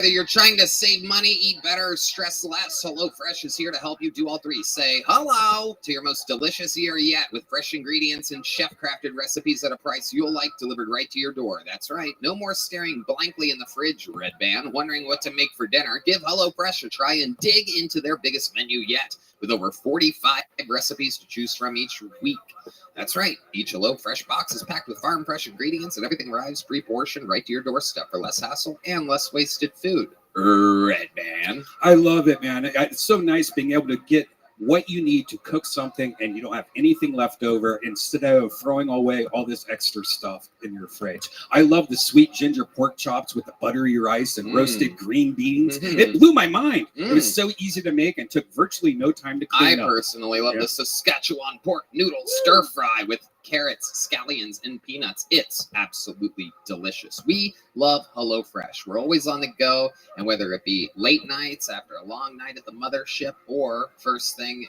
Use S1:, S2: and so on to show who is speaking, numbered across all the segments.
S1: Whether you're trying to save money, eat better, stress less, HelloFresh is here to help you do all three. Say hello to your most delicious year yet with fresh ingredients and chef-crafted recipes at a price you'll like delivered right to your door. That's right. No more staring blankly in the fridge, Red Band, wondering what to make for dinner. Give HelloFresh a try and dig into their biggest menu yet with over 45 recipes to choose from each week. That's right. Each HelloFresh box is packed with farm-fresh ingredients and everything arrives pre-portioned right to your doorstep for less hassle and less wasted food. Red Band.
S2: I love it, man. It's so nice being able to get what you need to cook something and you don't have anything left over instead of throwing away all this extra stuff in your fridge. I love the sweet ginger pork chops with the buttery rice and roasted green beans. It blew my mind. It was so easy to make and took virtually no time to clean up.
S1: I personally love the Saskatchewan pork noodle stir fry with carrots, scallions, and peanuts. It's absolutely delicious. We love HelloFresh. We're always on the go, and whether it be late nights after a long night at the mothership or first thing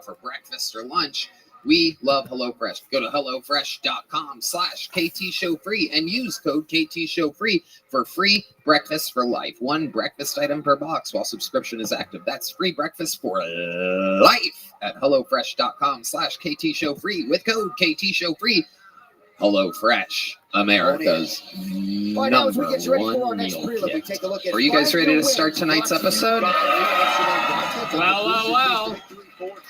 S1: for breakfast or lunch, we love HelloFresh. Go to HelloFresh.com/KTShowFree and use code KTShowFree for free breakfast for life. One breakfast item per box while subscription is active. That's free breakfast for life at HelloFresh.com/KTShowFree with code KTShowFree. HelloFresh, America's number one meal kit. Are you guys ready to start tonight's episode? Well.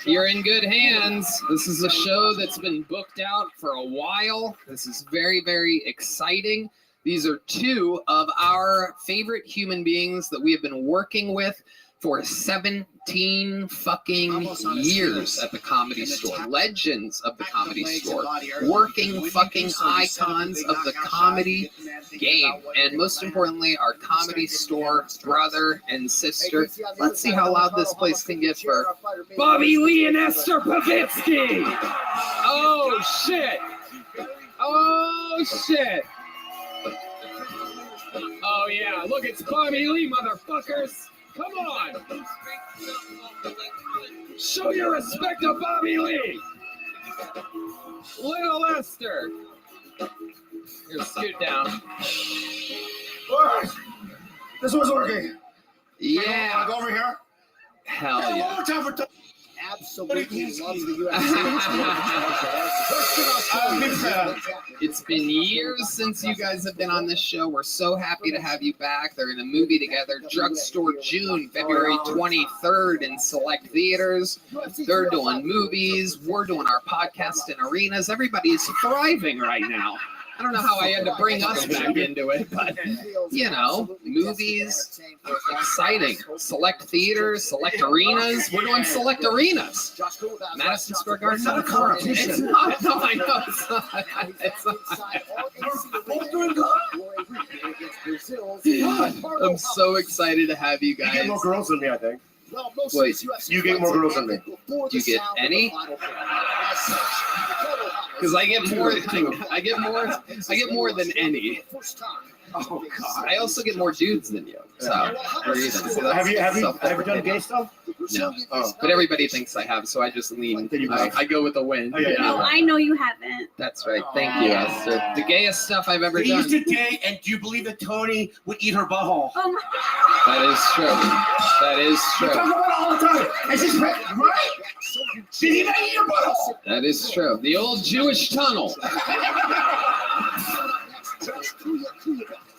S1: You're in good hands. This is a show that's been booked out for a while. This is very, very exciting. These are two of our favorite human beings that we have been working with for 17 fucking years at the Comedy Store. Legends of the Comedy Store. Working fucking icons of the comedy game. And most importantly, our Comedy Store brother and sister. Let's see how loud this place can get for Bobby Lee and Esther Pavitsky. Oh, shit. Oh, shit. Oh, yeah. Look, it's Bobby Lee, motherfuckers. Come on! Show your respect to Bobby Lee! Little Esther! Here, scoot down.
S3: Alright! This was working.
S1: Yeah.
S3: Go over here.
S1: Hell yeah.
S3: One more time for
S4: Absolutely loves the UFC.
S1: It's been years since you guys have been on this show. We're so happy to have you back. They're in a movie together, Drugstore June, February 23rd in select theaters. They're doing movies. We're doing our podcast in arenas. Everybody's thriving right now. I don't know how I had to bring us back into it, but, you know, movies, exciting. Select theaters, select arenas. We're doing select arenas. Madison Square Garden. It's not. No, I know it's not. I'm so excited to have you guys.
S3: You get more girls than me, I think.
S1: Wait,
S3: you get more girls than me.
S1: Do you get any? Because I get more. I get more than any. Oh God! I also get more dudes than you. So we're even. So
S3: have you done gay stuff?
S1: No. Oh, but everybody thinks I have, so I just lean. I go with the wind.
S3: Oh, yeah.
S5: No, I know you haven't.
S1: That's right. Thank you, Esther. The gayest stuff I've ever
S3: They
S1: done.
S3: used to date, and do you believe that Tony would eat her butthole?
S5: Oh my.
S1: That is true. That is
S3: We talk
S1: true.
S3: about it all the time. And she's right. Did he not eat your butthole?
S1: That is true. The old Jewish tunnel.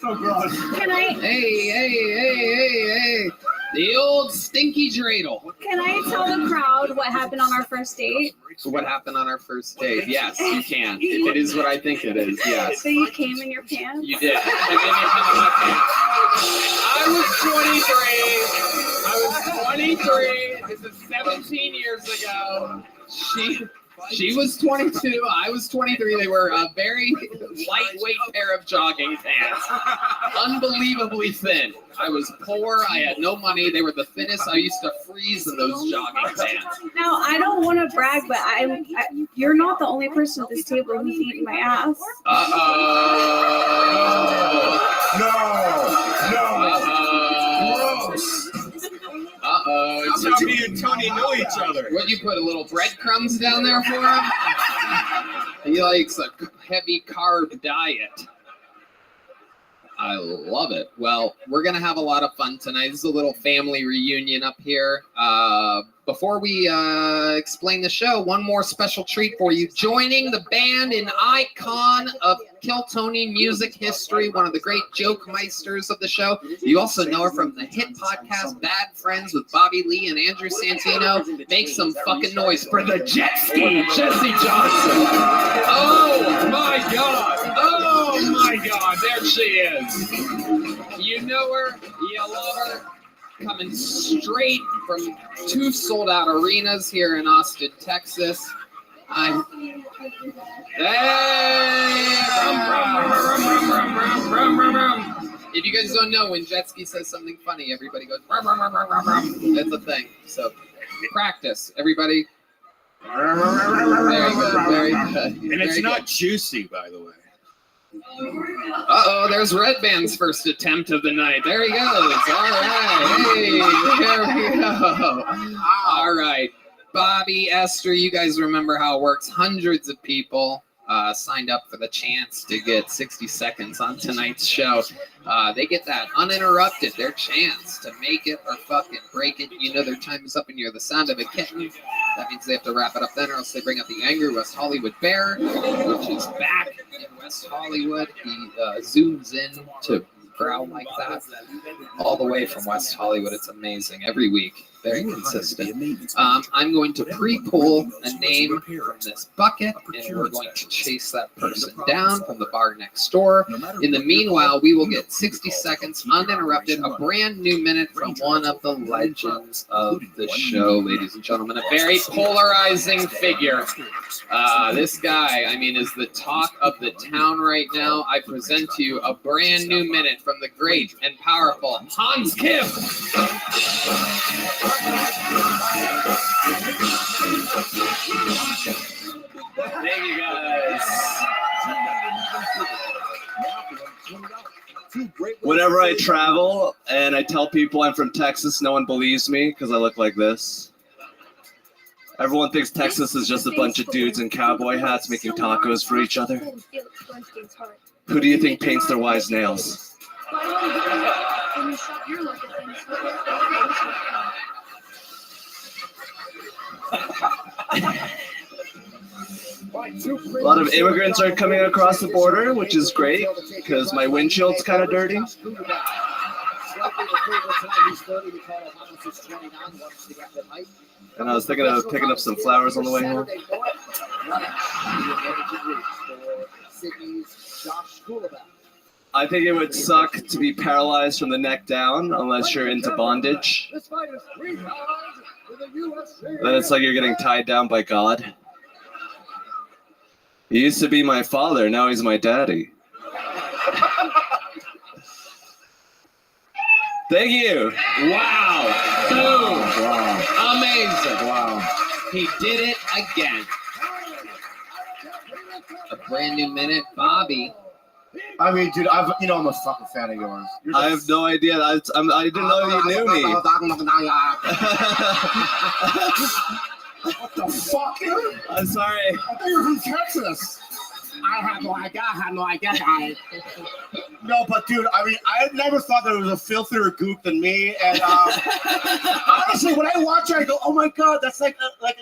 S3: So gross.
S5: Can I
S1: Hey. The old stinky dreidel.
S5: tell the crowd what happened on our first date?
S1: So what happened on our first date? Yes, you can. It is what I think it is. Yes.
S5: So you came in your pants?
S1: You did. And then you come in my pants. I was 23. This is 17 years ago. She was 22. I was 23. They were a very lightweight pair of jogging pants. Unbelievably thin. I was poor. I had no money. They were the thinnest. I used to freeze in those jogging pants.
S5: Now, I don't want to brag, but you're not the only person at this table who's eaten my ass.
S3: No.
S1: That's
S2: how me and Tony know each other.
S1: What, you put a little breadcrumbs down there for him? He likes a heavy carb diet. I love it. Well, we're going to have a lot of fun tonight. This is a little family reunion up here. Before we explain the show, one more special treat for you. Joining the band, an icon of Kiltony music history, one of the great joke meisters of the show. You also know her from the hit podcast Bad Friends with Bobby Lee and Andrew Santino. Make some fucking noise for the jet ski, Jesse Johnson. Oh my God. Oh my God. There she is. You know her. You love her. Coming straight from 2 sold-out arenas here in Austin, Texas. Hey! If you guys don't know, when jet ski says something funny, everybody goes. That's a thing. So practice, everybody. Very good. Very good.
S2: And it's not juicy, by the way.
S1: Uh-oh, there's Red Band's first attempt of the night. There he goes. All right. Hey, there we go. All right. Bobby, Esther, you guys remember how it works. Hundreds of people signed up for the chance to get 60 seconds on tonight's show. They get that uninterrupted, their chance to make it or fucking break it. You know their time is up and you're the sound of a kitten. That means they have to wrap it up then, or else they bring up the angry West Hollywood Bear, which is back in West Hollywood. He zooms in to growl like that all the way from West Hollywood. It's amazing. Every week. Very consistent. I'm going to pre-pull a name from this bucket, and we're going to chase that person down from the bar next door. In the meanwhile, we will get 60 seconds uninterrupted, a brand new minute from one of the legends of the show, ladies and gentlemen. A very polarizing figure. This guy, I mean, is the talk of the town right now. I present to you a brand new minute from the great and powerful Hans Kim. Thank you guys.
S6: Whenever I travel and I tell people I'm from Texas, no one believes me because I look like this. Everyone thinks Texas is just a bunch of dudes in cowboy hats making tacos for each other. Who do you think paints their wives' nails? A lot of immigrants are coming across the border, which is great because my windshield's kind of dirty. And I was thinking of picking up some flowers on the way home. I think it would suck to be paralyzed from the neck down unless you're into bondage. Then it's like you're getting tied down by God. He used to be my father, now he's my daddy. Thank you.
S1: Wow. Boom.
S2: Wow.
S1: Amazing.
S2: Wow.
S1: He did it again. A brand new minute. Bobby.
S3: I mean, dude, I'm a fucking fan of yours.
S6: I have no idea. I didn't know you knew me.
S3: What the fuck?
S6: I'm sorry.
S3: I thought you were from Texas. I have no idea. No, but dude, I mean, I never thought there was a filthier goop than me. And honestly, when I watch it, I go, "Oh my god, that's like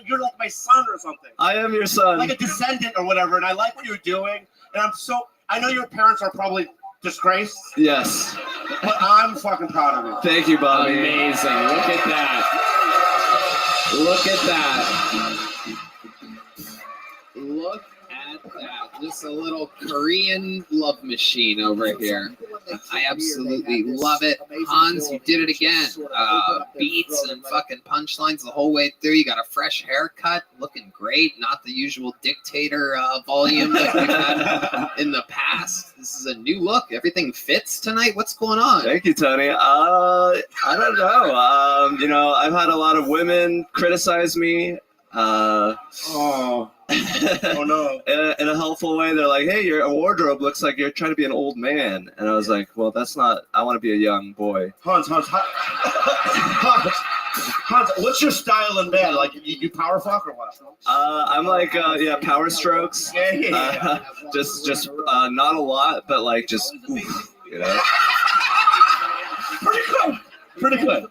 S3: you're like my son or something."
S6: I am your son.
S3: Like a descendant or whatever. And I like what you're doing. And I know your parents are probably disgraced.
S6: Yes.
S3: But I'm fucking proud of you.
S6: Thank you, Bobby.
S1: Amazing. Look at that. Look at that. Look at that. Just a little Korean love machine over here. I absolutely love it. Hans, you did it again. Beats and fucking punchlines the whole way through. You got a fresh haircut. Looking great. Not the usual dictator volume that we've had in the past. This is a new look. Everything fits tonight. What's going on?
S6: Thank you, Tony. I don't know. I've had a lot of women criticize me.
S3: Oh no.
S6: In a helpful way, they're like, "Hey, your wardrobe looks like you're trying to be an old man," and I was like, "Well, that's not. I want to be a young boy."
S3: Hans, what's your style in bed? Like, you power fuck or what?
S6: I'm like, power strokes.
S3: Yeah.
S6: Just not a lot, but like just. Oof. you know.
S3: Pretty good. Pretty good.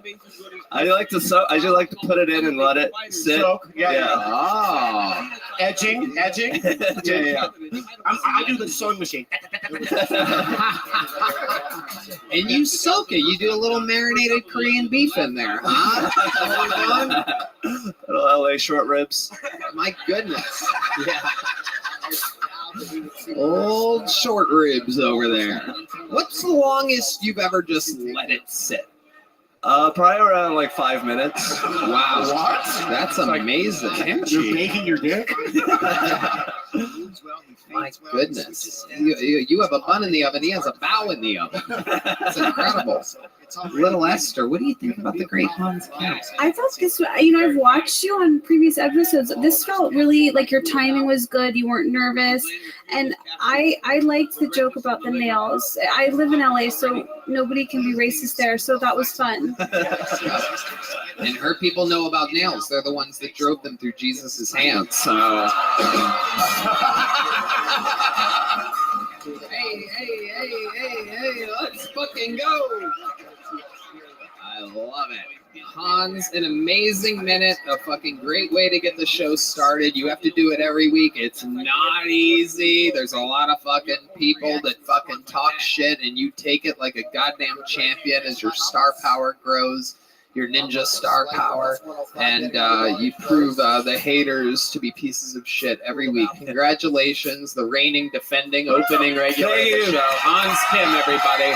S6: I like to put it in and let it sit.
S3: Soak. Yeah.
S1: Oh.
S3: Edging.
S6: Yeah.
S3: I do the sewing machine.
S1: And you soak it. You do a little marinated Korean beef in there, huh?
S6: Little LA short ribs.
S1: My goodness. Yeah. Old short ribs over there. What's the longest you've ever just let it sit?
S6: Probably around like 5 minutes.
S1: Wow.
S3: What?
S1: That's amazing.
S3: You're baking your dick?
S1: My goodness. You have a bun in the oven. He has a bow in the oven. That's incredible. Little Esther, what do you think about the Great Hans Cast?
S5: I thought this, I've watched you on previous episodes. This felt really like your timing was good. You weren't nervous. And I liked the joke about the nails. I live in LA, so nobody can be racist there. So that was fun.
S1: And her people know about nails. They're the ones that drove them through Jesus' hands. So. Hey, let's fucking go. I love it. Hans, an amazing minute, a fucking great way to get the show started. You have to do it every week. It's not easy. There's a lot of fucking people that fucking talk shit, and you take it like a goddamn champion as your star power grows, your ninja star power, and you prove the haters to be pieces of shit every week. Congratulations, the reigning, defending, opening regular of the show, Hans Kim, everybody.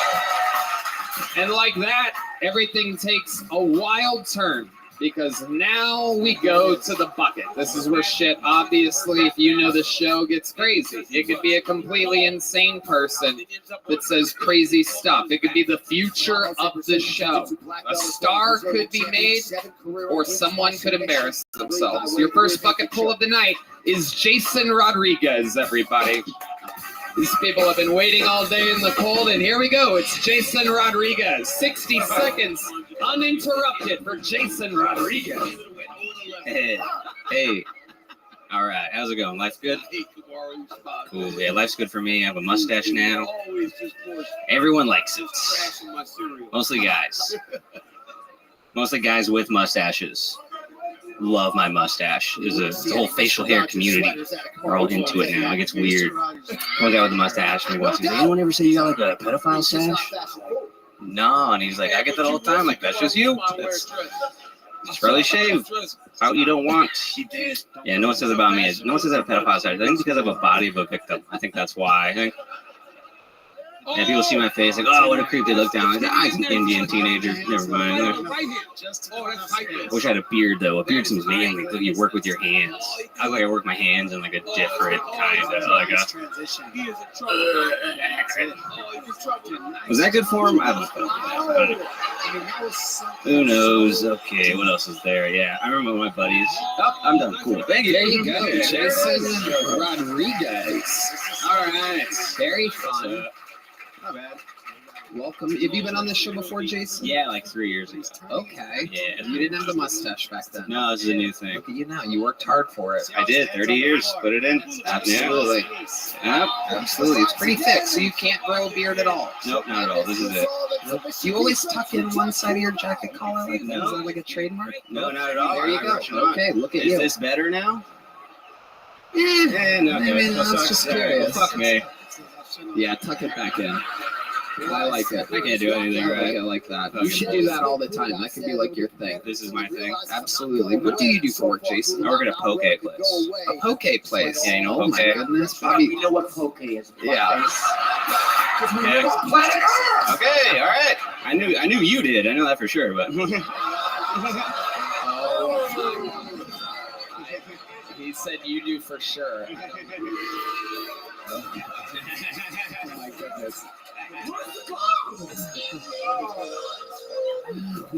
S1: And like that, everything takes a wild turn because now we go to the bucket. This is where shit, obviously, if you know the show, gets crazy. It could be a completely insane person that says crazy stuff. It could be the future of the show. A star could be made or someone could embarrass themselves. Your first bucket pull of the night is Jason Rodriguez, everybody. These people have been waiting all day in the cold, and here we go. It's Jason Rodriguez. 60 seconds uninterrupted for Jason Rodriguez.
S7: Hey. All right, how's it going? Life good? Cool. Yeah, life's good for me. I have a mustache now. Everyone likes it. Mostly guys. Mostly guys with mustaches. Love my mustache. It's a whole facial hair community. We're all into it now. It gets weird. One guy with a mustache, and he walks. He's like, anyone ever say you got like a pedophile stash? No, and he's like, I get that all the time. Like, that's just you. It's really shaved. Out you don't want. Yeah, no one says about me. No one says I have a pedophile stash. I think because I have a body of a victim. I think that's why. I think. And people see my face like, oh, what a creep. They look down. Like, he's an Indian teenager. Never mind. I wish I had a beard, though. A beard seems manly. Like you work with your hands. I look like I work my hands in like a different kind of like a. Was that good for him? I don't know. Who knows? Okay, what else is there? Yeah, I remember my buddies. Oh, I'm done. Cool. Thank you.
S1: There you go. Jason Rodriguez. All right. Very fun.
S3: Not bad.
S1: Welcome. Have you been on this show before, Jason?
S7: Yeah, like 3 years ago.
S1: Okay.
S7: Yeah.
S1: You didn't have the mustache back then.
S7: No, this is a new thing.
S1: Look at you now. You worked hard for it.
S7: I did. 30 years. Put it in.
S1: Absolutely.
S7: Yep.
S1: Absolutely. It's pretty thick, so you can't grow a beard at all.
S7: Nope, not at all. This is it.
S1: Nope. Do you always tuck in one side of your jacket collar like that? Is that like a trademark?
S7: No, not at all.
S1: There you go. Okay, look at
S7: Is
S1: you.
S7: this better now?
S1: Yeah.
S7: No,
S1: I mean, I was just curious.
S7: Fuck me.
S1: Yeah, tuck it back in. I like it.
S7: I can't do anything right.
S1: I like that. You should do that all the time. That could be like your thing.
S7: This is my thing.
S1: Absolutely. What do you do for work, Jason?
S7: I work at a poke place.
S1: A poke place.
S7: Yeah, you know
S1: Oh
S7: poke.
S1: my goodness, Bobby.
S4: You know what poke is?
S1: Yeah.
S7: Okay, all right. I knew you did. I know that for sure, but
S1: He said you do for sure. Oh my goodness.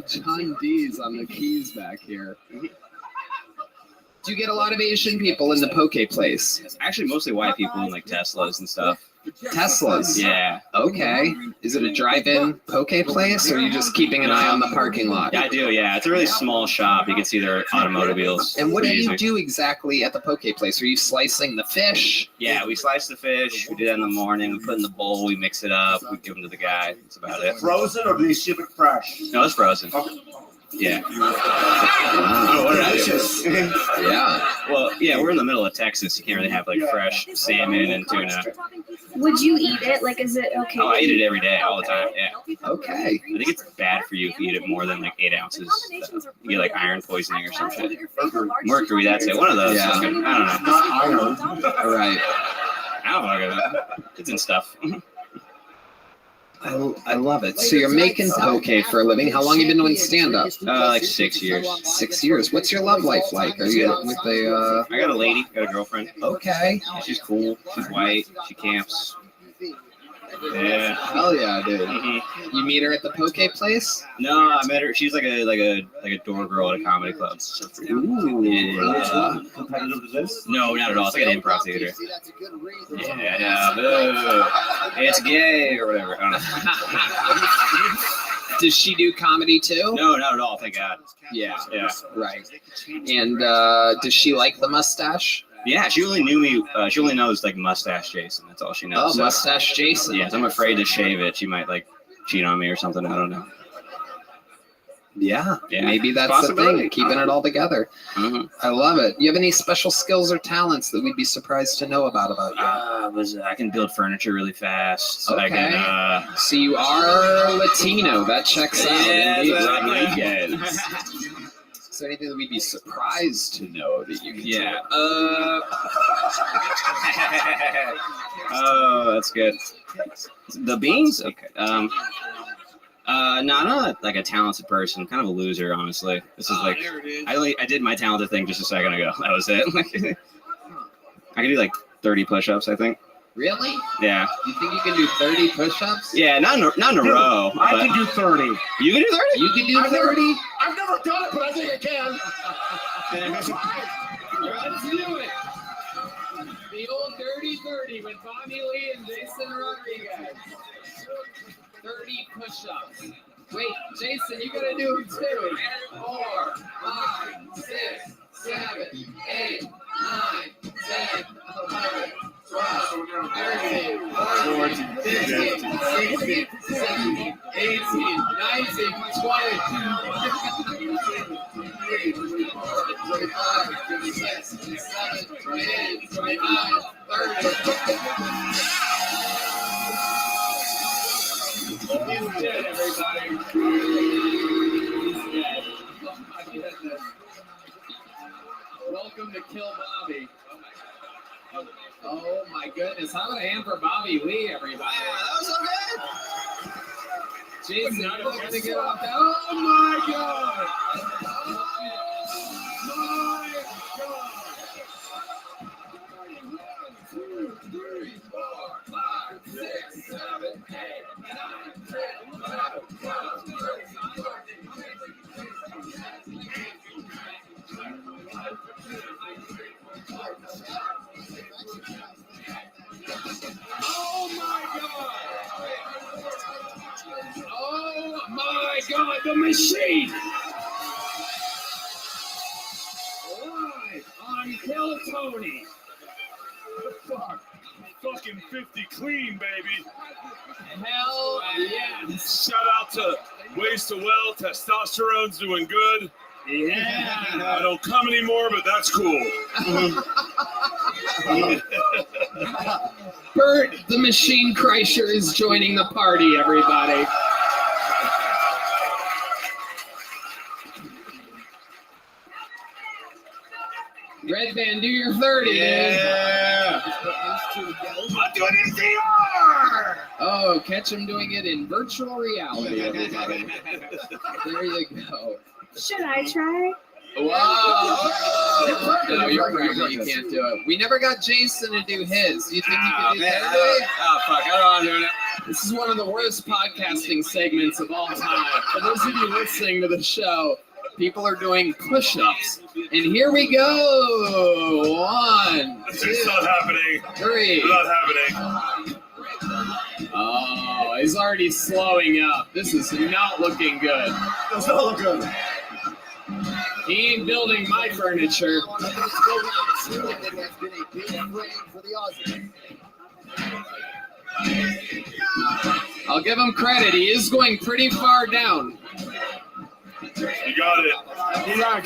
S1: John D's on the keys back here. Do you get a lot of Asian people in the poke place?
S7: actually mostly white people in like Teslas and stuff.
S1: Teslas.
S7: Yeah.
S1: Okay. Is it a drive-in poke place, or are you just keeping an eye on the parking lot?
S7: Yeah, I do, yeah. It's a really small shop. You can see their automobiles.
S1: And what do
S7: pretty
S1: you
S7: easy.
S1: do exactly at the poke place? Are you slicing the fish?
S7: Yeah, we slice the fish. We do that in the morning. We put it in the bowl. We mix it up. We give them to the guy. That's about it.
S3: Frozen or do they ship it fresh?
S7: No, it's frozen. Yeah.
S1: Wow.
S7: What did I do?
S1: Yeah.
S7: Well, yeah, we're in the middle of Texas. You can't really have like fresh salmon and tuna.
S5: Would you eat it? Like, is it okay?
S7: Oh, I eat it every day, all the time. Yeah.
S1: Okay.
S7: I think it's bad for you if you eat it more than like 8 ounces. You get like iron poisoning or some shit. Mercury, that's it. One of those.
S1: Yeah.
S7: I don't know.
S3: Not iron.
S1: All right.
S7: I don't know. It's in stuff.
S1: I love it. So you're making poke for a living. How long have you been doing stand-up?
S7: Like 6 years.
S1: 6 years. What's your love life like? Are you with a?
S7: I got a lady, got a girlfriend.
S1: Okay.
S7: Yeah, she's cool. She's white. She camps. Yeah.
S1: Hell yeah, dude.
S7: Mhm.
S1: You meet her at the poke place?
S7: No, I met her. She's like a door girl at a comedy club.
S1: Ooh.
S7: Yeah.
S3: Competitive to this?
S7: No, not at all. It's like an improv theater. Yeah. It's gay or whatever. I don't know.
S1: Does she do comedy too?
S7: No, not at all. Thank God.
S1: Yeah.
S7: Yeah.
S1: Right. And does she like the mustache?
S7: Yeah, she only knew me. She only knows like Mustache Jason. That's all she knows.
S1: Oh,
S7: So,
S1: mustache Jason.
S7: yeah, so I'm afraid to shave it. She might like cheat on me or something. I don't know.
S1: Yeah.
S7: Yeah.
S1: Maybe that's the
S7: Possibility.
S1: thing, keeping it all together.
S7: Mm-hmm.
S1: I love it. You have any special skills or talents that we'd be surprised to know about you?
S7: I can build furniture really fast. I
S1: Okay.
S7: can.
S1: So you are Latino. That checks out. Indeed.
S7: Rodriguez.
S1: Is there anything that we'd be surprised to know that you can
S7: Yeah.
S1: do?
S7: Oh, that's good. The beans? Okay. No, I'm not like a talented person. I'm kind of a loser, honestly. This is like I did my talented thing just a second ago. That was it. I can do like 30 push-ups, I think.
S1: Really?
S7: Yeah.
S1: You think you can do 30 push-ups?
S7: Yeah, not in a row.
S3: I
S7: but-
S3: can do 30.
S7: You can do 30?
S1: You can do 30?
S3: I've never done it, but I think I can.
S1: Let's do it. The old dirty 30 with Bobby Lee and Jason Rodriguez. 30 push-ups. Wait, Jason, you gotta do 2, 4, 5, 6, 7, 8, 9, 10, 11, 12, 13, 14, 15, 16, 17, 18, 19, 20, 25, 26, 27, 28, 29, 30. He's dead, everybody. He's dead. Oh my goodness. Welcome to Kill Bobby. Oh my goodness. How about a hand for Bobby Lee, everybody? Wow, that was so good. Jason, you're going to get off that. Oh my God. Oh my God. 1, 2, 3, 4, 5, 6, 7, 8, 9, 10, 11, 12, 13, Oh my God! Oh my God, the machine! Live on Kill Tony.
S8: Fuck. Fucking 50 clean, baby.
S1: Hell yes!
S8: Shout out to Ways to Well. Testosterone's doing good.
S1: Yeah!
S8: I don't come anymore, but that's cool.
S1: Bert the Machine Kreischer is joining the party, everybody. Red Band, do your 30,
S7: Yeah.
S8: I'm doing NCR!
S1: Oh, catch him doing it in virtual reality, everybody. There you go.
S5: Should I try?
S1: Whoa! No, you're pregnant. You can't do it. We never got Jason to do his. You think you can do that?
S7: Oh, fuck. I don't know I'm doing it.
S1: This is one of the worst podcasting segments of all time. For those of you listening to the show, people are doing push-ups. And here we go. 1,
S8: It's not happening.
S1: 2, 3.
S8: It's not happening.
S1: is already slowing up. This is not looking good.
S3: Does not look good.
S1: He ain't building my furniture. I'll give him credit. He is going pretty far down.
S8: You got it.
S1: Got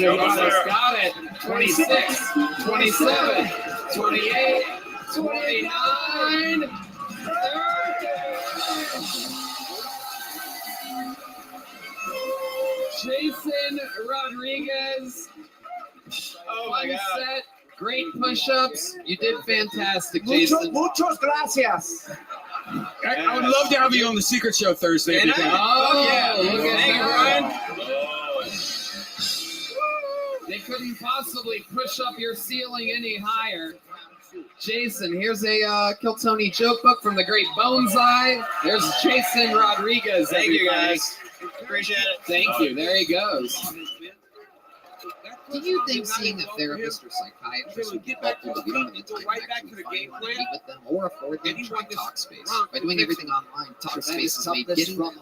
S1: it. 26, 27, 28, 29, 30. Jason Rodriguez.
S6: Oh my God.
S1: Set. Great push-ups. You did fantastic, Jason.
S3: Muchos gracias.
S2: I would love to have you on the Secret Show Thursday. if you can.
S1: Oh,
S6: yeah.
S1: Look at
S6: Thank you,
S1: that.
S6: Ryan.
S1: They couldn't possibly push up your ceiling any higher. Jason, here's a Kill Tony joke book from the great Bonsai. There's Jason Rodriguez.
S6: Thank you,
S1: everybody.
S6: guys. Appreciate it.
S1: Thank you. There he goes. Do you think seeing a therapist or psychiatrist would be helpful if you don't have the time to actually find one to meet with them or afford them? Try Talkspace. By doing everything online, Talkspace has made getting help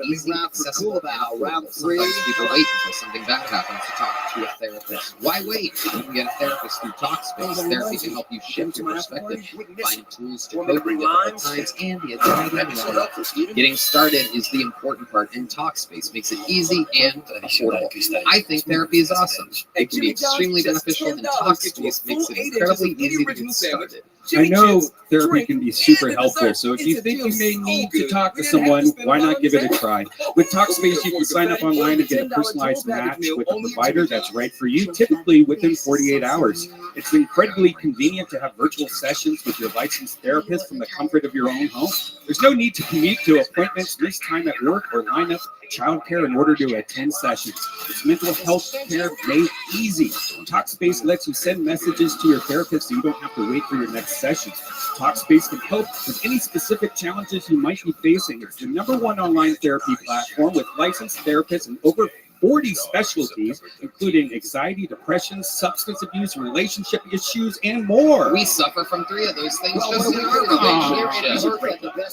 S1: easy, accessible, and affordable. Sometimes people wait until something bad happens to talk to a therapist. Why wait? You can get a therapist through Talkspace. Therapy can help you shift your perspective, find tools to cope with difficult times, and be a therapist. Getting started is the important part, and Talkspace makes it easy and affordable. I think therapy is awesome. It can be extremely beneficial, and Talkspace makes it incredibly easy to get started.
S2: I know therapy can be super helpful, so if you think you may need to talk to someone, why not give it a try? With Talkspace, you can sign up online and get a personalized match with a provider that's right for you, typically within 48 hours. It's incredibly convenient to have virtual sessions with your licensed therapist from the comfort of your own home. There's no need to commute to appointments, miss time at work, or line up childcare in order to attend sessions. It's mental health care made easy. Talkspace lets you send messages to your therapist so you don't have to wait for your next session. Talkspace can help with any specific challenges you might be facing. It's the #1 online therapy platform with licensed therapists and over 40 specialties, including anxiety, depression, substance abuse, relationship issues, and more.
S1: We suffer from 3 of those things just in our relationship show.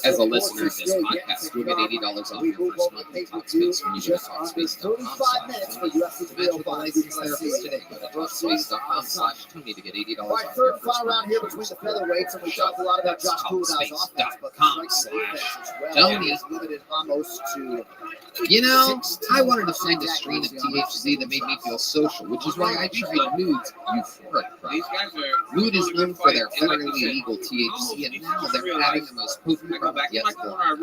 S1: As a listener of this podcast, you'll get $80 off your first month in Talkspace when you go to Talkspace.com/Tony. Match with a licensed therapist today. Go to Talkspace.com/Tony to get $80 off your first month. That's Talkspace.com/Tony. You know, I wanted to find a strain of THC that made me feel social, which is why I tried Mood's Euphoric product. Mood is known for their federally legal THC, and now they're adding the most potent product yet to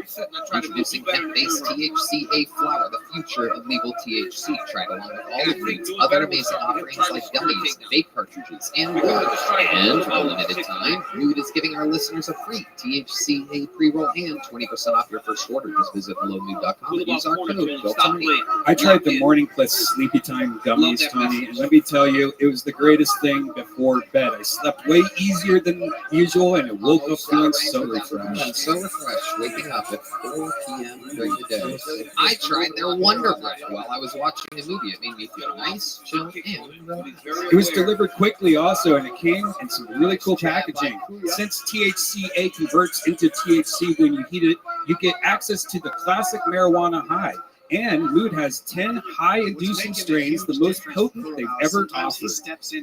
S1: introducing hemp-based THCA flower, the future of legal THC. Tried along with all of Mood's other amazing offerings like gummies, vape cartridges, and more. And for a limited time, Mood is giving our listeners a free THCA pre-roll and 20% off your first order. Just visit HelloMood.com and use our code Tony.
S2: I tried the Morning Plus Sleepy Time gummies, Tony, and let me tell you, it was the greatest thing before bed. I slept way easier than usual, and I woke up feeling so refreshed.
S1: I'm so refreshed waking up at 4 p.m. during the day. I tried their Wonder Bread while I was watching a movie. It made me feel nice, chill, and relaxed.
S2: It was delivered quickly also, and it came in some really cool packaging. Since THCA converts into THC when you heat it, you get access to the classic marijuana high. And Mood has 10 high-inducing strains, the most potent they've ever offered.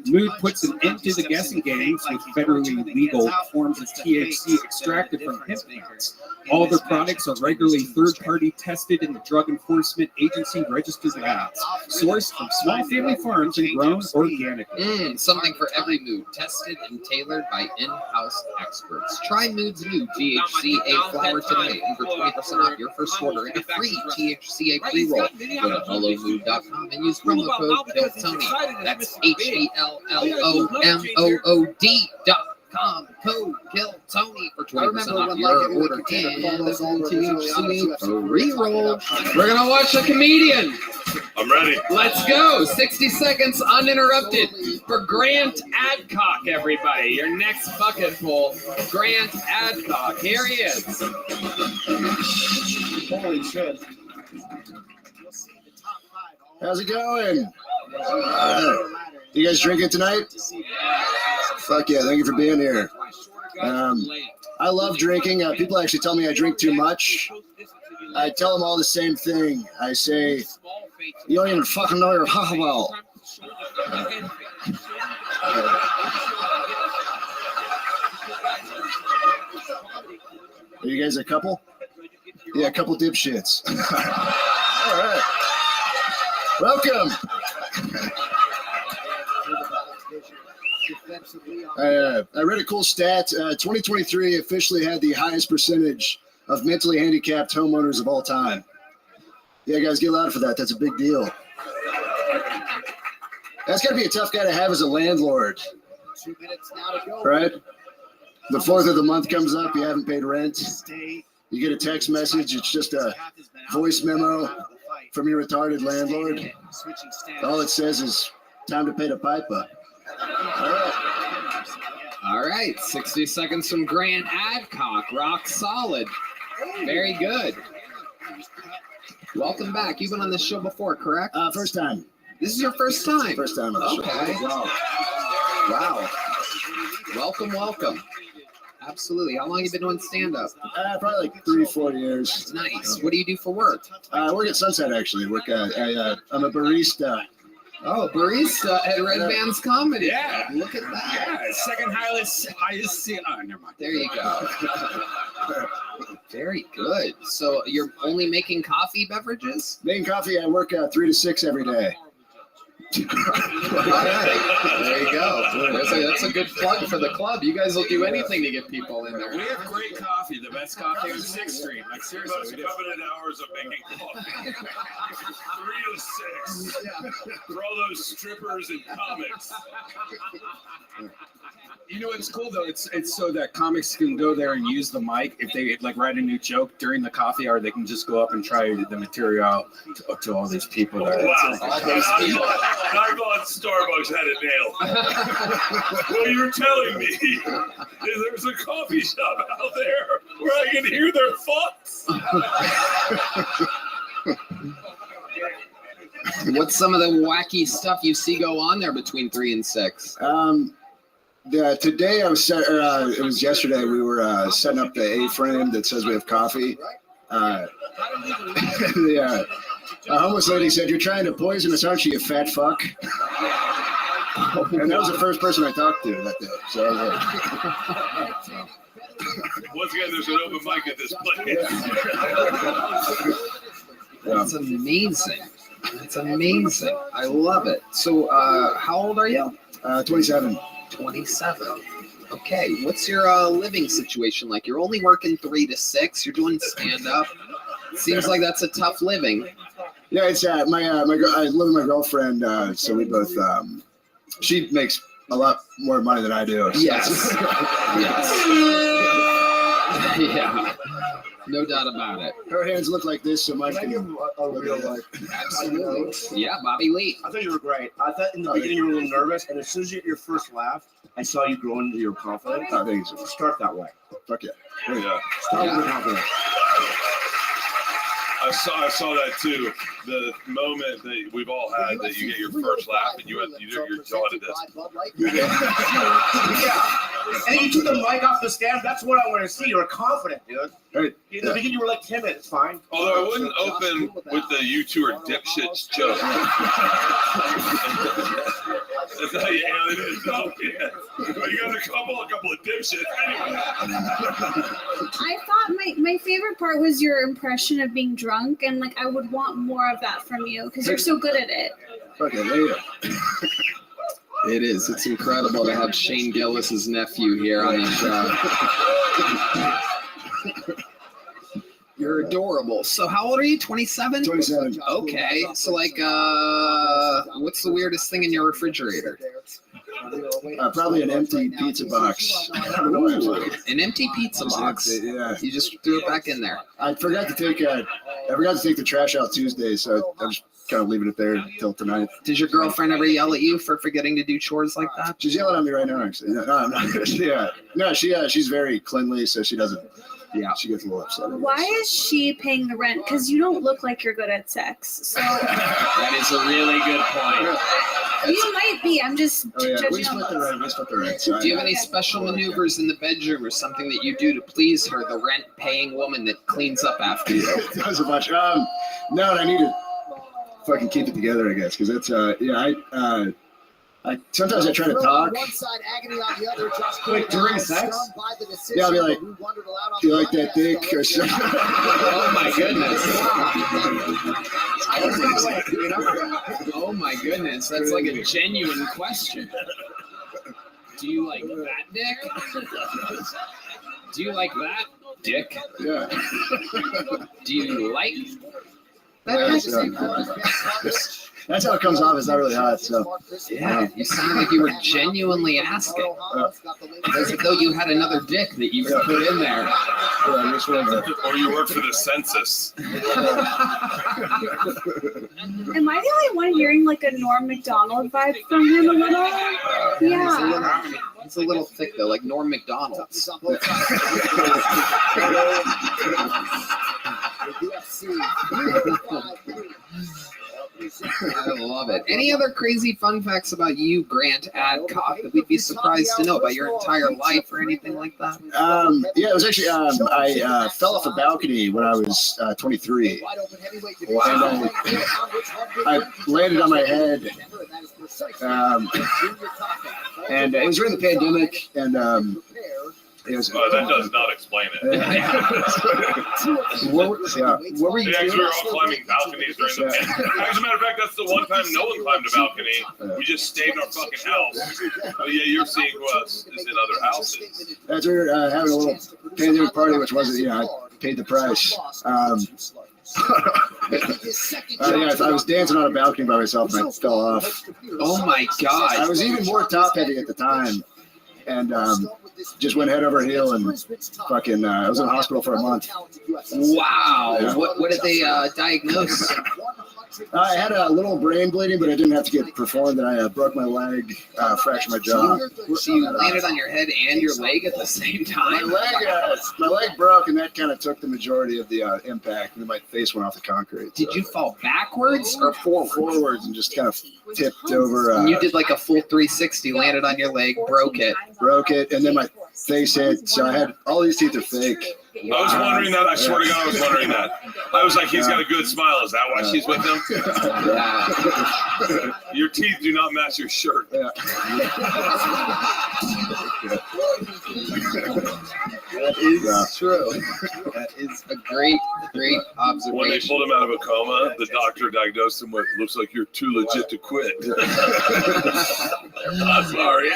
S2: Mood puts an end to the guessing games with federally legal forms of THC extracted from hemp plants. All their products are regularly third-party tested in the Drug Enforcement Agency registered labs, sourced from small family farms and grown organically.
S1: Something for every mood, tested and tailored by in-house experts. Try Mood's new THCA flower today, and for 20% off your first order and a free THCA pre-roll. Go to HelloMood.com and use promo code KillTony. That's HELLOMOOD.com. Code KillTony for 20% off your order and THC pre-roll. We're gonna watch a comedian.
S8: I'm ready.
S1: Let's go. 60 seconds uninterrupted for Grant Adcock, everybody. Your next bucket full. Grant Adcock. Here he is.
S3: Holy shit. How's it going? You guys drinking tonight? Fuck yeah, thank you for being here.
S4: I love drinking. People actually tell me I drink too much. I tell them all the same thing. I say, you don't even fucking know your well. Are you guys a couple? Yeah, a couple dipshits. All right. Welcome. I read a cool stat. 2023 officially had the highest percentage of mentally handicapped homeowners of all time. Yeah, guys, get loud for that. That's a big deal. That's got to be a tough guy to have as a landlord. 2 minutes now to go.
S3: Right?
S4: The 4th of the month comes up, you haven't paid rent. You get a text message, it's just a voice memo from your retarded landlord. All it says is, time to pay the pipe up.
S1: All right, 60 seconds from Grant Adcock. Rock solid. Very good. Welcome back. You've been on this show before, correct?
S4: First time.
S1: This is your first time?
S4: First time on the show.
S1: Okay. Wow. Welcome. Absolutely. How long have you been doing stand-up?
S4: Probably like 3-4 years.
S1: Nice. What do you do for work?
S4: I work at Sunset, actually. I'm a barista.
S1: Oh, barista at Red Band's Comedy.
S2: Yeah.
S1: Look at that.
S2: Yeah, second highest. Oh, never mind.
S1: There you go. Very good. So you're only making coffee beverages?
S4: Making coffee, I work 3 to 6 every day.
S1: All right. There you go. That's a good plug for the club. You guys will do anything to get people in there.
S2: We have great coffee, the best coffee on 6th Street. Like,
S8: Most
S2: seriously, we do.
S8: coveted hours of making coffee. 3 to 6. For all those strippers and comics.
S2: You know what's cool though? It's so that comics can go there and use the mic if they like write a new joke during the coffee hour. They can just go up and try the material out to all these people. That
S8: Wow. I thought Starbucks had it nailed. Well, you're telling me there's a coffee shop out there where I can hear their thoughts.
S1: What's some of the wacky stuff you see go on there between 3 and 6?
S4: Today it was yesterday, we were setting up the A-frame that says we have coffee. The homeless lady said, "You're trying to poison us, aren't you, you fat fuck?" And that was the first person I talked to that day. So
S8: Once again, there's an open mic at this place.
S1: That's amazing. That's amazing. I love it. So how old are you?
S4: 27.
S1: 27. Okay. What's your living situation like? You're only working 3 to 6. You're doing stand-up. Seems like that's a tough living.
S4: Yeah, it's I live with my girlfriend, so we both. She makes a lot more money than I do. So.
S1: Yes. Yes. Yeah. No doubt about it.
S4: Her hands look like this, so mine can.
S3: A real life.
S1: Absolutely. Yeah, Bobby Lee.
S3: I thought you were great. I thought in the beginning you were a little nervous, and as soon as you get your first laugh, I saw you grow into your confidence.
S4: I think so.
S3: Start that way.
S4: Fuck yeah.
S8: Yeah.
S3: Start with confidence.
S8: I saw that too. The moment that we've all had that you get your first laugh and you're jaw to this.
S3: Yeah. And then you took the mic off the stand. That's what I want to see. You were confident, dude.
S4: Right.
S3: In the beginning, you were like timid. It's fine.
S8: Although I wouldn't open with the "you two are dipshits" joke. That's how you alien it is. Oh, yeah. You got a couple of dipshits. Anyway.
S5: I thought my favorite part was your impression of being drunk, and like I would want more of that from you because you're so good at it.
S4: Okay, there you go.
S1: It is. It's incredible to have Shane Gillis's nephew here on the show. You're adorable. So how old are you? 27?
S4: 27.
S1: Okay. So like, what's the weirdest thing in your refrigerator?
S4: Probably an empty pizza box.
S1: Ooh, an empty pizza box.
S4: Yeah.
S1: You just threw it back in there.
S4: I forgot to take the trash out Tuesday, so I'm just kind of leaving it there till tonight.
S1: Does your girlfriend ever yell at you for forgetting to do chores like that?
S4: She's yelling at me right now, actually. No, I'm not. Yeah. No, she's very cleanly, so she doesn't Yeah, she gets a little upset.
S5: Why is she paying the rent? Because you don't look like you're good at sex. So
S7: That is a really good point.
S5: you might be. I'm just
S4: Oh yeah, we
S5: judging on
S4: split the rent. We split the rent. So
S1: Do you have any special maneuvers in the bedroom or something that you do to please her, the rent-paying woman that cleans up after you?
S4: That was a bunch. No, I need to fucking keep it together, I guess, because it's sometimes I try to talk.
S3: Wait, during sex?
S4: Yeah, I'll be like, do you like that dick or something?
S1: Oh my goodness. Oh my goodness, that's like a genuine question. Do you like that dick? Do you like that dick?
S4: Yeah.
S1: Do you like
S4: That's, that's how it comes off. It's not really hot. So
S1: Yeah, you sound like you were genuinely asking. As though you had another dick that you could put in there.
S8: Or you work for the census.
S5: Am I the only one hearing like a Norm Macdonald vibe from him a little? Yeah.
S1: He's a little thick though, like Norm Macdonald's. I love it. Any other crazy fun facts about you, Grant Adcock, that we'd be surprised to know about your entire life or anything like that?
S4: Yeah, it was actually I fell off a balcony when I was 23.
S1: Wow.
S4: And I landed on my head, and it was during the pandemic, and it was.
S8: That does not explain it.
S4: What were you
S8: Yeah, 'cause we
S4: doing?
S8: were all climbing balconies during the pandemic. As a matter of fact, that's the one time no one climbed a balcony. We just stayed in our fucking house. Oh, yeah, you're seeing who else is in other houses.
S4: That's we were having a little pandemic party, which wasn't, I paid the price. Yeah, I was dancing on a balcony by myself and I fell off.
S1: Oh my
S4: I
S1: god.
S4: was even more top heavy at the time, and just went head over heel and fucking. I was in the hospital for a month.
S1: Wow.
S4: Yeah.
S1: What did they diagnose?
S4: I had a little brain bleeding, but I didn't have to get performed. And I broke my leg, fractured my jaw.
S1: So you landed on your head and your leg at the same
S4: My
S1: time?
S4: leg broke, and that kind of took the majority of the impact, and then my face went off the concrete.
S1: Did you fall backwards or forwards?
S4: Forwards and just kind of tipped over?
S1: You did like a full 360, landed on your leg, broke it.
S4: Broke it, and then my face hit. So I had all these teeth are fake.
S8: I was wondering that. I swear to God, I was wondering that. I was like, he's got a good smile. Is that why she's with him?
S1: Yeah.
S8: Your teeth do not match your shirt.
S4: Yeah.
S1: That is true. That is a great
S8: When they
S1: observation.
S8: pulled him out of a coma, the doctor diagnosed him with, looks like you're too legit to quit. I'm sorry.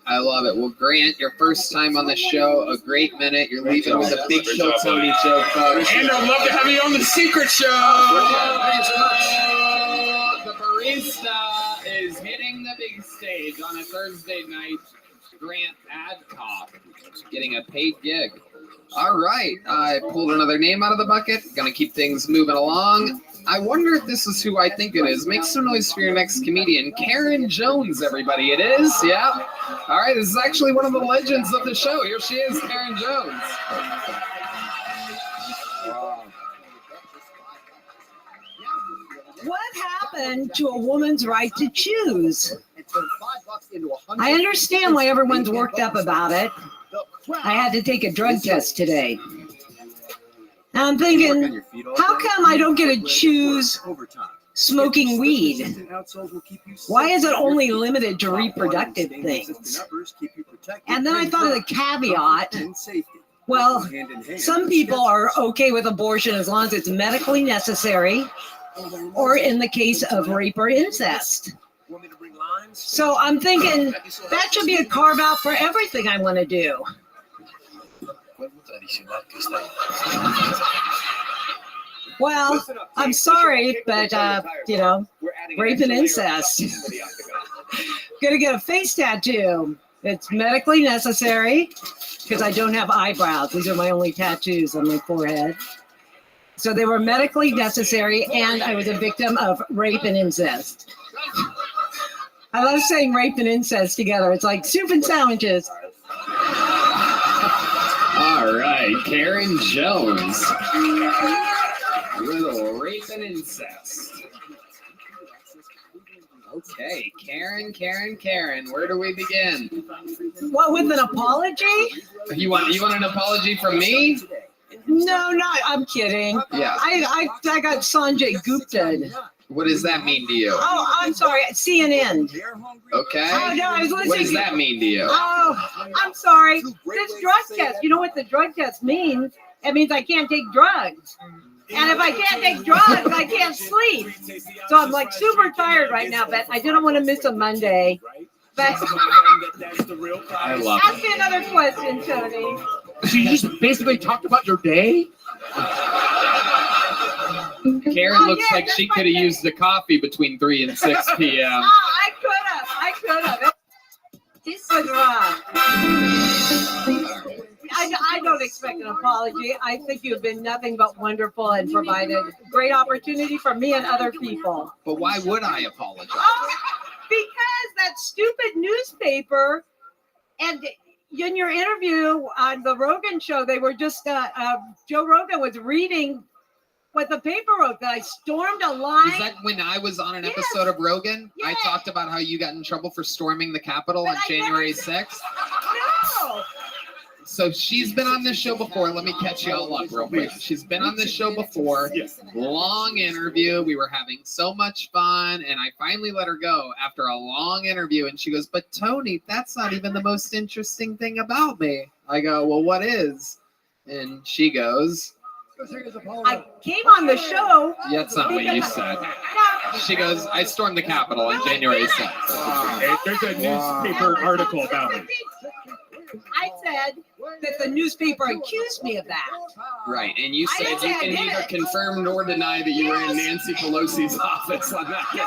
S1: I love it. Well, Grant, your first time on the show, a great minute. You're leaving with a big
S8: Great
S1: show
S8: job,
S1: Tony show, folks. And I'd love to have you on the secret show. The barista is hitting the big stage on a Thursday night. Grant Adcock getting a paid gig. All right, I pulled another name out of the bucket. Gonna keep things moving along. I wonder if this is who I think it is. Make some noise for your next comedian, Karen Jones, everybody. It is, yeah. All right, this is actually one of the legends of the show. Here she is, Karen Jones.
S9: What happened to a woman's right to choose? I understand why everyone's worked up about it. I had to take a drug test today. Now I'm thinking, how come I don't get to choose smoking weed? Why is it only limited to reproductive things? And then I thought of the caveat. Well, some people are okay with abortion as long as it's medically necessary, or in the case of rape or incest. So I'm thinking that should be a carve out for everything I want to do. Well, I'm sorry, but rape and incest. Gonna get a face tattoo. It's medically necessary because I don't have eyebrows. These are my only tattoos on my forehead. So they were medically necessary, and I was a victim of rape and incest. I love saying rape and incest together. It's like soup and sandwiches.
S1: All right, Karen Jones with a rape and incest. Okay, Karen, where do we begin?
S9: What, with an apology?
S1: You want an apology from me?
S9: No, I'm kidding.
S1: Yeah.
S9: I got Sanjay Gupta.
S1: What does that mean to you?
S9: Oh, I'm sorry, CNN.
S1: Okay.
S9: Oh, no, I was listening.
S1: What does that mean to you?
S9: Oh, I'm sorry. This drug test, you know what the drug test means? It means I can't take drugs. And if I can't take drugs, I can't sleep. So I'm like super tired right now, but I didn't want to miss a Monday. But
S1: I love
S9: ask me another question, Tony.
S3: So you just basically talked about your day?
S1: Karen looks like she could have used the coffee between 3 and 6 p.m.
S9: Oh, I could have. This was rough. I don't expect an apology. I think you've been nothing but wonderful and provided great opportunity for me and other people.
S1: But why would I apologize?
S9: Oh, because that stupid newspaper, and in your interview on the Rogan show, they were just, Joe Rogan was reading what the paper wrote, that I stormed a line.
S1: Is that when I was on an episode of Rogan?
S9: Yes.
S1: I talked about how you got in trouble for storming the Capitol on January 6th?
S9: No.
S1: So she's been on this show before. Let me catch you all up real quick. She's been on this show before. Long interview. We were having so much fun. And I finally let her go after a long interview. And she goes, but Tony, that's not even the most interesting thing about me. I go, well, what is? And she goes,
S9: I came on the show.
S1: yeah, that's not what you said. She goes, I stormed the Capitol on January 6th.
S3: There's a newspaper article about it.
S9: I said that the newspaper accused me of that.
S1: Right, and you
S9: I
S1: said
S9: didn't say
S1: you
S9: I
S1: can
S9: did
S1: neither
S9: it.
S1: confirm nor deny that you were in Nancy Pelosi's office on that day.
S9: No.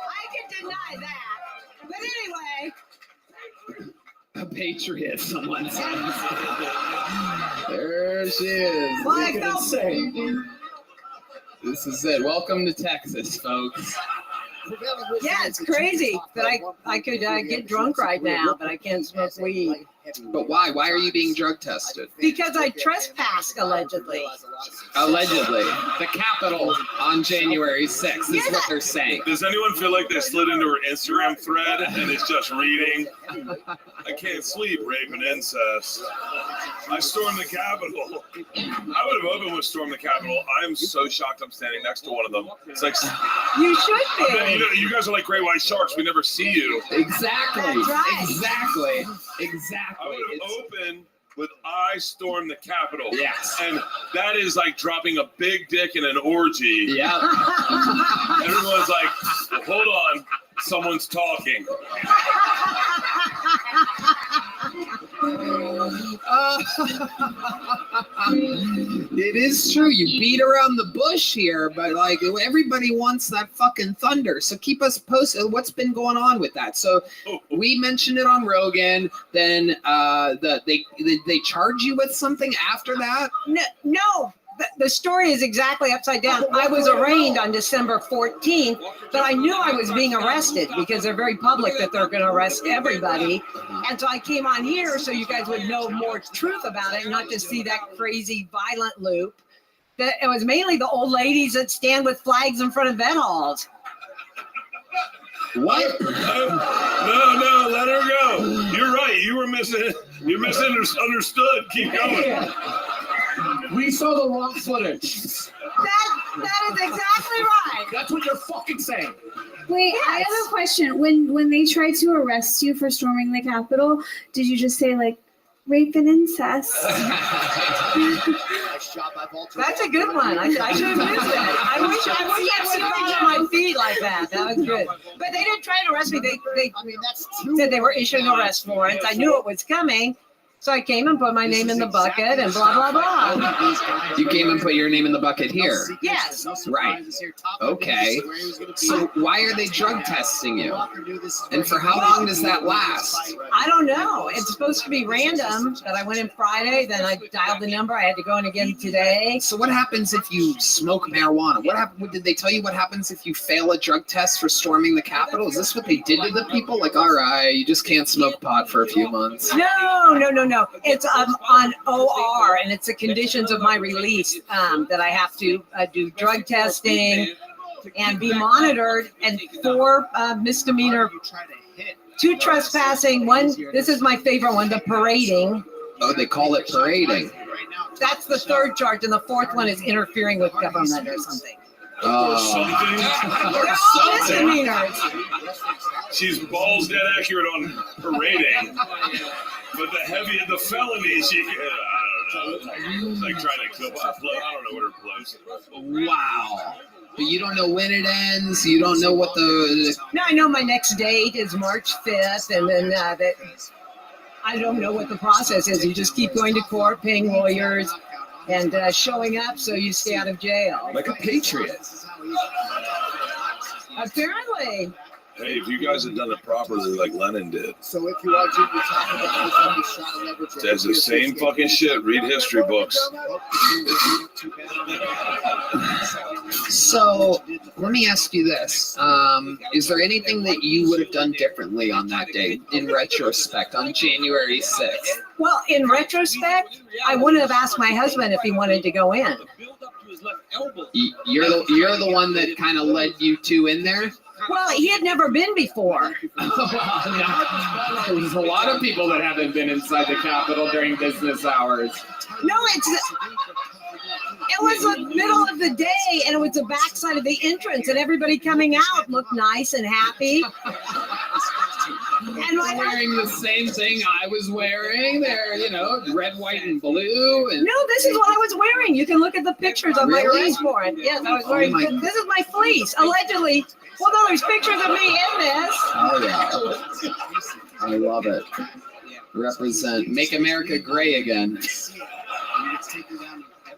S9: I can deny that. But anyway.
S1: A patriot, someone says. There she is.
S9: Well, I
S1: Look at
S9: felt
S1: it say. This is it. Welcome to Texas, folks.
S9: Yeah, it's crazy that I could get drunk right now, but I can't smoke weed.
S1: But why? Why are you being drug tested?
S9: Because I trespassed, allegedly.
S1: Allegedly. The Capitol on January 6th is what they're saying.
S8: Does anyone feel like they slid into her Instagram thread and it's just reading? I can't sleep, rape and incest. I stormed the Capitol. I would have opened with storm the Capitol. I'm so shocked I'm standing next to one of them. It's like,
S9: You should be.
S8: you guys are like great white sharks. We never see you.
S1: Exactly.
S9: That's right.
S1: Exactly.
S8: I would have opened with I stormed the Capitol.
S1: Yes.
S8: And that is like dropping a big dick in an orgy.
S1: Yeah.
S8: Everyone's like, well, hold on, someone's talking.
S1: It is true. You beat around the bush here, but like everybody wants that fucking thunder. So keep us posted. What's been going on with that? So we mentioned it on Rogan. Then they charge you with something after that.
S9: No. The story is exactly upside down. I was arraigned on December 14th, but I knew I was being arrested because they're very public that they're going to arrest everybody. And so I came on here so you guys would know more truth about it and not just see that crazy violent loop. That it was mainly the old ladies that stand with flags in front of vet halls.
S1: What?
S8: No, let her go. You're right. You misunderstood. Keep going.
S3: We saw the wrong footage.
S9: That is exactly right.
S3: That's what you're fucking saying.
S5: Wait, I have a question. When they tried to arrest you for storming the Capitol, did you just say like rape and incest?
S9: That's a good one. I should have missed it. I wish I would have on my feet like that. That was good. But they didn't try to arrest me. They said they were issuing arrest warrants. I knew it was coming. So I came and put my name in the bucket and blah, blah, blah.
S1: You came and put your name in the bucket here.
S9: Yes.
S1: Right. Okay. So why are they drug testing you? And for how long does that last?
S9: I don't know. It's supposed to be random, but I went in Friday, then I dialed the number. I had to go in again today.
S1: So what happens if you smoke marijuana? Did they tell you what happens if you fail a drug test for storming the Capitol? Is this what they did to the people? Like, all right, you just can't smoke pot for a few months.
S9: No. It's on OR, and it's the conditions of my release that I have to do drug testing and be monitored, and 4 misdemeanor, 2 trespassing, 1, this is my favorite one, the parading.
S1: Oh, they call it parading.
S9: That's the 3rd charge, and the 4th one is interfering with government or something.
S8: Or
S9: They're all misdemeanors.
S8: She's balls dead accurate on parading, but the heavier the felony, I don't know. It's like trying to kill. I don't know what her place.
S1: Wow. But you don't know when it ends. You don't know what the.
S9: No, I know my next date is March 5th, and then I don't know what the process is. You just keep going to court, paying lawyers, and showing up so you stay out of jail.
S1: Like a patriot.
S9: Apparently.
S8: Hey, if you guys had done it properly like Lennon did.
S4: So if you are Junior Taco,
S8: That's the same fucking shit. Read history books.
S1: So let me ask you this. Is there anything that you would have done differently on that day in retrospect on January 6th?
S9: Well, in retrospect, I wouldn't have asked my husband if he wanted to go in.
S1: You're the one that kind of led you two in there?
S9: Well, he had never been before.
S1: There's a lot of people that haven't been inside the Capitol during business hours.
S9: No, it was the middle of the day, and it was the backside of the entrance, and everybody coming out looked nice and happy. And
S1: They're wearing the same thing I was wearing. They're, red, white, and blue. And
S9: no, this is what I was wearing. You can look at the pictures on my
S1: Really?
S9: arrest warrant. Yes, I was wearing. This is my fleece, allegedly. Well, no, there's pictures of me in this.
S1: Oh, yeah. I love it. Represent. Make America gray again.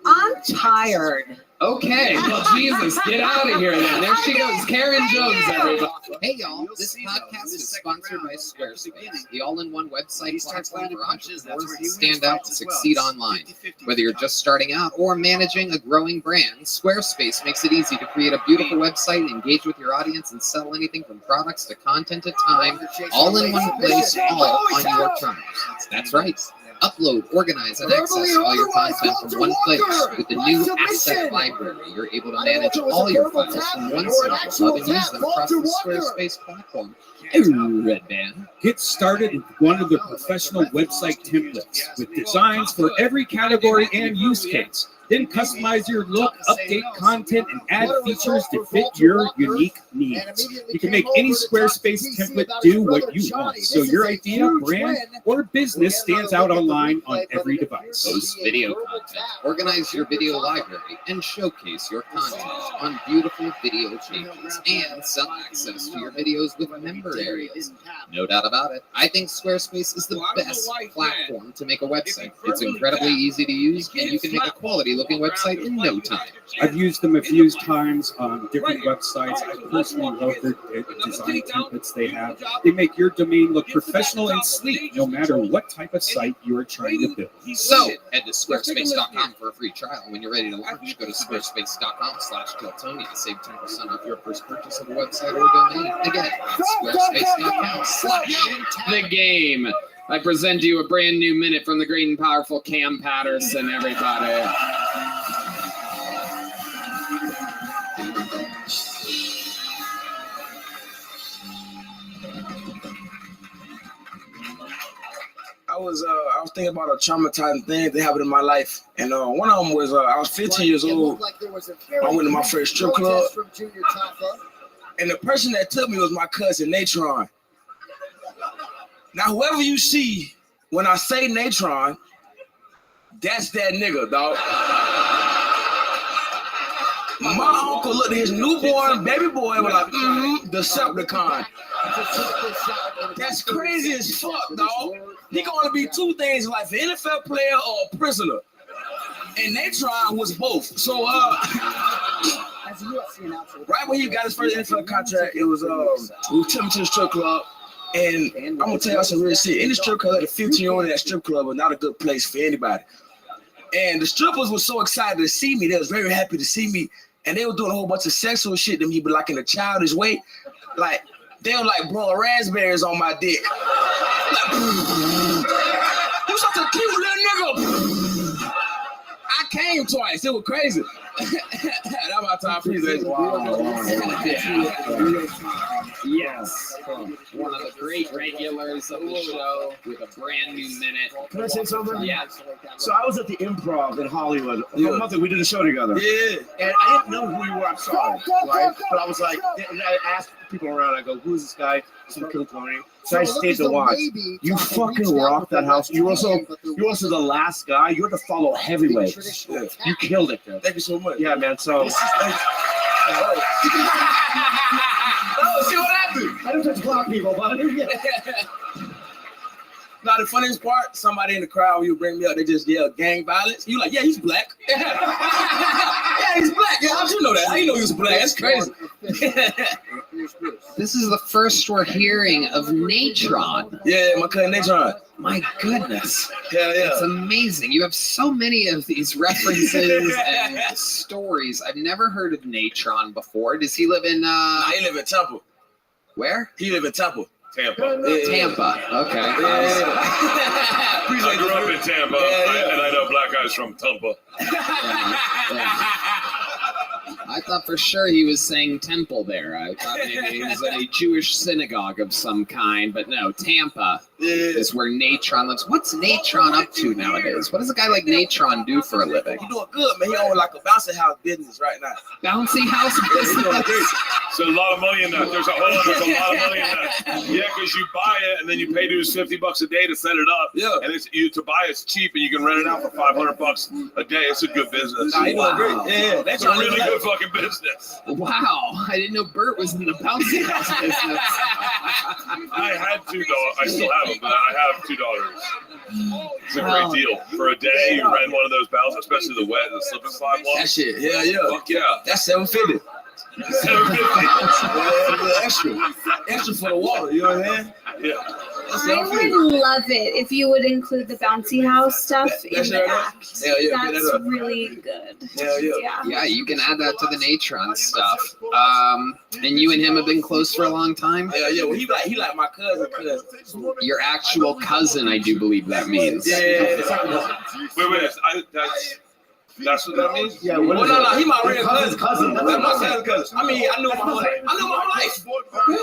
S9: I'm tired.
S1: Okay, well, Jesus, get out of here then. There she goes, Karen Jones, everybody. Hey, y'all, this podcast is sponsored by Squarespace, the all-in-one website platform for entrepreneurs to stand out and succeed online. Whether you're just starting out or managing a growing brand, Squarespace makes it easy to create a beautiful website, engage with your audience, and sell anything from products to content to time, all in one place, all on your terms. That's right. Upload, organize, and access all your content from one place. With the new Asset Library, you're able to manage all your files from one central hub and use them across the Squarespace platform. Red Band.
S2: Get started with one of the professional website templates with designs for every category and use case. Then customize your look, update content, and add features to fit your unique needs. You can make any Squarespace template do what you want, so your idea, brand, or business stands out online on every device.
S1: Post video content. Organize your video library and showcase your content on beautiful video pages and sell access to your videos with member areas. No doubt about it. I think Squarespace is the best platform to make a website. It's incredibly easy to use, and you can make a quality-looking website in no time.
S2: I've used them a few times on different websites. I personally love their design templates they have. They make your domain look professional and sleek, no matter what type of site you are trying to build.
S1: So, head to squarespace.com for a free trial. When you're ready to launch, go to squarespace.com/Kiltony to save 10% off your first purchase of a website or domain. Again, squarespace.com/the game. I present to you a brand new minute from the great and powerful Cam Patterson, everybody.
S10: I was thinking about a traumatizing thing that happened in my life, and one of them was I was 15 years old. I went to my first strip club, and the person that took me was my cousin Natron. Now, whoever you see when I say Natron, that's that nigga, dog. My uncle looked at his newborn baby boy and was like, Decepticon. That's crazy as fuck, dog. He can only be two things in life: an NFL player or a prisoner. And Natron was both. So right when he got his first NFL contract, it was we took him to the strip club. And I'm gonna tell y'all some real shit. In the strip club, the 15-year-old in that strip club was not a good place for anybody. And the strippers were so excited to see me. They was very happy to see me. And they were doing a whole bunch of sexual shit to me, but like in a childish way. Like, they were like blowing raspberries on my dick. Like, you such a cute little nigga. I came twice. It was crazy. That's my time. Please.
S1: Yes. One of the great regulars of the show with a brand new minute.
S3: Can I say something?
S1: Yeah.
S3: So I was at the Improv in Hollywood. Month ago, we did a show together.
S10: Yeah.
S3: And I didn't know who you were. I'm sorry. Right? But I was like, and I asked people around, I go, who's this guy? Some cool cloning. So I stayed to watch. You fucking rocked that house. You're also the last guy. You had to follow heavyweights. Yeah. You killed it, dude.
S10: Thank you so much.
S3: Yeah, man. So.
S10: Oh, see what happened?
S3: I don't touch black people, but I do get
S10: Now, the funniest part, somebody in the crowd, when you bring me up, they just yell gang violence. You like, yeah, he's black. Yeah, he's black. Yeah, how'd you know that? How you know he was black? That's crazy.
S1: This is the first we're hearing of Natron.
S10: Yeah, my cousin Natron.
S1: My goodness.
S10: Yeah.
S1: It's amazing. You have so many of these references and stories. I've never heard of Natron before. Does he live in
S10: He live in Tampa.
S1: Where?
S10: He live in Tampa.
S8: Tampa.
S1: Tampa. Okay.
S8: I grew up in Tampa, and I know black guys from Tampa.
S1: I thought for sure he was saying temple there. I thought maybe he was at a Jewish synagogue of some kind, but no, Tampa is where Natron lives. What's Natron up to nowadays? What does a guy like Natron do for a living?
S10: He doing good, man. He own like a bouncy house business right now.
S1: Bouncy house business?
S8: So a lot of money in that. There's a lot of money in that. Yeah, because you buy it and then you pay dudes $50 a day to set it up.
S10: Yeah.
S8: And to buy it's cheap and you can rent it out for $500 a day. It's a good business.
S10: Nah, he doing great. Yeah,
S8: It's a really good fucking business.
S1: Wow. I didn't know Bert was in the bouncy house business.
S8: I had two dollars. I still have them, but I have $2. It's a great deal. For a day, you rent one of those bounces, especially the wet, the slip and slide one.
S10: That shit. Yeah.
S8: Fuck yeah.
S10: That's $750. Extra for the water, you know what I mean?
S8: Yeah.
S5: I would love it if you would include the bouncy house stuff in the act.
S10: Hell yeah,
S5: That's really good.
S10: Hell yeah.
S1: Yeah, you can add that to the Natron stuff. And you and him have been close for a long time?
S10: Yeah. Well, he like my cousin.
S1: Your actual cousin, I do believe that means.
S10: Yeah.
S8: Wait. That's what that means?
S3: Yeah,
S10: Well, no, he my real cousin.
S3: That's
S10: That's my cousin. I mean, I knew my whole life.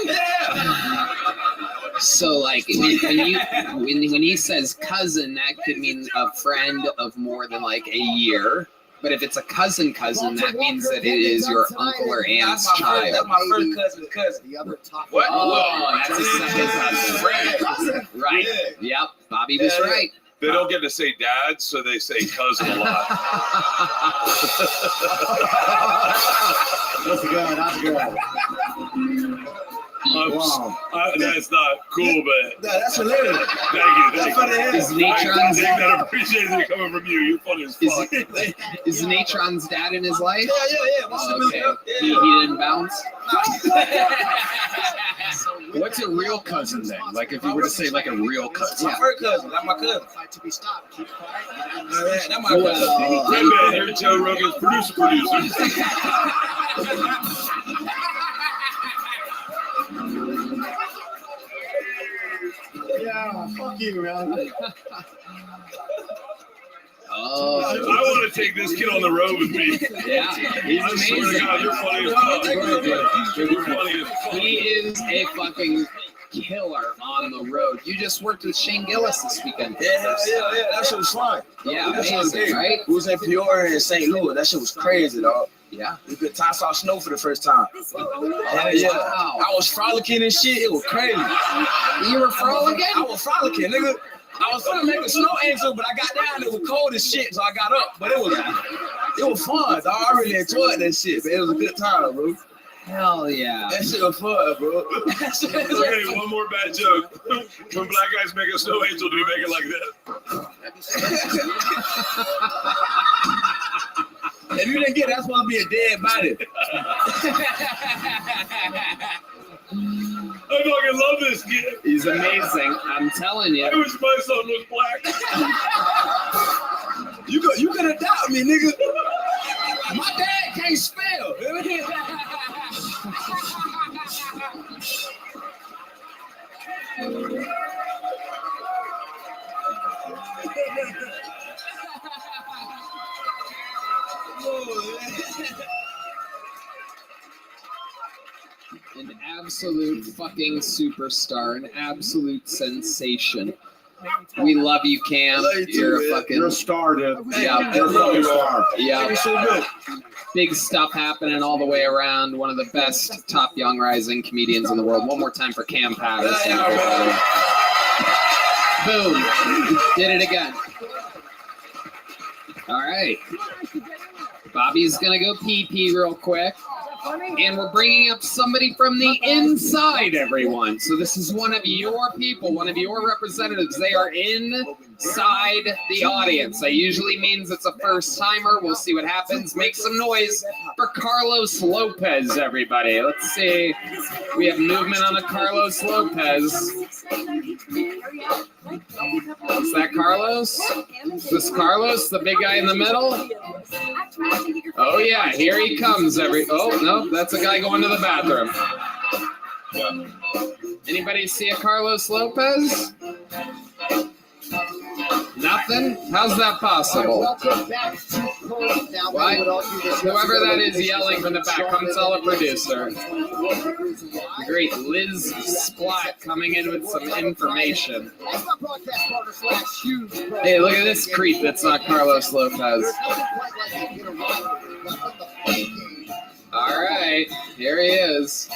S10: Yeah.
S1: So, like, when he says cousin, that could mean a friend of more than like a year. But if it's a cousin, that means that it is your uncle or aunt's child.
S10: That's my first cousin.
S8: What?
S1: Oh, that's a second cousin. Right. Yep. Bobby was right.
S8: They don't get to say dad, so they say cousin a lot.
S3: That's good. Wow.
S8: That's not cool, but
S10: That's hilarious.
S8: thank you.
S10: That's funny.
S1: Is
S8: I
S1: Natron's
S8: think that appreciates it coming from you. You're funny as fuck.
S1: is Natron's dad in his life?
S10: Yeah.
S1: Okay. He didn't bounce.
S2: What's a real cousin then? Like if you were to say like a real cousin.
S10: My first cousin. That's my cousin. That's my cousin.
S8: Hey man, you're Joe Rogan's producer.
S3: Yeah, fuck you, man.
S1: Oh,
S8: I want to take this kid on the road with me.
S1: yeah. He's
S8: I swear to
S1: amazing.
S8: God, you're funny as fuck. You're funny as fuck.
S1: He is a fucking killer on the road. You just worked with Shane Gillis this weekend.
S10: Yeah. That shit was fun.
S1: Yeah,
S10: That shit was
S1: amazing,
S10: great.
S1: right?
S10: We was in Peoria and St. Louis. That shit was crazy, dog.
S1: Yeah.
S10: It was a good time. I saw snow for the first time. Yeah.
S1: Wow.
S10: I was frolicking and shit. It was crazy.
S1: You were frolicking?
S10: I was frolicking, nigga. I was trying to make a snow angel, but I got down. It was cold as shit, so I got up. But it was fun, dog. I really enjoyed that shit, man. It was a good time, bro.
S1: Hell yeah.
S10: That shit was fun, bro.
S8: Okay, one more bad joke. When black guys make a snow angel, do we make it like that?
S10: If you didn't get it, that's supposed to be a dead body.
S8: I fucking love this kid.
S1: He's amazing. I'm telling you.
S8: I wish my son was black.
S10: You could adopt me, nigga. My dad can't spell.
S1: An absolute fucking superstar, an absolute sensation. We love you, Cam. You're a fucking.
S3: You're a star, dude.
S1: Yeah,
S3: You're a fucking star.
S1: yeah.
S10: You're so good.
S1: Big stuff happening all the way around. One of the best top young rising comedians in the world. One more time for Cam Patterson. Boom. Did it again. All right. Bobby's going to go pee-pee real quick. And we're bringing up somebody from the inside, everyone. So this is one of your people, one of your representatives. They are inside the audience. That usually means it's a first-timer. We'll see what happens. Make some noise for Carlos Lopez, everybody. Let's see. We have movement on a Carlos Lopez. Is that Carlos? Is this Carlos, the big guy in the middle? Oh, yeah. Here he comes. Oh, no. That's a guy going to the bathroom. Anybody see a Carlos Lopez? Nothing? How's that possible? What? Whoever that is yelling from the back, come tell a producer. The great Liz Splott coming in with some information. Hey, look at this creep that's not Carlos Lopez. All right, here he is.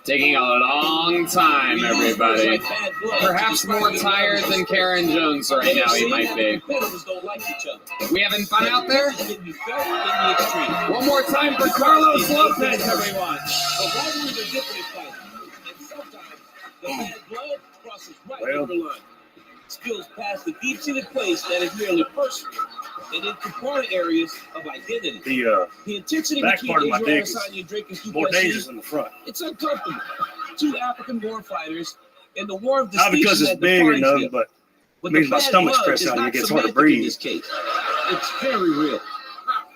S1: Taking a long time, everybody. Perhaps more tired than Karen Jones right now, he might be. We having fun out there? One more time for Carlos Lopez, everyone.
S11: Well, skills past the deep-seated place that is merely personal and into broader areas of identity. The intensity
S12: back part of my dick is more dangerous than the front.
S11: It's uncomfortable. Two African-born fighters in the war of
S12: not because it's big or nothing, but it means my stomach's pressed out and it gets hard to breathe.
S11: It's very real.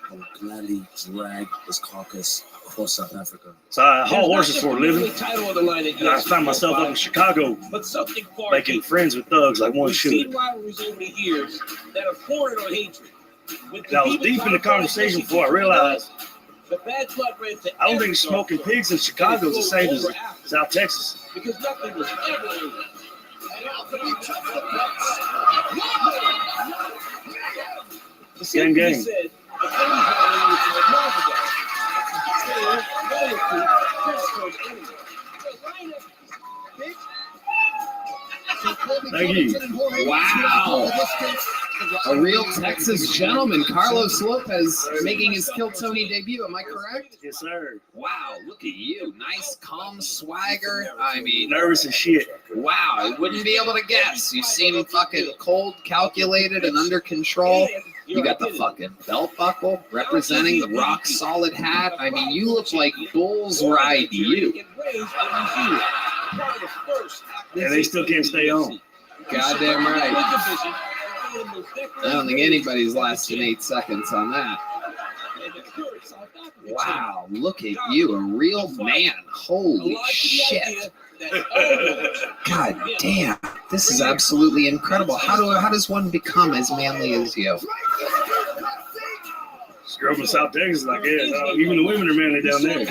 S13: I would gladly drag this carcass across South Africa.
S12: So I haul horses for a living. And I find myself up in Chicago making friends with thugs like one should.
S11: Rivalries over the years that are pouring on hatred.
S12: I was deep in the conversation before I realized
S11: the bad blood ran to
S12: I don't think smoking pigs in Chicago is the same as South Texas.
S11: because nothing was ever in it.
S12: Gang, gang.
S11: Said,
S12: Thank you.
S1: Wow. A real Texas gentleman, Carlos Lopez, making his Kill Tony debut. Am I correct?
S12: Yes, sir.
S1: Wow, look at you. Nice, calm swagger. I mean,
S12: Nervous as shit.
S1: wow, I wouldn't be able to guess. You seem fucking cold, calculated, and under control. You got the fucking belt buckle representing the rock solid hat. I mean, you look like bulls ride you.
S12: And they still can't stay on.
S1: Goddamn right. I don't think anybody's lasting 8 seconds on that. Wow, look at you, a real man. Holy shit. God damn, this is absolutely incredible. How does one become as manly as you?
S12: Just grew up in South Texas, I guess. Even the women are manly down there.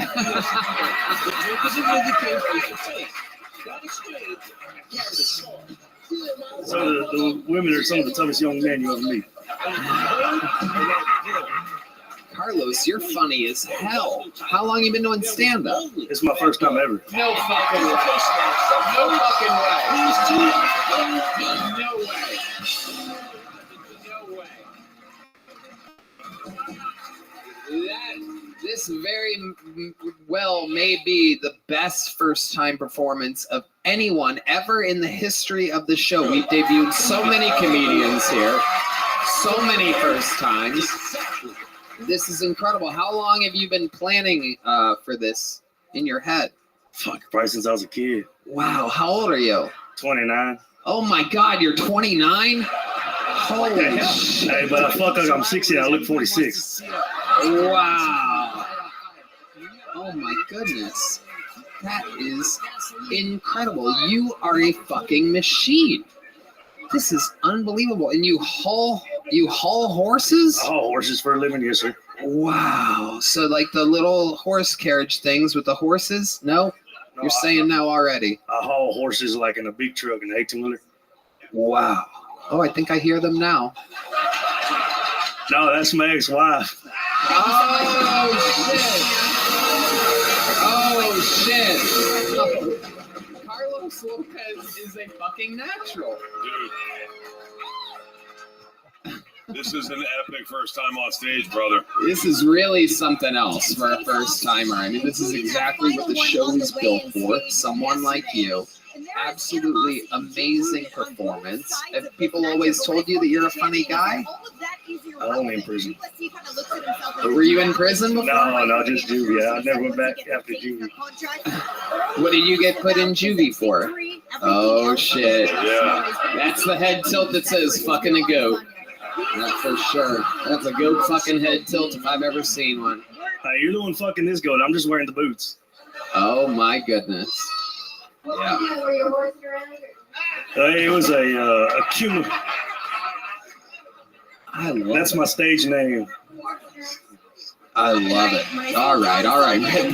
S12: So the women are some of the toughest young men you ever meet.
S1: Carlos, you're funny as hell. How long you been doing stand-up?
S12: It's my first time ever.
S1: No fucking way. No fucking way. No way. No way. This very well may be the best first-time performance of anyone ever in the history of the show. We've debuted so many comedians here, so many first times. This is incredible. How long have you been planning for this in your head?
S12: Fuck, probably since I was a kid.
S1: Wow. How old are you?
S12: 29.
S1: Oh my God, you're 29? Holy shit.
S12: Hey, but fuck, I'm 60. I look 46.
S1: Wow. Oh my goodness. That is incredible. You are a fucking machine. This is unbelievable. And you haul horses?
S12: I haul horses for a living, yes, sir.
S1: Wow. So like the little horse carriage things with the horses? No? You're saying no already.
S12: I haul horses like in a big truck, an 18-wheeler.
S1: Wow. Oh, I think I hear them now.
S12: No, that's my ex-wife.
S1: Oh, shit. Oh, shit. Carlos Lopez is a fucking natural.
S8: Dude. This is an epic first time on stage, brother.
S1: This is really something else for a first timer. I mean, this is exactly what the show is built for. Someone like you. Absolutely amazing performance. Have people always told you that you're a funny guy?
S12: Only in prison.
S1: Were you in prison before?
S12: No, just juvie. I never went back after juvie.
S1: What did you get put in juvie for? Oh, shit.
S8: Yeah.
S1: That's the head tilt that says fucking a goat. That's for sure. That's a goat fucking head tilt if I've ever seen one.
S12: Hey, you're the one fucking this goat. I'm just wearing the boots.
S1: Oh, my goodness. Yeah.
S12: It was a Cuban. That's my stage name.
S1: I love it. All right.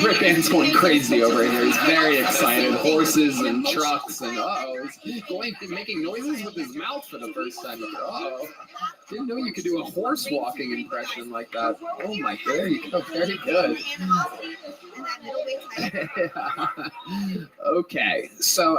S1: Rick Ann's going crazy over here. He's very excited. Horses and trucks and he's making noises with his mouth for the first time. Didn't know you could do a horse walking impression like that. Oh my, there you go. Very good. Okay, so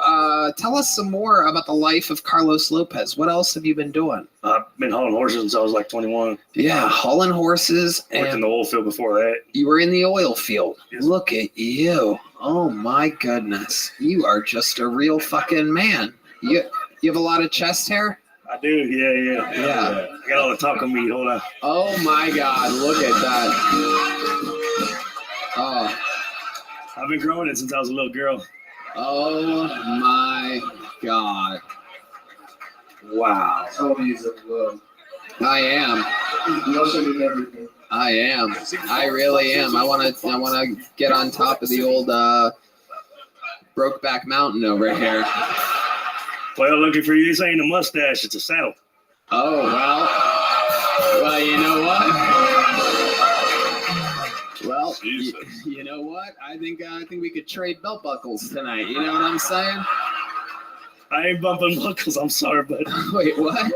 S1: tell us some more about the life of Carlos Lopez. What else have you been doing?
S12: I've been hauling horses since I was like 21.
S1: Yeah, hauling horses.
S12: Worked in the oil field before that.
S1: You were in the oil field.
S12: Yes.
S1: Look at you. Oh my goodness. You are just a real fucking man. You have a lot of chest hair?
S12: I do, yeah. I got all the taco meat, hold on.
S1: Oh my God, look at that. Oh.
S12: I've been growing it since I was a little girl.
S1: Oh my God. Wow. I am. I really am. I want to get on top of the old Brokeback Mountain over here.
S12: Well, looking for you. This ain't a mustache. It's a saddle.
S1: Oh, well, you know what? Well, you know what? I think we could trade belt buckles tonight. You know what I'm saying?
S12: I ain't bumping buckles. I'm sorry, but
S1: wait, what?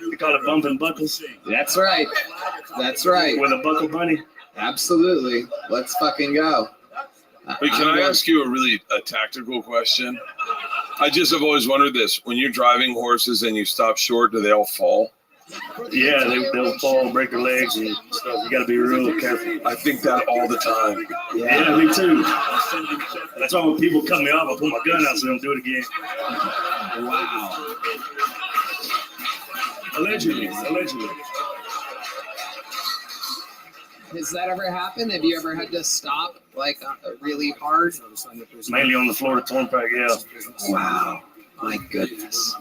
S12: They call it bumping buckles.
S1: That's right. With
S12: a buckle bunny.
S1: Absolutely. Let's fucking go.
S8: Wait, can I ask you a tactical question? I just have always wondered this. When you're driving horses and you stop short, do they all fall?
S12: Yeah, they'll fall, break their legs and stuff. You got to be real careful.
S8: I think that all the time.
S12: Yeah, me too. That's why when people cut me off, I put my gun out so they don't do it again.
S1: Wow.
S12: Allegedly.
S1: Has that ever happened? Have you ever had to stop really hard?
S12: Mainly on the Florida Turnpike, yeah.
S1: Wow. My goodness.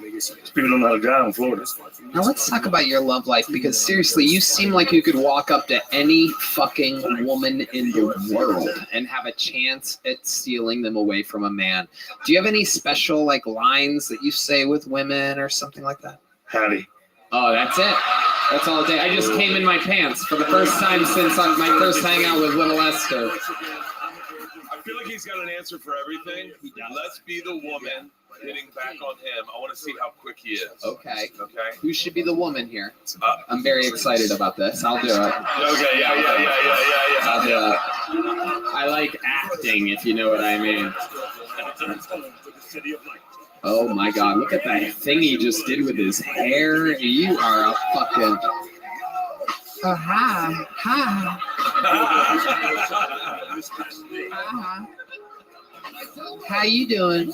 S12: People don't know how to drive in Florida.
S1: Now let's talk about your love life, because seriously, you seem like you could walk up to any fucking woman in the world and have a chance at stealing them away from a man. Do you have any special lines that you say with women or something like that?
S12: Howdy.
S1: Oh, that's it. That's all it takes. I just came in my pants for the first time since my first hangout with Little Esther.
S8: I feel like he's got an answer for everything. Let's be the woman hitting back on him. I want to see how quick he is.
S1: Okay. Who should be the woman here? I'm very excited about this. I'll do it.
S8: Okay, yeah.
S1: I'll do it. I like acting, if you know what I mean. Oh my God, look at that thing he just did with his hair. You are a fucking... hi. How you doing?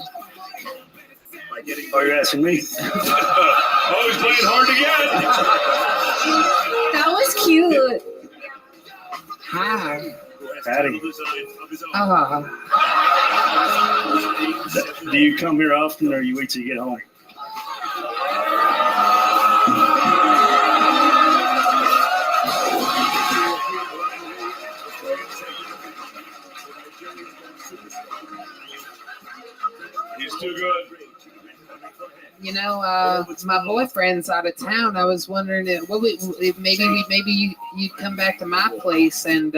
S12: Oh, you're asking me?
S8: Oh, he's playing hard again.
S5: That was cute.
S1: Hi.
S12: Howdy.
S1: Uh,
S12: Do you come here often, or you wait till you get home?
S8: He's too good.
S1: you know, my boyfriend's out of town. I was wondering if maybe you'd come back to my place and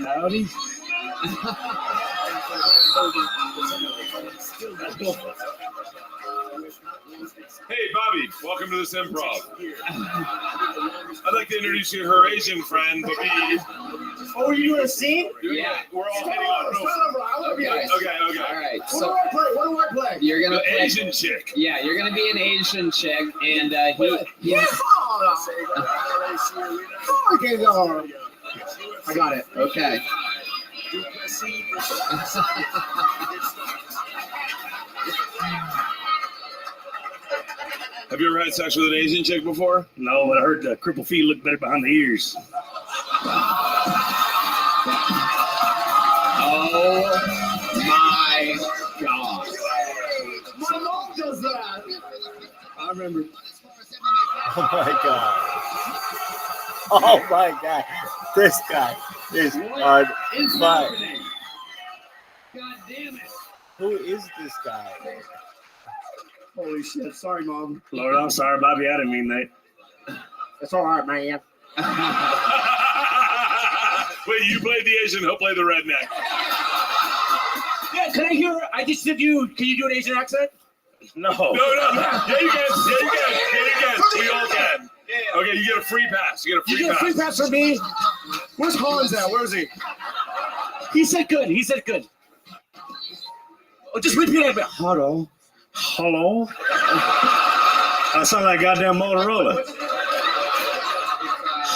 S12: Howdy.
S8: Hey, Bobby, welcome to this improv. I'd like to introduce you to her Asian friend, Bobby.
S3: Oh, you doing a scene?
S8: Yeah, we're all hitting on
S1: Okay. All right. So
S3: What do I play?
S1: you're gonna
S8: the
S1: play,
S8: Asian chick.
S1: yeah, you're gonna be an Asian chick, and
S3: I got it.
S1: okay.
S8: Have you ever had sex with an Asian chick before?
S12: No, but I heard the crippled feet look better behind the ears.
S1: Oh my God.
S3: My mom does that.
S1: I remember.
S14: Oh my God. Oh my God. This guy is on fire.
S1: God damn it.
S14: Who is this guy?
S3: Holy shit. Sorry, Mom.
S12: Lord, I'm sorry, Bobby. I didn't mean that.
S3: It's all right, man.
S8: Wait, you play the Asian, he'll play the redneck.
S3: Yeah, can I hear? I just did you. Can you do an Asian accent?
S12: No.
S8: No. Yeah, you can. We all can. Okay, you get a free pass. You get
S3: You get a free pass for me. Where's Hans at? Where is he? He said good. Oh, just repeat it. Hello.
S12: Hello? I sound like goddamn Motorola.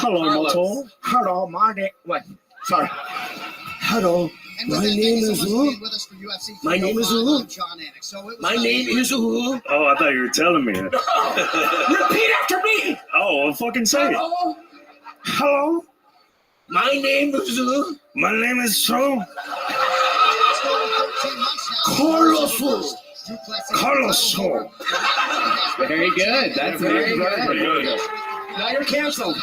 S12: Hello, Motorola.
S3: Hello, my name. What? Sorry. Hello. My name is who? My name is who? My name is who?
S12: Oh, I thought you were telling me.
S3: Repeat after me.
S12: Oh, well, fucking say it.
S3: Hello.
S12: Hello?
S3: My name is who?
S12: My name is Joe.
S3: Carlos.
S12: Carlos.
S1: Very good. That's very good.
S3: Now you're canceled.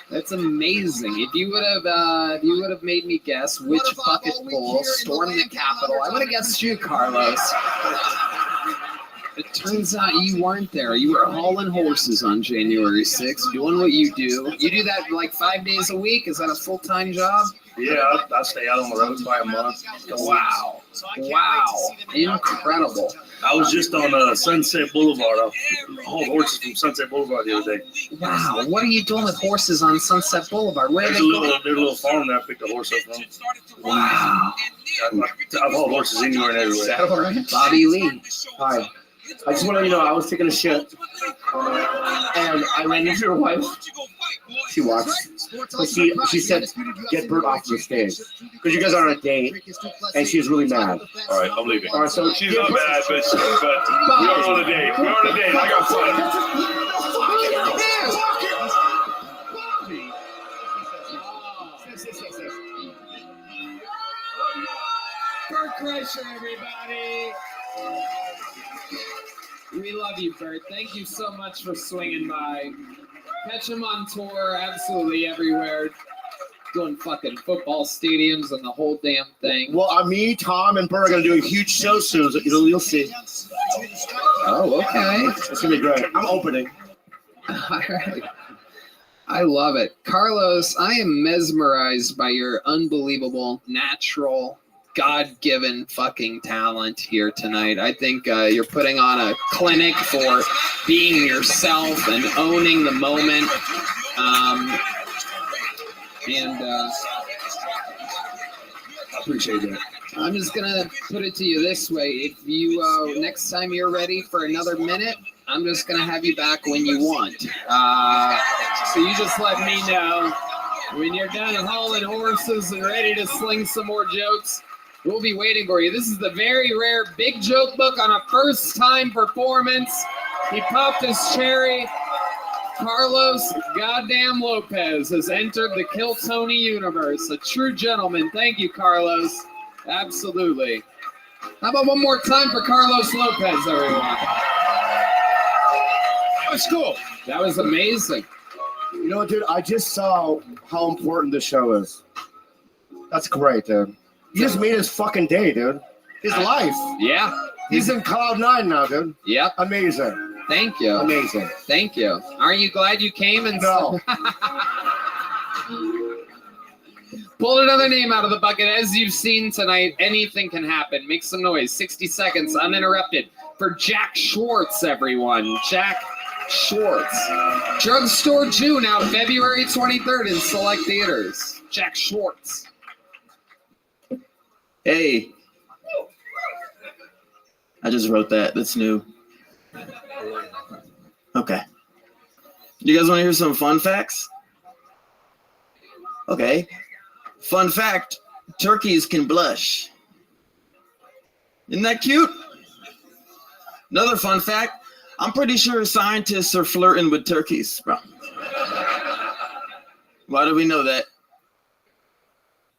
S1: That's amazing. If you would have made me guess which bucket full stormed the Capitol, I would have guessed you, Carlos. It turns out you weren't there. You were hauling horses on January 6th, doing what you do. You do that like 5 days a week? Is that a full-time job?
S12: Yeah, I stay out on the road by a month.
S1: Wow. Incredible.
S12: I was just on Sunset Boulevard. I hauled horses from Sunset Boulevard the other day.
S1: Wow. What are you doing with horses on Sunset Boulevard? Where are
S12: There's
S1: they
S12: a
S1: going?
S12: little farm that I picked a horse up from.
S1: Wow.
S12: I've hauled horses anywhere and
S1: Is that
S12: everywhere.
S1: all right? Bobby Lee.
S3: Hi. I just want to let you know I was taking a shit and I ran into your wife. She walks. But she said, get Bert off the stage. Because you guys are on a date and she's really mad.
S8: All right, I'm leaving.
S3: All right, so
S8: She's not bad, but we are on a date. I got
S1: Bert Kreischer, everybody. We love you, Bert. Thank you so much for swinging by. Catch him on tour absolutely everywhere. Doing fucking football stadiums and the whole damn thing.
S3: Well, me, Tom, and Bert are going to do a huge show soon. So you'll see.
S1: Oh, okay.
S3: It's going to be great. I'm opening.
S1: All right. I love it. Carlos, I am mesmerized by your unbelievable, natural, God-given fucking talent here tonight. I think you're putting on a clinic for being yourself and owning the moment.
S12: I appreciate that.
S1: I'm just gonna put it to you this way: if you next time you're ready for another minute, I'm just gonna have you back when you want. So you just let me know when you're done hauling horses and ready to sling some more jokes. We'll be waiting for you. This is the very rare Big Joke Book on a first-time performance. He popped his cherry. Carlos goddamn Lopez has entered the Kill Tony universe. A true gentleman. Thank you, Carlos. Absolutely. How about one more time for Carlos Lopez, everyone? That was cool. That was amazing.
S3: You know what, dude? I just saw how important this show is. That's great, dude. You just made his fucking day, dude. His life.
S1: Yeah.
S3: He's in Cloud 9 now, dude.
S1: Yep.
S3: Amazing.
S1: Thank you.
S3: Amazing.
S1: Thank you. Aren't you glad you came and
S3: no.
S1: Pull another name out of the bucket. As you've seen tonight, anything can happen. Make some noise. 60 seconds uninterrupted for Jack Schwartz, everyone. Jack Schwartz. Drugstore June out February 23rd in select theaters. Jack Schwartz.
S6: Hey. I just wrote that. That's new. Okay. You guys want to hear some fun facts? Okay. Fun fact, turkeys can blush. Isn't that cute? Another fun fact, I'm pretty sure scientists are flirting with turkeys, bro. Why do we know that?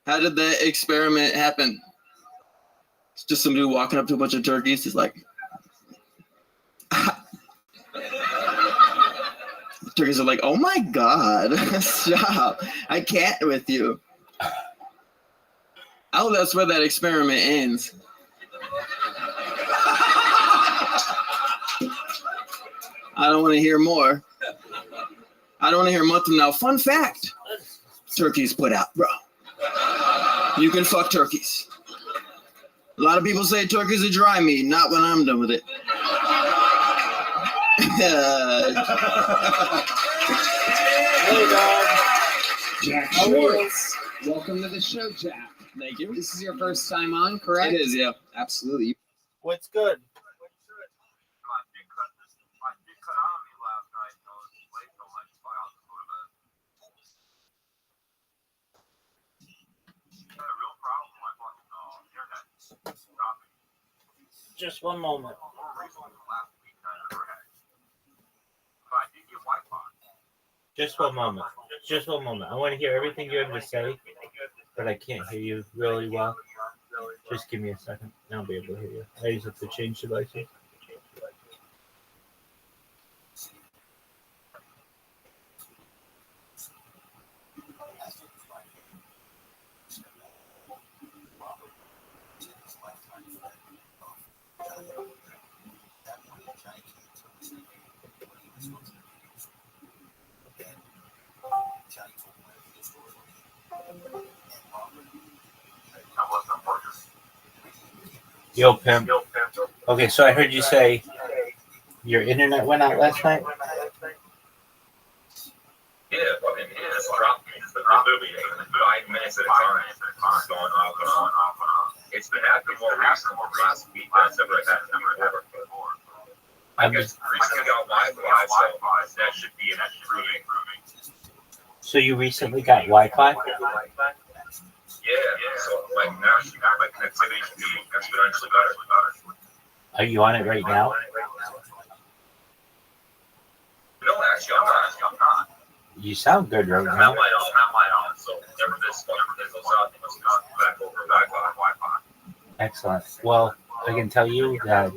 S6: How did that experiment happen? It's just some dude walking up to a bunch of turkeys. He's like, turkeys are like, oh my God, stop. I can't with you. Oh, that's where that experiment ends. I don't want to hear more. I don't want to hear much from now. Fun fact. Turkeys put out, bro. You can fuck turkeys. A lot of people say turkeys are dry meat. Not when I'm done with it.
S1: Hey, dog. Jack Schwartz. Welcome to the show, Jack.
S6: Thank you.
S1: This is your first time on, correct?
S6: It is, yeah.
S1: Absolutely.
S14: What's good? Just one moment. Just one moment. Just one moment. I want to hear everything you have to say, but I can't hear you really well. Just give me a second. I'll be able to hear you. I just have to change devices. Yo, Pimp. Okay, so I heard you say your internet went out last night?
S15: Yeah, fucking it's dropped. The movie, 5 minutes at a time. It's going off and on, off and on. It's been happening more recently, last week. That's never happened before. I guess recently got Wi-Fi, so that should be improving.
S14: So you recently got Wi-Fi?
S15: Yeah, so like now my connectivity should be exponentially better.
S14: Are you on it right now?
S15: No, actually, I'm not.
S14: You sound good right
S15: I'm
S14: now.
S15: on my own. So whenever this goes out, they must go back on Wi-Fi.
S14: Excellent. Well, I can tell you that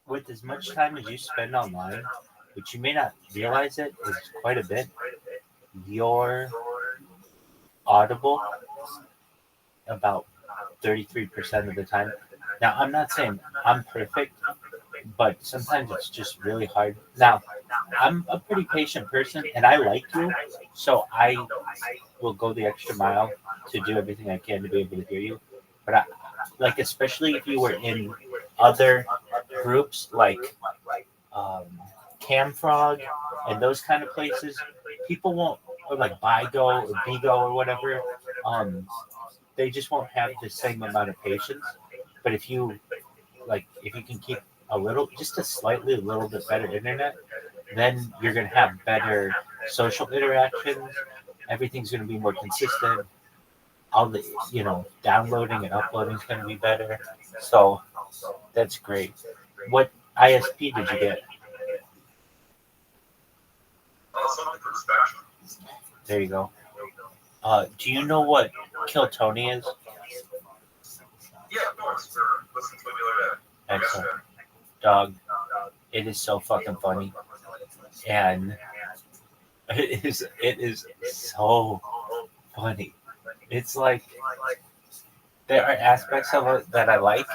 S14: with as much time as you spend online, which you may not realize it is quite a bit, you're audible about 33% of the time. Now, I'm not saying I'm perfect, but sometimes it's just really hard. Now, I'm a pretty patient person, and I like you, so I will go the extra mile to do everything I can to be able to hear you. But I, like, especially if you were in other groups like Camfrog and those kind of places, people won't, or like Bigo or Bigo or whatever, they just won't have the same amount of patience. But if you can keep a little bit better internet, then you're gonna have better social interactions. Everything's gonna be more consistent. All the downloading and uploading is gonna be better. So that's great. What ISP did you get? There you go. Do you know what Kill Tony is?
S15: Yeah, of course. We're listening to it the other day.
S14: Excellent. Dog, it is so fucking funny. And it is so funny. It's like there are aspects of it that I like.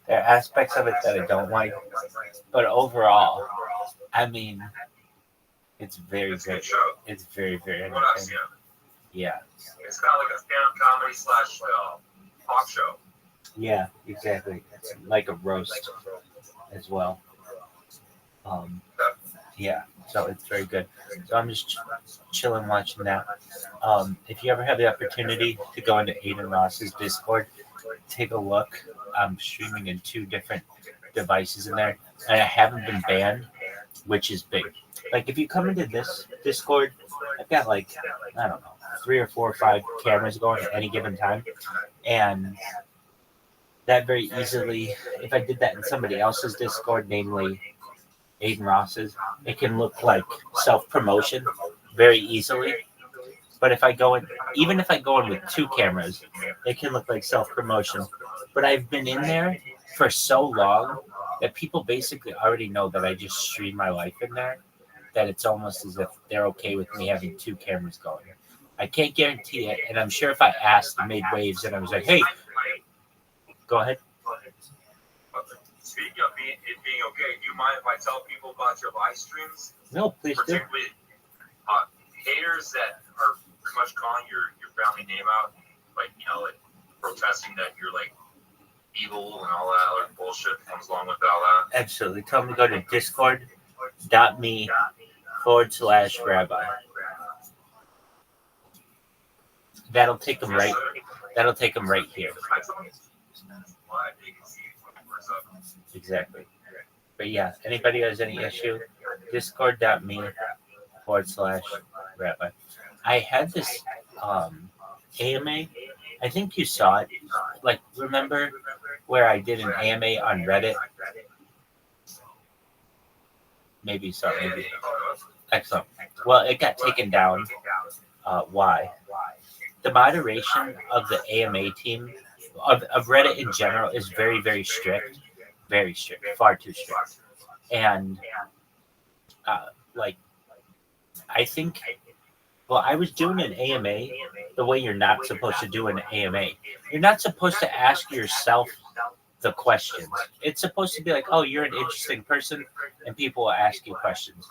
S14: There are aspects of it that I don't like. But overall, I mean, it's very good. It's very, very entertaining. Yeah.
S15: It's kind of like a stand-up comedy / talk show.
S14: Yeah, exactly. It's like a roast as well. Yeah, so it's very good. So I'm just chilling watching that. If you ever have the opportunity to go into Aiden Ross's Discord, take a look. I'm streaming in 2 different devices in there, and I haven't been banned, which is big. Like if you come into this Discord, I've got like, I don't know, 3 or 4 or 5 cameras going at any given time, and that very easily, if I did that in somebody else's Discord, namely Aiden Ross's, it can look like self-promotion very easily. But if I go in, even if I go in with 2 cameras, it can look like self-promotion. But I've been in there for so long that people basically already know that I just stream my life in there, that it's almost as if they're okay with me having 2 cameras going. I can't guarantee it, and I'm sure if I asked and made waves and I was like, hey, go ahead.
S15: Speaking of it being okay, do you mind if I tell people about your live streams?
S14: No, please do.
S15: Particularly haters that are pretty much calling your family name out, like protesting that you're like evil and all that other bullshit that comes along with all that.
S14: Absolutely. Tell them to go to discord.me/Rabbi. That'll take them right here. Exactly. But yeah, anybody has any issue, discord.me/Rabbi. I had this AMA. I think you saw it. Like, remember where I did an AMA on Reddit? Maybe you saw it, maybe. Excellent. Well, it got taken down. Why? The moderation of the AMA team, of Reddit in general, is very, very strict. Very strict. Far too strict. And, I think... Well, I was doing an AMA the way you're not supposed to do an AMA. You're not supposed to ask yourself the questions. It's supposed to be like, oh, you're an interesting person, and people will ask you questions.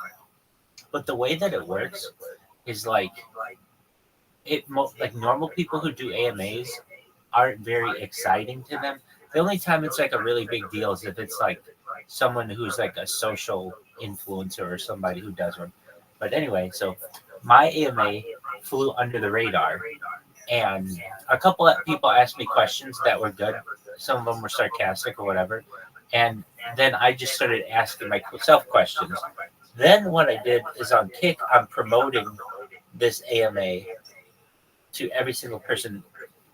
S14: But the way that it works is like normal people who do AMAs aren't very exciting to them. The only time it's like a really big deal is if it's like someone who's like a social influencer or somebody who does one. But anyway, so my AMA flew under the radar, and a couple of people asked me questions that were good. Some of them were sarcastic or whatever. And then I just started asking myself questions. Then what I did is on Kick, I'm promoting this AMA to every single person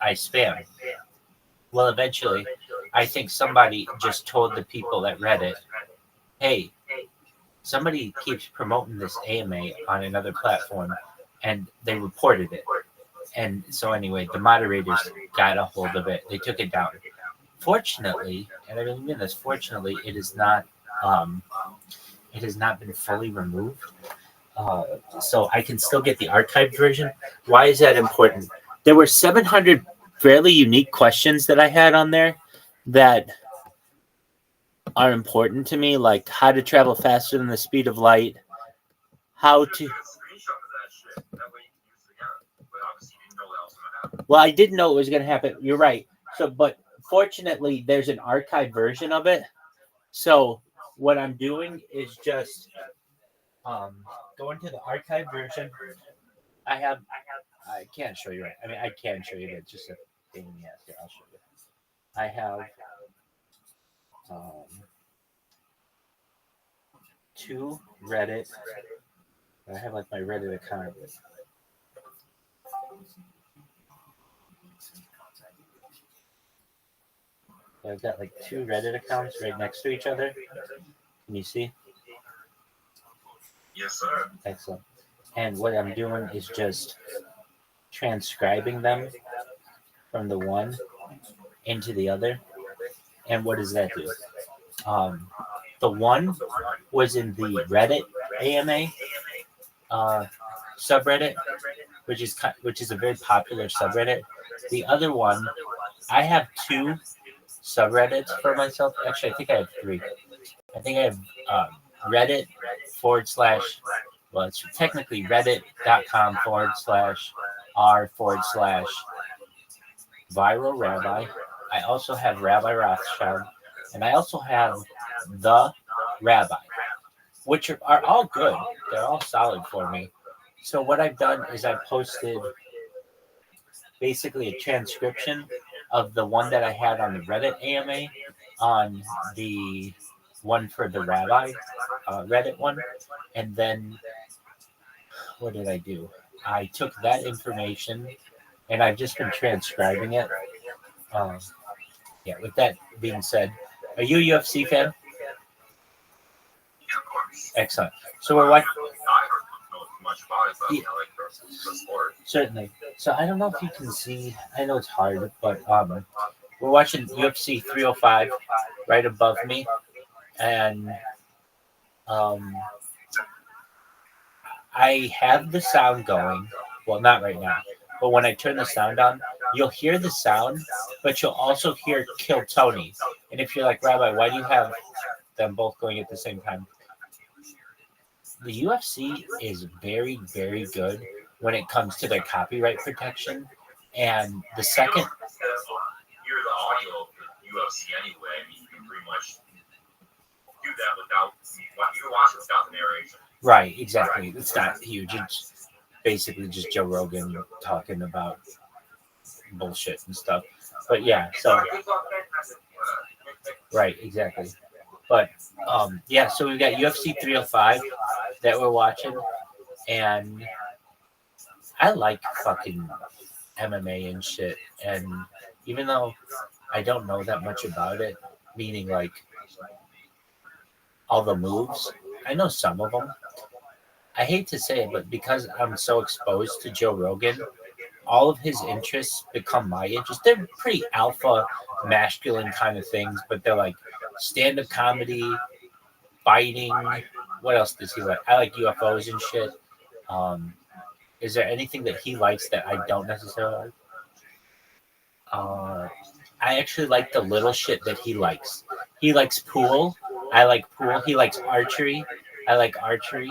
S14: I spam. Well, eventually, I think somebody just told the people at Reddit, hey, somebody keeps promoting this AMA on another platform, and they reported it. And so anyway, the moderators got a hold of it. They took it down. Fortunately, and I really mean this, fortunately, it has not been fully removed. So I can still get the archived version. Why is that important? There were 700 fairly unique questions that I had on there that are important to me, like how to travel faster than the speed of light, how to... Well, I didn't know it was going to happen. You're right. So, but fortunately, there's an archived version of it. So what I'm doing is just going to the archived version. I can't show you right. I mean, I can show you, but it's just a pain in the ass. Here, I'll show you. I have 2 Reddit. I have like my Reddit account. I've got like 2 Reddit accounts right next to each other. Can you see?
S15: Yes, sir.
S14: Excellent. And what I'm doing is just transcribing them from the one into the other. And what does that do? The one was in the Reddit AMA subreddit, which is a very popular subreddit. The other one, I have 2 subreddits for myself. Actually, I think I have 3. I think I have Reddit / well, it's technically reddit.com/r/viral Rabbi. I also have Rabbi Rothschild, and I also have the Rabbi, which are all good. They're all solid for me. So what I've done is I posted basically a transcription of the one that I had on the Reddit AMA on the one for the Rabbi Reddit one. And then what did I do? I took that information and I've just been transcribing it. Yeah, with that being said, are you a UFC fan?
S15: Yeah, of course.
S14: Excellent. So we're watching.
S15: I don't know much about it, but I like the sport.
S14: Certainly. So I don't know if you can see. I know it's hard, but we're watching UFC 305 right above me, and I have the sound going. Well, not right now, but when I turn the sound on, you'll hear the sound, but you'll also hear Kill Tony. And if you're like, Rabbi, why do you have them both going at the same time? The UFC is very, very good when it comes to their copyright protection. And the second...
S15: Hear the audio for UFC anyway. I mean, you can pretty much do that without... You can watch it without the narration.
S14: Right, exactly. It's not huge. It's basically just Joe Rogan talking about bullshit and stuff. But yeah, so... Right, exactly. But yeah, so we've got UFC 305 that we're watching, and I like fucking MMA and shit. And even though I don't know that much about it, meaning like all the moves, I know some of them. I hate to say it, but because I'm so exposed to Joe Rogan, all of his interests become my interests. They're pretty alpha, masculine kind of things, but they're like stand-up comedy, fighting. What else does he like? I like UFOs and shit. Is there anything that he likes that I don't necessarily like? I actually like the little shit that he likes. He likes pool. I like pool. He likes archery. I like archery.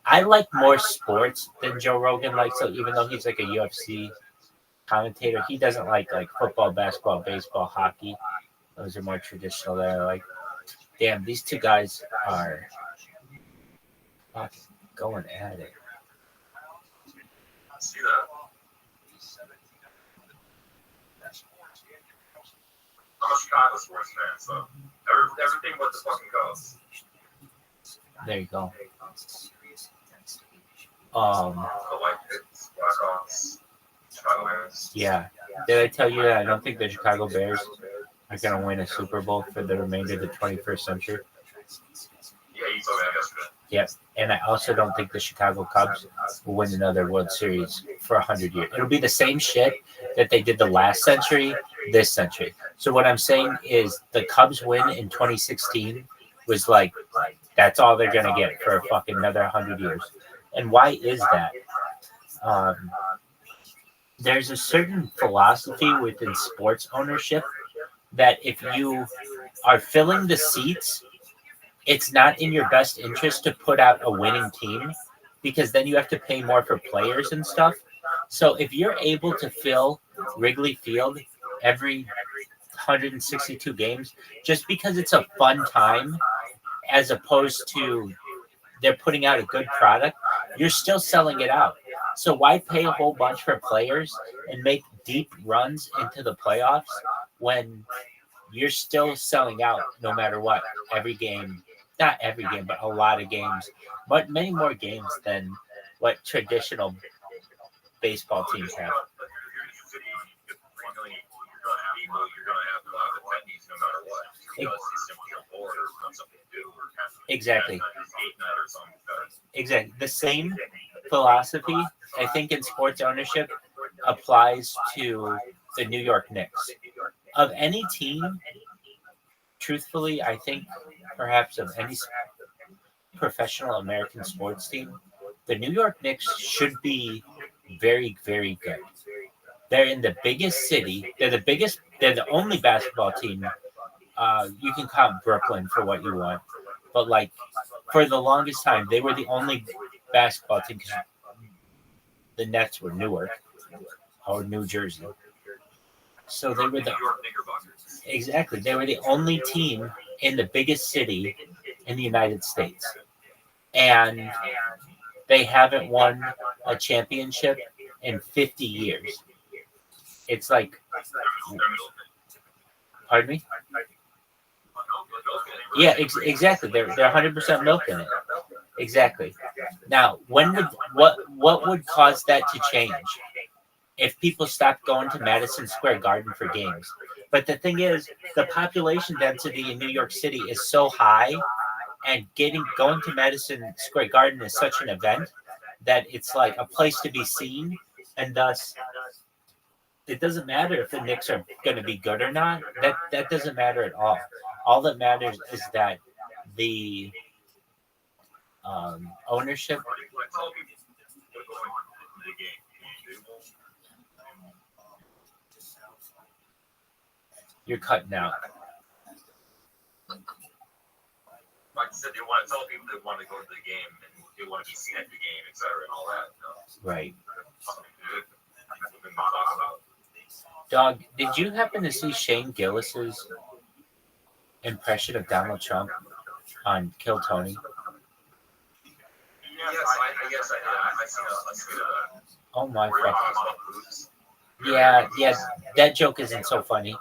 S14: I like more sports than Joe Rogan likes. So even though he's like a UFC commentator, he doesn't like football, basketball, baseball, hockey. Those are more traditional that I like. Damn, these two guys are fucking going at it.
S15: See that? I'm a Chicago sports fan, so everything but the fucking Cubs.
S14: There you go.
S15: The White Hits, Blackhawks, Chicago Bears.
S14: Yeah. Did I tell you that I don't think the Chicago Bears are going to win a Super Bowl for the remainder of the 21st century?
S15: Yeah, you told me that yesterday.
S14: Yep. And I also don't think the Chicago Cubs will win another World Series for 100 years. It'll be the same shit that they did the last century, this century. So what I'm saying is the Cubs win in 2016 was like, that's all they're going to get for fucking another 100 years. And why is that? There's a certain philosophy within sports ownership that if you are filling the seats, it's not in your best interest to put out a winning team because then you have to pay more for players and stuff. So if you're able to fill Wrigley Field every 162 games, just because it's a fun time, as opposed to they're putting out a good product, you're still selling it out. So why pay a whole bunch for players and make deep runs into the playoffs when you're still selling out no matter what. Every game, not every game, but a lot of games, but many more games than what traditional baseball teams have. Exactly. Exactly. The same philosophy, I think, in sports ownership applies to the New York Knicks. Of any team, truthfully, I think perhaps of any professional American sports team, the New York Knicks should be very, very good. They're in the biggest city. They're the only basketball team. You can count Brooklyn for what you want. But, like, for the longest time, they were the only basketball team because the Nets were Newark or New Jersey. So they were they were the only team in the biggest city in the United States. And they haven't won a championship in 50 years. It's like, pardon me? Yeah, exactly. They're 100% milk in it. Exactly. Now, what would cause that to change? If people stopped going to Madison Square Garden for games. But the thing is, the population density in New York City is so high, and going to Madison Square Garden is such an event that it's like a place to be seen, and thus it doesn't matter if the Knicks are going to be good or not. That doesn't matter at all. All that matters is that the ownership. You're cutting out.
S15: Like I said, they want to tell people they want to go to the game and they want to be seen at the game, etc., and all that.
S14: Right. Dog, did you happen to see Shane Gillis's impression of Donald Trump on Kill Tony?
S15: Yes, I guess I did. I seen a
S14: oh my fuck. Yeah, that joke isn't so funny.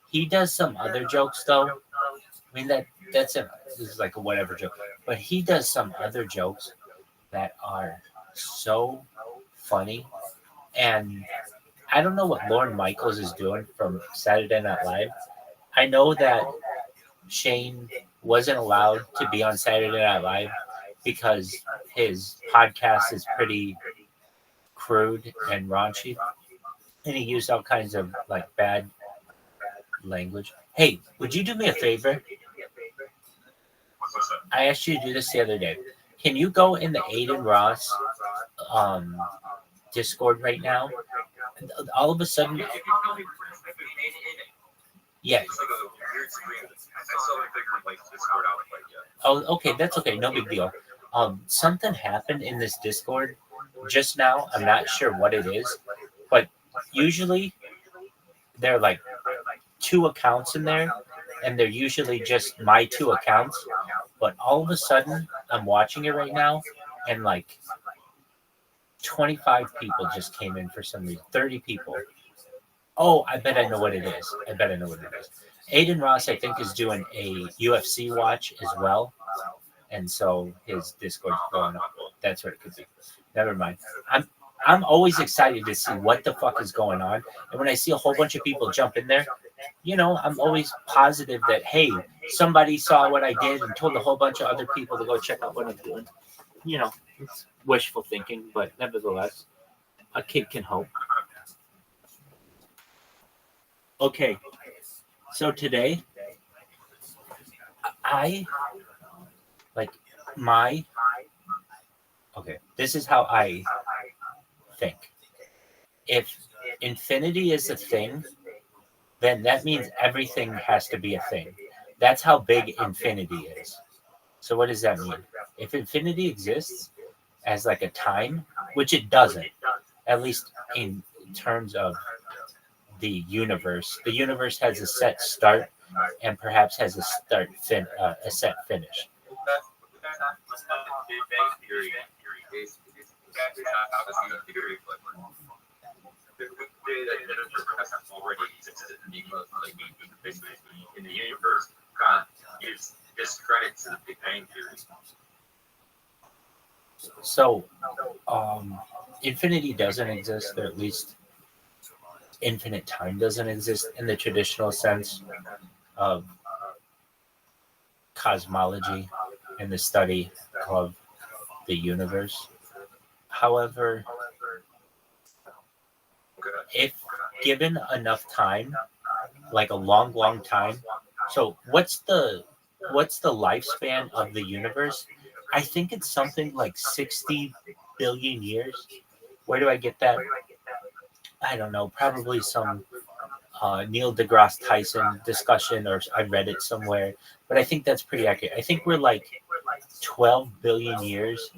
S14: He does some other jokes though. I mean this is like a whatever joke. But he does some other jokes that are so funny. And I don't know what Lorne Michaels is doing from Saturday Night Live. I know that Shane wasn't allowed to be on Saturday Night Live because his podcast is pretty crude and raunchy. And he used all kinds of like bad language. Hey, would you do me a favor? I asked you to do this the other day. Can you go in the Aiden Ross Discord right now? All of a sudden, yeah. Oh, okay, that's okay. No big deal. Something happened in this Discord just now. I'm not sure what it is, but usually there are like 2 accounts in there, and they're usually just my 2 accounts. But all of a sudden, I'm watching it right now, and like 25 people just came in for some reason. 30 people. Oh, I bet I know what it is. Aiden Ross, I think, is doing a UFC watch as well. And so his Discord's blowing up. That's what it could be. Never mind. I'm always excited to see what the fuck is going on. And when I see a whole bunch of people jump in there, you know, I'm always positive that, hey, somebody saw what I did and told a whole bunch of other people to go check out what I'm doing. You know, it's wishful thinking, but nevertheless, a kid can hope. Okay, so today, this is how I think. If infinity is a thing, then that means everything has to be a thing. That's how big infinity is. So what does that mean? If infinity exists as like a time, which it doesn't, at least in terms of the universe has a set start and perhaps has a set finish.
S15: already existed in the universe. God gives discredit to the Big Bang Theory.
S14: So, infinity doesn't exist, or at least infinite time doesn't exist in the traditional sense of cosmology and the study of the universe. However, if given enough time, like a long, long time, so what's the lifespan of the universe? I think it's something like 60 billion years. Where do I get that? I don't know, probably some Neil deGrasse Tyson discussion, or I read it somewhere, but I think that's pretty accurate. I think we're like 12 billion years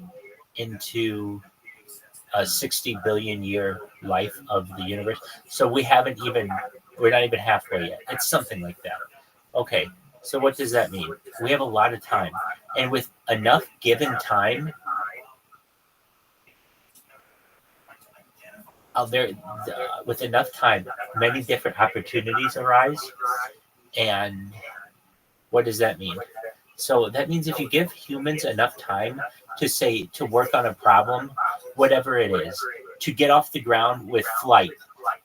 S14: into a 60 billion year life of the universe. So we're not even halfway yet. It's something like that. Okay, so what does that mean? We have a lot of time. And with enough given time, with enough time, many different opportunities arise. And what does that mean? So that means if you give humans enough time to work on a problem, whatever it is, to get off the ground with flight,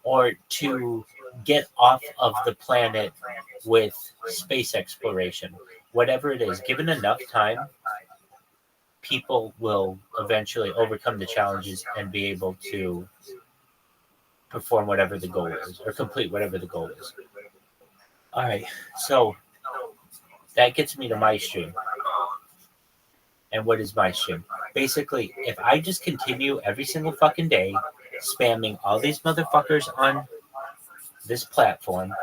S14: or to get off of the planet with space exploration, whatever it is, given enough time, people will eventually overcome the challenges and be able to perform whatever the goal is, or complete whatever the goal is. All right, so that gets me to my stream. And what is my stream? Basically, if I just continue every single fucking day spamming all these motherfuckers on this platform,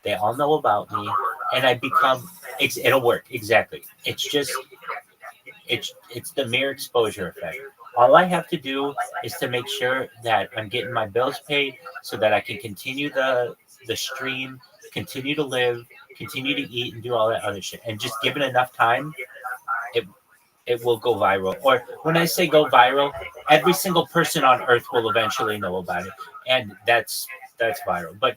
S14: they all know about me, and I become, it'll work, exactly. It's just, it's the mere exposure effect. All I have to do is to make sure that I'm getting my bills paid so that I can continue the stream, continue to live, continue to eat, and do all that other shit. And just given enough time, it will go viral. Or when I say go viral, every single person on earth will eventually know about it. And that's viral. But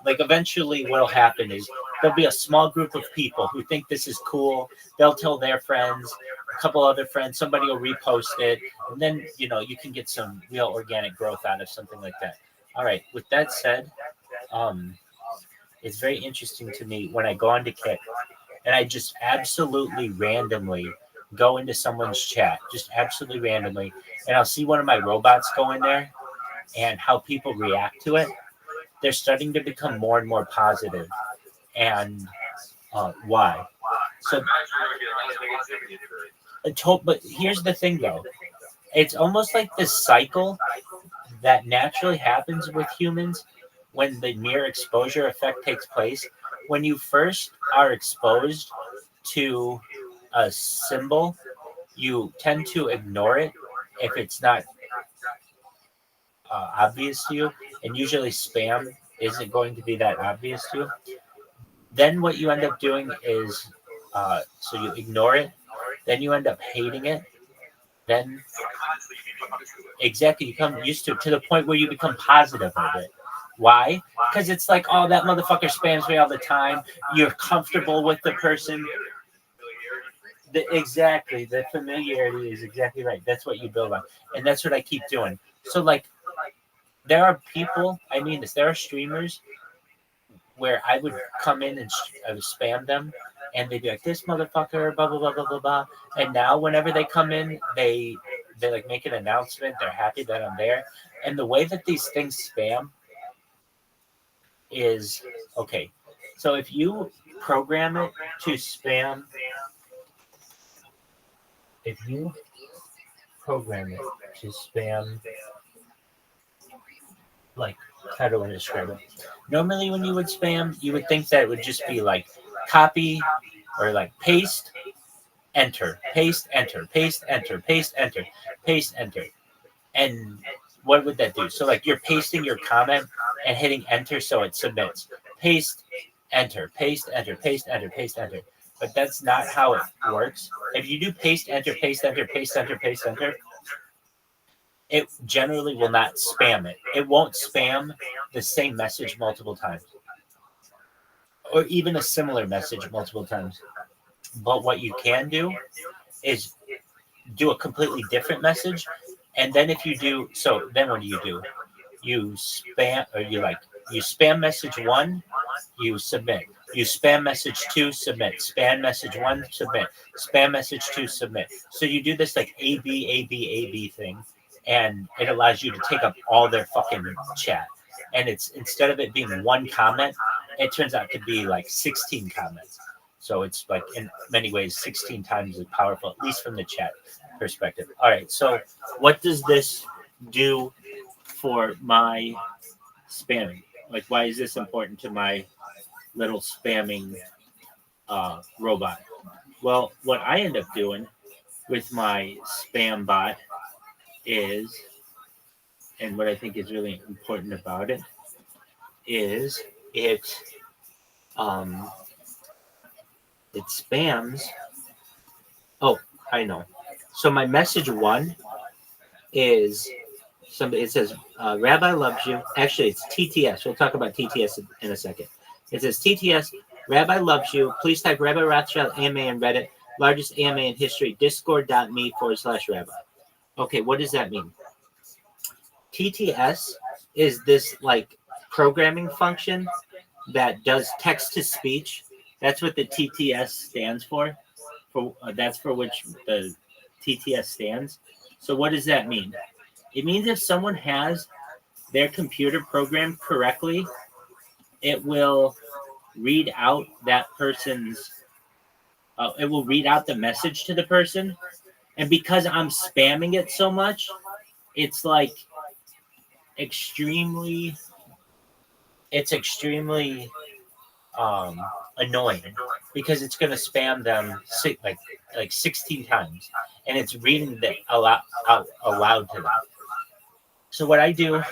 S14: like eventually what'll happen is there'll be a small group of people who think this is cool. They'll tell their friends, a couple other friends, somebody will repost it, and then you can get some real organic growth out of something like that. All right, with that said, it's very interesting to me when I go onto Kick and I just absolutely randomly go into someone's chat, just absolutely randomly, and I'll see one of my robots go in there and how people react to it. They're starting to become more and more positive. And why? So, but here's the thing, though. It's almost like this cycle that naturally happens with humans when the mere exposure effect takes place. When you first are exposed to a symbol, you tend to ignore it if it's not obvious to you, and usually spam isn't going to be that obvious to you. Then what you end up doing is, so you ignore it, then you end up hating it, then exactly you become used to it to the point where you become positive of it. Why? Because it's like, oh, that motherfucker spams me all the time. You're comfortable with the person. Exactly, the familiarity is exactly right. That's what you build on, and that's what I keep doing. So like, there are people, I mean this, there are streamers where I would come in and I would spam them, and they'd be like, this motherfucker, blah, blah, blah, blah, blah, blah. And now whenever they come in, they like make an announcement. They're happy that I'm there. And the way that these things spam is, okay, so if you program it to spam, like, how do I describe it? Normally when you would spam, you would think that it would just be like copy or like paste, enter, paste, enter, paste, enter, paste, enter, paste, enter. And what would that do? So like you're pasting your comment and hitting enter so it submits. Paste, enter, paste, enter, paste, enter, paste, enter. But that's not how it works. If you do paste, enter, paste, enter, paste, enter, paste, enter, it generally will not spam it. It won't spam the same message multiple times, or even a similar message multiple times. But what you can do is do a completely different message, and then if you do so, then what do? You spam, or you spam message 1, you submit. You spam message 2, submit. Spam message 1, submit. Spam message 2, submit. So you do this like A-B thing, and it allows you to take up all their fucking chat. And it's, instead of it being 1 comment, it turns out to be like 16 comments. So it's like in many ways 16 times as powerful, at least from the chat perspective. All right, so what does this do for my spamming? Like, why is this important to my little spamming robot? Well, what I end up doing with my spam bot is, and what I think is really important about it, is it spams. Oh, I know. So my message 1 is somebody. It says, "Rabbi loves you." Actually, it's TTS. We'll talk about TTS in a second. It says, "TTS, Rabbi loves you. Please type Rabbi Rothschild AMA in Reddit. Largest AMA in history. Discord.me/Rabbi." Okay, what does that mean? TTS is this like programming function that does text to speech. That's what the TTS stands for. That's for which the TTS stands. So what does that mean? It means if someone has their computer programmed correctly, it will read out that person's. It will read out the message to the person, and because I'm spamming it so much, it's like extremely annoying, because it's going to spam them like 16 times, and it's reading it out aloud to them. So what I do,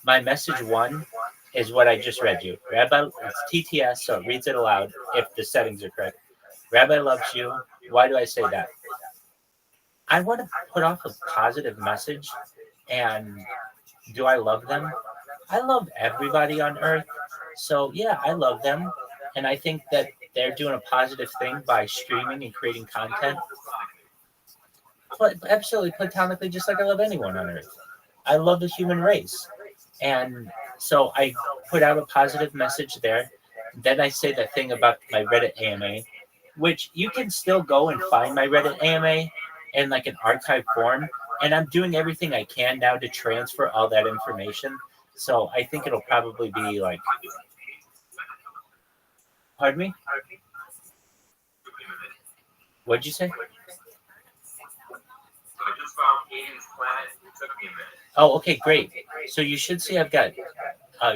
S14: my message 1 is what I just read you. Rabbi, it's TTS, so it reads it aloud if the settings are correct. Rabbi loves you. Why do I say that? I want to put off a positive message. And do I love them? I love everybody on earth. So yeah, I love them. And I think that they're doing a positive thing by streaming and creating content. But absolutely platonically, just like I love anyone on earth. I love the human race. And so I put out a positive message there. Then I say the thing about my Reddit AMA, which you can still go and find my Reddit AMA in like an archive form. And I'm doing everything I can now to transfer all that information. So I think it'll probably be like, pardon me? What'd you say? Oh, okay, great. So you should see I've got,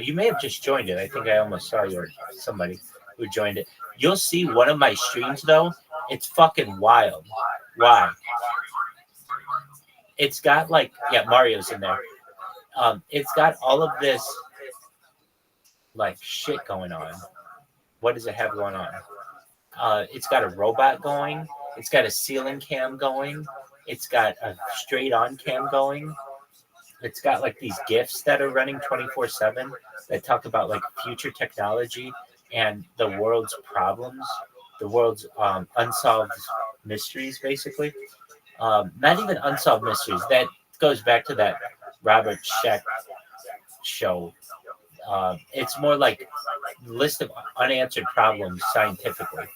S14: you may have just joined it. I think I almost saw somebody who joined it. You'll see one of my streams, though. It's fucking wild. Why? It's got like, yeah, Mario's in there. It's got all of this like shit going on. What does it have going on? It's got a robot going. It's got a ceiling cam going. It's got a straight on cam going. It's got like these GIFs that are running 24/7 that talk about like future technology and the world's problems, the world's unsolved mysteries, basically. Not even unsolved mysteries. That goes back to that Robert Scheck show. It's more like a list of unanswered problems scientifically.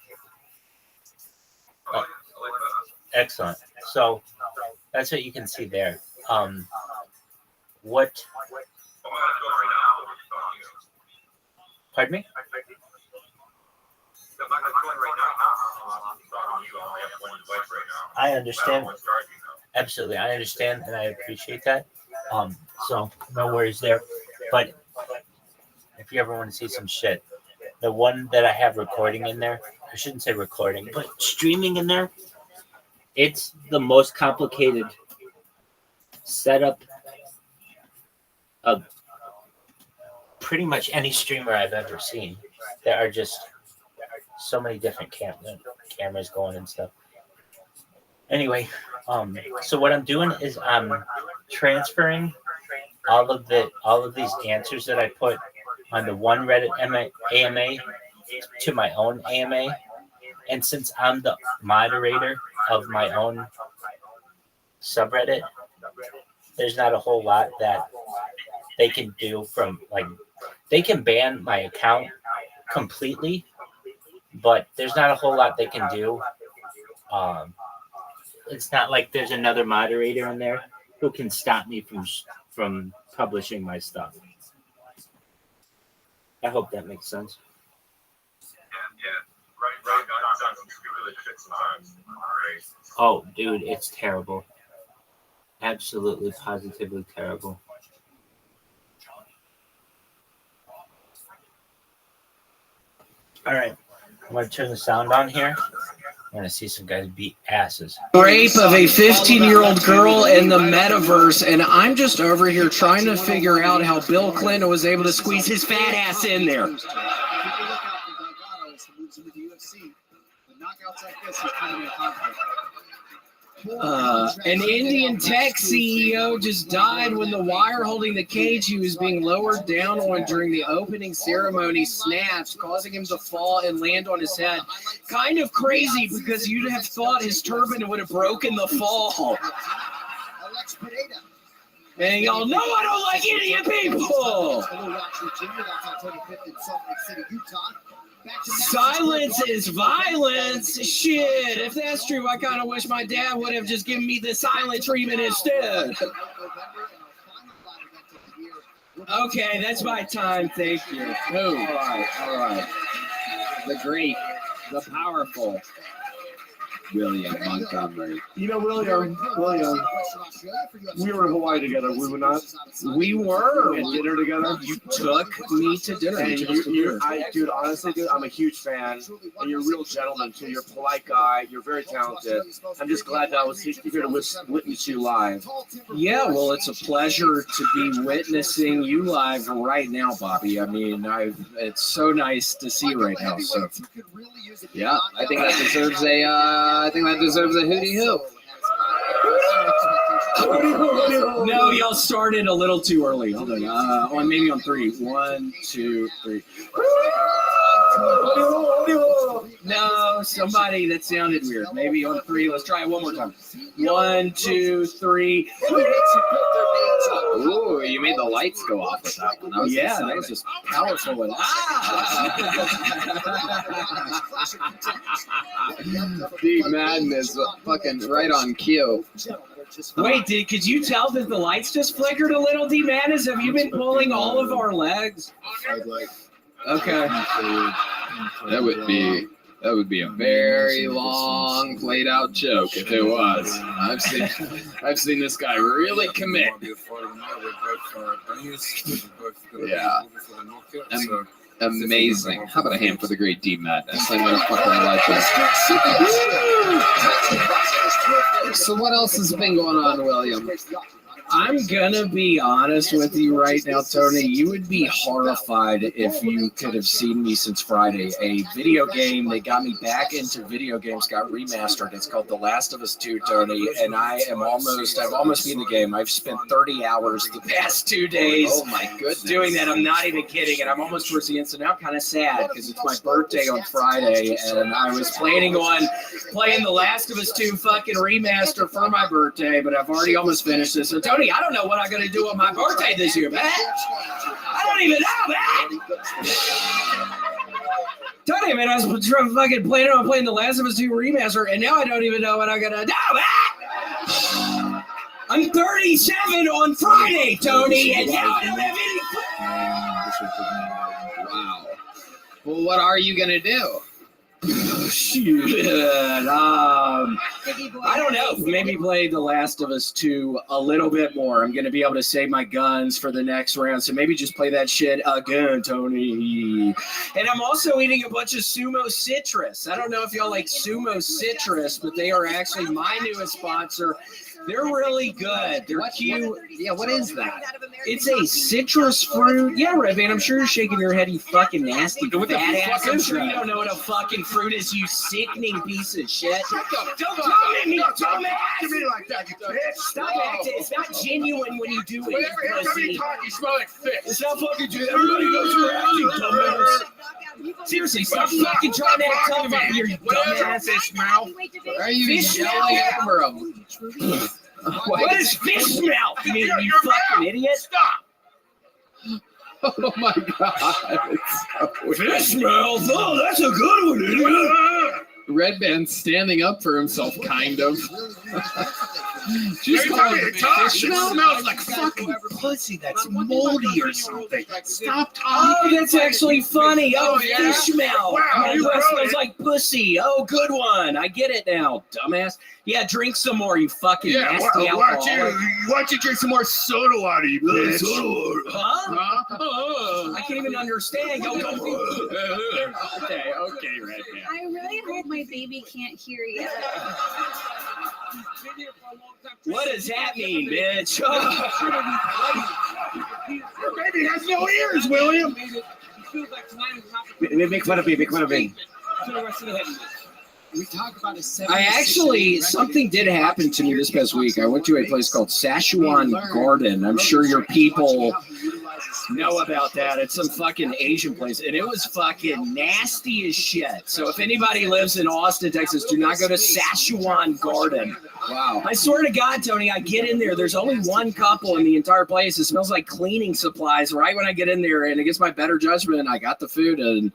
S14: Excellent. So that's what you can see there. What? Pardon me? I understand. Absolutely, I understand, and I appreciate that. So no worries there. But if you ever want to see some shit, the one that I have recording in there, I shouldn't say recording, but streaming in there, it's the most complicated setup of pretty much any streamer I've ever seen. There are just so many different cameras going and stuff. Anyway, so what I'm doing is I'm transferring all of these answers that I put on the one Reddit AMA to my own AMA. And since I'm the moderator of my own subreddit, there's not a whole lot that they can do from, like, they can ban my account completely, but there's not a whole lot they can do. It's not like there's another moderator in there who can stop me from publishing my stuff. I hope that makes sense.
S15: Right. Really shit sometimes.
S14: Oh, dude, it's terrible. Absolutely, positively terrible. All right, I'm going to turn the sound on here. I'm going to see some guys beat asses.
S1: Rape of a 15-year-old girl in the metaverse, and I'm just over here trying to figure out how Bill Clinton was able to squeeze his fat ass in there. An Indian tech CEO just died when the wire holding the cage he was being lowered down on during the opening ceremony snapped, causing him to fall and land on his head. Kind of crazy, because you'd have thought his turban would have broken the fall. And y'all know I don't like Indian people. Silence is violence. Shit, if that's true, I kind of wish my dad would have just given me the silent treatment instead. Okay, that's my time. Thank you. Oh, all right. The great, the powerful William Montgomery.
S3: You know, William, we were in Hawaii together, we were not?
S1: We were.
S3: We had dinner together.
S1: You took me to dinner.
S3: And dude, honestly, dude, I'm a huge fan, and you're a real gentleman, too. You're a polite guy. You're very talented. I'm just glad that I was here to witness you live.
S1: Yeah, well, it's a pleasure to be witnessing you live right now, Bobby. I mean, it's so nice to see you right now. So, yeah, I think that deserves a hootie hoo. No, y'all started a little too early. Hold on. Maybe on 3. 1, 2, 3. No, somebody that sounded weird. Maybe on 3. Let's try it one more time. 1, 2, 3. Ooh, you made the lights go off with that one. That was just powerful. One. Deep Madness, fucking right on cue. Wait, could you tell that the lights just flickered a little, Deep Madness? Have you been pulling all of our legs? Okay. That would be a very long, played out joke if it was. I've seen this guy really commit. Yeah. Amazing. How about a hand for the great Deep Madness? I'm gonna fucking like this. So what else has been going on, William? I'm gonna be honest with you right now, Tony. You would be horrified if you could have seen me since Friday. A video game that got me back into video games got remastered. It's called The Last of Us 2, Tony, and I've almost beaten the game. I've spent 30 hours the past 2 days. Oh my goodness, doing that. I'm not even kidding, and I'm almost towards the end. So now I'm kind of sad because it's my birthday on Friday, and I was planning on playing The Last of Us 2 fucking remaster for my birthday, but I've already almost finished this. So Tony, I don't know what I'm going to do on my birthday this year, man. I don't even know, man. Tony, man, I was fucking planning on playing The Last of Us 2 remaster, and now I don't even know what I'm going to do, man. I'm 37 on Friday, Tony, and now I don't have any... Wow. Well, what are you going to do? Shit. I don't know. Maybe play The Last of Us 2 a little bit more. I'm going to be able to save my guns for the next round. So maybe just play that shit again, Tony. And I'm also eating a bunch of Sumo Citrus. I don't know if y'all like Sumo Citrus, but they are actually my newest sponsor.
S16: They're really good. They're cute.
S1: Yeah, what is that?
S16: It's a citrus fruit. Yeah, Rabbi, I'm sure you're shaking your head, you fucking nasty fat ass. I'm sure you don't know what a fucking fruit is, you sickening piece of shit. Don't come at me, dumbass!
S3: Like that, you bitch.
S16: Stop acting. It's not genuine when you do it.
S3: Every time you talk, you smell like fish.
S16: It's not fucking genuine. Everybody knows you're acting, dumbass. Seriously, stop fucking trying to act tough up here, you dumbass.
S3: Fish mouth.
S1: Why are you
S16: Fish
S1: yelling
S16: mouth?
S1: over him?
S16: What is fish mouth? You fucking idiot.
S3: Stop.
S1: Oh my god.
S16: Fish mouth? Oh, that's a good one, idiot.
S1: Red Band's standing up for himself, kind of. Just
S3: Every
S1: call
S3: time
S1: it
S3: you talk,
S1: fish
S3: it
S1: mouth.
S3: smells like fucking pussy that's moldy or something. Stop talking.
S16: Oh, that's actually funny. Oh,
S3: yeah?
S16: fish mouth.
S3: Wow,
S16: My
S3: you
S16: breath
S3: wrote
S16: smells
S3: it.
S16: like pussy. Oh, good one. I get it now, dumbass. Yeah, drink some more, you fucking
S3: Yeah,
S16: nasty
S3: why
S16: alcoholic.
S3: don't you drink some more soda water, you bitch?
S16: Huh?
S3: Huh?
S16: I can't even understand. Yo, don't be...
S1: Okay, Red Band.
S5: I really hope my baby can't hear you.
S16: What does that mean, bitch?
S3: Your baby has no ears, William.
S10: Make fun of me. Make fun of me.
S1: We talk about a
S16: I actually, something did happen to me this past week. I went to a place called Szechuan Garden. I'm sure your people know about that. It's some fucking Asian place, and it was fucking nasty as shit. So if anybody lives in Austin, Texas, do not go to Szechuan Garden.
S1: Wow.
S16: I swear to God, Tony, I get in there. There's only one couple in the entire place. It smells like cleaning supplies right when I get in there, and against my better judgment, I got the food, and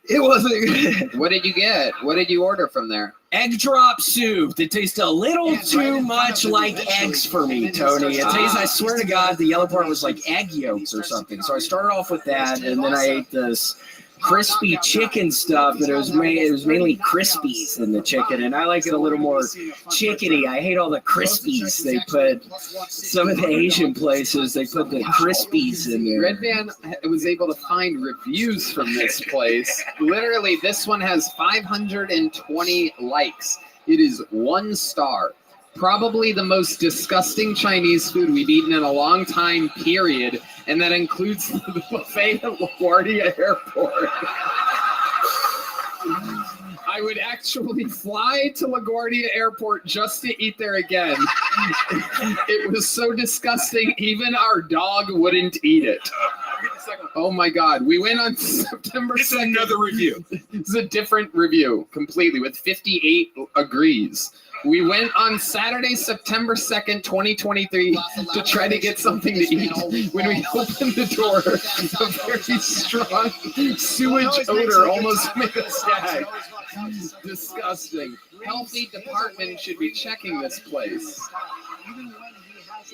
S16: it wasn't.
S1: What did you get? What did you order from there?
S16: Egg drop soup that tastes a little too much like eggs for me, Tony. It tastes, I swear to God, the yellow part was like egg yolks or something. So I started off with that, and then I ate this crispy chicken stuff, but it was mainly crispies in the chicken, and I like it a little more chickeny. I hate all the crispies they put. Some of the Asian places, they put the crispies in there.
S1: Red Band was able to find reviews from this place. Literally, this one has 520 likes. It is 1 star. Probably the most disgusting Chinese food we've eaten in a long time, period. And that includes the buffet at LaGuardia Airport. I would actually fly to LaGuardia Airport just to eat there again. It was so disgusting, even our dog wouldn't eat it. Oh my God. We went on September 2nd.
S2: This is another review.
S1: This is a different review completely with 58 agrees. We went on Saturday, September 2nd, 2023 to try to get something to eat. When we opened the door, a very strong sewage odor almost made us gag. Disgusting. Healthy department should be checking this place.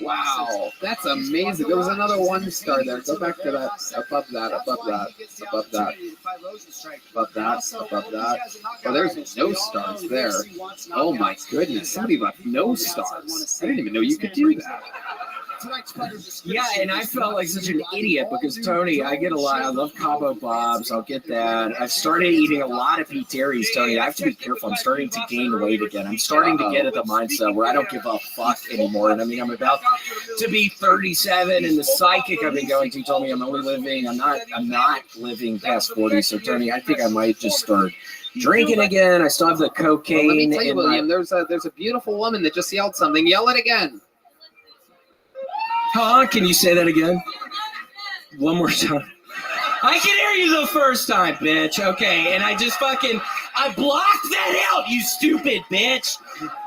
S1: Wow, that's amazing. There was another 1 star there. Go back to that. Above that, above that, above that, above that, above that. Oh, there's no stars there. Oh my goodness, somebody left no stars. I didn't even know you could do that.
S16: Yeah, and I felt like such an idiot because, Tony, I get a lot. I love Cabo Bobs. I'll get that. I've started eating a lot of pizzeries, Tony. I have to be careful. I'm starting to gain weight again. I'm starting to get at the mindset where I don't give a fuck anymore. And I mean, I'm about to be 37, and the psychic I've been going to told me I'm not living past 40. So, Tony, I think I might just start drinking again. I still have the cocaine.
S1: Well, let me tell you,
S16: in
S1: William, there's a beautiful woman that just yelled something. Yell it again.
S16: Huh? Can you say that again? One more time. I can hear you the first time, bitch. Okay, and I blocked that out, you stupid bitch.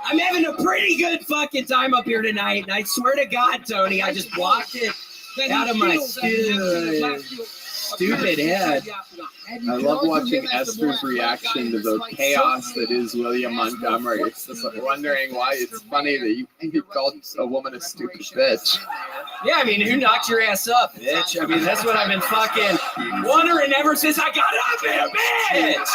S16: I'm having a pretty good fucking time up here tonight, and I swear to God, Tony, I just blocked it out of my stupid head.
S1: I love watching Esther's reaction to the chaos that is William Montgomery. It's just wondering why it's funny that you called a woman a stupid bitch.
S16: Yeah, I mean, who knocked your ass up, bitch? I mean, that's what I've been fucking wondering ever since I got up here, bitch!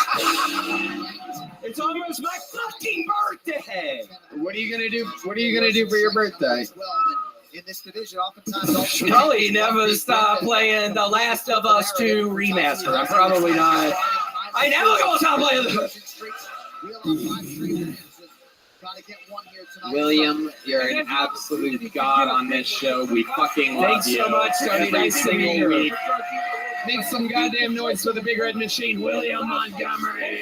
S16: It's almost my fucking birthday!
S1: What are you gonna do? What are you gonna do for your birthday?
S17: In this division, oftentimes
S16: probably never stop playing The Last of Us 2 remaster. I'm probably not. I never gonna stop playing
S1: William, you're an absolute god on this show. We fucking love
S16: Thanks
S1: you.
S16: so much, Tony.
S1: Every
S16: Nice to meet
S1: single
S16: you.
S1: week. Make some goddamn noise for the Big Red Machine, William Montgomery.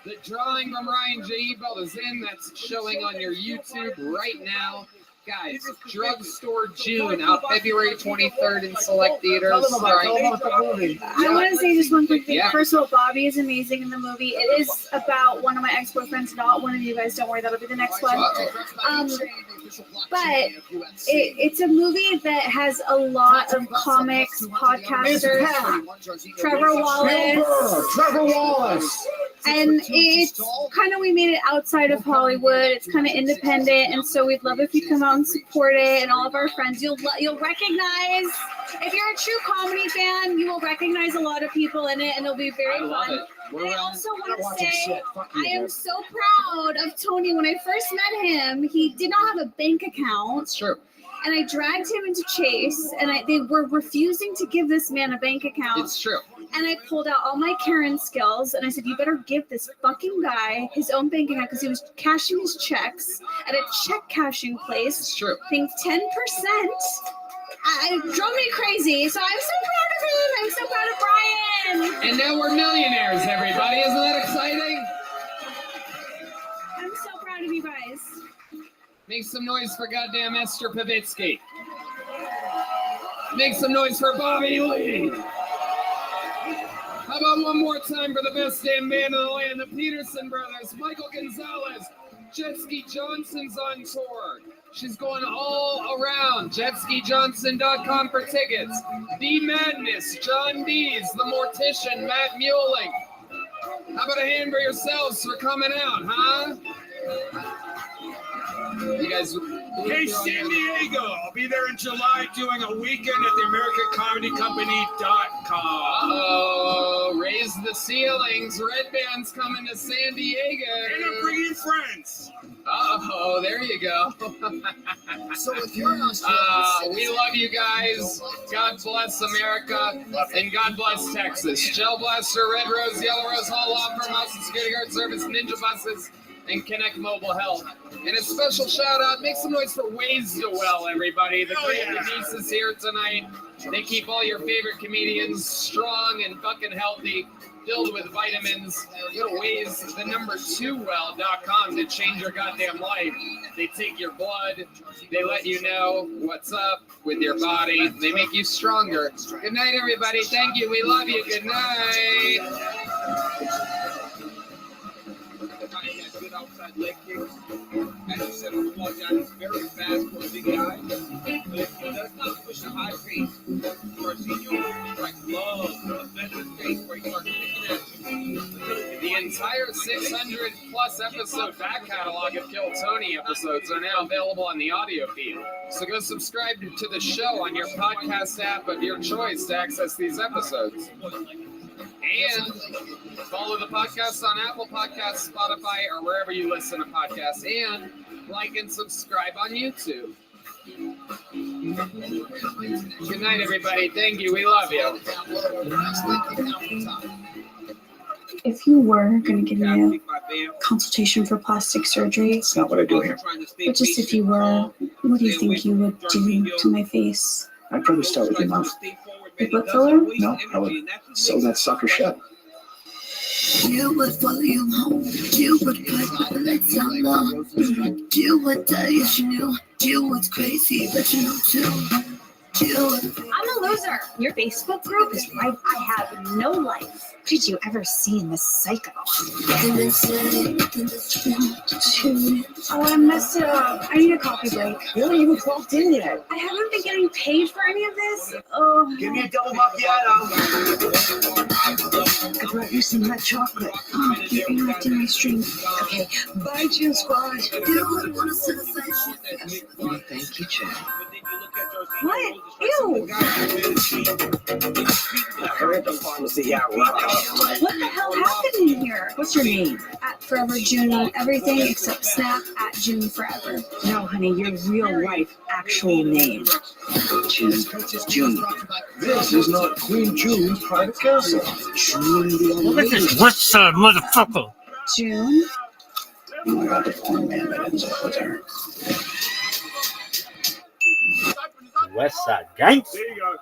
S1: The drawing from Ryan J. Ebelt is in. That's showing on your YouTube right now. Guys, Drugstore June, out February 23rd in select theaters.
S5: I want to say just one quick thing.
S1: Yeah.
S5: First of all, Bobby is amazing in the movie. It is about one of my ex-boyfriends, not one of you guys. Don't worry, that'll be the next one. But it's a movie that has a lot of comics, podcasters, Trevor Wallace. And it's kind of, we made it outside of Hollywood. It's kind of independent, and so we'd love if you come out and support it. And all of our friends, you'll recognize. If you're a true comedy fan, you will recognize a lot of people in it, and it'll be very fun. I also want to say I am so proud of Tony. When I first met him, he did not have a bank account.
S1: It's true.
S5: And I dragged him into Chase, and they were refusing to give this man a bank account.
S1: It's true.
S5: And I pulled out all my Karen skills, and I said, you better give this fucking guy his own bank account, because he was cashing his checks at a check cashing place.
S1: It's true.
S5: I think 10%. It drove me crazy. So I'm so proud of him. I'm so proud of Brian.
S1: And now we're millionaires, everybody. Isn't that exciting?
S5: I'm so proud of you guys.
S1: Make some noise for goddamn Esther Pavitsky. Make some noise for Bobby Lee. How about one more time for the best damn band in the land, the Peterson Brothers, Michael Gonzalez. Jetski Johnson's on tour. She's going all around. JetskiJohnson.com for tickets. The Madness, John Dees, The Mortician, Matt Mueling. How about a hand for yourselves for coming out, huh? You guys.
S2: Hey, San Diego! I'll be there in July doing a weekend at the AmericanComedyCompany.com.
S1: Oh, raise the ceilings. Red Band's coming to San Diego.
S2: And I'm bringing friends.
S1: Oh, there you go.
S17: So if you're an
S1: we love you guys. God bless America. And God bless Texas. Gel Blaster, Red Rose, Yellow Rose, Hall Law Firm, House and Security Guard Service, Ninja Buses, and Connect Mobile Health. And a special shout out, make some noise for Ways to Well, everybody. The great Denise is here tonight. They keep all your favorite comedians strong and fucking healthy, filled with vitamins. Go to ways2well.com to change your goddamn life. They take your blood. They let you know what's up with your body. They make you stronger. Good night, everybody. Thank you. We love you. Good night.
S11: Good outside leg kicks. As you said, on the ball down, he's very fast for a big guy. But he does not push a high pace. Marcinho like love the veteran pace where he starts picking at you.
S1: The entire 600 plus episode back catalog of Kill Tony episodes are now available on the audio feed. So go subscribe to the show on your podcast app of your choice to access these episodes. And follow the podcast on Apple Podcasts, Spotify, or wherever you listen to podcasts. And like and subscribe on YouTube. Good night, everybody. Thank you. We love you.
S5: If you were going to give me a consultation for plastic surgery,
S2: That's not what I do here.
S5: but just if you were, what do you think you would do to my face?
S2: I'd probably start with your mouth.
S5: A book filler?
S2: No, I would sew that sucker shut.
S18: You would follow you home. You would put the lights on low. You would die if you knew. You was crazy, but you know too. I'm
S5: a loser. Your Facebook group is right. I have no life. Did you ever see Miss Psycho? Oh, I messed it up. I need a coffee break.
S16: You haven't even clocked in yet.
S5: I haven't been getting paid for any of this. Oh.
S16: Give me a double macchiato. I brought you some hot chocolate.
S5: Oh, you're interrupting my stream.
S16: Okay, bye, Jill Squad.
S18: Thank
S16: you, Chad.
S5: What? Ew.
S16: Hurry at the pharmacy, yeah, right.
S5: What the hell happened in here?
S16: What's your name?
S5: At Forever June on everything except Snap at June Forever.
S16: No, honey, your real life actual name. June.
S10: This is not Queen June's private castle.
S14: Look at this Rothschild motherfucker.
S5: June?
S14: West Side Gangs.
S8: There you go.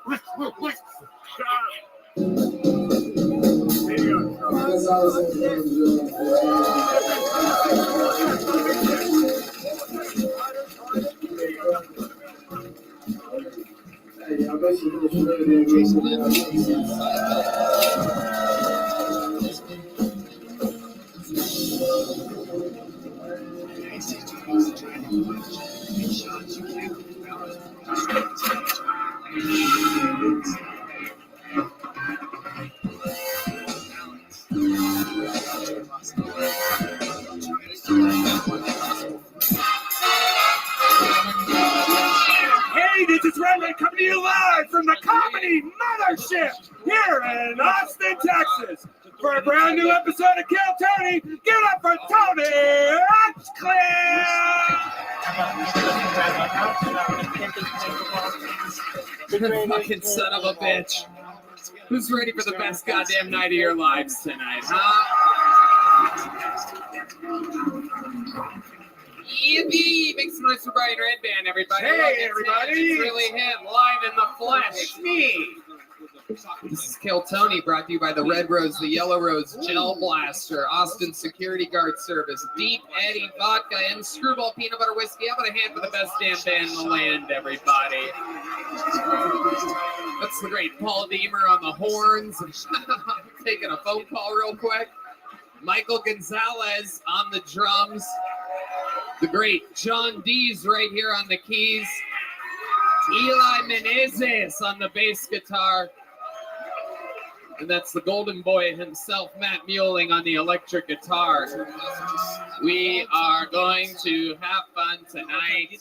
S19: Hey, this is Rabbi coming to you live from the Comedy Mothership here in Austin, Texas. For a brand new episode of Kill Tony, give it up for Tony Rothschild!
S1: Fucking son of a bitch. Who's ready for the best goddamn night of your lives tonight, huh? Yippee! Make some noise for Brian Red Band, everybody.
S19: Hey,
S1: It's
S19: everybody.
S1: It's really him, live in the flesh.
S19: It's me.
S1: This is Kill Tony, brought to you by the Red Rose, the Yellow Rose, Gel Blaster, Austin Security Guard Service, Deep Eddy Vodka, and Screwball Peanut Butter Whiskey. How about a hand for the best damn band in the land, everybody? That's the great Paul Deemer on the horns. Taking a phone call real quick. Michael Gonzalez on the drums. The great John Dees right here on the keys. Eli Menezes on the bass guitar. And that's the golden boy himself, Matt Mueling, on the electric guitar. We are going to have fun tonight.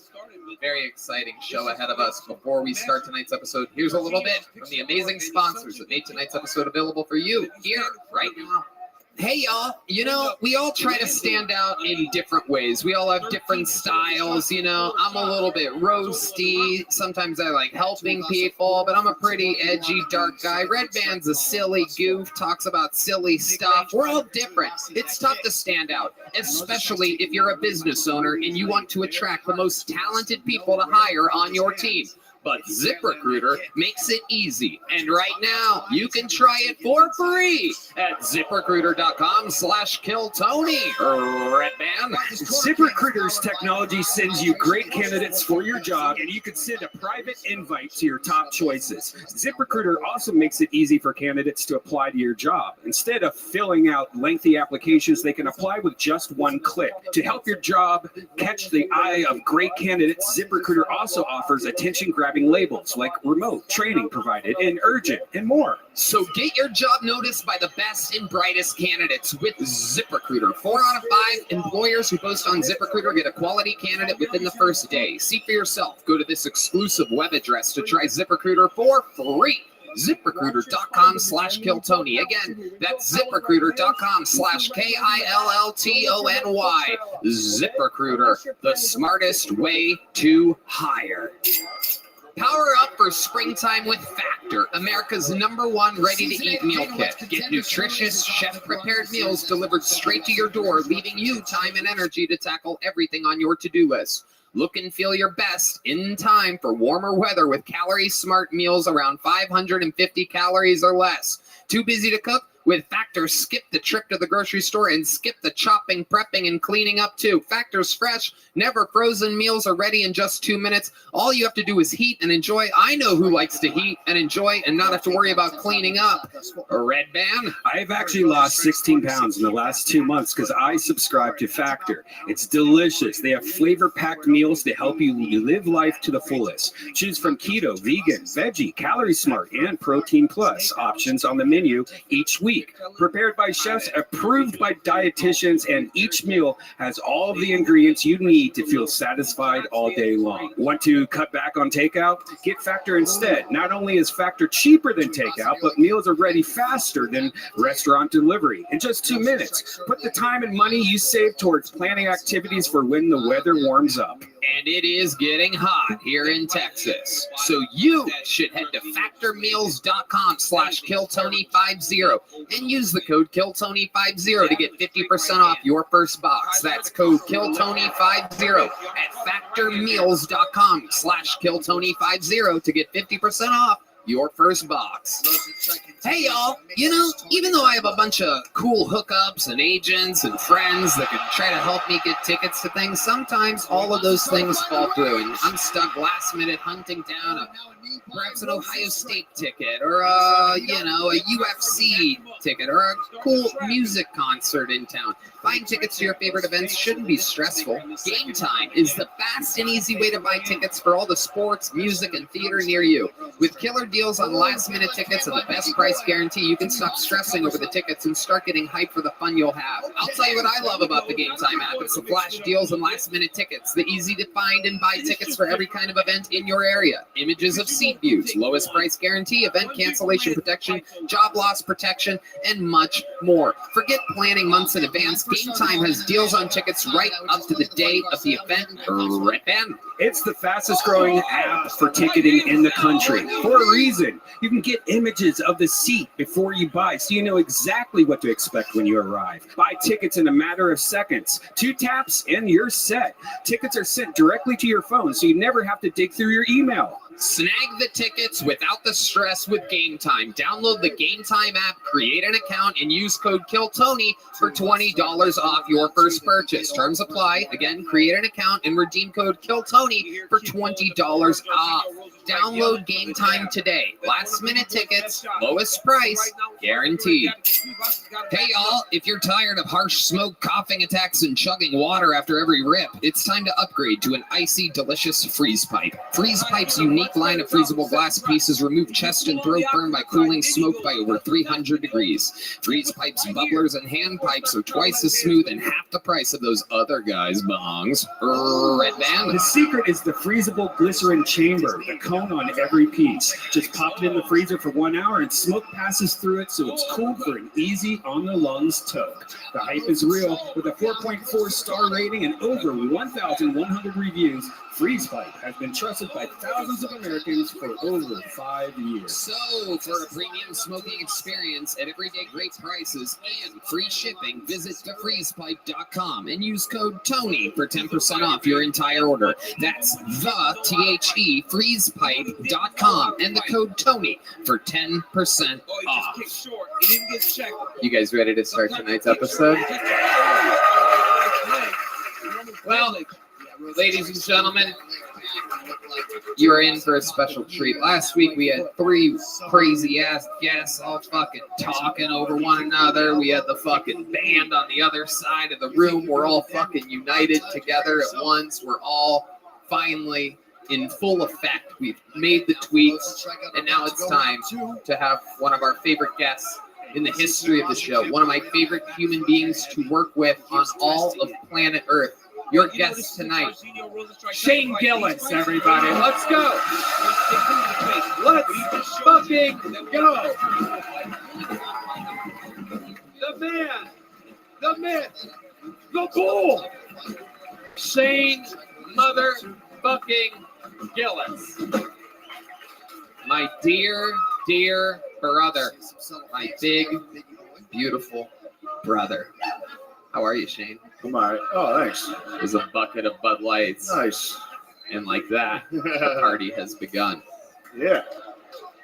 S1: Very exciting show ahead of us. Before we start tonight's episode, here's a little bit from the amazing sponsors that made tonight's episode available for you here right now. Hey, y'all. You know, we all try to stand out in different ways. We all have different styles. You know, I'm a little bit roasty. Sometimes I like helping people, but I'm a pretty edgy, dark guy. Red Band's a silly goof, talks about silly stuff. We're all different. It's tough to stand out, especially if you're a business owner and you want to attract the most talented people to hire on your team. But ZipRecruiter makes it easy. And right now, you can try it for free at ZipRecruiter.com/KillTony. Red Band.
S19: ZipRecruiter's technology sends you great candidates for your job, and you can send a private invite to your top choices. ZipRecruiter also makes it easy for candidates to apply to your job. Instead of filling out lengthy applications, they can apply with just one click. To help your job catch the eye of great candidates, ZipRecruiter also offers attention-grabbing labels like remote, training provided, and urgent, and more.
S1: So get your job noticed by the best and brightest candidates with ZipRecruiter. 4 out of 5 employers who post on ZipRecruiter get a quality candidate within the first day. See for yourself. Go to this exclusive web address to try ZipRecruiter for free. ZipRecruiter.com/KillTony. Again, that's ZipRecruiter.com/KILLTONY. ZipRecruiter, the smartest way to hire. Power up for springtime with Factor, America's #1 ready-to-eat meal kit. Get nutritious, chef-prepared meals delivered straight to your door, leaving you time and energy to tackle everything on your to-do list. Look and feel your best in time for warmer weather with calorie-smart meals around 550 calories or less. Too busy to cook? With Factor, skip the trip to the grocery store and skip the chopping, prepping, and cleaning up too. Factor's fresh, never frozen meals are ready in just 2 minutes. All you have to do is heat and enjoy. I know who likes to heat and enjoy and not have to worry about cleaning up. A Red Band?
S19: I've actually lost 16 pounds in the last 2 months because I subscribe to Factor. It's delicious. They have flavor-packed meals to help you live life to the fullest. Choose from keto, vegan, veggie, calorie smart, and protein plus options on the menu each week. Prepared by chefs, approved by dietitians, and each meal has all of the ingredients you need to feel satisfied all day long. Want to cut back on takeout? Get Factor instead. Not only is Factor cheaper than takeout, but meals are ready faster than restaurant delivery. In just 2 minutes, put the time and money you save towards planning activities for when the weather warms up.
S1: And it is getting hot here in Texas. So you should head to factormeals.com/KillTony50 and use the code KillTony50 to get 50% off your first box. That's code KillTony50 at factormeals.com/KillTony50 to get 50% off your first box. Hey y'all, you know, even though I have a bunch of cool hookups and agents and friends that can try to help me get tickets to things, sometimes all of those things fall through and I'm stuck last minute hunting down perhaps an Ohio State ticket or a UFC ticket or a cool music concert in town. Buying tickets to your favorite events shouldn't be stressful. Game Time is the fast and easy way to buy tickets for all the sports, music, and theater near you. With killer deals on last-minute tickets and the best price guarantee, you can stop stressing over the tickets and start getting hyped for the fun you'll have. I'll tell you what I love about the Game Time app. It's the flash deals and last-minute tickets, the easy-to-find and buy tickets for every kind of event in your area, images of seat views, lowest price guarantee, event cancellation protection, job loss protection, and much more. Forget planning months in advance. Game Time has deals on tickets right up to the day of the event. Right then.
S19: It's the fastest growing app for ticketing in the country. For a reason. You can get images of the seat before you buy, so you know exactly what to expect when you arrive. Buy tickets in a matter of seconds. 2 taps and you're set. Tickets are sent directly to your phone, so you never have to dig through your email.
S1: Snag the tickets without the stress with Game Time. Download the Game Time app, create an account, and use code KillTony for $20 off your first purchase. Terms apply. Again, create an account and redeem code KillTony for $20 off. Download Game Time today. Last minute tickets, lowest price, guaranteed. Hey y'all, if you're tired of harsh smoke, coughing attacks, and chugging water after every rip, it's time to upgrade to an icy, delicious freeze pipe. Freeze Pipe's unique line of freezable glass pieces remove chest and throat burn by cooling smoke by over 300 degrees. Freeze Pipe's bubblers and hand pipes are twice as smooth and half the price of those other guys' bongs. Red Band.
S19: The secret is the freezable glycerin chamber, the cone on every piece. Just pop it in the freezer for 1 hour and smoke passes through it, so it's cooled for an easy on-the-lungs toke. The hype is real. With a 4.4 star rating and over 1,100 reviews, Freeze Pipe has been trusted by thousands of Americans for over 5 years.
S1: So, for a premium smoking experience at everyday great prices and free shipping, visit thefreezepipe.com and use code TONY for 10% off your entire order. That's the freezepipe.com and the code TONY for 10% off. You guys ready to start tonight's episode? Well, ladies and gentlemen, you're in for a special treat. Last week we had 3 crazy ass guests all fucking talking over one another. We had the fucking band on the other side of the room. We're all fucking united together at once. We're all finally in full effect. We've made the tweets, and now it's time to have one of our favorite guests in the history of the show, one of my favorite human beings to work with on all of planet Earth. Your guest tonight, Shane Gillis, everybody. Let's go. Let's fucking go. The man, the myth, the bull, Shane motherfucking Gillis. My dear, dear brother, my big, beautiful brother. How are you, Shane?
S3: I'm all right. Oh, thanks.
S1: There's a bucket of Bud Lights.
S3: Nice.
S1: And like that, the party has begun.
S3: Yeah.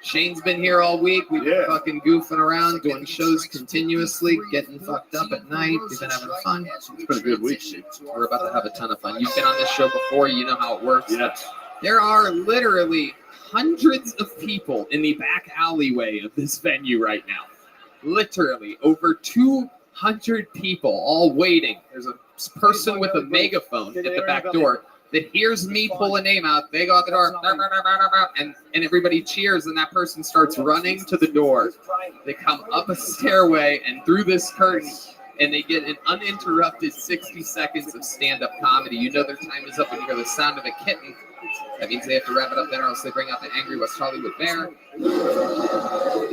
S1: Shane's been here all week. We've been fucking goofing around, doing shows continuously, getting fucked up at night. We've been having fun.
S3: It's been a good week, Steve.
S1: We're about to have a ton of fun. You've been on this show before. You know how it works.
S3: Yes.
S1: There are literally hundreds of people in the back alleyway of this venue right now. Literally over 200 people all waiting. There's a person with a megaphone at the back door that hears me pull a name out. They go out the door, and everybody cheers, and that person starts running to the door. They come up a stairway and through this curtain, and they get an uninterrupted 60 seconds of stand-up comedy. You know their time is up when you hear the sound of a kitten. That means they have to wrap it up then, or else they bring out the angry West Hollywood bear.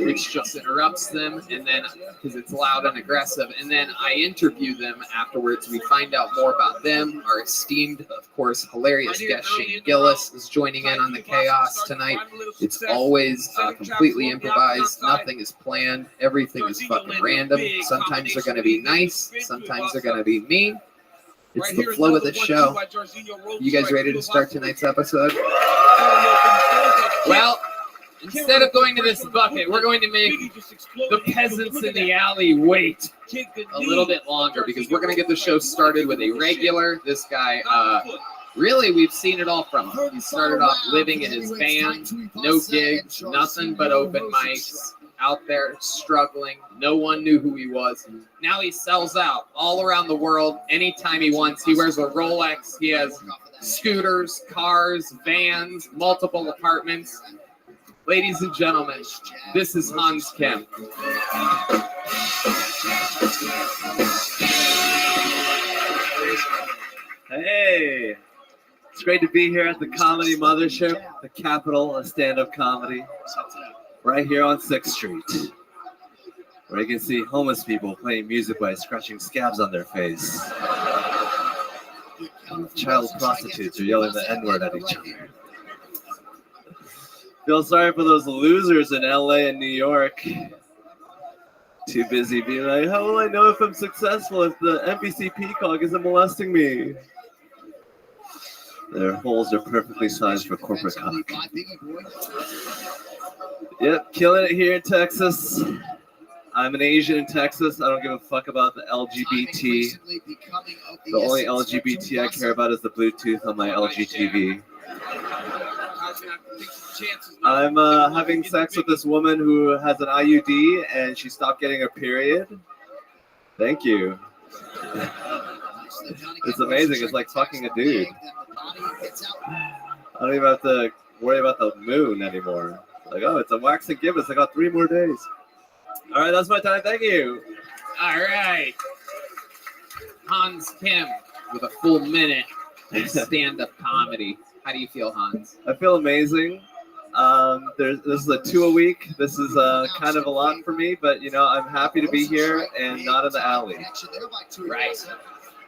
S1: which just interrupts them, and then because it's loud and aggressive, and then I interview them afterwards. We find out more about them. Our esteemed, of course, hilarious guest Shane Gillis is joining in on the chaos tonight. It's always completely improvised. Nothing is planned. Everything is fucking random. Sometimes they're going to be nice. Sometimes they're going to be mean. It's the flow of the show. You guys ready to start tonight's episode? Well, instead of going to this bucket, we're going to make the peasants in the alley wait a little bit longer because we're going to get the show started with a regular. This guy, really, we've seen it all from him. He started off living in his van, no gigs, nothing but open mics, out there struggling. No one knew who he was. Now he sells out all around the world anytime he wants. He wears a Rolex. He has scooters, cars, vans, multiple apartments. Ladies and gentlemen, this is Hans Kim.
S6: Hey, it's great to be here at the Comedy Mothership, the capital of stand-up comedy, right here on 6th Street, where you can see homeless people playing music by scratching scabs on their face. Child prostitutes are yelling the N-word at each other. Feel sorry for those losers in LA and New York. Too busy being like, how will I know if I'm successful if the NBC Peacock isn't molesting me? Their holes are perfectly sized for corporate cock. Yep, killing it here in Texas. I'm an Asian in Texas. I don't give a fuck about the LGBT. The only LGBT I care about is the Bluetooth on my LG TV. I'm having sex with this woman who has an IUD and she stopped getting her period. Thank you. It's amazing. It's like fucking a dude. I don't even have to worry about the moon anymore. Like, oh, it's a wax and gibbous. I got 3 more days. All right, that's my time. Thank you.
S1: All right. Hans Kim with a full minute of stand-up comedy. How do you feel, Hans?
S6: I feel amazing. This is a 2 a week. This is kind of a lot for me, but, you know, I'm happy to be here and not in the alley.
S1: Right.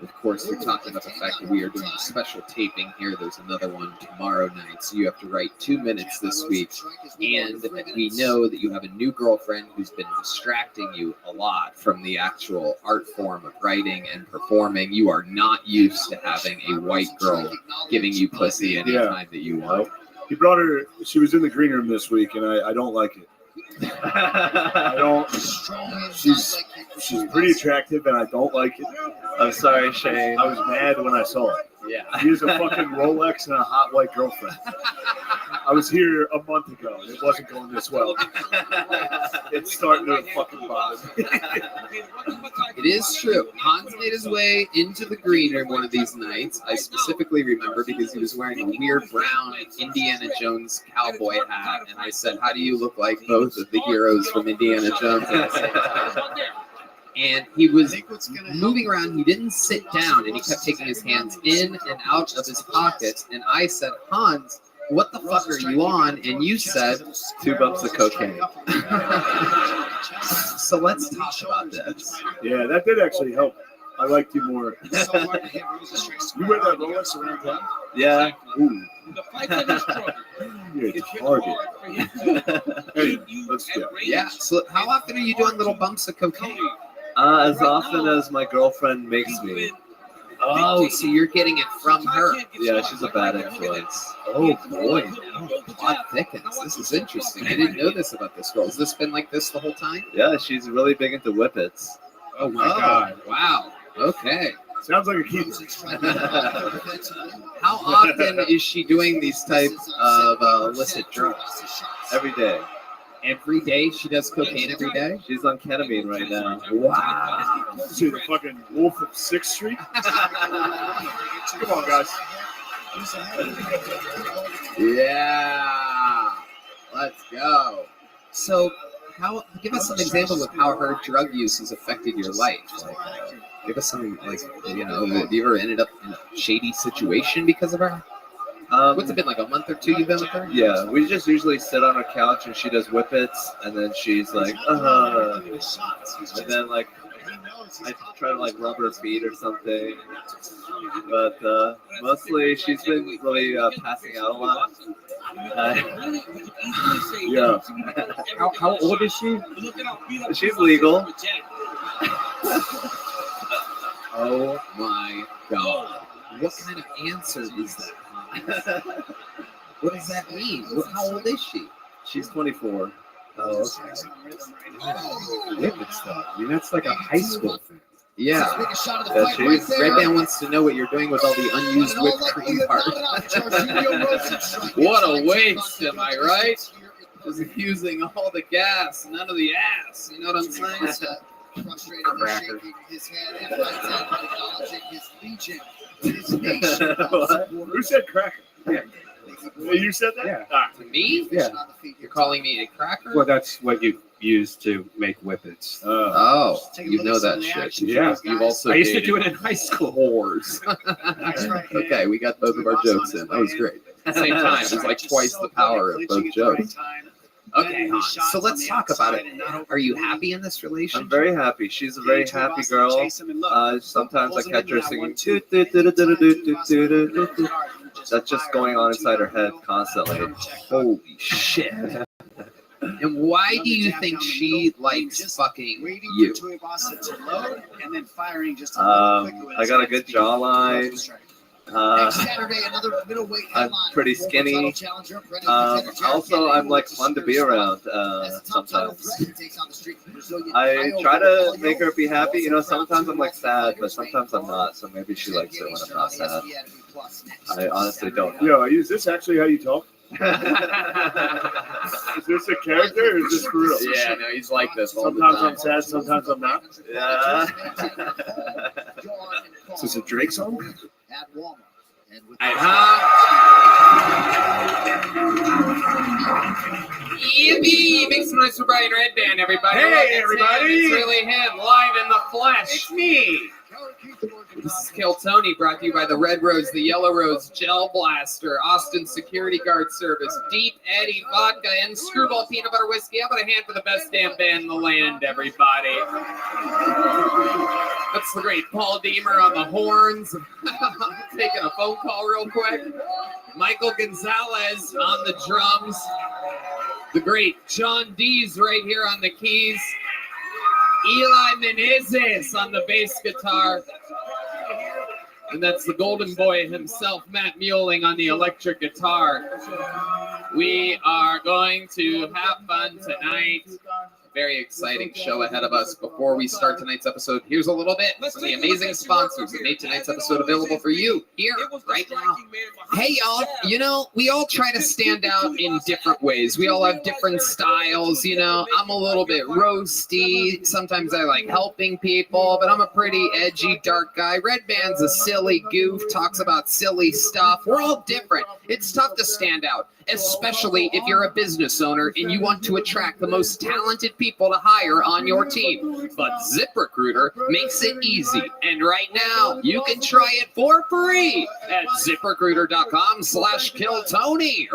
S1: Of course, we're talking about the fact that we are doing a special taping here. There's another one tomorrow night, so you have to write 2 minutes this week. And we know that you have a new girlfriend who's been distracting you a lot from the actual art form of writing and performing. You are not used to having a white girl giving you pussy anytime that you want.
S12: He brought her. She was in the green room this week, and I don't like it. I don't. She's pretty attractive, and I don't like it.
S6: I'm sorry, Shane.
S12: I was mad when I saw it.
S1: Yeah.
S12: He has a fucking Rolex and a hot white girlfriend. I was here a month ago, and it wasn't going this well. It's starting to fucking bother me.
S1: It is true. Hans made his way into the green room one of these nights. I specifically remember because he was wearing a weird brown Indiana Jones cowboy hat. And I said, how do you look like both of the heroes from Indiana Jones? And he was moving around. He didn't sit down, and he kept taking his hands in and out of his pockets. And I said, Hans, what the fuck are you on? And you said,
S6: 2 bumps of cocaine.
S1: So let's talk about this.
S12: Yeah, that did actually help. I liked you more. You wear that Rolex around town?
S6: Yeah.
S12: Ooh. You're a target. Hey, let's go.
S1: Yeah. So how often are you doing little bumps of cocaine?
S6: As often as my girlfriend makes me.
S1: Oh, so you're getting it from her.
S6: Yeah, she's a bad influence.
S1: Oh, boy. Now the plot thickens. This is interesting. I didn't know this about this girl. Has this been like this the whole time?
S6: Yeah, she's really big into whippets.
S1: Oh, my God. Wow. Okay.
S12: Sounds like a keeper.
S1: How often is she doing these types of illicit drugs?
S6: Every day.
S1: Every day she does cocaine every day?
S6: She's on ketamine right now.
S1: Wow.
S12: See the fucking wolf of 6th Street? Come on, guys.
S1: Yeah. Let's go. So, give us some examples of how her drug use has affected your life. Like, give us some, like, you know, have you ever ended up in a shady situation because of her? What's it been, like a month or two you've been with her?
S6: Yeah, we just usually sit on our couch and she does whippets, and then she's like, and then like I try to like rub her feet or something. But mostly she's been really passing out a lot.
S2: Yeah. How old is she?
S6: She's legal.
S1: Oh my God. What kind of answer is that? What does that mean? How old is she?
S6: She's 24.
S1: Oh, okay.
S2: Whippet stuff. I mean, that's like a high school thing.
S1: Yeah. Red Man wants to know what you're doing with all the unused whipped cream part. What a waste, am I right? Just using all the gas, none of the ass. You know what I'm saying?
S17: Frustrated, his head and acknowledging his legion.
S12: Who said cracker? Yeah. You said that?
S2: Yeah.
S1: To me?
S2: Yeah.
S1: You're calling me a cracker?
S2: Well, that's what you use to make whippets.
S1: Oh, you know that shit.
S2: Yeah.
S1: You've also
S2: I used to
S1: dated
S2: do it in high school.
S1: whores. Okay, we got both of our jokes in. That was great. At the same time, it's like twice the power of both jokes. Okay, Hans, so let's talk about it. Are you happy in this relationship?
S6: I'm very happy. She's a very happy girl. Sometimes I catch her singing. That's just going on inside her head constantly.
S1: Holy shit. And why do you think she likes fucking you?
S6: I got a good jawline. I'm pretty skinny. Also, I'm like fun to be around sometimes. I try to make her be happy. You know, sometimes I'm like sad, but sometimes I'm not. So maybe she likes it when I'm not sad. I honestly don't know.
S12: Yo, is this actually how you talk? Is this a character or is this for real?
S1: Yeah, no, he's like this all
S12: Sometimes
S1: the time.
S12: I'm sad, sometimes I'm not.
S6: Yeah.
S12: Is this a Drake song?
S1: Yippee! Make some noise for Brian Red Band, everybody.
S12: Hey,
S1: Look, it's
S12: everybody.
S1: him. It's really him, live in the flesh. It's me. This is Kill Tony, brought to you by the Red Rose, the Yellow Rose, Gel Blaster, Austin Security Guard Service, Deep Eddy Vodka, and Screwball Peanut Butter Whiskey. How about a hand for the best damn band in the land, everybody? That's the great Paul Deemer on the horns. Taking a phone call real quick. Michael Gonzalez on the drums. The great John Dees right here on the keys. Eli Menezes on the bass guitar. And that's the golden boy himself, Matt Mueling, on the electric guitar. We are going to have fun tonight. Very exciting show ahead of us. Before we start tonight's episode, here's a little bit from the amazing sponsors that made tonight's episode available for you here right now. Hey, y'all. You know, we all try to stand out in different ways. We all have different styles. You know, I'm a little bit roasty. Sometimes I like helping people, but I'm a pretty edgy, dark guy. Red Band's a silly goof, talks about silly stuff. We're all different. It's tough to stand out, especially if you're a business owner and you want to attract the most talented people to hire on your team. But ZipRecruiter makes it easy. And right now, you can try it for free at ZipRecruiter.com/KillTony.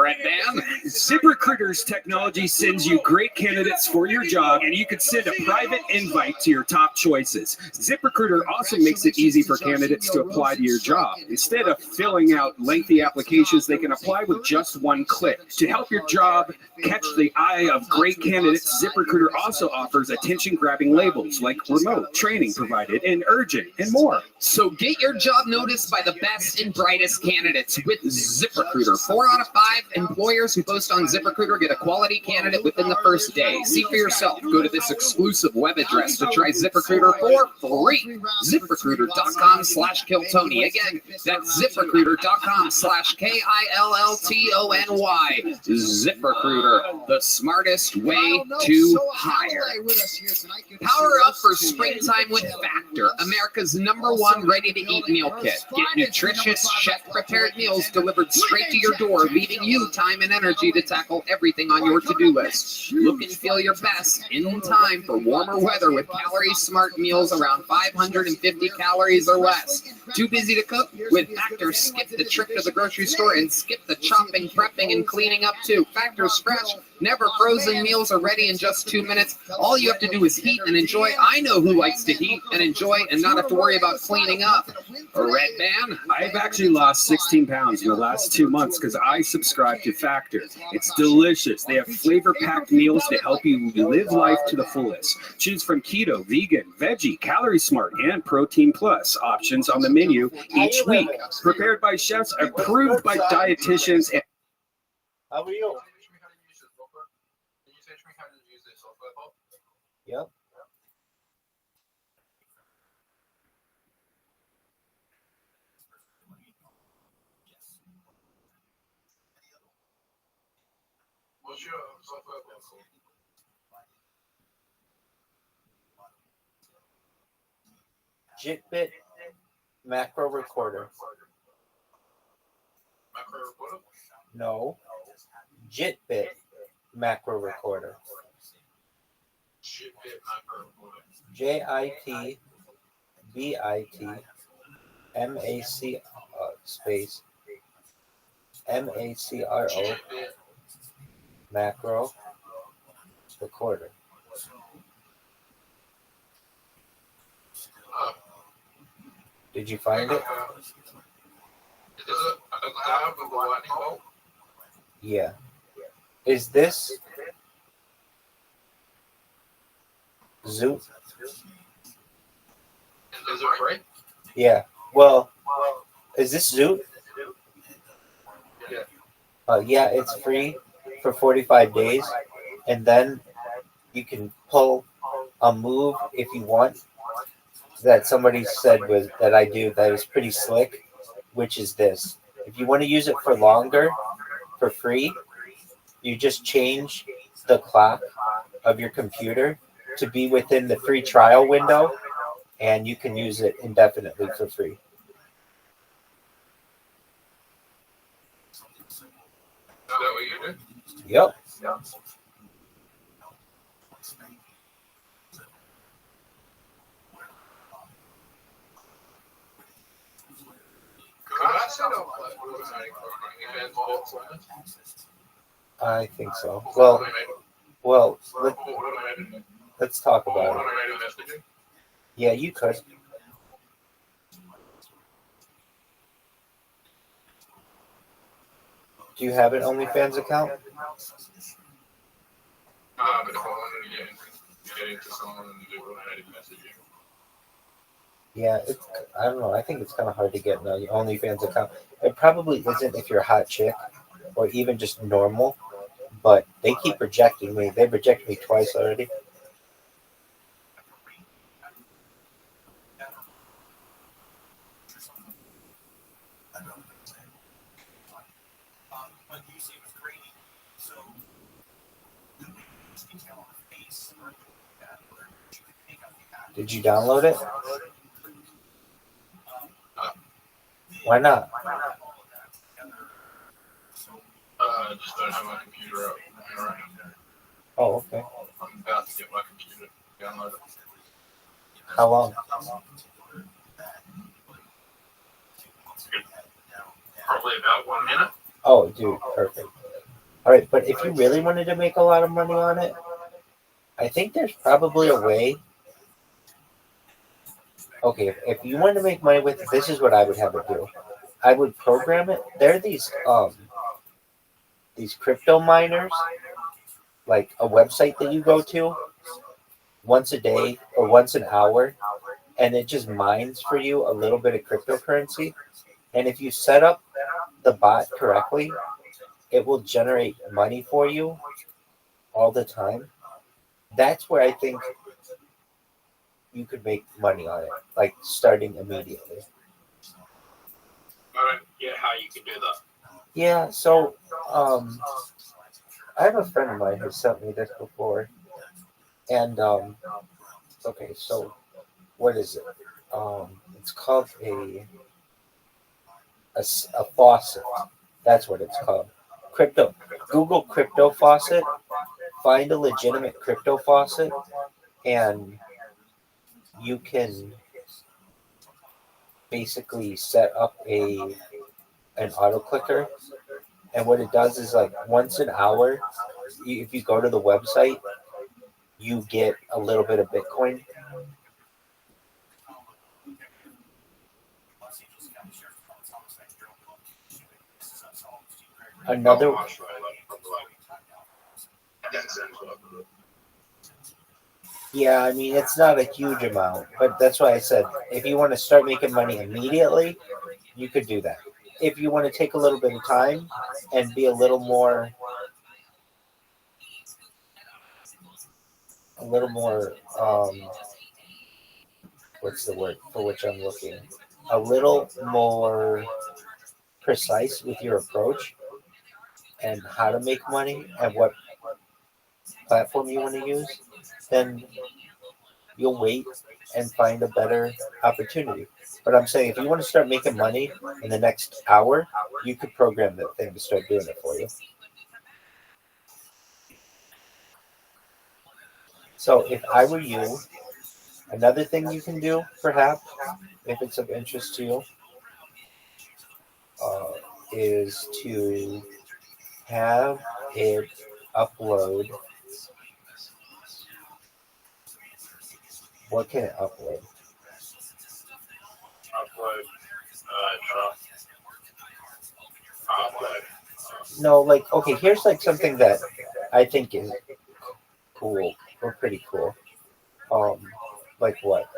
S1: Red Band.
S19: ZipRecruiter's technology sends you great candidates for your job, and you can send a private invite to your top choices. ZipRecruiter also makes it easy for candidates to apply to your job. Instead of filling out lengthy applications, they can apply with just one click. To help your job catch the eye of great candidates, ZipRecruiter also offers attention-grabbing labels like remote, training provided, and urgent, and more.
S1: So get your job noticed by the best and brightest candidates with ZipRecruiter. 4 out of 5 employers who post on ZipRecruiter get a quality candidate within the first day. See for yourself. Go to this exclusive web address to try ZipRecruiter for free. ZipRecruiter.com/KillTony. Again, that's ZipRecruiter.com/KILLTONY. ZipRecruiter, the smartest way to to hire. Power up for springtime with Factor, America's #1 ready-to-eat meal kit. Get nutritious, chef-prepared meals delivered straight to your door, leaving you time and energy to tackle everything on your to-do list. Look and feel your best in time for warmer weather with calorie-smart meals around 550 calories or less. Too busy to cook? With Factor, skip the trip to the grocery store and skip the chopping, prepping, and cleaning up too. Factor's fresh, never frozen meals are ready in just 2 minutes. All you have to do is heat and enjoy. I know who likes to heat and enjoy and not have to worry about cleaning up. Red Band?
S19: I've actually lost 16 pounds in the last 2 months because I subscribe to Factor. It's delicious. They have flavor-packed meals to help you live life to the fullest. Choose from keto, vegan, veggie, calorie smart, and protein plus options on the menu each week. Prepared by chefs, approved by dietitians.
S14: How are you? Yep.
S8: What's your software called?
S14: Jitbit macro recorder.
S8: Macro recorder?
S14: No. Jitbit macro recorder.
S8: Jitbit macro recorder.
S14: JITBIT MAC space MACRO macro recorder. Did you find it?
S8: Is it a tab with a lightning bolt?
S14: Yeah. Is this Zoot?
S8: Is it free?
S14: Yeah. Well, is this Zoot?
S8: Yeah.
S14: Yeah, it's free for 45 days, and then you can pull a move if you want that somebody said was that I do that is pretty slick, which is this. If you want to use it for longer, for free, you just change the clock of your computer to be within the free trial window, and you can use it indefinitely for free.
S8: Is that what you did?
S14: Yep.
S8: Could I set up like automatic running events bots on this?
S14: I think so. Well, let's talk about it.
S8: Automated messaging?
S14: Yeah, you could. Do you have an OnlyFans account?
S8: But if I wanted to get into someone and do automated messaging.
S14: Yeah, I don't know. I think it's kind of hard to get an OnlyFans account. It probably isn't if you're a hot chick or even just normal, but they keep rejecting me. They've rejected me twice already. Did you download it? Why not?
S8: Just don't have my computer up right now.
S14: Oh, okay.
S8: I'm about to get my computer downloaded.
S14: How long?
S8: Probably about 1 minute.
S14: Oh, dude, perfect. All right, but if you really wanted to make a lot of money on it, I think there's probably a way. Okay, if you wanted to make money with it, this is what I would have it do. I would program it. There are these crypto miners, like a website that you go to once a day or once an hour, and it just mines for you a little bit of cryptocurrency. And if you set up the bot correctly, it will generate money for you all the time. That's where I think you could make money on it, like starting immediately.
S8: I don't get how you can do that.
S14: Yeah, so I have a friend of mine who sent me this before. And okay, so what is it? It's called a faucet. That's what it's called. Crypto. Google crypto faucet. Find a legitimate crypto faucet, and you can basically set up an auto clicker. And what it does is like once an hour, if you go to the website, you get a little bit of Bitcoin. Another. Yeah, I mean, it's not a huge amount, but that's why I said if you want to start making money immediately, you could do that. If you want to take a little bit of time and be a little more, what's the word for which I'm looking? A little more precise with your approach and how to make money and what platform you want to use, then you'll wait and find a better opportunity. But I'm saying if you want to start making money in the next hour, you could program that thing to start doing it for you. So if I were you, another thing you can do, perhaps, if it's of interest to you, is to have it upload. What can it upload? No, like, okay, here's like something that I think is cool or pretty cool. Like what?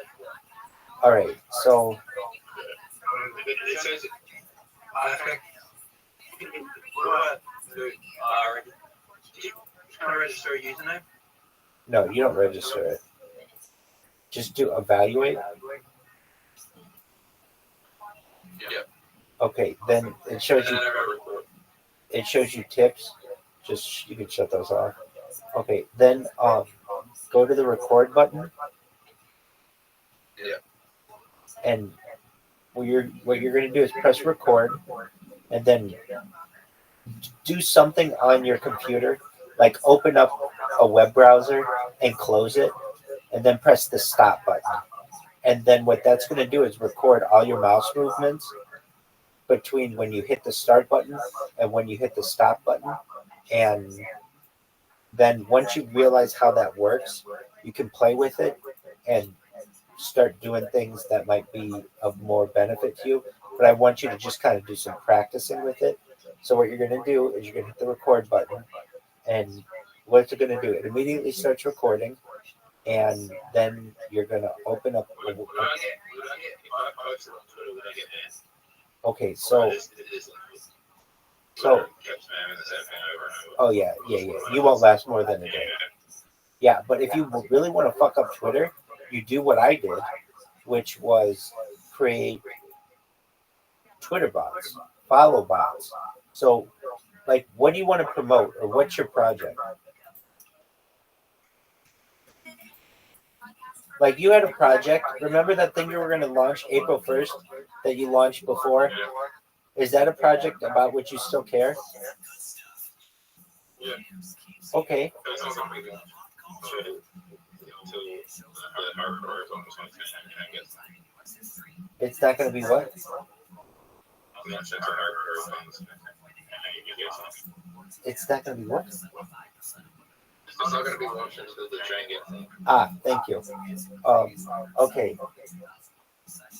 S14: All right, so
S15: It says register a username?
S14: no, you don't register it. Just do evaluate.
S15: Yep.
S14: Okay, then it shows you. It shows you tips. Just you can shut those off. Okay, then go to the record button.
S15: Yeah.
S14: And what you're going to do is press record, and then do something on your computer, like open up a web browser and close it, and then press the stop button. And then what that's going to do is record all your mouse movements between when you hit the start button and when you hit the stop button. And then once you realize how that works, you can play with it and start doing things that might be of more benefit to you. But I want you to just kind of do some practicing with it. So what you're going to do is you're going to hit the record button, and what's it going to do? It immediately starts recording, and then you're going to open up. Okay, so. Oh yeah. You won't last more than a day. Yeah, but if you really want to fuck up Twitter, you do what I did, which was create Twitter bots, follow bots. So, like, what do you want to promote, or what's your project? Like, you had a project. Remember that thing you were going to launch April 1st that you launched before? Is that a project about which you still care?
S15: Yeah.
S14: Okay. It's not going to be what? It's not going to be what?
S15: It's not going to be launched until the Jenga.
S14: Ah, thank you. Okay.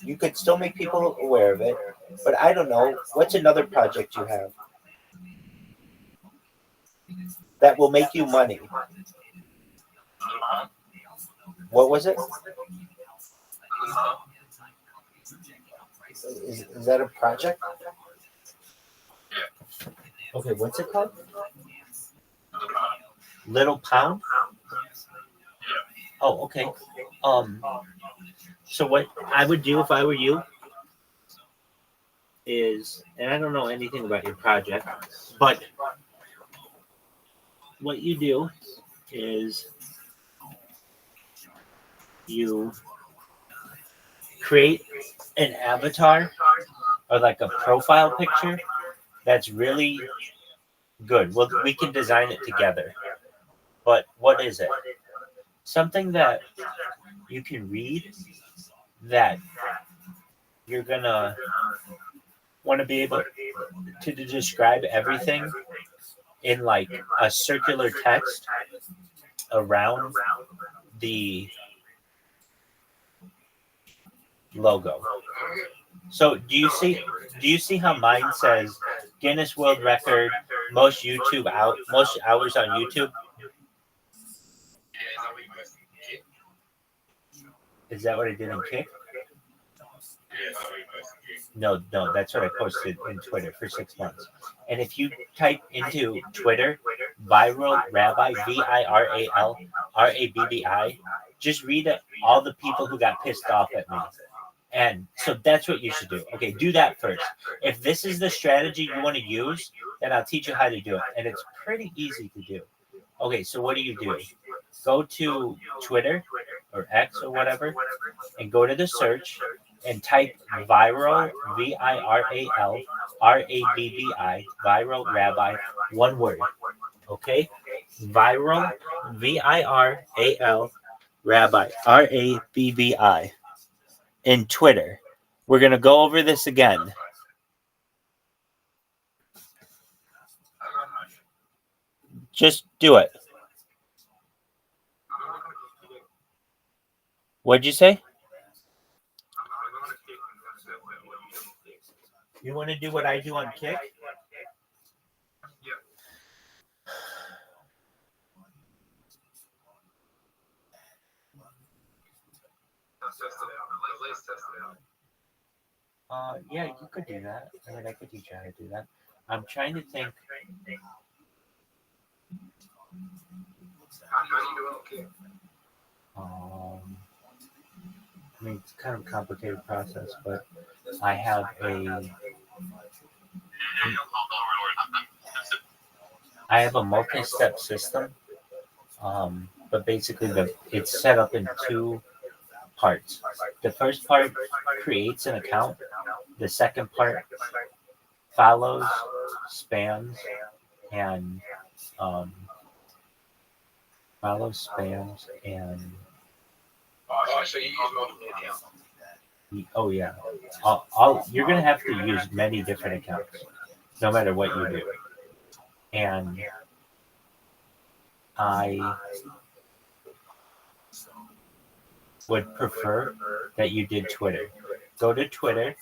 S14: You could still make people aware of it, but I don't know. What's another project you have that will make you money? What was it? Is that a project?
S15: Yeah.
S14: Okay, what's it called? Little Pound? Oh, okay. So what I would do if I were you is, and I don't know anything about your project, but what you do is you create an avatar or like a profile picture that's really good. Well, we can design it together. But what is it? Something that you can read, that you're gonna want to be able to describe everything in like a circular text around the logo. So do you see how mine says Guinness World Record, most hours on YouTube? Is that what I did in Kick? No, that's what I posted in Twitter for 6 months. And if you type into Twitter, viral Rabbi, VIRAL RABBI, just read all the people who got pissed off at me. And so that's what you should do. Okay, do that first. If this is the strategy you want to use, then I'll teach you how to do it. And it's pretty easy to do. Okay, so what do? Go to Twitter or X or whatever, and go to the search and type viral, VIRAL RABBI, viral Rabbi, one word. Okay? Viral, VIRAL Rabbi, RABBI. In Twitter. We're going to go over this again. Just do it. What'd you say? You want to do what I do on Kick? Yeah, you could do that. I mean, I could teach you how to do that. I'm trying to think. I mean, it's kind of a complicated process, but I have a multi-step system. But basically, it's set up in two parts. The first part creates an account. The second part follows, spams, and
S11: So you use multiple accounts.
S14: Oh yeah, you're gonna have to use many different accounts, no matter what you do. And I would prefer that you did Twitter. Go to Twitter,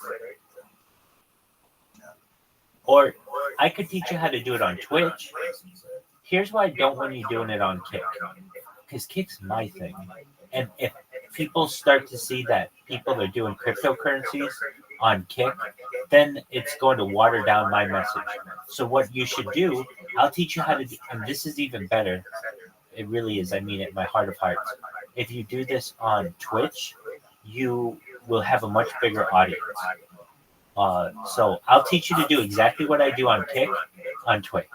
S14: or I could teach you how to do it on Twitch. Here's why I don't want you doing it on Kick, because Kick's my thing. And if people start to see that people are doing cryptocurrencies on Kick, then it's going to water down my message. So what you should do, I'll teach you how to do, and this is even better. It really is. I mean it in my heart of hearts. If you do this on Twitch, you will have a much bigger audience. So I'll teach you to do exactly what I do on Kick on Twitch.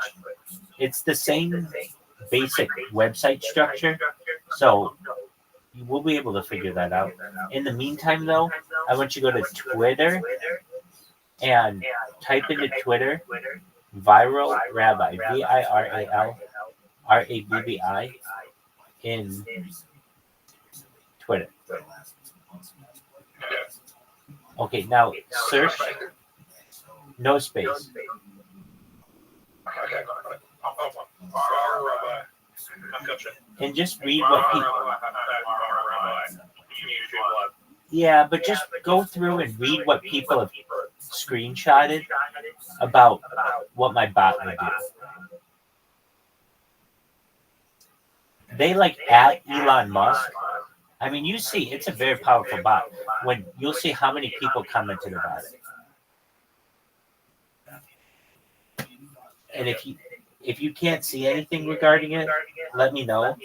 S14: It's the same basic website structure, so you will be able to figure that out. In the meantime, though, I want you to go to Twitter and type into Twitter viral Rabbi, VIRAL RABBI in Twitter. Okay, now search, no space. And just read what people. Yeah, but just go through and read what people have screenshotted about what my bot would do. They like at Elon Musk. I mean, you see, it's a very powerful bot. When you'll see how many people commented about it. And if you can't see anything regarding it, let me know,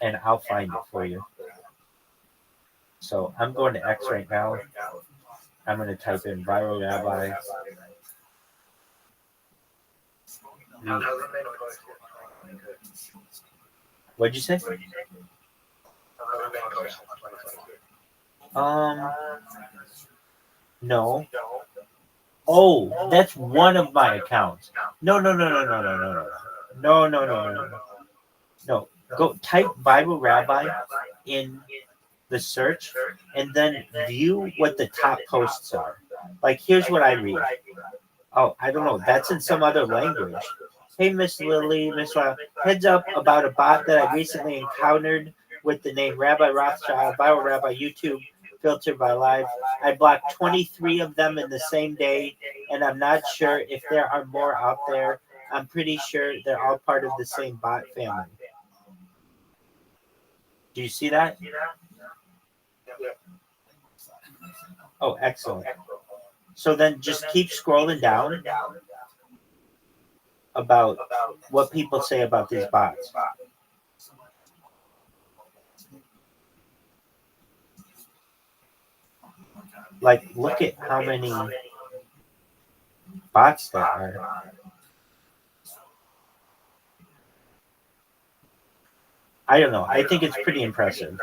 S14: and I'll find it for you. So I'm going to X right now. I'm going to type in viral Rabbi. What'd you say? No. Oh, that's one of my accounts. No. No. Go type Bible Rabbi in the search and then view what the top posts are. Like, here's what I read. Oh, I don't know. That's in some other language. Hey, Miss Lily, Miss Lyle, heads up about a bot that I recently encountered with the name Rabbi Rothschild, Bible Rabbi, YouTube, filtered by live. I blocked 23 of them in the same day, and I'm not sure if there are more out there. I'm pretty sure they're all part of the same bot family. Do you see that? Oh, excellent. So then just keep scrolling down about what people say about these bots. Like, look at how many bots there are. I don't know. I think it's pretty impressive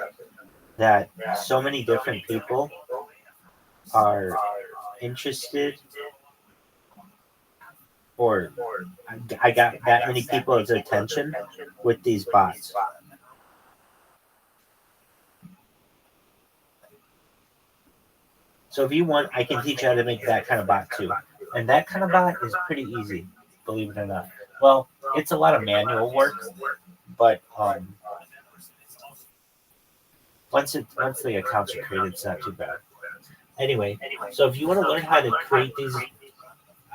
S14: that so many different people are interested, or I got that many people's attention with these bots. So if you want, I can teach you how to make that kind of bot too. And that kind of bot is pretty easy, believe it or not. Well, it's a lot of manual work, but once the accounts are created, it's not too bad. Anyway, so if you want to learn how to create these,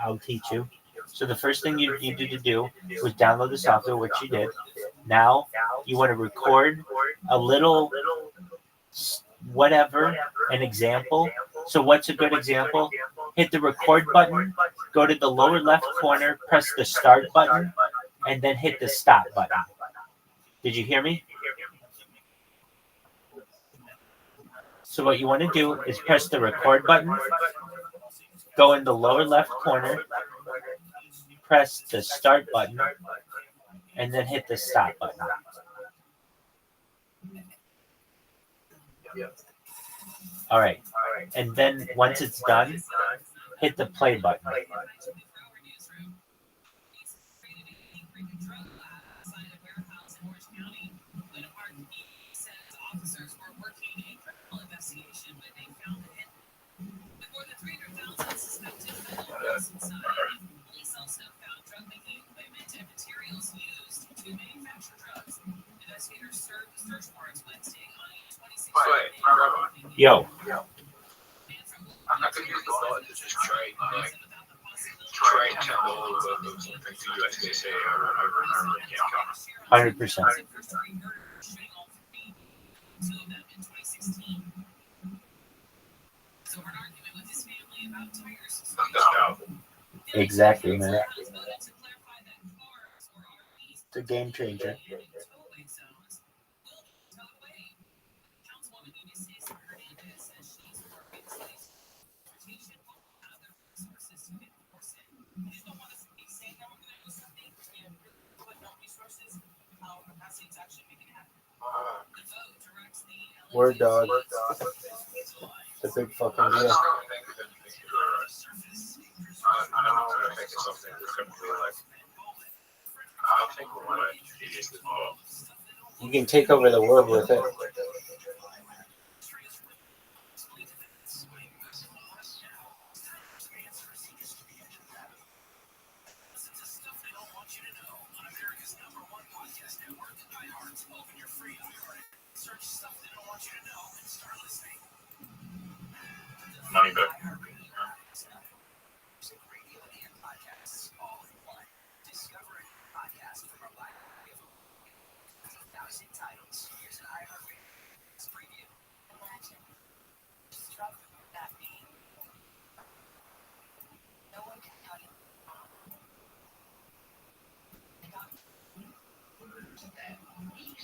S14: I'll teach you. So the first thing you needed to do was download the software, which you did. Now you want to record a little whatever, an example. So what's a good example? Hit the record button, go to the lower left corner, press the start button, and then hit the stop button. Did you hear me? So what you want to do is press the record button, go in the lower left corner, press the start button, and then hit the stop button. All right. And then once it's done, hit the play button. Yo.
S15: I could use the thought to just try and tell all of those things to USDC over and over and over again.
S14: 100%. Exactly, man. It's a game changer. Word dog. It's a big fucking deal.
S15: I don't know if I think it's something that's going to be like, I think we're going to use the ball.
S14: You can take over the world with it.
S15: Money back.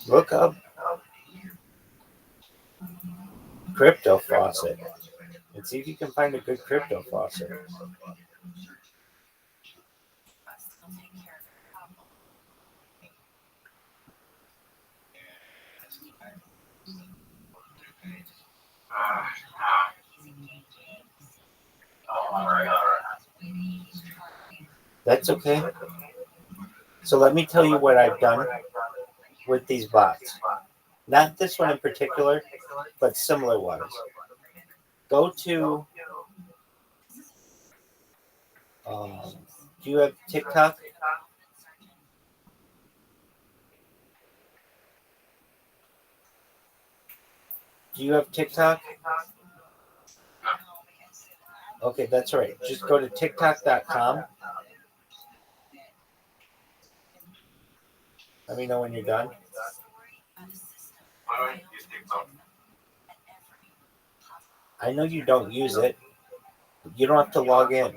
S14: Look up crypto faucet and see if you can find a good crypto faucet. That's okay. So let me tell you what I've done with these bots. Not this one in particular, but similar ones. Go to. Do you have TikTok? Do you have TikTok? Okay, that's right. Just go to TikTok.com. Let me know when you're done. I know you don't use it. You don't have to log in.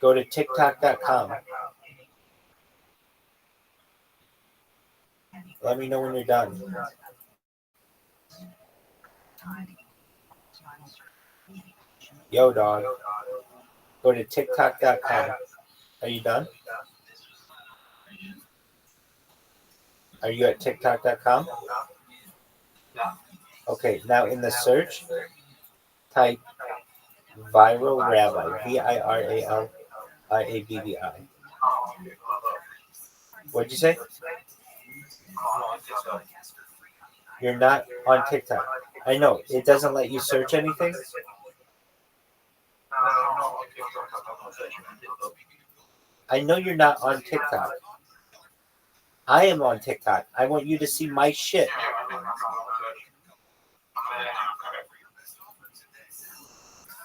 S14: Go to TikTok.com. Let me know when you're done. Yo, dog. Go to TikTok.com. Are you done? Are you at TikTok.com? Okay, now in the search, type Viral Rabbi. VIRALRABBI. What'd you say? You're not on TikTok. I know. It doesn't let you search anything. I know you're not on TikTok. I am on TikTok. I want you to see my shit.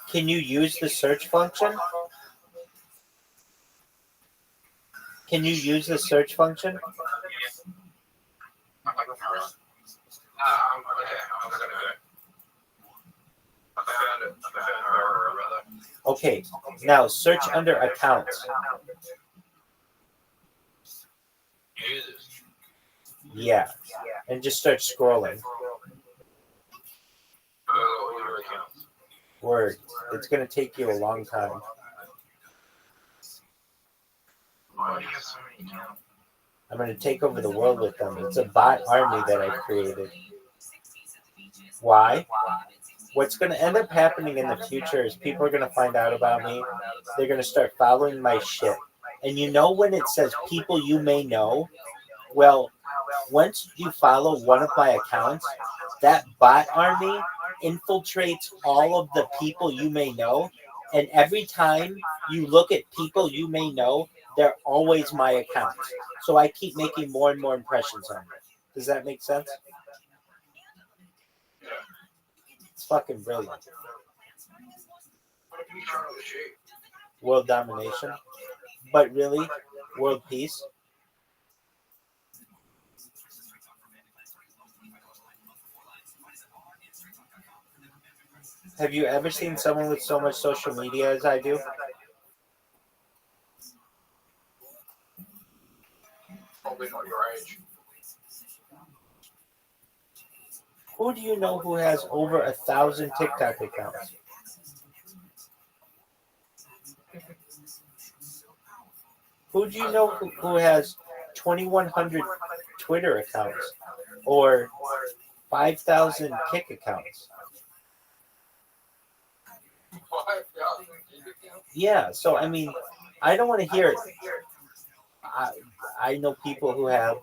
S14: Can you use the search function? Can you use the search function? Okay, now search under accounts. Yeah, and just start scrolling. Word. It's going to take you a long time. I'm going to take over the world with them. It's a bot army that I've created. Why? What's going to end up happening in the future is people are going to find out about me. They're going to start following my shit. And you know when it says people you may know? Well, once you follow one of my accounts, that bot army infiltrates all of the people you may know. And every time you look at people you may know, they're always my accounts. So I keep making more and more impressions on them. Does that make sense? It's fucking brilliant. World domination. But really, world peace. Have you ever seen someone with so much social media as I do?
S11: Probably not your age.
S14: Who do you know who has over 1,000 TikTok accounts? Who do you know who has 2,100 Twitter accounts or 5,000 Kick accounts? Yeah, so I mean, I don't want to hear it. I know people who have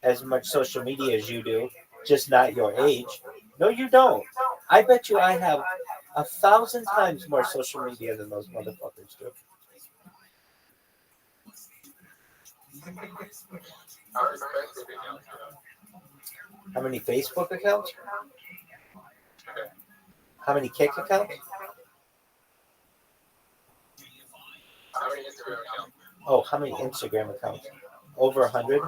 S14: as much social media as you do, just not your age. No, you don't. I bet you I have 1,000 times more social media than those motherfuckers do. How many Facebook accounts? How many Kick accounts? Oh, how many Instagram accounts? Over 100?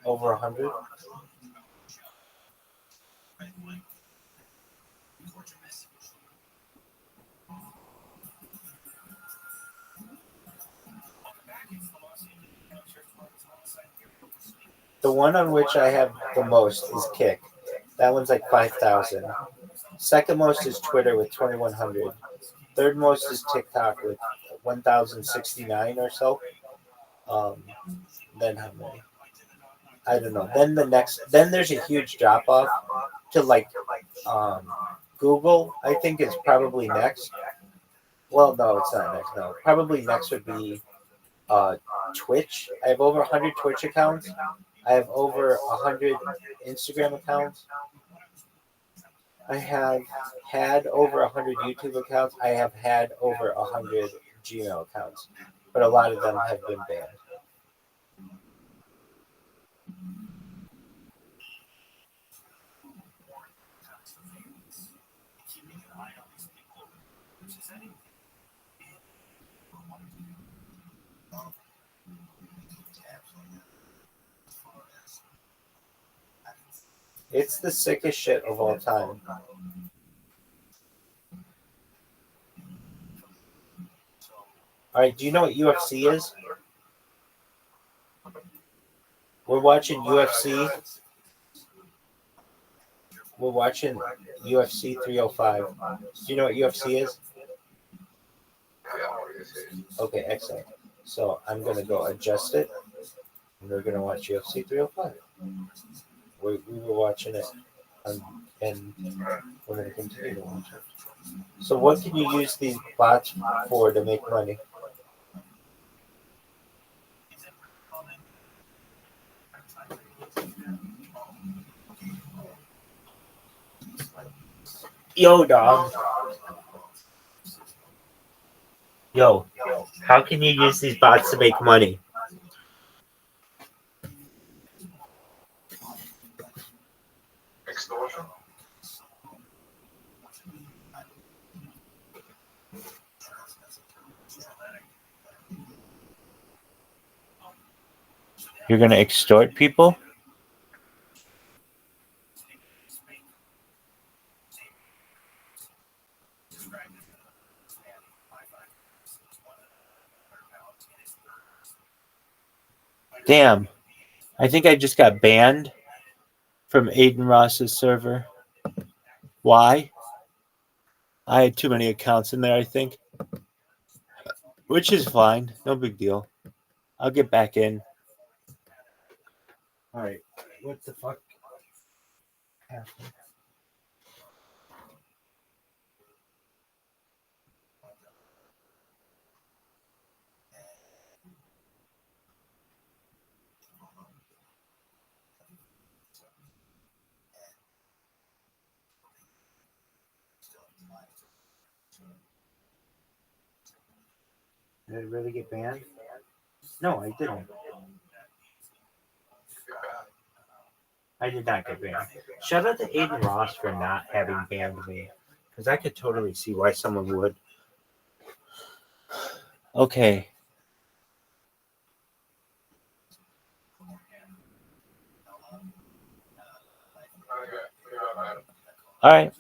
S14: Over 100? The one on which I have the most is Kick. That one's like 5,000. Second most is Twitter with 2,100. Third most is TikTok with 1,069 or so. Then how many? I don't know. Then there's a huge drop off to like Google. I think is probably next. Well, no, it's not next. No, probably next would be Twitch. I have over 100 Twitch accounts. I have over 100 Instagram accounts. I have had over 100 YouTube accounts. I have had over 100 Gmail accounts, but a lot of them have been banned. It's the sickest shit of all time. All right, do you know what UFC is? We're watching UFC. We're watching UFC 305. Do you know what UFC is? Okay, excellent. So I'm going to go adjust it. And we're going to watch UFC 305. We were watching it, and we're going to continue to watch it. So what can you use these bots for to make money? Yo, dog. Yo, how can you use these bots to make money?
S15: Extortion.
S14: You're going to extort people? Damn. I think I just got banned from Aiden Ross's server. Why? I had too many accounts in there, I think. Which is fine. No big deal. I'll get back in. Alright. What the fuck happened? Did I really get banned? No, I didn't. I did not get banned. Shout out to Aiden Ross for not having banned me. Because I could totally see why someone would. Okay. All right.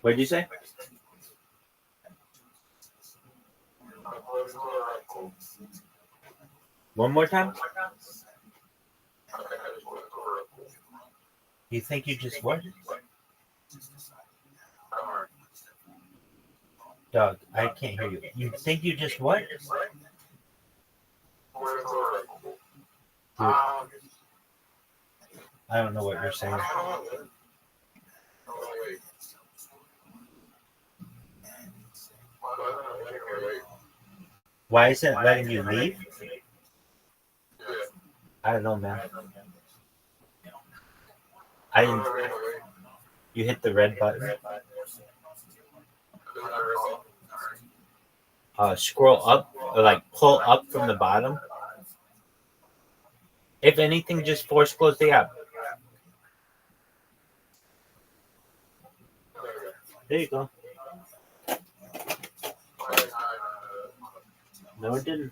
S14: What did you say? One more time? You think you just what? Doug, I can't hear you. You think you just what? Dude, I don't know what you're saying. Why is it letting you leave? I don't know, man. I didn't. You hit the red button. Scroll up, or like pull up from the bottom. If anything, just force close the app. There you go. No, it didn't.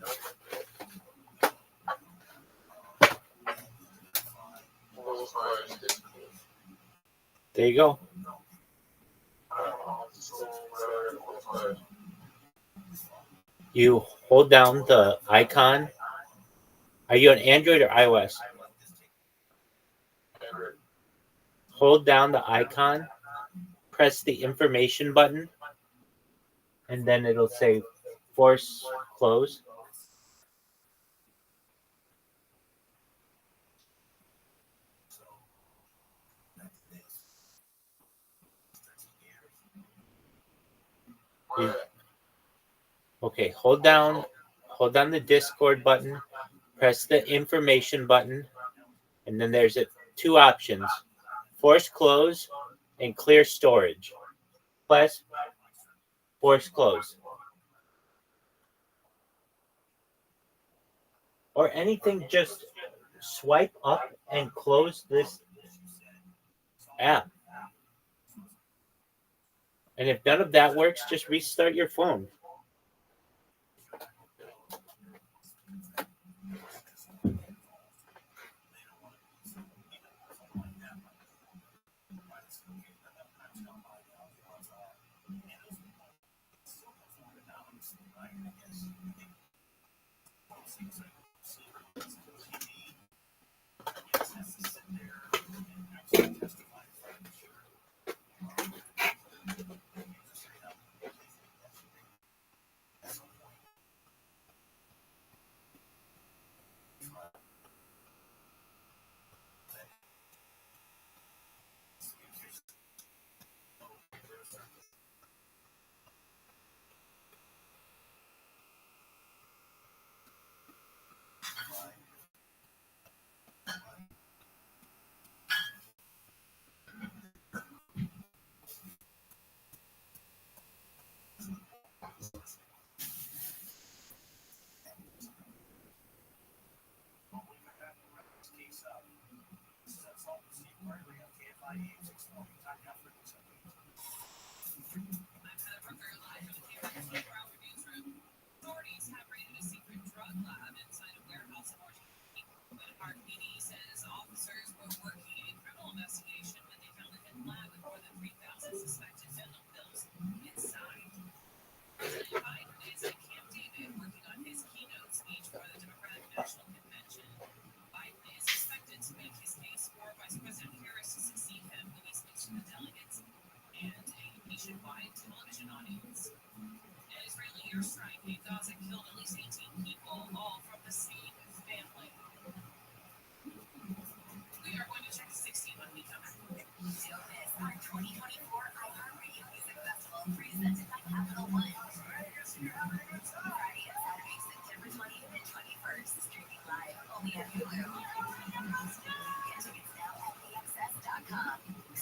S14: There you go. You hold down the icon. Are you on Android or iOS? Hold down the icon, press the information button, and then it'll say force close. Okay, hold down the Discord button, press the information button, and then there's two options: force close and clear storage. Press force close. Or anything, just swipe up and close this app. And if none of that works, just restart your phone.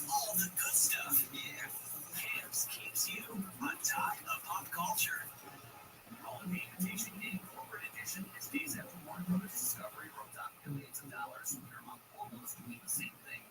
S20: All the good stuff. Yeah. Camps keeps you on top of pop culture. Holiday Invitation Day Corporate Edition is days after Warner Brothers Discovery wrote down billions of dollars. Paramount almost doing the same thing.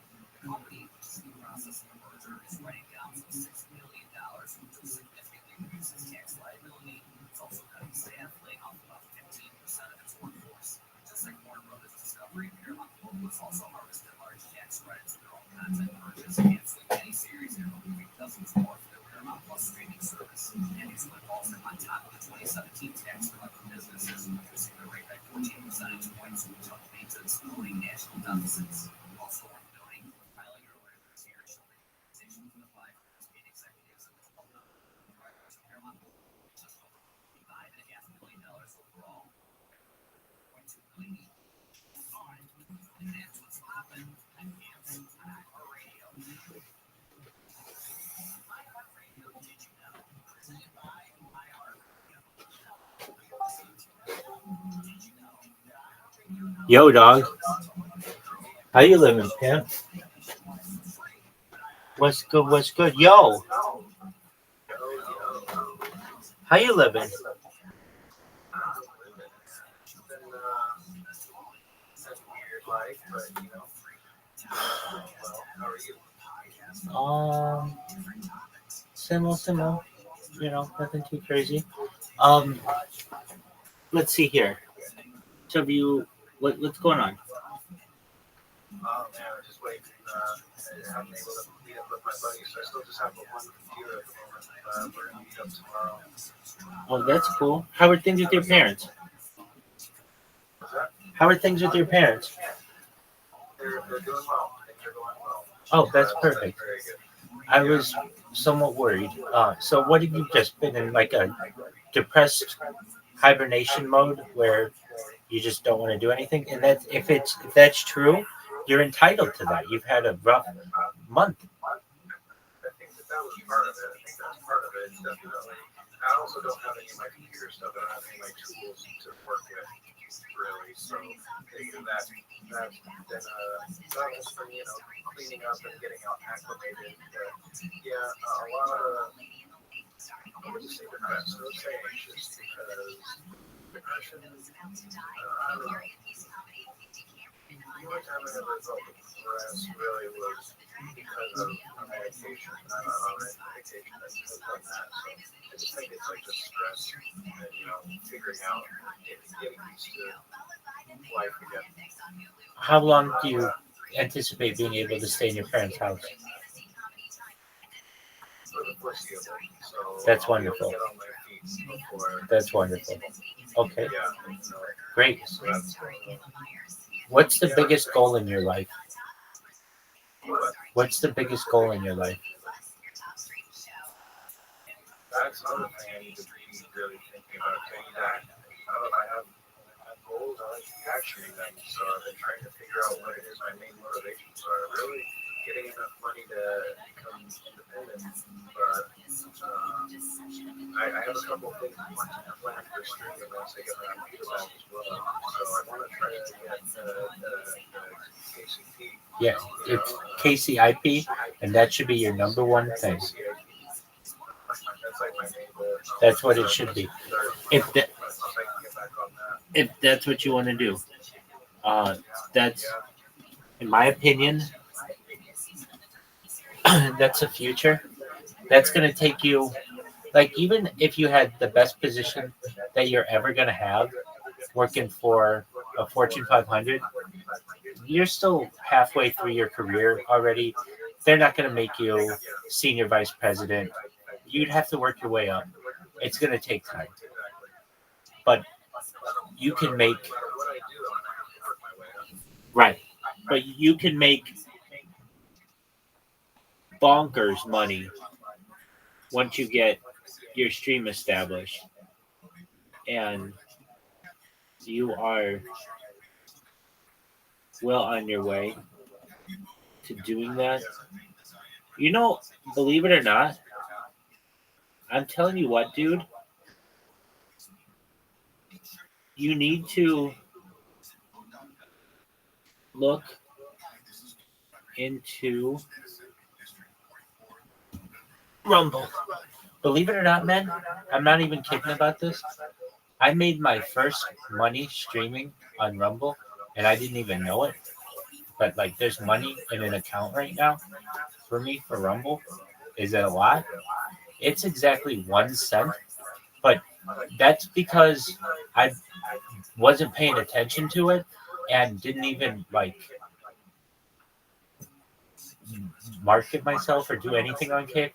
S20: The company, in the process of a merger, is writing down some $6 million, which will significantly reduce its tax liability. It's also cutting staff, laying off about 15% of its workforce. Just like Warner Brothers Discovery, Paramount Global has also harvested large tax credits in their own content purchase, canceling many series and removing dozens more for their Paramount Plus streaming service. And these windfalls are on top of the 2017 tax cut for businesses, reducing the rate by 14 percentage points with tough maintenance, including national deficits. Also worth noting, filing earlier this year showed the compensation for the 5 paid executives and 12 directors of Paramount just over $5.5 million overall. $0.2 million each. And that's what's popping on Camps on iHeartRadio. iHeartRadio, did you know? Presented by iHeartRadio. Did you know that iHeartRadio?
S14: Yo, dog. How you living, pimp? What's good? What's good? Yo. How you living? Similar. You know, nothing too crazy. Let's see here. So have you? What's going on?
S15: Oh man, I was just waiting. I haven't been able to meet up with my buddies, so I still just have the one computer at the moment. We're gonna meet up tomorrow.
S14: Oh, that's cool. How are things with your parents?
S15: What's that?
S14: How are things with your parents?
S15: They're doing well. Things are going well.
S14: Oh, that's perfect.
S15: Very good.
S14: I was somewhat worried. So what have you just been in, like a depressed hibernation mode where you just don't want to do anything? And that if that's true, you're entitled to that. You've had a rough month.
S15: I think that was part of it. I think that's part of it, definitely. I also don't have any of my computer stuff. I don't have any of my tools to work with, really. So that's been not just for me, cleaning up and getting out acclimated. But yeah, a lot of I would just say depressed. I would say anxious because depression. I don't know. The only time I ever felt depressed really was because of a medication. I'm on medication that's on that. So I just think it's like just stress and figuring out getting used to life again.
S14: How long do you anticipate being able to stay in your parents' house? That's wonderful. That's wonderful. Okay. Great. What's the biggest goal in your life? What's the biggest goal in your life?
S15: That's another thing I need to be really thinking about. I have goals. I like capturing them. So I've been trying to figure out what it is my main motivations are. Really getting enough money to become independent. But I have a couple of things planned for streaming once I get my computer back as well. So I want to try to get the KCP.
S14: Yeah, it's KCIP, and that should be your number one thing. That's what it should be. If that's what you want to do, that's, in my opinion, that's the future. That's going to take you, like, even if you had the best position that you're ever going to have, working for a Fortune 500, you're still halfway through your career already. They're not going to make you senior vice president. You'd have to work your way up. It's going to take time. But you can make, right, but you can make bonkers money once you get your stream established. And you are well on your way to doing that. Believe it or not, I'm telling you what, dude, you need to look into Rumble. Believe it or not, man, I'm not even kidding about this. I made my first money streaming on Rumble, and I didn't even know it. But, like, there's money in an account right now for me for Rumble. Is it a lot? It's exactly 1 cent. But that's because I wasn't paying attention to it and didn't even, like, market myself or do anything on Kick.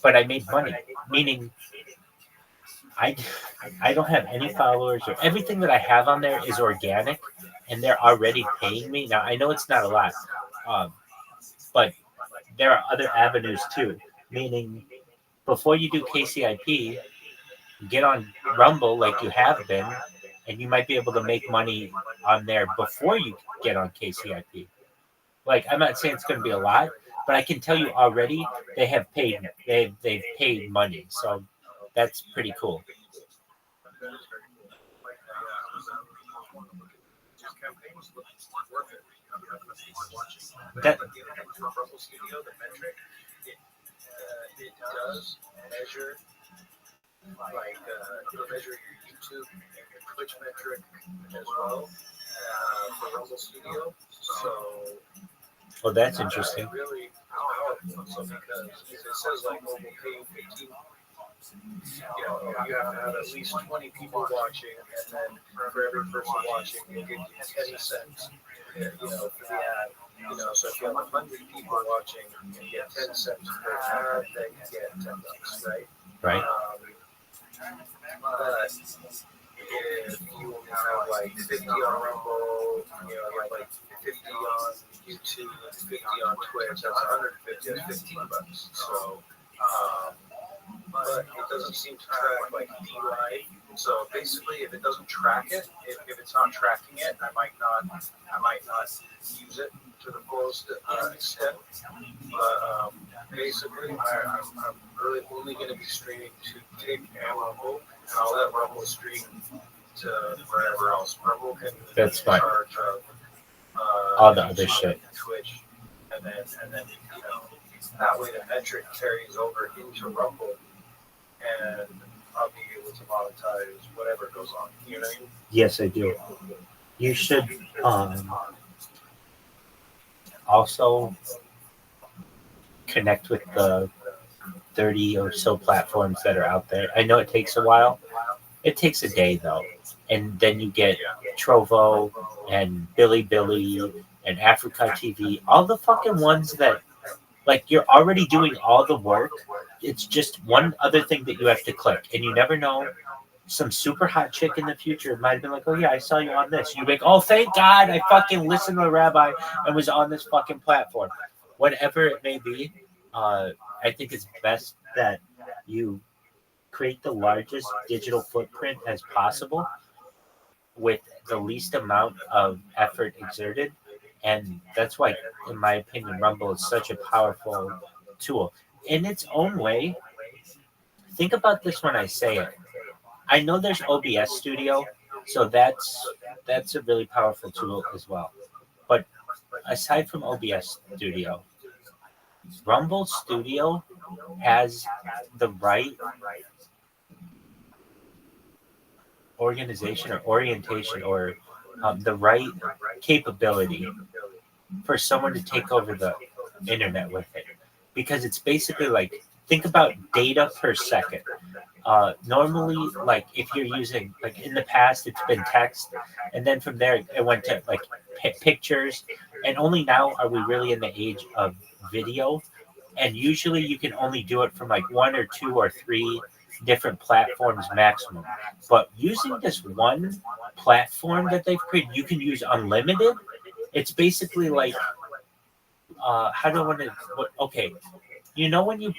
S14: But I made money, meaning I don't have any followers, or everything that I have on there is organic, and they're already paying me. Now, I know it's not a lot, but there are other avenues too, meaning before you do KCIP, get on Rumble like you have been, and you might be able to make money on there before you get on KCIP. Like, I'm not saying it's going to be a lot, but I can tell you already they have paid. They've paid money, so that's pretty cool. That
S15: it does measure, like it'll measure your YouTube and your Twitch metric as well for Rumble Studio. So
S14: Well, that's interesting.
S11: Really powerful because it says like, oh, we'll pay you 15. You know, you have to have at least 20 people watching, and then for every person watching, we'll give you 10 cents. You know, for the ad. You know, so if you have 100 people watching, you get 10 cents per ad, then you get $10, right?
S14: Right.
S11: But if you have like 50 on Rumble, you know, you have like 50 on YouTube, 50 on Twitch, that's 150, that's $15. So, but it doesn't seem to track like DLive. So basically, if it doesn't track it, if it's not tracking it, I might not use it to the fullest extent. But basically, I'm really only going to be streaming to Kick and Rumble, and I'll let Rumble stream to wherever else. Rumble can
S14: That's fine.
S11: charge of
S14: All the other shit.
S11: Twitch, and then you know, that way the metric carries over into Rumble, and I'll be able to monetize whatever goes on. You know what I mean?
S14: Yes, I do. You should also connect with the 30 or so platforms that are out there. I know it takes a while. It takes a day, though. And then you get Trovo and Billy and Africa TV, all the fucking ones that, like, you're already doing all the work. It's just one other thing that you have to click. And you never know. Some super hot chick in the future might have been like, oh, yeah, I saw you on this. You'd be like, oh, thank God I fucking listened to Rabbi and was on this fucking platform. Whatever it may be, I think it's best that you create the largest digital footprint as possible with the least amount of effort exerted. And that's why, in my opinion, Rumble is such a powerful tool. In its own way, think about this when I say it. I know there's OBS Studio, so that's a really powerful tool as well. But aside from OBS Studio, Rumble Studio has the right organization or orientation or the right capability for someone to take over the internet with it. Because it's basically like, think about data per second. Normally, like if you're using, like in the past, it's been text, and then from there it went to like pictures, and only now are we really in the age of video. And usually you can only do it from like 1 or 2 or 3 different platforms maximum. But using this one platform that they've created, you can use unlimited. It's basically like, how do I want to? Okay, you know when you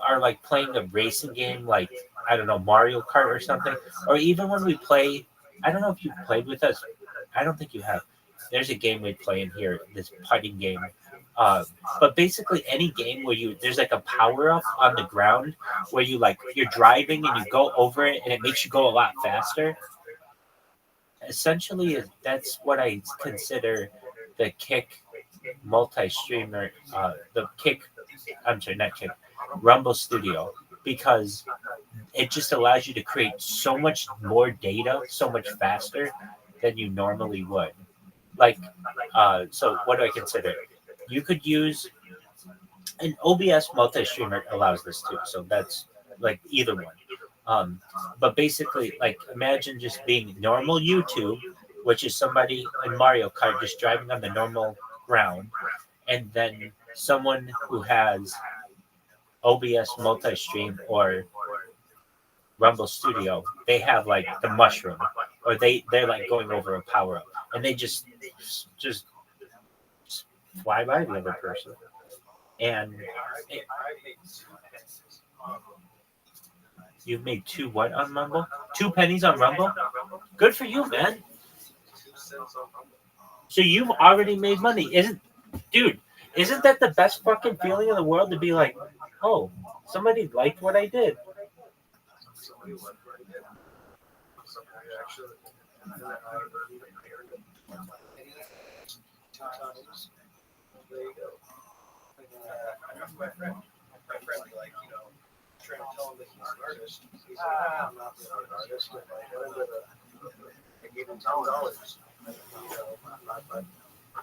S14: are like playing a racing game, like I don't know, Mario Kart or something, or even when we play, I don't know if you've played with us. I don't think you have. There's a game we play in here, this putting game. But basically any game where there's like a power up on the ground where you're driving and you go over it and it makes you go a lot faster. Essentially, that's what I consider the Kick multi-streamer, Rumble Studio, because it just allows you to create so much more data so much faster than you normally would. Like, so what do I consider? You could use an OBS multi-streamer allows this too, so that's like either one. But basically, like imagine just being normal YouTube, which is somebody in Mario Kart just driving on the normal ground, and then someone who has OBS multi-stream or Rumble Studio, they have like the mushroom, or they're like going over a power up, and they just fly by the other person. And you've made 2 what on Rumble? 2 pennies on Rumble? Good for you, man. So you've already made money. Isn't that the best fucking feeling in the world to be like, oh, somebody liked what I did?
S11: There you go. My friend, like, you know, trying to tell him that he's an artist. He's like, I'm not an artist. And I gave him $10. You know,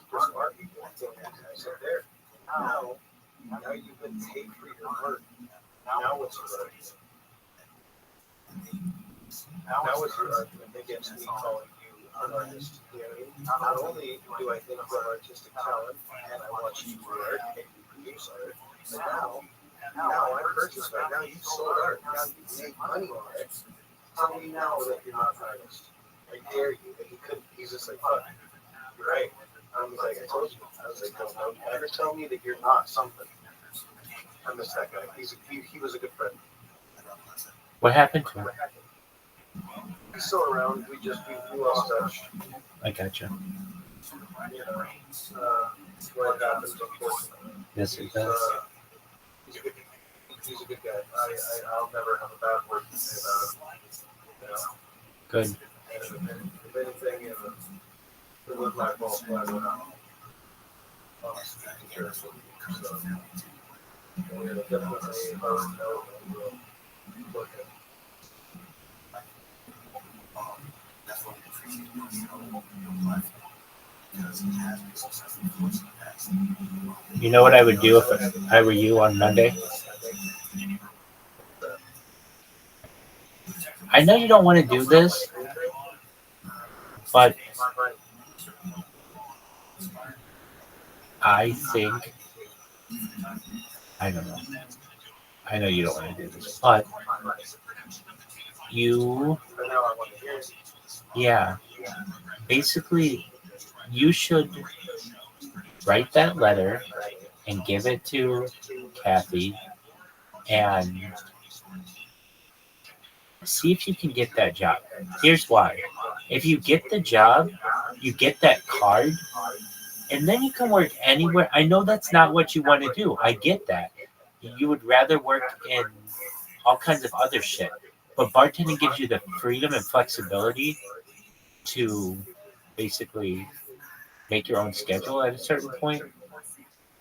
S21: smart people doing that. I said, there. Now you've been paid for your work. Now what's your argument? Now what's your argument against me calling you an artist? You know what I mean? Not only do I think you have artistic talent, and I want you to art and you produce art, but now I purchased art. Now you've sold art. Now you make money on it. Tell me now that you're not an artist. I dare you. And he couldn't. He's just like, fuck, you're right. I was like, I told you. I was like, don't ever tell me that you're not something. I miss that guy. He was a good friend.
S14: What happened to him?
S21: He's still around. We lost touch.
S14: I gotcha.
S21: You know, what happens, unfortunately.
S14: Yes, it does.
S21: He's a good guy. I'll never have a bad word to say about him. You know?
S14: Good.
S21: And if anything, it was my fault. I don't know. So, definitely, look at.
S14: You know what I would do if I were you on Monday? I know you don't want to do this, but I think, I don't know. I know you don't want to do this, but basically, you should write that letter and give it to Kathy and see if you can get that job. Here's why. If you get the job, you get that card, and then you can work anywhere. I know that's not what you want to do. I get that. You would rather work in all kinds of other shit. But bartending gives you the freedom and flexibility to basically make your own schedule at a certain point,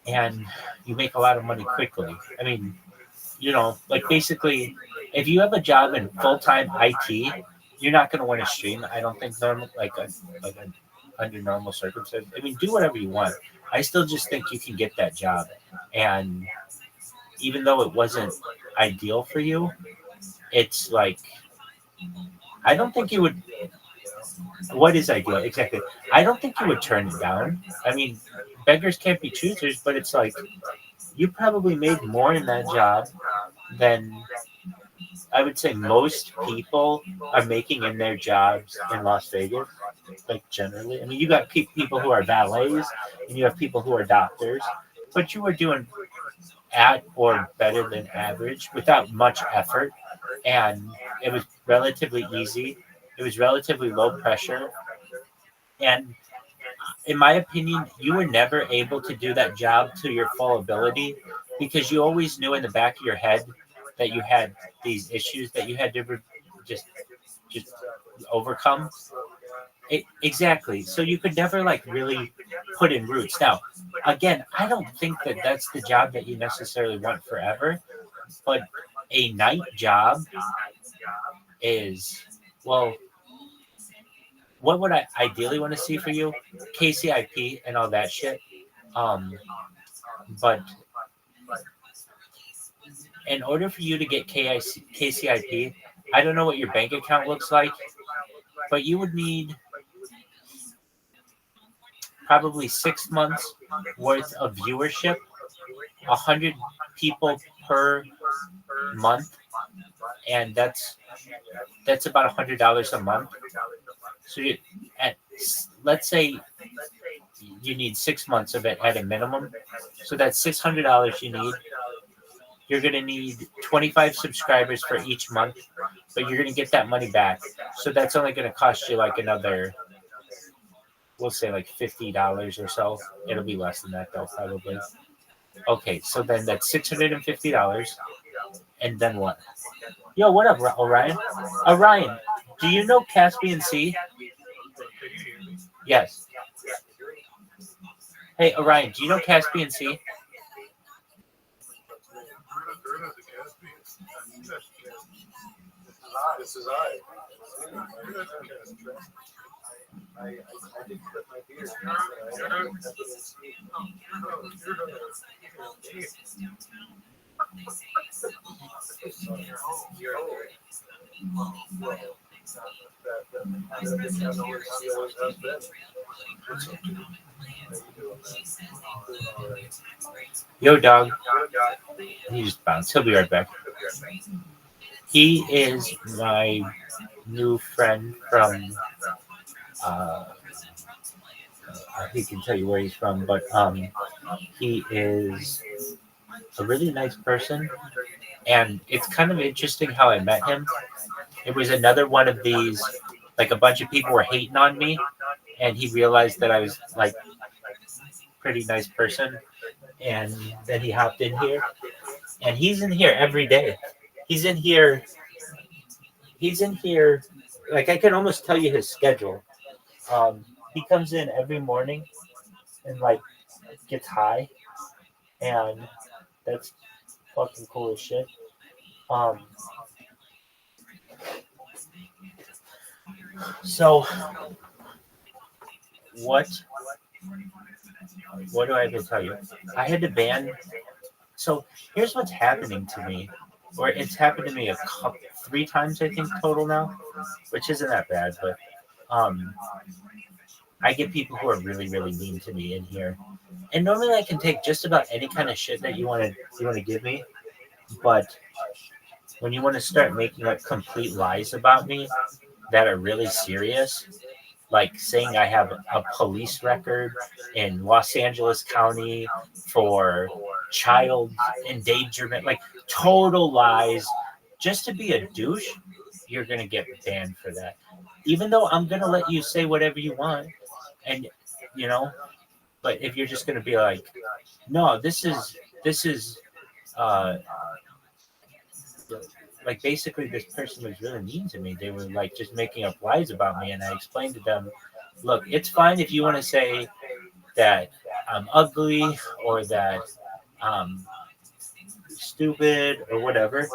S14: and you make a lot of money quickly. I mean, like basically, if you have a job in full-time IT, you're not going to win a stream. I don't think under normal circumstances. I mean, do whatever you want. I still just think you can get that job, and even though it wasn't ideal for you, it's like I don't think you would. What is ideal? Exactly. I don't think you would turn it down. I mean, beggars can't be choosers, but it's like you probably made more in that job than I would say most people are making in their jobs in Las Vegas, like generally. I mean, you got people who are valets and you have people who are doctors, but you were doing at or better than average without much effort, and it was relatively easy. It was relatively low pressure, and in my opinion, you were never able to do that job to your full ability because you always knew in the back of your head that you had these issues that you had to just overcome. Exactly. So you could never like really put in roots. Now, again, I don't think that that's the job that you necessarily want forever, but a night job is, well, what would I ideally want to see for you? KCIP and all that shit. But in order for you to get KCIP, I don't know what your bank account looks like, but you would need probably 6 months worth of viewership, 100 people per month, and that's about $100 a month. So let's say you need 6 months of it at a minimum. So that's $600 you need. You're going to need 25 subscribers for each month, but you're going to get that money back. So that's only going to cost you like another, we'll say like $50 or so. It'll be less than that though, probably. Okay, so then that's $650. And then what? Yo, what up, Orion? Orion, do you know Caspian Sea? Yes. Hey, Orion, do you know Caspian Sea?
S21: This is I. I did put my beard.
S14: Yo, dog. He just bounced. He'll be right back. He is my new friend from. He can tell you where he's from, but he is a really nice person, and it's kind of interesting how I met him. It was another one of these, like a bunch of people were hating on me, and he realized that I was like pretty nice person, and then he hopped in here, and he's in here every day. He's in here. Like I can almost tell you his schedule. He comes in every morning and like gets high, and that's fucking cool as shit. So what do I have to tell you? I had to ban. So here's what's happening to me, or it's happened to me three times I think total now, which isn't that bad, but I get people who are really, really mean to me in here. And normally I can take just about any kind of shit that you want to give me, but when you want to start making up complete lies about me that are really serious, like saying I have a police record in Los Angeles County for child endangerment, like total lies, just to be a douche, you're going to get banned for that. Even though I'm going to let you say whatever you want, and but if you're just going to be like, no, this is like basically this person was really mean to me. They were like just making up lies about me, and I explained to them, look, it's fine if you want to say that I'm ugly or that I'm stupid or whatever.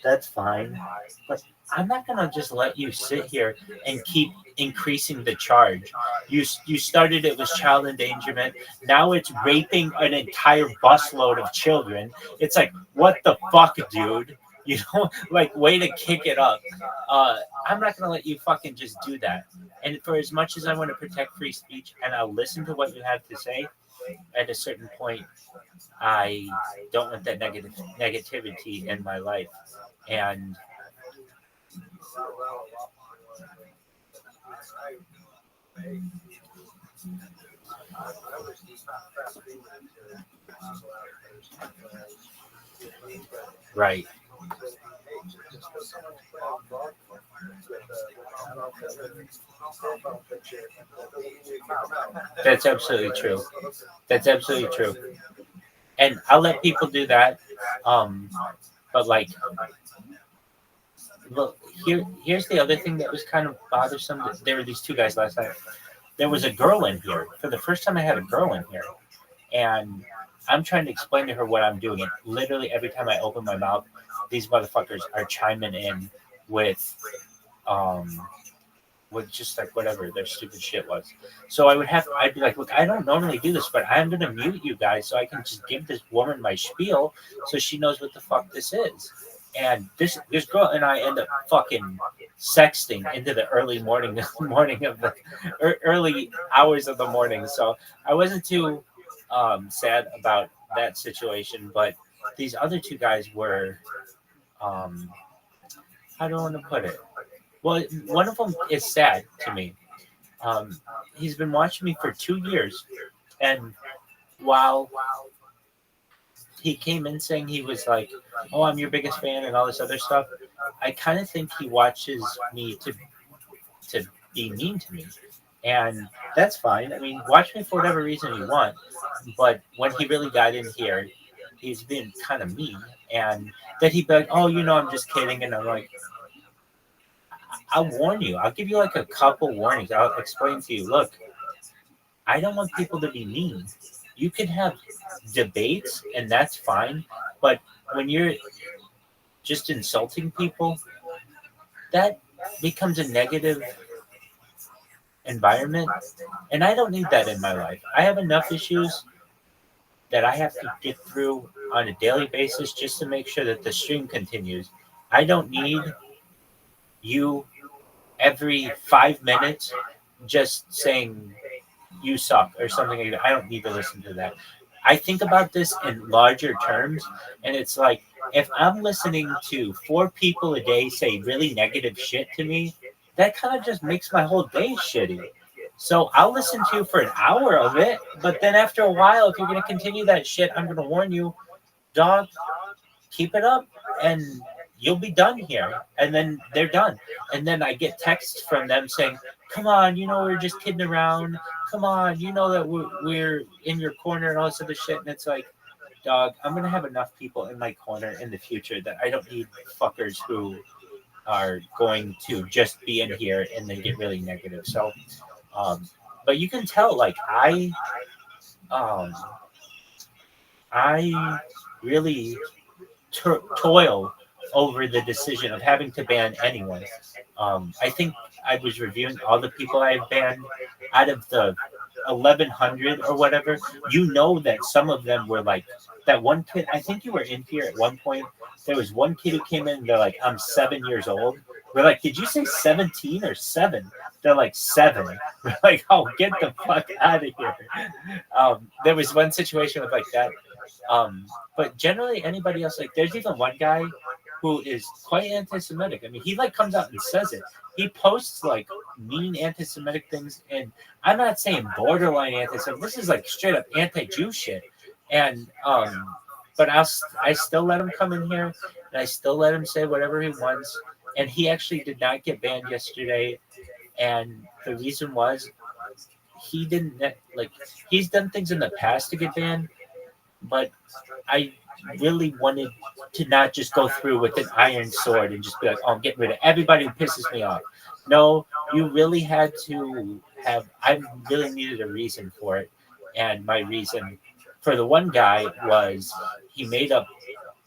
S14: That's fine, but I'm not gonna just let you sit here and keep increasing the charge. You started it with child endangerment. Now it's raping an entire busload of children. It's like, what the fuck, dude? Like, way to kick it up. I'm not gonna let you fucking just do that. And for as much as I want to protect free speech, and I'll listen to what you have to say, at a certain point, I don't want that negativity in my life. And right. That's absolutely true. That's absolutely true. And I'll let people do that. But like, look, here's the other thing that was kind of bothersome. There were these two guys last night. There was a girl in here. For the first time I had a girl in here. And I'm trying to explain to her what I'm doing. And literally every time I open my mouth, these motherfuckers are chiming in with just like whatever their stupid shit was. So I'd be like, look, I don't normally do this, but I'm going to mute you guys so I can just give this woman my spiel so she knows what the fuck this is. And this girl and I end up fucking sexting into the early morning of the early hours of the morning. So I wasn't too sad about that situation, but these other two guys were, how do I want to put it? Well, one of them is sad to me. He's been watching me for 2 years, and while he came in saying he was like, oh, I'm your biggest fan and all this other stuff, I kind of think he watches me to be mean to me. And that's fine. I mean, watch me for whatever reason you want. But when he really got in here, he's been kind of mean. And then he'd be like, oh, I'm just kidding. And I'm like, I'll warn you. I'll give you like a couple warnings. I'll explain to you, look, I don't want people to be mean. You can have debates, and that's fine. But when you're just insulting people, that becomes a negative environment, and I don't need that in my life. I have enough issues that I have to get through on a daily basis just to make sure that the stream continues. I don't need you every 5 minutes just saying you suck or something like that. I don't need to listen to that. I think about this in larger terms, and it's like if I'm listening to 4 people a day say really negative shit to me, that kind of just makes my whole day shitty. So I'll listen to you for an hour of it, but then after a while, if you're going to continue that shit, I'm going to warn you, dog, keep it up, and you'll be done here. And then they're done. And then I get texts from them saying, come on, we're just kidding around. Come on, that we're in your corner and all this other shit. And it's like, dog, I'm going to have enough people in my corner in the future that I don't need fuckers who are going to just be in here and then get really negative. So, but you can tell, like, I really toil over the decision of having to ban anyone. I think I was reviewing all the people I've banned out of the 1,100 or whatever. That some of them were like that one kid. I think you were in here at one point. There was one kid who came in. They're like, I'm 7 years old. We're like, did you say 17 or 7? They're like 7. We're like, oh, get the fuck out of here. There was one situation with like that. But generally anybody else, like there's even one guy who is quite anti-Semitic. I mean, he like comes out and says it. He posts like mean anti-Semitic things, and I'm not saying borderline anti-Semitic. This is like straight up anti-Jew shit. And but I still let him come in here, and I still let him say whatever he wants. And he actually did not get banned yesterday, and the reason was he didn't like. He's done things in the past to get banned, but I really wanted to not just go through with an iron sword and just be like, oh, I'm getting rid of everybody who pisses me off. No, you really had to have, I really needed a reason for it. And my reason for the one guy was he made up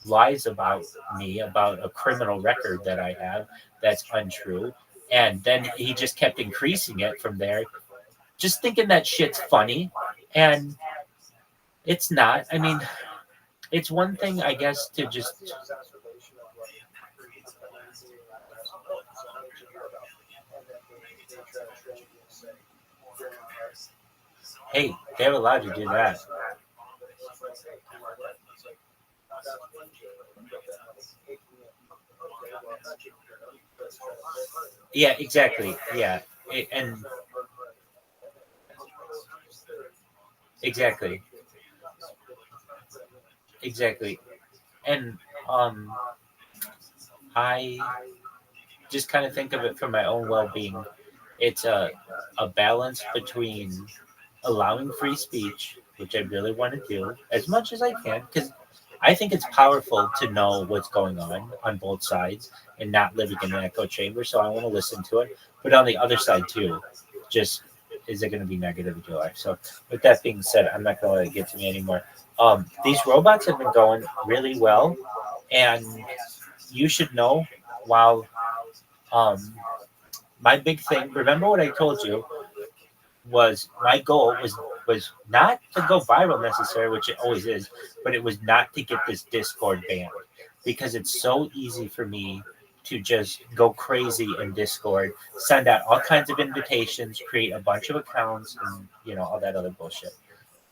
S14: lies about me, about a criminal record that I have that's untrue. And then he just kept increasing it from there, just thinking that shit's funny. And it's not. I mean, it's one thing, I guess, to just hey, they're allowed to do that. Yeah, exactly. Yeah, and exactly. Exactly. And I just kind of think of it for my own well-being. It's a balance between allowing free speech, which I really want to do as much as I can, because I think it's powerful to know what's going on both sides and not living in an echo chamber. So I want to listen to it. But on the other side too, just is it going to be negative in your life? So with that being said, I'm not going to let it get to me anymore. These robots have been going really well, and you should know, while my big thing, remember what I told you, was my goal was not to go viral necessarily, which it always is, but it was not to get this Discord banned, because it's so easy for me to just go crazy in Discord, send out all kinds of invitations, create a bunch of accounts, and all that other bullshit.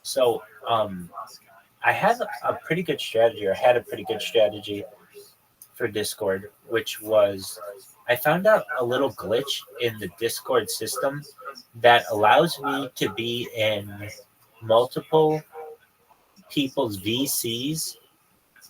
S14: So I had a pretty good strategy, or had a pretty good strategy for Discord, which was I found out a little glitch in the Discord system that allows me to be in multiple people's VCs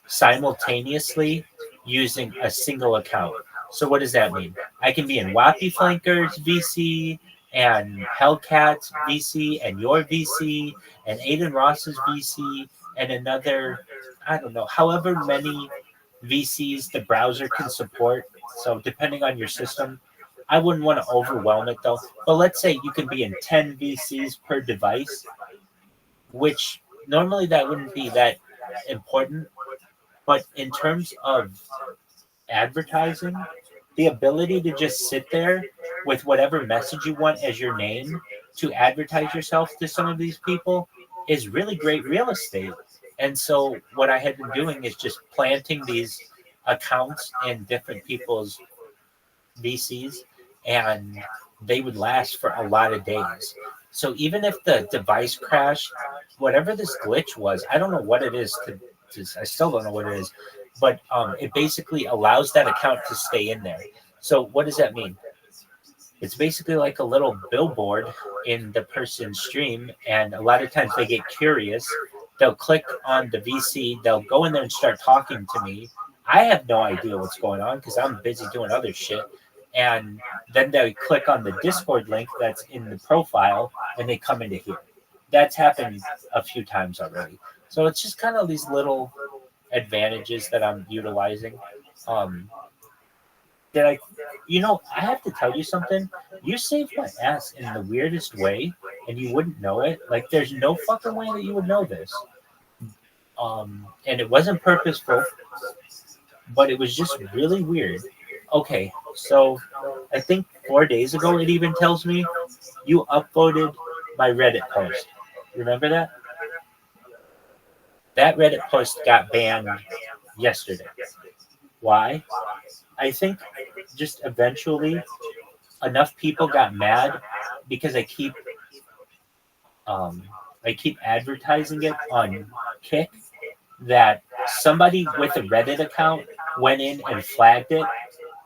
S14: simultaneously using a single account. So what does that mean? I can be in Wappy Flankers VC and Hellcat's VC and your VC and Aiden Ross's VC and another, I don't know, however many VCs the browser can support. So depending on your system, I wouldn't want to overwhelm it though. But let's say you can be in 10 VCs per device, which normally that wouldn't be that important. But in terms of advertising, the ability to just sit there with whatever message you want as your name to advertise yourself to some of these people is really great real estate. And so what I had been doing is just planting these accounts in different people's VCs, and they would last for a lot of days. So even if the device crashed, whatever this glitch was, I don't know what it is. I still don't know what it is, but it basically allows that account to stay in there. So what does that mean? It's basically like a little billboard in the person's stream, and a lot of times they get curious. They'll click on the VC, they'll go in there and start talking to me. I have no idea what's going on because I'm busy doing other shit. And then they click on the Discord link that's in the profile, and they come into here. That's happened a few times already. So it's just kind of these little advantages that I'm utilizing. I have to tell you something. You saved my ass in the weirdest way, and you wouldn't know it. Like, there's no fucking way that you would know this. And it wasn't purposeful, but it was just really weird. Okay, so I think 4 days ago it even tells me you upvoted my Reddit post. Remember that? That Reddit post got banned yesterday. Why? I think just eventually enough people got mad because I keep advertising it on Kick that somebody with a Reddit account went in and flagged it,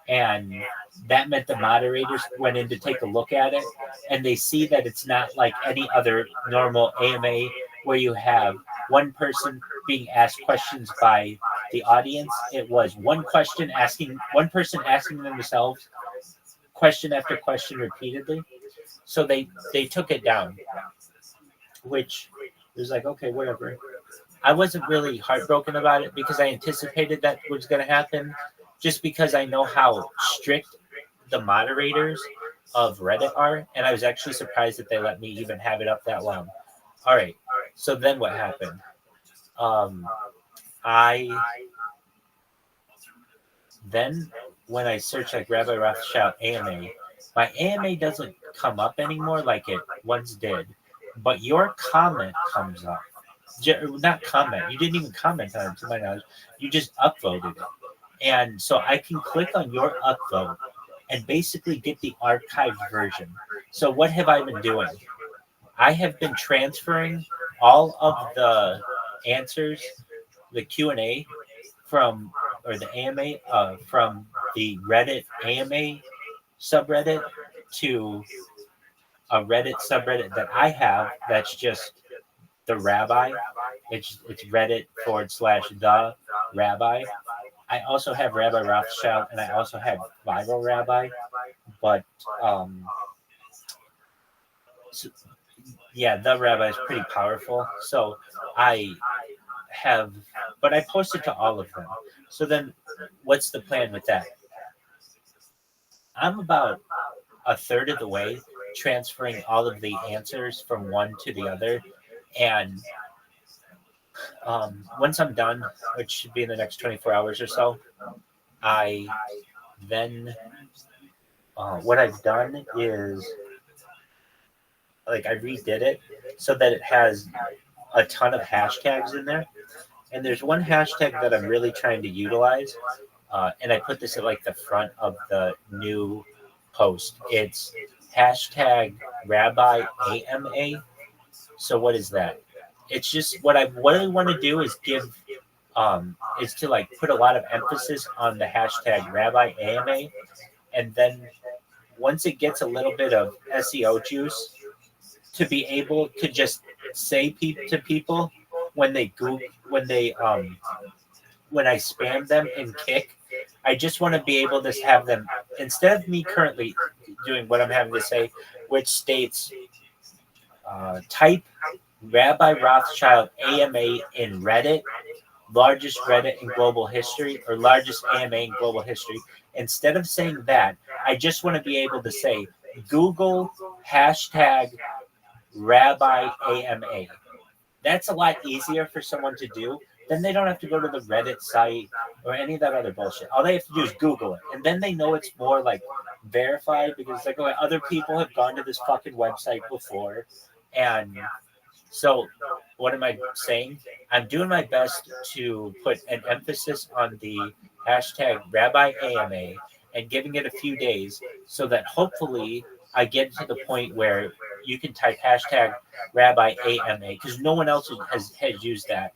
S14: and that meant the moderators went in to take a look at it, and they see that it's not like any other normal AMA where you have one person being asked questions by the audience. It was one person asking themselves question after question repeatedly. So they took it down, which was like, okay, whatever. I wasn't really heartbroken about it because I anticipated that was going to happen, just because I know how strict the moderators of Reddit are, and I was actually surprised that they let me even have it up that long. All right, so then what happened? When I search like Rabbi Rothschild AMA, my AMA doesn't come up anymore like it once did, but your comment comes up. Not comment. You didn't even comment on it, to my knowledge. You just upvoted it. And so I can click on your upvote and basically get the archived version. So what have I been doing? I have been transferring all of the answers, the Q&A from the AMA, from the Reddit AMA subreddit to a Reddit subreddit that I have that's just the Rabbi. It's Reddit/the Rabbi. I also have Rabbi Rothschild, and I also have Viral Rabbi. But the Rabbi is pretty powerful. So I posted to all of them. So then what's the plan with that? I'm about a third of the way transferring all of the answers from one to the other. And once I'm done, which should be in the next 24 hours or so, I then what I've done is I redid it so that it has a ton of hashtags in there. And there's one hashtag that I'm really trying to utilize, and I put this at the front of the new post. It's hashtag Rabbi AMA. So what is that? It's just what I really want to do is give is to put a lot of emphasis on the hashtag Rabbi AMA, and then once it gets a little bit of SEO juice, to be able to just say to people when I spam them in Kick, I just want to be able to have them, instead of me currently doing what I'm having to say, which states type Rabbi Rothschild AMA in Reddit, largest Reddit in global history, or largest AMA in global history. Instead of saying that, I just want to be able to say Google hashtag Rabbi AMA. That's a lot easier for someone to do then they don't have to go to the Reddit site or any of that other bullshit. All they have to do is Google it, and then they know it's more like verified because like other people have gone to this fucking website before, and so what am I saying? I'm doing my best to put an emphasis on the hashtag Rabbi AMA and giving it a few days so that hopefully I get to the point where you can type hashtag Rabbi AMA because no one else has used that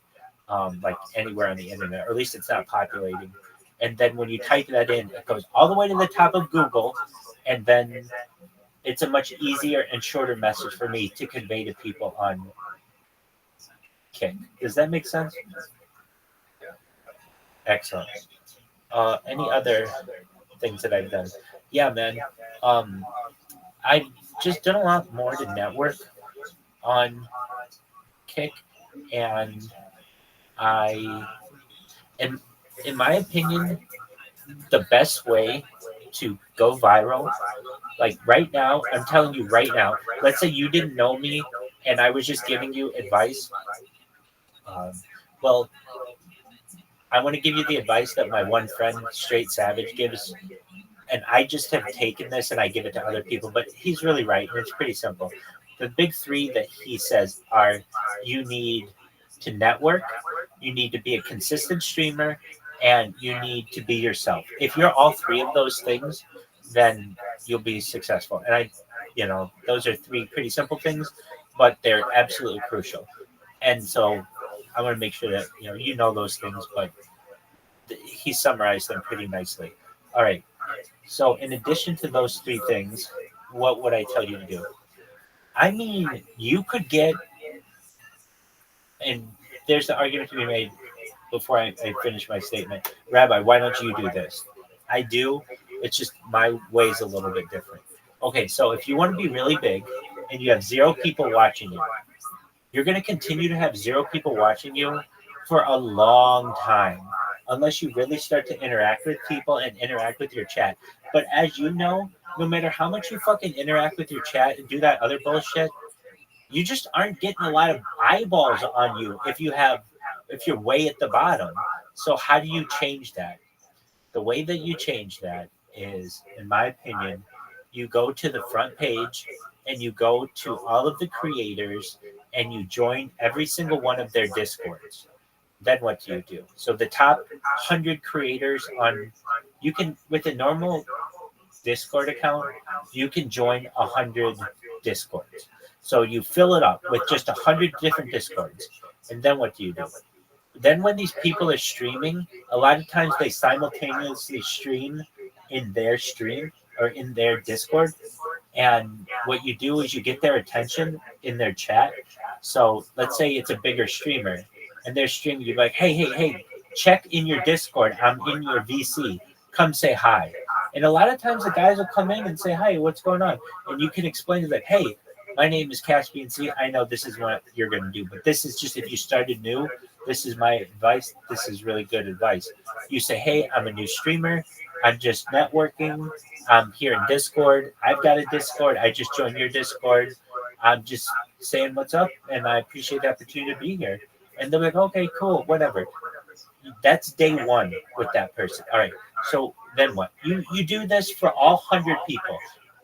S14: like anywhere on the internet, or at least it's not populating. And then when you type that in, it goes all the way to the top of Google, and then it's a much easier and shorter message for me to convey to people on Kick. Does that make sense? Excellent. Any other things that I've done? Yeah, man. I've just done a lot more to network on Kick, and I am, in my opinion, the best way to go viral. Like right now, I'm telling you right now, let's say you didn't know me and I was just giving you advice. Well, I want to give you the advice that my one friend, Straight Savage, gives. And I just have taken this and I give it to other people, but he's really right. And it's pretty simple. The big three that he says are you need to network, you need to be a consistent streamer, and you need to be yourself. If you're all three of those things, then you'll be successful. And those are three pretty simple things, but they're absolutely crucial. And so I want to make sure that you know those things, but he summarized them pretty nicely. All right. So in addition to those three things, what would I tell you to do? I mean, you could get, and there's an argument to be made before I finish my statement. Rabbi, why don't you do this? I do. It's just my way is a little bit different. Okay, so if you want to be really big and you have 0 people watching you, you're going to continue to have 0 people watching you for a long time, unless you really start to interact with people and interact with your chat. But as you know, no matter how much you fucking interact with your chat and do that other bullshit, you just aren't getting a lot of eyeballs on you if you're way at the bottom. So how do you change that? The way that you change that is, in my opinion, you go to the front page and you go to all of the creators and you join every single one of their Discords. Then what do you do? So the top 100 creators you can, with a normal Discord account, you can join 100 Discords. So you fill it up with just 100 different Discords. And then what do you do? Then when these people are streaming, a lot of times they simultaneously stream in their stream or in their Discord. And what you do is you get their attention in their chat. So let's say it's a bigger streamer and they're streaming, you're like, hey, check in your Discord. I'm in your VC. Come say hi. And a lot of times the guys will come in and say, hi, what's going on? And you can explain to them, hey, my name is Caspian C. I know this is what you're going to do, but this is just if you started new, this is my advice. This is really good advice. You say, hey, I'm a new streamer. I'm just networking. I'm here in Discord. I've got a Discord. I just joined your Discord. I'm just saying what's up, and I appreciate the opportunity to be here. And they're like, okay, cool, whatever. That's day one with that person. All right, so then what? You do this for all 100 people.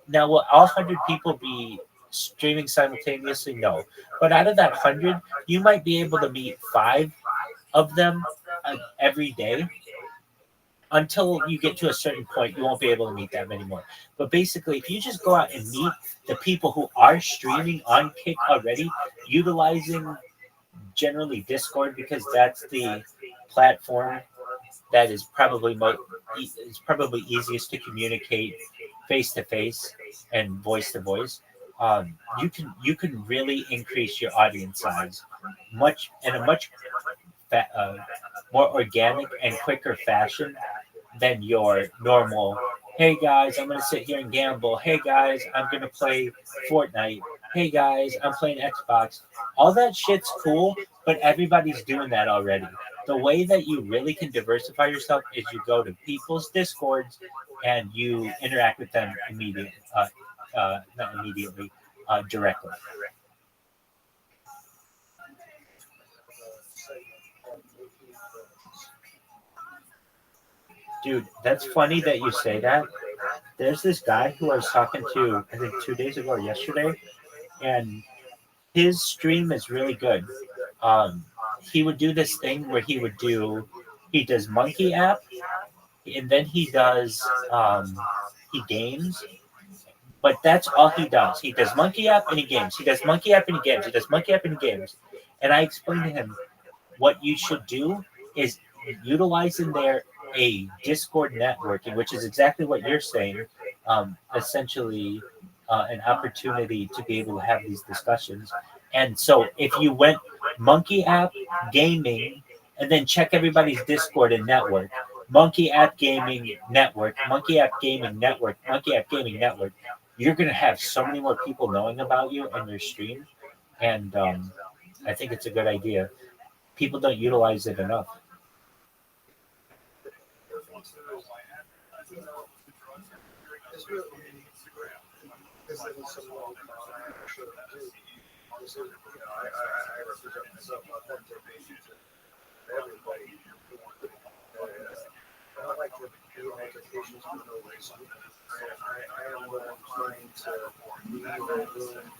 S14: Now, will all 100 people be streaming simultaneously? No. But out of that 100, you might be able to meet 5 of them every day. Until you get to a certain point, you won't be able to meet them anymore. But basically, if you just go out and meet the people who are streaming on Kick already, utilizing generally Discord, because that's the platform that is probably easiest to communicate face to face and voice to voice. You can really increase your audience size in a much more organic and quicker fashion than your normal, hey guys, I'm going to sit here and gamble. Hey guys, I'm going to play Fortnite. Hey guys, I'm playing Xbox. All that shit's cool, but everybody's doing that already. The way that you really can diversify yourself is you go to people's Discords and you interact with them directly. Dude, that's funny that you say that. There's this guy who I was talking to, I think 2 days ago or yesterday, and his stream is really good. He would do this thing where he does Monkey app, and then he games, but that's all he does. He does Monkey app and he games. He does Monkey app and he games. He does Monkey app and he games. And I explained to him what you should do is utilize in there a Discord networking, which is exactly what you're saying. Essentially, an opportunity to be able to have these discussions. And so if you went Monkey app gaming and then check everybody's Discord and network, Monkey app gaming network, Monkey app gaming network, Monkey app gaming network, you're going to have so many more people knowing about you and your stream. And I think it's a good idea. People don't utilize it enough.
S21: I represent myself authentically to everybody. I don't like to do altercations for no reason. I am trying to leave a room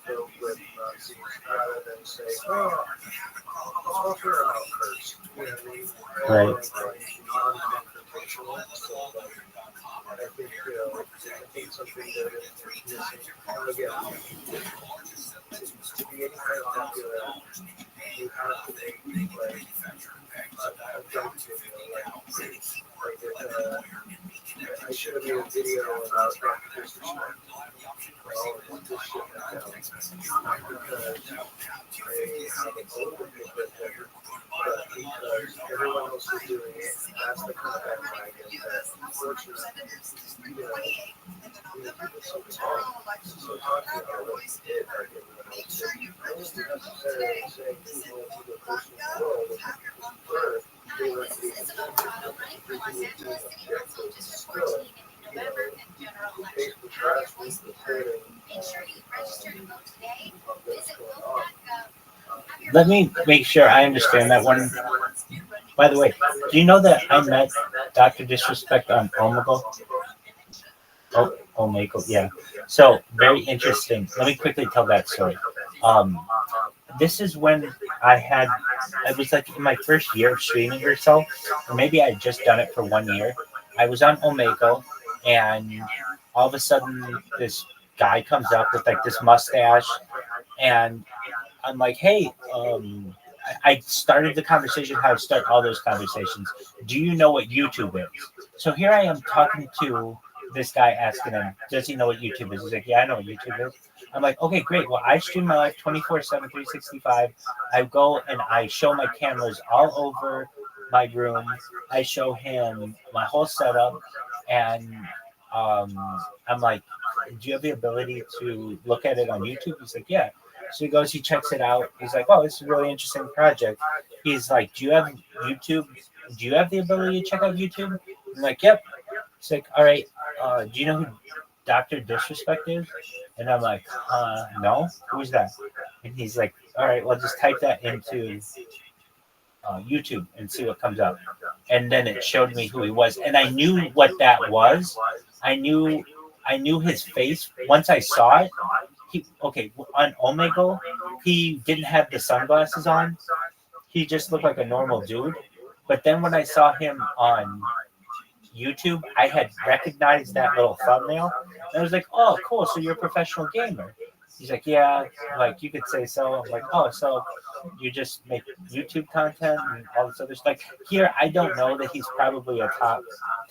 S21: filled with nonsense rather than say, oh, I'll hear about first. You know what I mean?
S14: Right.
S21: I'm trying to be non-confrontational. So, I think, something that is missing. And again, to be any kind of popular, you have to make like a jump to I should have made a video about disrespect. All of this shit now. Because I have a little bit of better, but because everyone else is doing it, that's the kind of bandwagon that unfortunately, people so talking about what he did, I wasn't necessarily saying people into the personal world of birth. They were
S14: Let me make sure I understand that one. By the way, do you know that I met Dr. Disrespect on Omegle? Oh, Omegle, yeah. So, very interesting. Let me quickly tell that story. This is when I was like in my first year of streaming or so, or maybe I had just done it for 1 year. I was on Omegle, and all of a sudden this guy comes up with like this mustache, and I'm like, hey, I started the conversation how I start all those conversations. Do you know what YouTube is? So here I am talking to this guy, asking him, does he know what YouTube is? He's like, yeah, I know what YouTube is. I'm like, okay, great. Well, I stream my life 24/7, 365. I go and I show my cameras all over my room. I show him my whole setup, and I'm like, do you have the ability to look at it on YouTube? He's like, yeah. So he goes, he checks it out. He's like, oh, this is a really interesting project. He's like, do you have YouTube? Do you have the ability to check out YouTube? I'm like, yep. He's like, all right, do you know who Dr. Disrespect is? And I'm like, no, who's that? And he's like, all right, well, just type that into YouTube and see what comes up. And then it showed me who he was. And I knew what that was. I knew his face. Once I saw it, on Omegle, he didn't have the sunglasses on. He just looked like a normal dude. But then when I saw him on YouTube, I had recognized that little thumbnail. And I was like, oh, cool. So you're a professional gamer. He's like, yeah, like you could say so. I'm like, oh, so you just make YouTube content and all this other stuff. Here, I don't know that he's probably a top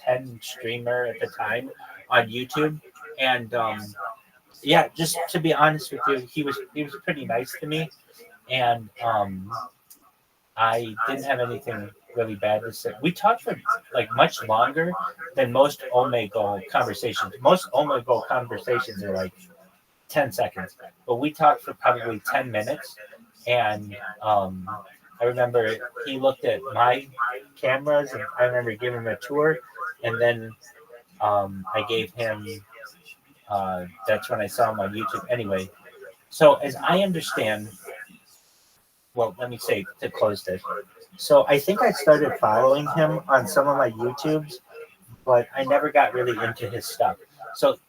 S14: 10 streamer at the time on YouTube. And yeah, just to be honest with you, he was pretty nice to me. And I didn't have anything really bad to say. We talked for like much longer than most Omegle conversations. Most Omegle conversations are like 10 seconds, but we talked for probably 10 minutes. And I remember he looked at my cameras, and I remember giving him a tour, and then I gave him that's when I saw him on YouTube. Anyway, so as I understand, well, let me say to close this. So I think I started following him on some of my YouTubes but I never got really into his stuff. So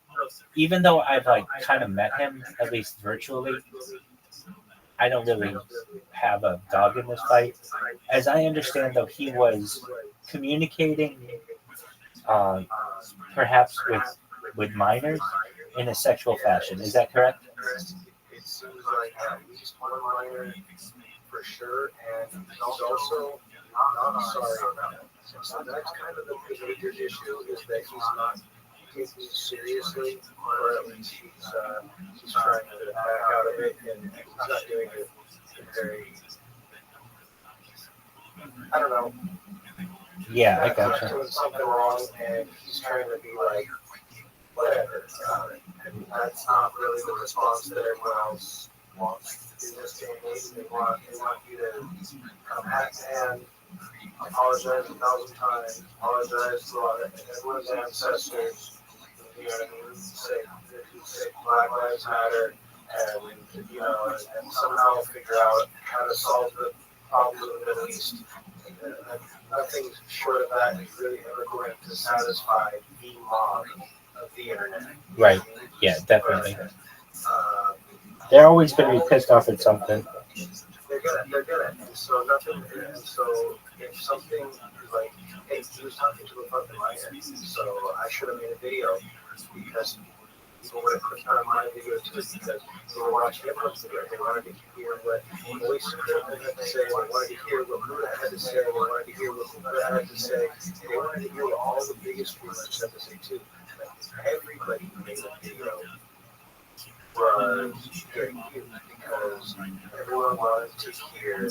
S14: even though I've like kind of met him, at least virtually, I don't really have a dog in this fight. As I understand, though, he was communicating, uh, perhaps with minors in a sexual fashion. Is that correct?
S21: It seems like at least one minor for sure, and he's also not sorry about it. So that's kind of the major issue, is that he's not taking it seriously, or at least he's trying to back out of it, and he's not doing it very, I don't know.
S14: Yeah, I gotcha.
S21: He's doing something wrong, and he's trying to be like, whatever about it. And that's not really the response that everyone else wants in this day and age. They want you to come back and apologize 1,000 times, apologize to everyone's ancestors, you know what I mean? Say Black Lives Matter, and and somehow figure out how to solve the problems of the Middle East. Nothing short of that is really ever going to satisfy the mob of the internet.
S14: Right. Yeah, definitely. They're always going to be pissed off at something.
S21: They're gonna. And so if something like, hey, he was talking to a fucking minor, so I should have made a video, because people would have clicked on my video too, because they were watching everyone's video. They wanted to hear what Moise had to say, they wanted to hear what Buddha had to say, they wanted to hear what Buddha had to say, and they wanted to hear what all the biggest streamers had to say too. Everybody who made a video was getting cute, because everyone wanted to hear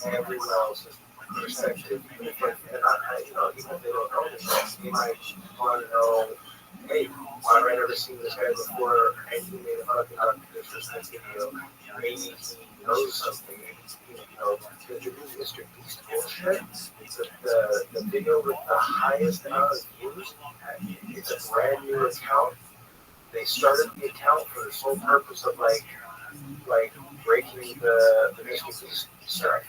S21: everyone else's perspective. And even if they don't know this, they might want to know, hey, why have I never seen this guy before? And he made a fucking disrespect video. Maybe he knows something. The Mr. Beast bullshit. The video with the highest amount of views, it's a brand new account. They started the account for the sole purpose of like breaking the Mr. Beast stuff.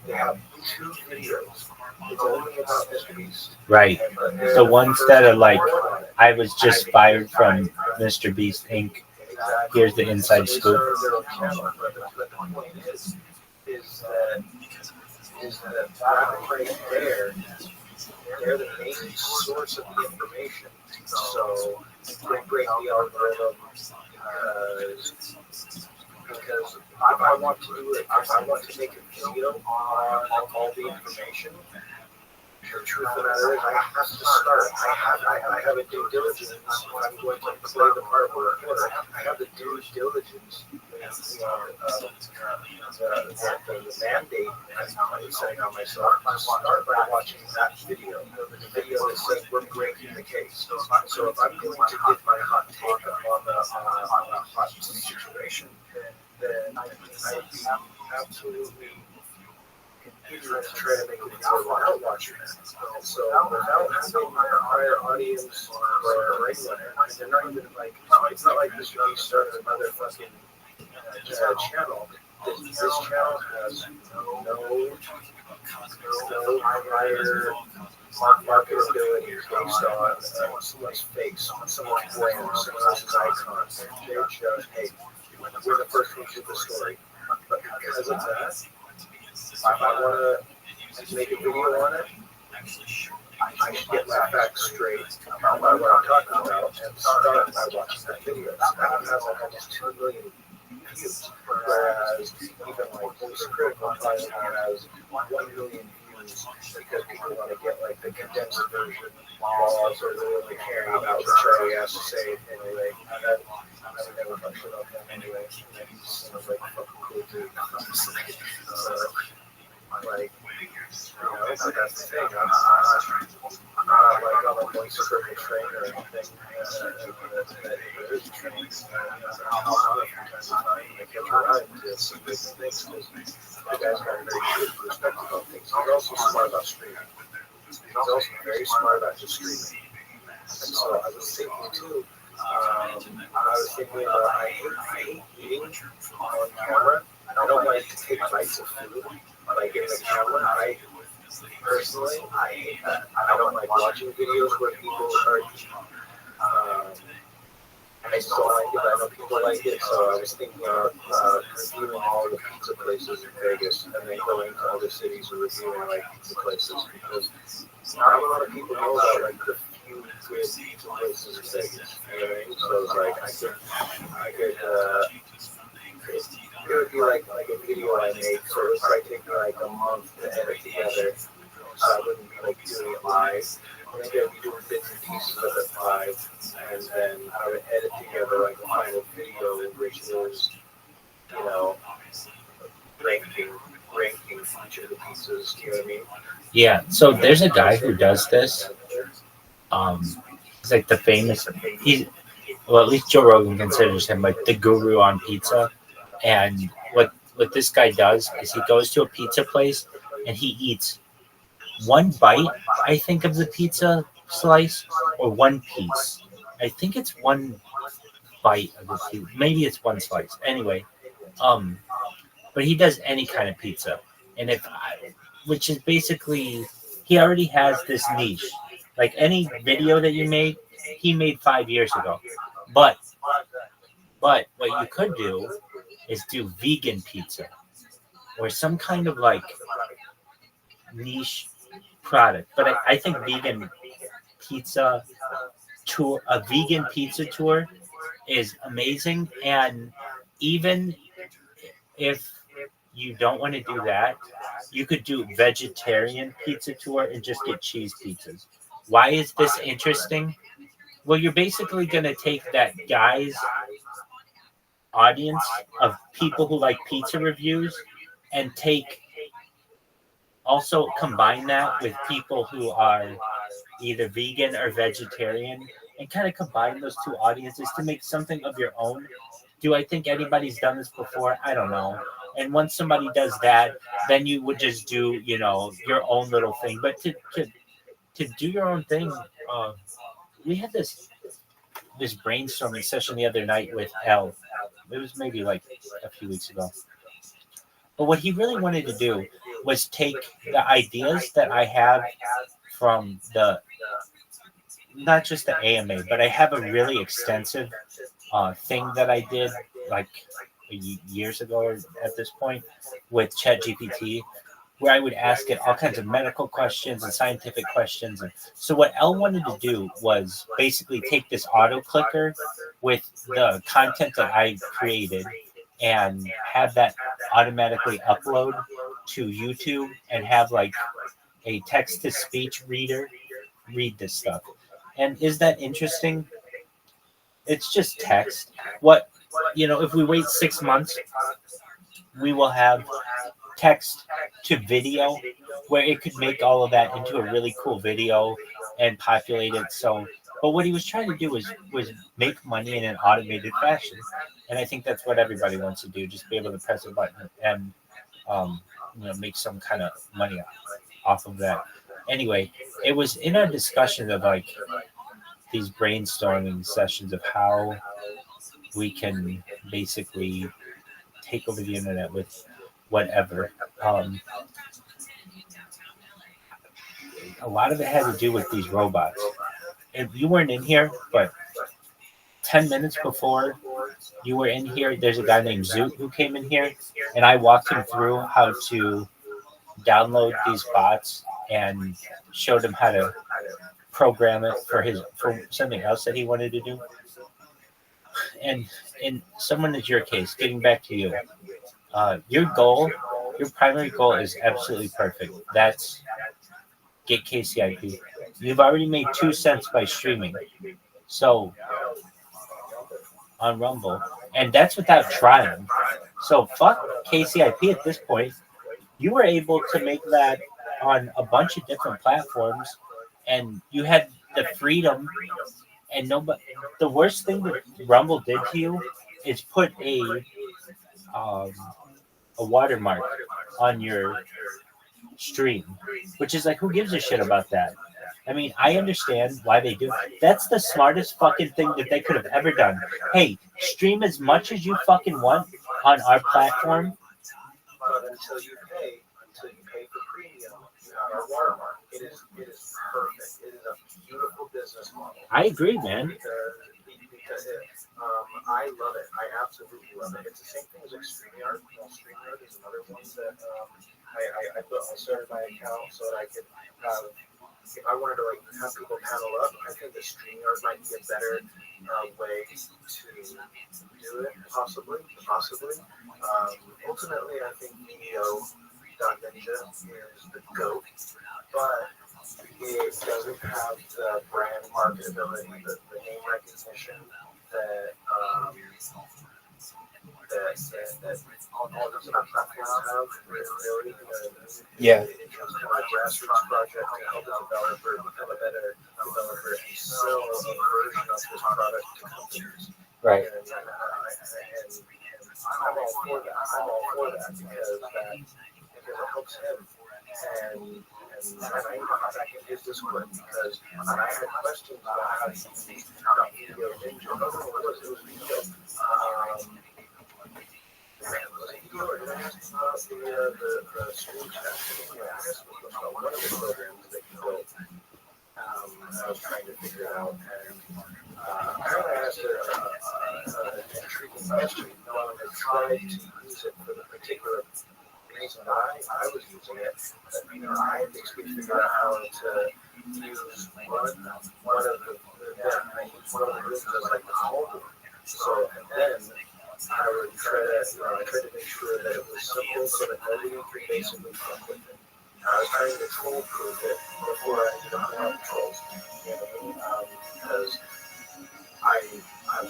S21: They have 2 videos. It's only about Mr. Beast.
S14: Right. The ones that are like, I was just fired from Mr. Beast Inc. Here's the inside scoop.
S21: But the point is that right there, they're the main source of the information. So they break the algorithm, because if I want to do it, if I want to make a video on all the information, the truth of the matter is, I have to start. I have a due diligence. I'm going to play the part of a reporter. I have the due diligence. The mandate I'm setting on myself to start by watching that video. The video that says we're breaking the case. So if I'm going to give my hot take on a hot situation, then I'd be absolutely eager to try to make it without watching it. So without having my entire audience or regular, they're not even like, it's not like Mr. Beast started another fucking channel. This channel has no higher marketability based on someone's face, someone's brand, someone else's icon. They're just, hey, we're the first ones with the story. But because of that, if I want to make a video on it, I should get my facts straight about what I'm talking about and start by watching that video. That has almost 2 million views, whereas even like Voice Critical probably has 1 million views, because people want to get like the condensed version while also really caring about what Charlie has to say anyway. I would never fuck shit up him anyway. He sounds like a fucking cool dude. But that's the thing. I'm not like on a Voice Critical train or anything. There is a train. I'll on it from time to time. I get a ride to see big things, because the guy's got a very good perspective on things. He's also smart about streaming. He's also very smart about just streaming. And so I was thinking too, I hate eating on camera. I don't like to take bites of food by getting a camera. Personally, I hate that. I don't like watching videos where people are. I just don't like it. I know people like it, so I was thinking of reviewing all the pizza places in Vegas, and then going to other cities and reviewing like pizza places because not a lot of people know about like the few good pizza places in Vegas. You know what I mean? So it's like I could. It would be like a video I made, so it would probably take me like a month to edit together. So I wouldn't be like doing it live. Maybe I'd be doing bits and pieces of it live, and then I would edit together like a final video, which is, you know, ranking each of the pieces. You know what I mean?
S14: Yeah. So there's a guy who does this. He's like the famous. Well, at least Joe Rogan considers him like the guru on pizza. And what this guy does is he goes to a pizza place and he eats one bite, I think, of the pizza slice, or one piece. I think it's one bite of the pizza. Maybe it's one slice. Anyway, but he does any kind of pizza, and which is basically, he already has this niche. Like any video that you made, he made 5 years ago. But what you could do is do vegan pizza or some kind of like niche product. But I think vegan pizza tour, a vegan pizza tour, is amazing. And even if you don't want to do that, you could do vegetarian pizza tour and just get cheese pizzas. Why is this interesting? Well, you're basically going to take that guy's audience of people who like pizza reviews and also combine that with people who are either vegan or vegetarian, and kind of combine those two audiences to make something of your own. Do I think anybody's done this before? I don't know. And once somebody does that, then you would just do, your own little thing. But to do your own thing, we had this brainstorming session the other night with Elle. It was maybe like a few weeks ago. But what he really wanted to do was take the ideas that I have from not just the AMA, but I have a really extensive thing that I did like years ago at this point with ChatGPT, where I would ask it all kinds of medical questions and scientific questions. And so what Elle wanted to do was basically take this auto clicker with the content that I created and have that automatically upload to YouTube and have like a text-to-speech reader read this stuff. And is that interesting? It's just text. If we wait 6 months, we will have text to video where it could make all of that into a really cool video and populate it. But what he was trying to do was make money in an automated fashion. And I think that's what everybody wants to do, just be able to press a button and make some kind of money off of that. Anyway, it was in our discussion of like these brainstorming sessions of how we can basically take over the internet with whatever. A lot of it had to do with these robots. If you weren't in here, but 10 minutes before you were in here, there's a guy named Zoot who came in here, and I walked him through how to download these bots and showed him how to program it for something else that he wanted to do. And in someone in your case, getting back to you, your primary goal is absolutely perfect. That's get KCIP. You've already made 2 cents by streaming. So on Rumble, and that's without trying. So fuck KCIP at this point. You were able to make that on a bunch of different platforms, and you had the freedom. And nobody. The worst thing that Rumble did to you is put a watermark on your stream, which is like, who gives a shit about that? I mean, I understand why they do. That's the smartest fucking thing that they could have ever done. Hey, stream as much as you fucking want on our platform.
S21: But until you pay for premium, you our watermark. It is perfect. It is a beautiful business model.
S14: I agree, man.
S21: Because I love it. I absolutely love it. It's the same thing as like StreamYard. StreamYard is another one that I started my account so that I could have, if I wanted to like have people panel up, I think the StreamYard might be a better way to do it, possibly. Ultimately, I think Neo.Ninja is the GOAT, but it doesn't have the brand marketability, the name recognition that all those other platforms have, really.
S14: Yeah.
S21: It was kind of a grassroots project to help the developer become a better developer and sell a version of this product to companies.
S14: Right.
S21: And I'm all for that because it helps him. And I even got back in his Discord because I had questions about how to use Video Ninja. It was video. Or did I ask about the screen chat? I asked about one of the programs that he built. I was trying to figure it out. And I asked an intriguing question. No one had tried to use it for the particular reason I was using it. I had basically figured out how to use one of the rooms as like the home. So then I would try to make sure that it was simple so that nobody could basically fuck with it. I was trying to troll proof it before I ended up having trolls. Because I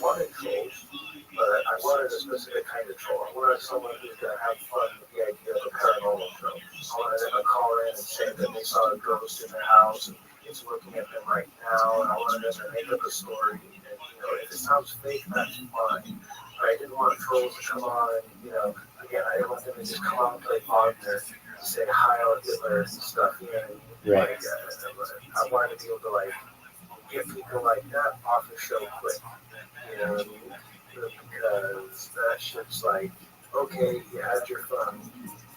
S21: wanted trolls, but I wanted a specific kind of troll. I wanted someone who's going to have fun with the idea of a paranormal troll. I wanted them to call in and say that they saw a ghost in their house and it's looking at them right now. And I wanted them to make up a story. And, if it sounds fake, that's fine. I didn't want trolls to come on and, again, I didn't want them to just come on and play Wagner and say hi on Hitler and stuff,
S14: Right.
S21: I wanted to be able to, get people like that off the show quick, because that shit's okay, you had your fun,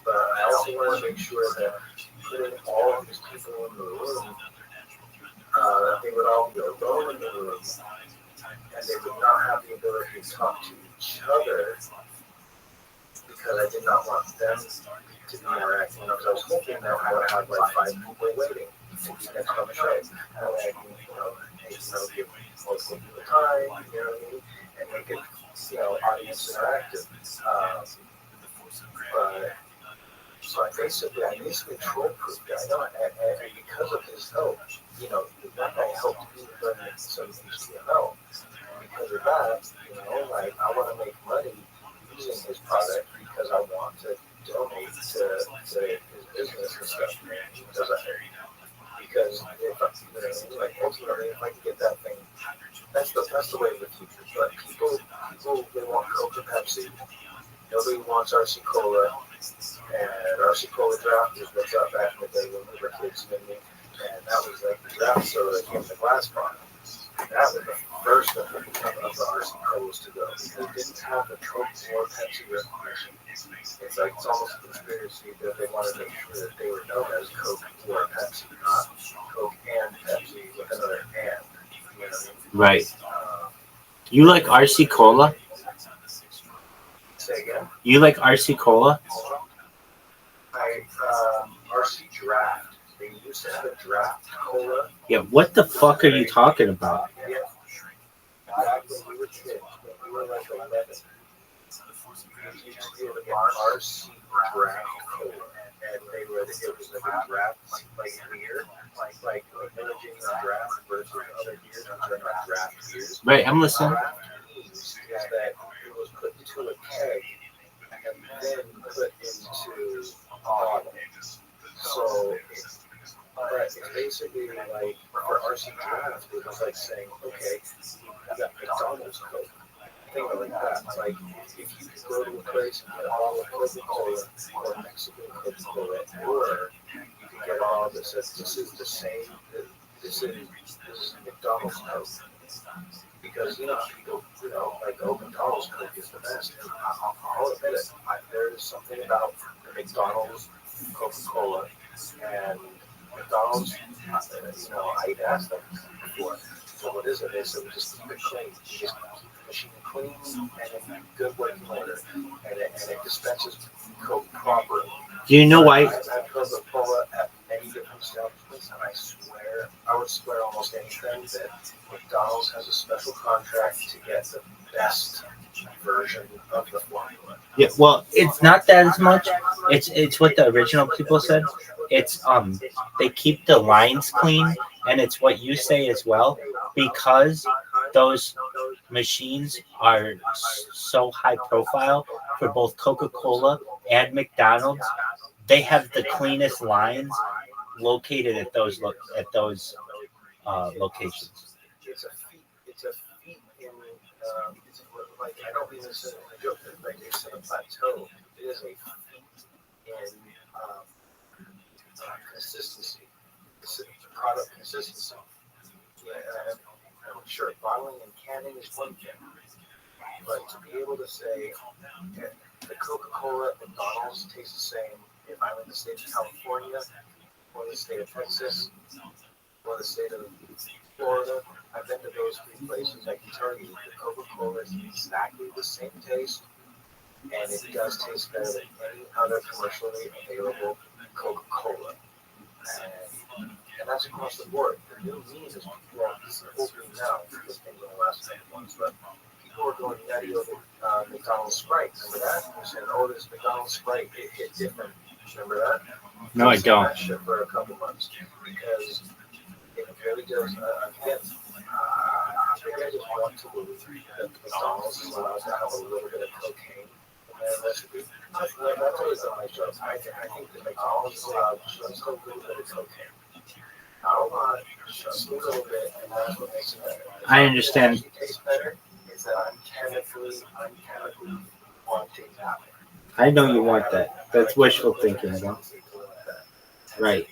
S21: but I also want to make sure that putting all of these people in the room, they would all be alone in the room, and they would not have the ability to talk to each other, because I did not want them to be interacting. Because I was hoping that I would have 5 people waiting to be next on the show. And I can, give multiple people time, and make it, audience interactive. But so I basically troll-proofed it. And because of his help, that guy helped me run some HTML. Because of that, I want to make money using his product because I want to donate to his business and stuff. Because ultimately, if I can get that thing, that's the way of the future. But people, they want Coke and Pepsi. Nobody wants RC Cola. And RC Cola draft is what's up back in the day when we were kids. And that was the draft soda that came in the glass bottle. That was the first of the RC Colas to go. They didn't have the Coke or Pepsi recognition. It's almost a conspiracy that they wanted to make sure that they were known as Coke or Pepsi, not Coke and Pepsi with another and.
S14: Right. You like RC Cola?
S21: Say again?
S14: You like RC Cola?
S21: RC Draft. They used to have a Draft Cola.
S14: Yeah, what the fuck are you talking about?
S21: Yeah. Back when we were kids, when we were 11, we used to be able to get RC Draft Cola. And they were, it was a draft, beer, like managing a draft versus other beers, which are not draft beers.
S14: Right, I'm listening.
S21: Draft means that it was put into a keg and then put into a bottle. So, but it's basically for RC Draft, it was saying, okay, you got McDonald's Coke. Think of it like that. If you could go to a place and get all of Coca-Cola or Mexican Coca-Cola, or you could get all that says this is the same, this is McDonald's Coke. Because, people, McDonald's Coke is the best. And I'll admit it, there is something about the McDonald's Coca-Cola and McDonald's, I'd asked them before, so what is it? They said, we just keep it clean. You just keep the machine clean and in good working order, and it dispenses Coke properly.
S14: Do you know why?
S21: I've heard of cola at many different establishments, and I would swear almost anything that McDonald's has a special contract to get the best version of the formula.
S14: Yeah, well, it's not that as much. It's what the original people said. It's they keep the lines clean, and it's what you say as well, because those machines are so high profile for both Coca-Cola and McDonald's. They have the cleanest lines located at those locations.
S21: It's a feat in like I don't mean this in a joke, like it's in a plateau. It is a feat in consistency, product consistency. Yeah, I'm sure bottling and canning is one thing, but to be able to say the Coca-Cola at McDonald's tastes the same if I'm in the state of California, or the state of Texas, or the state of Florida. I've been to those three places. I can tell you the Coca-Cola is exactly the same taste, and it does taste better than any other commercially available Coca-Cola. And that's across the board. The new mean is, well, it's opening now, this thing in the last 10 months, but people are going nutty over McDonald's Sprite. Remember that? They're saying, oh, this McDonald's Sprite, it hit different. Remember that?
S14: No, I don't.
S21: That shit for a couple months because it really does. Again, I think I just want to believe that McDonald's is allowed to have a little bit of cocaine in their recipe. That's always been my joke. I think that McDonald's is allowed just a little bit of cocaine. Not a lot, just a little bit, and that's what makes it better.
S14: I understand.
S21: What tastes better is that I'm chemically wanting that.
S14: I know you want that. That's wishful thinking, though. Right.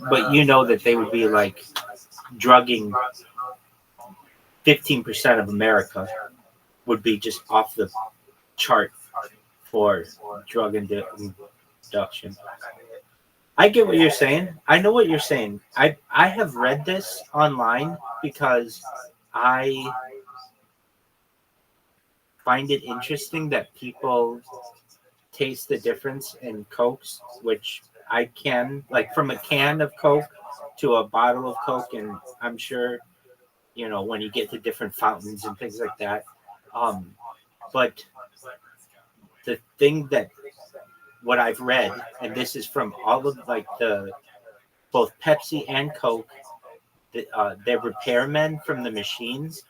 S14: But you know that they would be like drugging 15% of America would be just off the chart for drug induction. I get what you're saying. I know what you're saying. I have read this online because I find it interesting that people taste the difference in Cokes, which I can, like from a can of Coke to a bottle of Coke, and I'm sure, you know, when you get to different fountains and things like that. But the thing that what I've read, and this is from all of like both Pepsi and Coke, they're repairmen from the machines.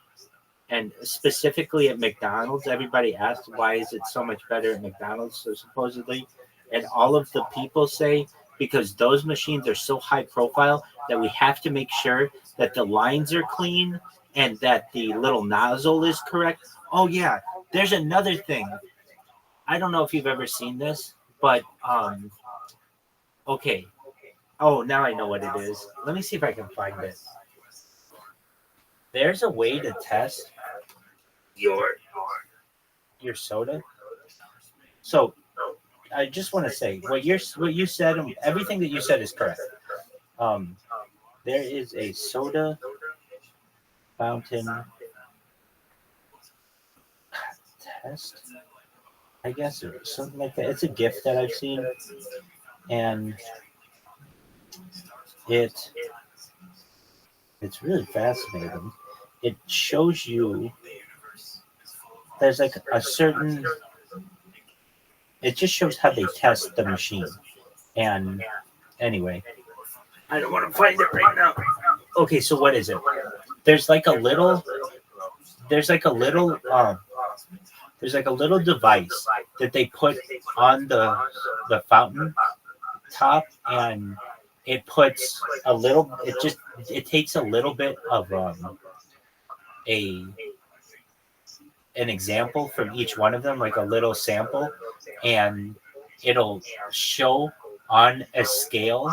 S14: And specifically at McDonald's, everybody asked, why is it so much better at McDonald's? So supposedly, and all of the people say, because those machines are so high profile that we have to make sure that the lines are clean and that the little nozzle is correct. Oh yeah, there's another thing. I don't know if you've ever seen this, but okay. Oh, now I know what it is. Let me see if I can find it. There's a way to test your soda. So I just want to say what you said, and everything that you said is correct. There is a soda fountain test, I guess, or something like that. It's a gift that I've seen, and it's really fascinating. It shows you there's like a certain. It just shows how they test the machine. And anyway, I don't want to find it right now. Okay, so what is it? There's like a little device that they put on the fountain top, and it puts a little. It takes a little bit of an example from each one of them, like a little sample, and it'll show on a scale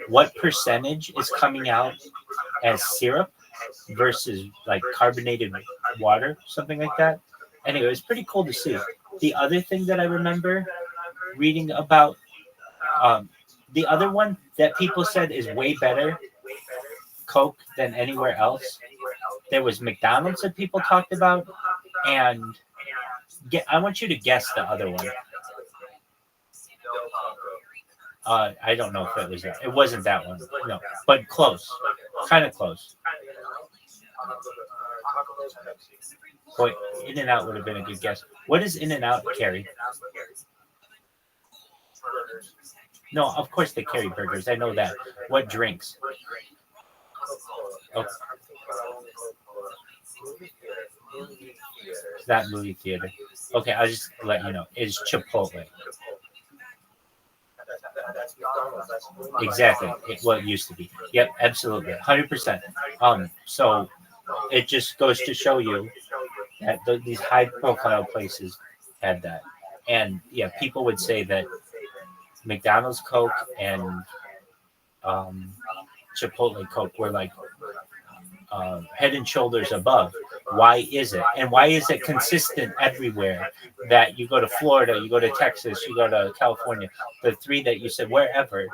S14: what percentage is coming out as syrup versus like carbonated water, something like that. Anyway, it's pretty cool to see. The other thing that I remember reading about The other one that people said is way better Coke than anywhere else. There was McDonald's that people talked about, and I want you to guess the other one. I don't know if it was that. It wasn't that one. No, but close. Kind of close. Boy, In-N-Out would have been a good guess. What is In-N-Out carry? No, of course they carry burgers. I know that. What drinks? Oh. It's not movie theater. Okay, I'll just let you know. It's Chipotle. Exactly. What it used to be. Yep, absolutely. 100%. So it just goes to show you that these high-profile places had that. And, yeah, people would say that McDonald's Coke and Chipotle Coke were like head and shoulders above. Why is it? And why is it consistent everywhere that you go to Florida, you go to Texas, you go to California, the three that you said, wherever,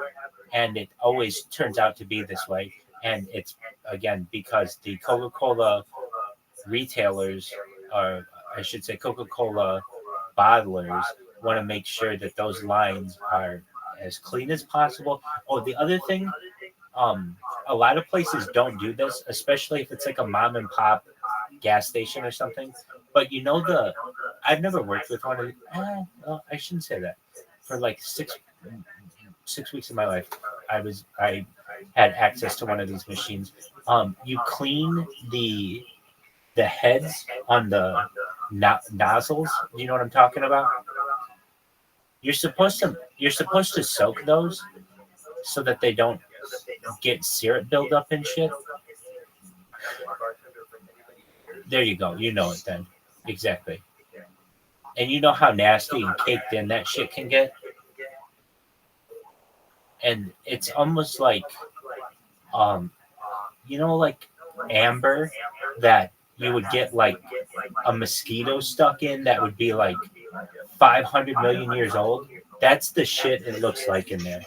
S14: and it always turns out to be this way. And it's, again, because the Coca-Cola retailers, or I should say Coca-Cola bottlers, want to make sure that those lines are as clean as possible. Oh, the other thing, a lot of places don't do this, especially if it's like a mom and pop gas station or something. But you know, I've never worked with one of well, I shouldn't say that. For like six weeks of my life, I had access to one of these machines. You clean the heads on the nozzles. Do you know what I'm talking about? You're supposed to soak those so that they don't get syrup buildup and shit. There you go. You know it then. Exactly. And you know how nasty and caked in that shit can get? And it's almost like, like amber that you would get like a mosquito stuck in that would be like 500 million years old. That's the shit it looks like in there.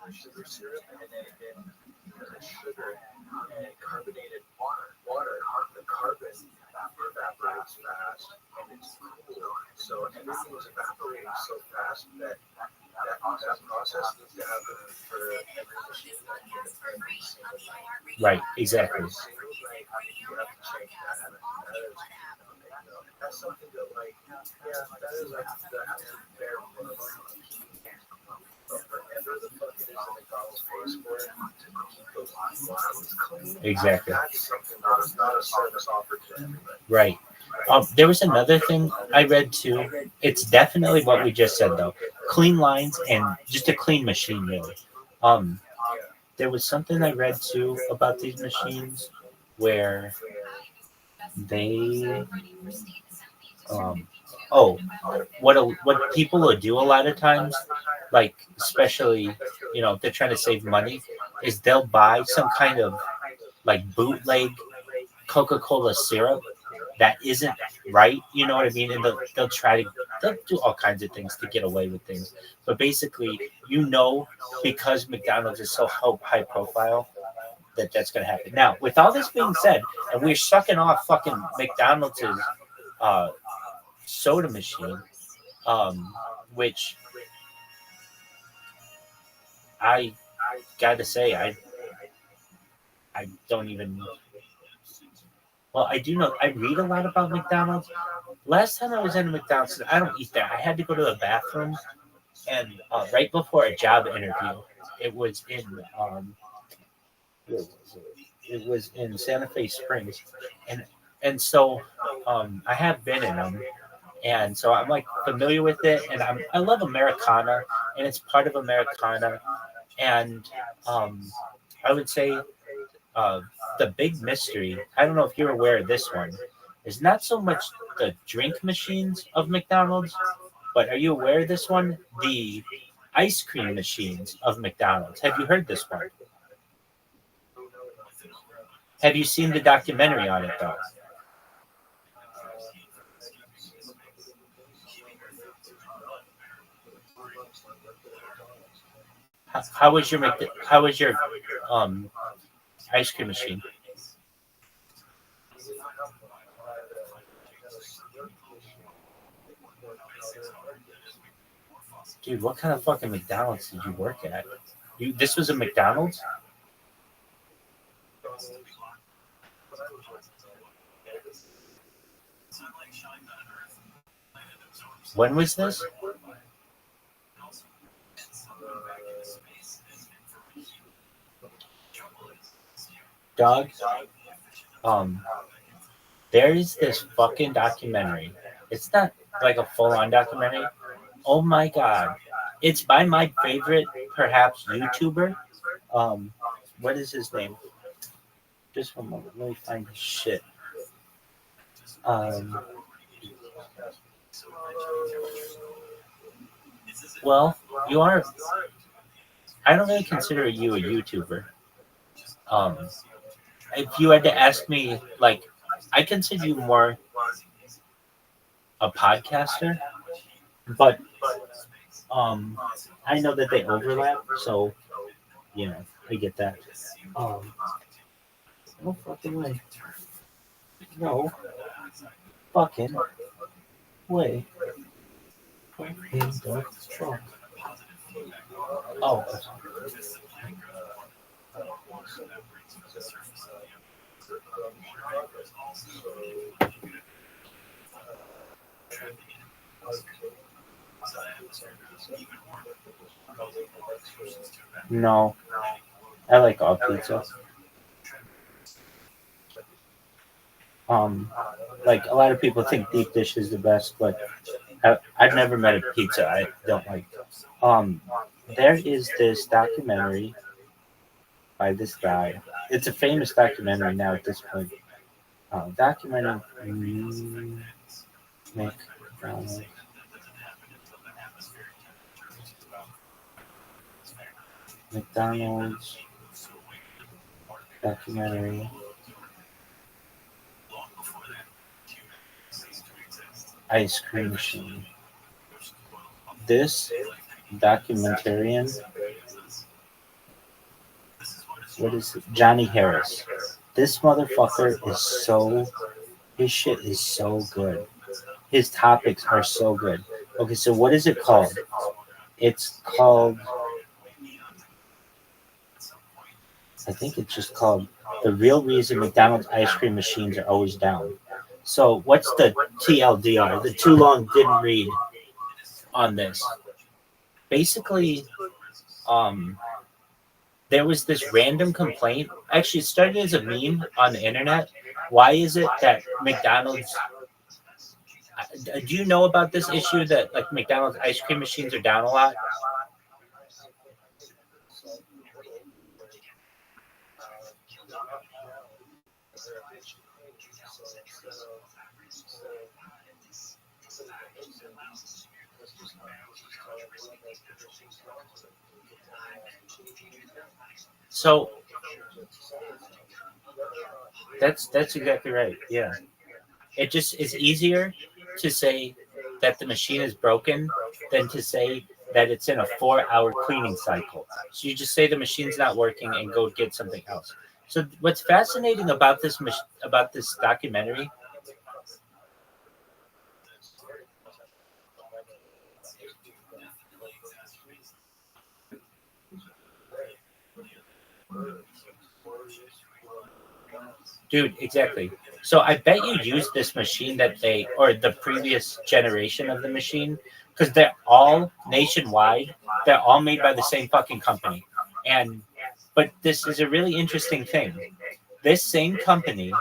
S21: Sugar syrup, and then sugar and carbonated water, the carbon evaporates fast, and it's cool. So everything is evaporating so fast that process needs to happen for every machine.
S14: Right, exactly.
S21: That's something that, like, that is like the absolute bare minimum.
S14: Exactly.
S21: That's not a service offered to everybody.
S14: Right. There was another thing I read too. It's definitely what we just said though. Clean lines and just a clean machine, really. There was something I read too about these machines where they what people will do a lot of times, like especially if they're trying to save money, is they'll buy some kind of like bootleg Coca-Cola syrup that isn't right, you know what I mean? And they'll do all kinds of things to get away with things. But basically, because McDonald's is so high profile, that's going to happen. Now, with all this being said, and we're sucking off fucking McDonald's soda machine, which I gotta say, I don't even. Well, I do know. I read a lot about McDonald's. Last time I was in a McDonald's, I don't eat there. I had to go to the bathroom, and right before a job interview, it was in Santa Fe Springs, and so I have been in them, and so I'm like familiar with it, and I love Americana, and it's part of Americana, and I would say the big mystery, I don't know if you're aware of this one, is not so much the drink machines of McDonald's, but are you aware of this one? The ice cream machines of McDonald's. Have you heard this one? Have you seen the documentary on it, though? How was your ice cream machine? Dude, what kind of fucking McDonald's did you work at? This was a McDonald's? When was this? Dog, there is this fucking documentary. It's not like a full-on documentary. Oh my god. It's by my favorite, perhaps, YouTuber. What is his name? Just one moment. Let me find his shit. Well, you are. I don't really consider you a YouTuber. If you had to ask me, like, I consider you more a podcaster, but I know that they overlap, so you know, I get that. No fucking way. No fucking way. In the trunk. Oh. No, I like all pizza. Like a lot of people think deep dish is the best, but I've never met a pizza I don't like. There is this documentary by this guy. It's a famous documentary now at this point. Documenting McDonald's documentary. Ice cream machine. This documentarian, what is it? Johnny Harris. This motherfucker is his shit is so good. His topics are so good. Okay, so what is it called? It's called, I think it's just called The Real Reason McDonald's Ice Cream Machines Are Always Down. So what's the TLDR? The too long didn't read on this. Basically, there was this random complaint. Actually, it started as a meme on the internet. Why is it that McDonald's... Do you know about this issue that like McDonald's ice cream machines are down a lot? So that's exactly right. Yeah. It just is easier to say that the machine is broken than to say that it's in a 4-hour cleaning cycle. So you just say the machine's not working and go get something else. So what's fascinating about this documentary Dude, exactly. So I bet you used this machine or the previous generation of the machine, because they're all nationwide. They're all made by the same fucking company. But this is a really interesting thing. This same company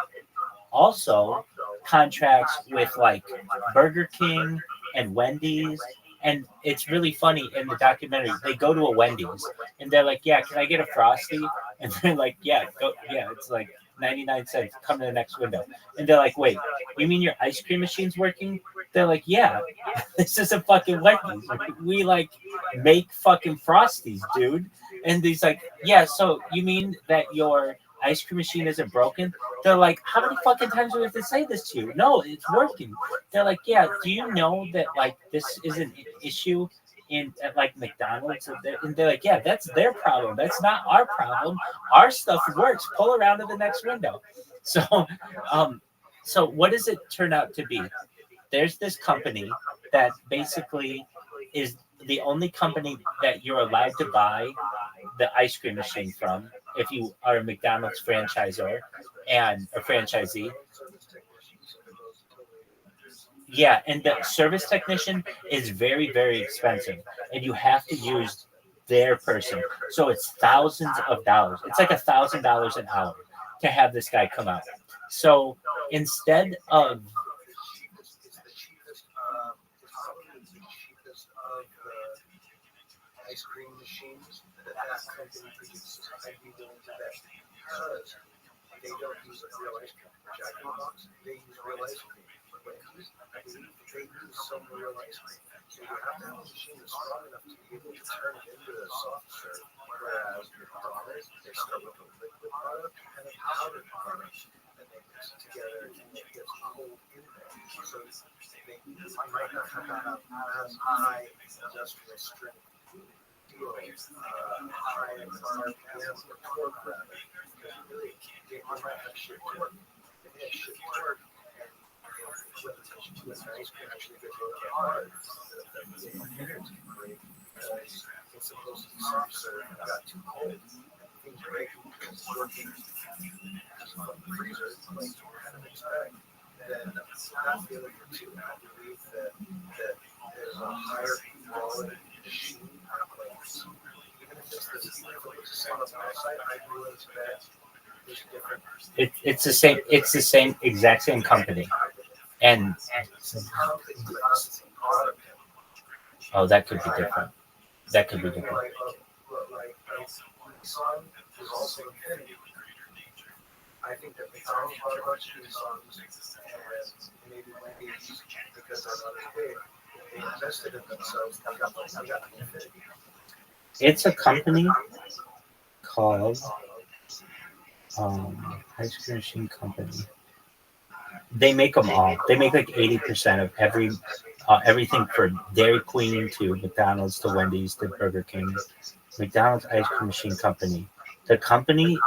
S14: also contracts with like Burger King and Wendy's. And it's really funny in the documentary. They go to a Wendy's and they're like, "Yeah, can I get a Frosty?" And they're like, "Yeah, go. Yeah, it's like 99 cents. Come to the next window." And they're like, "Wait, you mean your ice cream machine's working?" They're like, "Yeah, this is a fucking Wendy's. We like make fucking Frosties, dude." And he's like, "Yeah, so you mean that your ice cream machine isn't broken?" They're like, "How many fucking times do we have to say this to you?" "No, it's working." They're like, "Yeah, do you know that like this is an issue at like McDonald's, and they're like, yeah, that's their problem. That's not our problem. Our stuff works. Pull around to the next window. So, so what does it turn out to be? There's this company that basically is the only company that you're allowed to buy the ice cream machine from if you are a McDonald's franchisor and a franchisee. Yeah, and the service technician is very, very expensive, and you have to use their person. So it's thousands of dollars. It's like $1,000 an hour to have this guy come out. So instead of
S21: ice cream machines that company produces, I'd be willing to bet because they don't use a real ice cream. Jack in the Box, they use real ice cream. But Wendy's, I believe they use some real ice cream. So you have to have a machine that's strong enough to be able to turn it into a soft serve, whereas McDonald's, they start with a liquid product and a powdered product, and they mix it together and it gets cold in there. So they might not have as high industrial strength. High RPM or torque rather, because really they might have shit torque. If they have shit torque and limitation to an ice cream actually gets really hard, the energy break because it's supposed to be soft serve and got too cold. Things breaking because it's working as a freezer, like you kind of expect. Then that's the other thing too. I believe that there's a higher quality machine.
S14: it's the same exact same company, and that could be different. That could be different.
S21: I think that McDonald's bought a bunch of new songs, and maybe Wendy's, because they're not big, they invested in themselves. I got the Infinity.
S14: It's a company called Ice Cream Machine Company. They make them all. They make like 80% of everything from Dairy Queen to McDonald's to Wendy's to Burger King. McDonald's Ice Cream Machine Company. The company,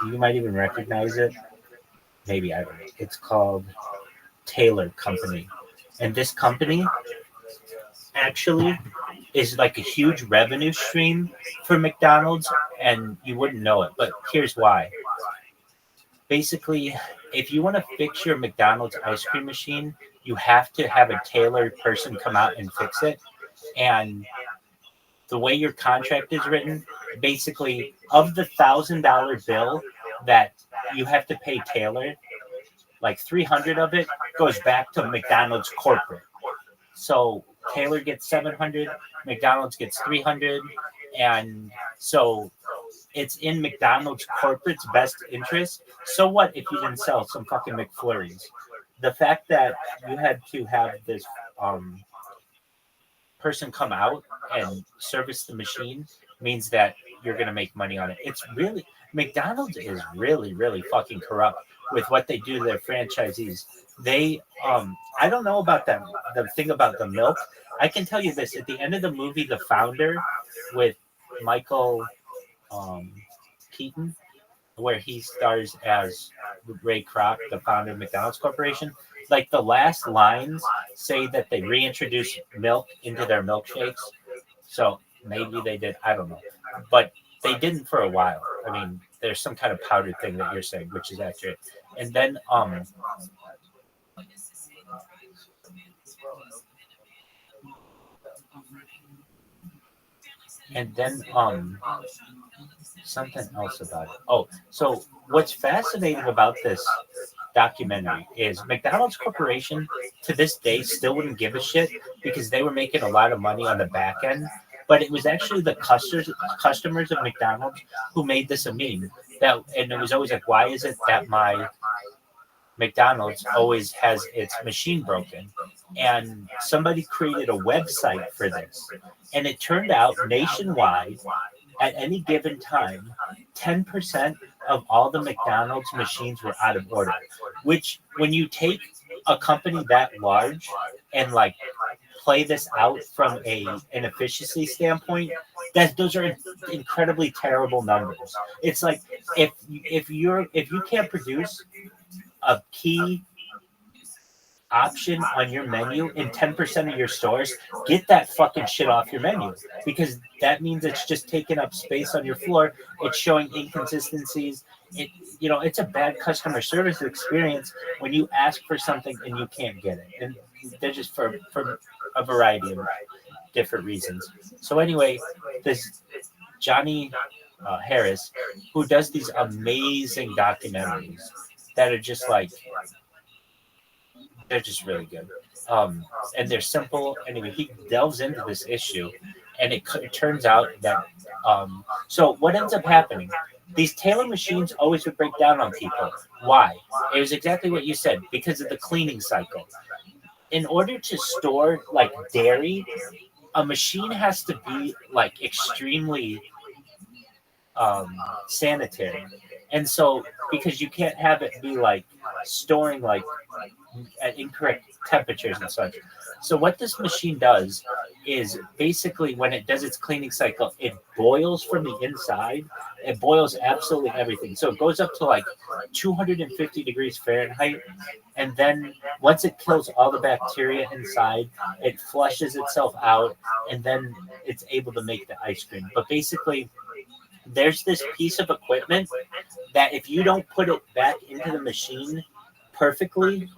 S14: you might even recognize it. Maybe I don't know. It's called Taylor Company. And this company actually is like a huge revenue stream for McDonald's, and you wouldn't know it, but here's why. Basically, if you want to fix your McDonald's ice cream machine, you have to have a tailored person come out and fix it. And the way your contract is written, basically, of the $1,000 bill that you have to pay Taylor, like 300 of it goes back to McDonald's corporate. So Taylor gets 700, McDonald's gets 300, and so it's in McDonald's corporate's best interest. So what if you didn't sell some fucking McFlurries? The fact that you had to have this person come out and service the machine means that you're going to make money on it. It's really, McDonald's is really, really fucking corrupt with what they do to their franchisees. They, I don't know about them, the thing about the milk. I can tell you this, at the end of the movie, The Founder, with Michael Keaton, where he stars as Ray Kroc, the founder of McDonald's Corporation, like the last lines say that they reintroduced milk into their milkshakes. So maybe they did, I don't know. But they didn't for a while. I mean, there's some kind of powdered thing that you're saying, which is accurate. And then something else about it. Oh, so what's fascinating about this documentary is McDonald's Corporation to this day still wouldn't give a shit because they were making a lot of money on the back end. But it was actually the customers of McDonald's who made this a meme. And it was always like, why is it that my McDonald's always has its machine broken? And somebody created a website for this. And it turned out nationwide, at any given time, 10% of all the McDonald's machines were out of order. Which, when you take a company that large and like play this out from an efficiency standpoint, that those are incredibly terrible numbers. It's like if you can't produce a key option on your menu in 10% of your stores, get that fucking shit off your menu, because that means it's just taking up space on your floor. It's showing inconsistencies. It's a bad customer service experience when you ask for something and you can't get it, and they're just for a variety of different reasons. So anyway, this Johnny Harris, who does these amazing documentaries that are just like, they're just really good. And they're simple. Anyway, he delves into this issue, and it turns out that so what ends up happening, these Taylor machines always would break down on people. Why? It was exactly what you said, because of the cleaning cycle. In order to store like dairy, a machine has to be like extremely sanitary. And so, because you can't have it be like storing like at incorrect temperatures and such. So what this machine does is basically, when it does its cleaning cycle, it boils from the inside. It boils absolutely everything. So it goes up to like 250 degrees Fahrenheit. And then once it kills all the bacteria inside, it flushes itself out, and then it's able to make the ice cream. But basically, there's this piece of equipment that if you don't put it back into the machine perfectly,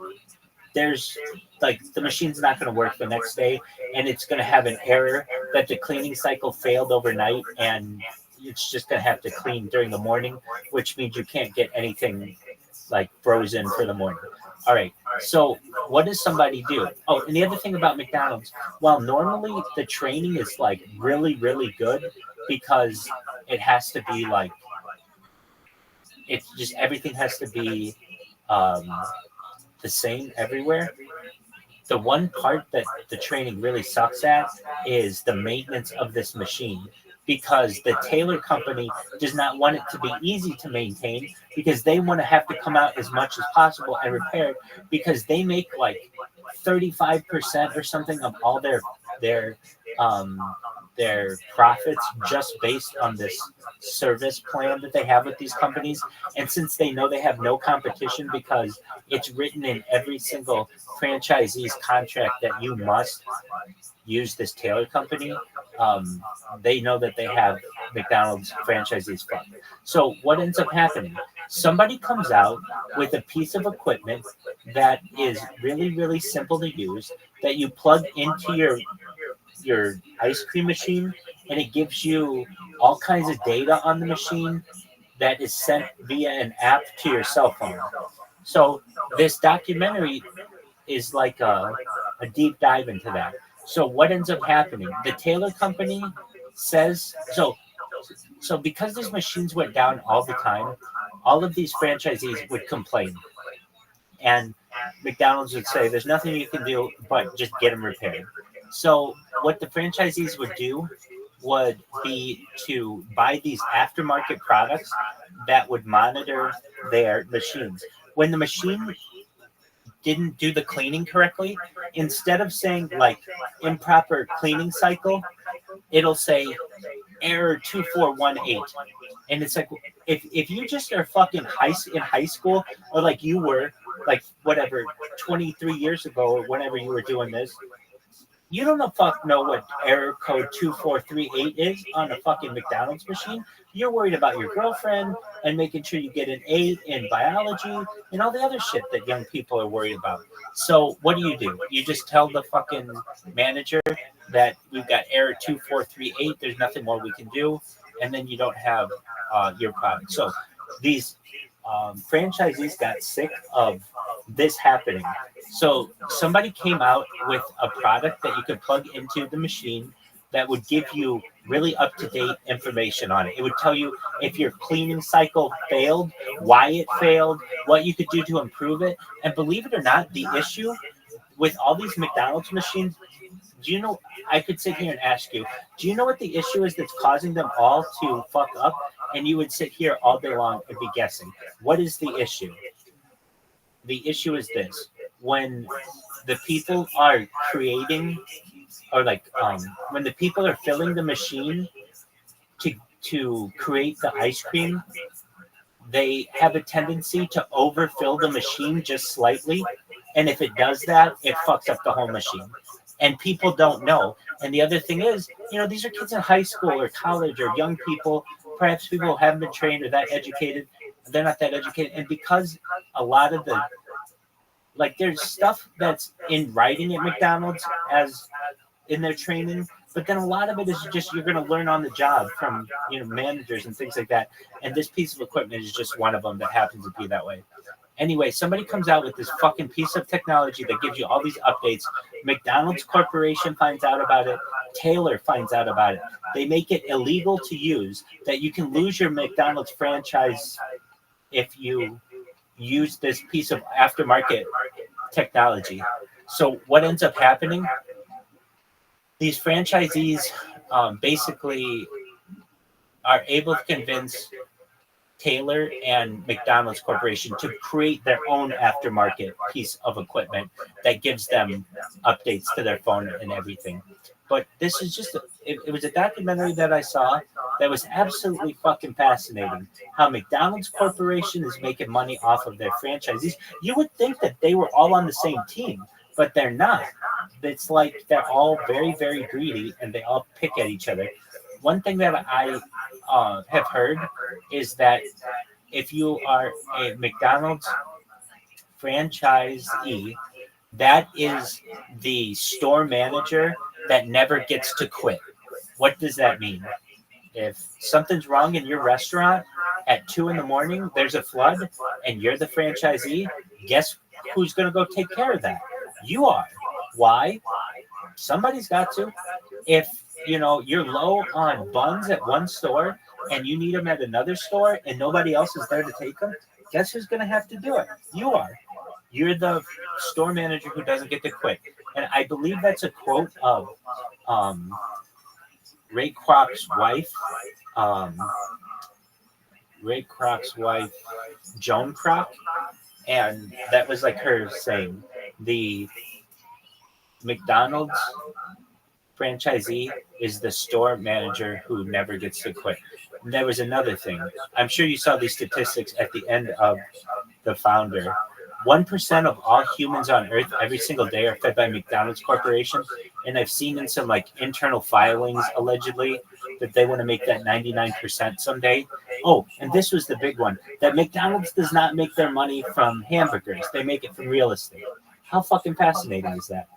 S14: there's like the machine's not going to work the next day, and it's going to have an error that the cleaning cycle failed overnight, and it's just going to have to clean during the morning, which means you can't get anything like frozen for the morning. All right. So what does somebody do? Oh, and the other thing about McDonald's, while normally the training is like really, really good, because it has to be like, it's just everything has to be the same everywhere. The one part that the training really sucks at is the maintenance of this machine, because the Taylor company does not want it to be easy to maintain, because they want to have to come out as much as possible and repair it, because they make like 35% or something of all their profits just based on this service plan that they have with these companies. And since they know they have no competition, because it's written in every single franchisee's contract that you must use this Taylor company, they know that they have McDonald's franchisees fund. So what ends up happening? Somebody comes out with a piece of equipment that is really, really simple to use, that you plug into your ice cream machine, and it gives you all kinds of data on the machine that is sent via an app to your cell phone. So this documentary is like a deep dive into that. So what ends up happening? The Taylor company says, so because these machines went down all the time, all of these franchisees would complain. And McDonald's would say, there's nothing you can do but just get them repaired. So what the franchisees would do would be to buy these aftermarket products that would monitor their machines. When the machine didn't do the cleaning correctly, instead of saying like improper cleaning cycle, it'll say error 2418. And it's like, if you just are fucking in high school, or like you were, like whatever, 23 years ago or whenever you were doing this, you don't know what error code 2438 is on a fucking McDonald's machine. You're worried about your girlfriend and making sure you get an A in biology and all the other shit that young people are worried about. So what do? You just tell the fucking manager that we've got error 2438. There's nothing more we can do, and then you don't have your product. So these franchisees got sick of this happening. So somebody came out with a product that you could plug into the machine that would give you really up-to-date information on it. It would tell you if your cleaning cycle failed, why it failed, what you could do to improve it. And believe it or not, the issue with all these McDonald's machines, do you know, I could sit here and ask you, do you know what the issue is that's causing them all to fuck up? And you would sit here all day long and be guessing. What is the issue? The issue is this. When the people are creating or like when the people are filling the machine to create the ice cream, they have a tendency to overfill the machine just slightly. And if it does that, it fucks up the whole machine. And people don't know. And the other thing is, these are kids in high school or college or young people, perhaps people who haven't been trained or that educated. They're not that educated. And because a lot of there's stuff that's in writing at McDonald's as in their training, but then a lot of it is just you're going to learn on the job from managers and things like that. And this piece of equipment is just one of them that happens to be that way. Anyway, somebody comes out with this fucking piece of technology that gives you all these updates. McDonald's Corporation finds out about it. Taylor finds out about it. They make it illegal to use, that you can lose your McDonald's franchise if you use this piece of aftermarket technology. So what ends up happening? These franchisees basically are able to convince Taylor and McDonald's Corporation to create their own aftermarket piece of equipment that gives them updates to their phone and everything. But this is just, it was a documentary that I saw that was absolutely fucking fascinating. How McDonald's Corporation is making money off of their franchisees. You would think that they were all on the same team, but they're not. It's like they're all very, very greedy and they all pick at each other. One thing that I have heard is that if you are a McDonald's franchisee, that is the store manager that never gets to quit. What does that mean? If something's wrong in your restaurant at 2 a.m, there's a flood, and you're the franchisee, guess who's going to go take care of that? You are. Why? Somebody's got to. If you're low on buns at one store and you need them at another store and nobody else is there to take them, guess who's going to have to do it? You are. You're the store manager who doesn't get to quit. And I believe that's a quote of Ray Kroc's wife, Joan Kroc. And that was like her saying, the McDonald's franchisee is the store manager who never gets to quit. And there was another thing. I'm sure you saw these statistics at the end of the founder. 1% of all humans on Earth every single day are fed by McDonald's Corporation. And I've seen in some internal filings, allegedly, that they want to make that 99% someday. Oh, and this was the big one, that McDonald's does not make their money from hamburgers. They make it from real estate. How fucking fascinating is that?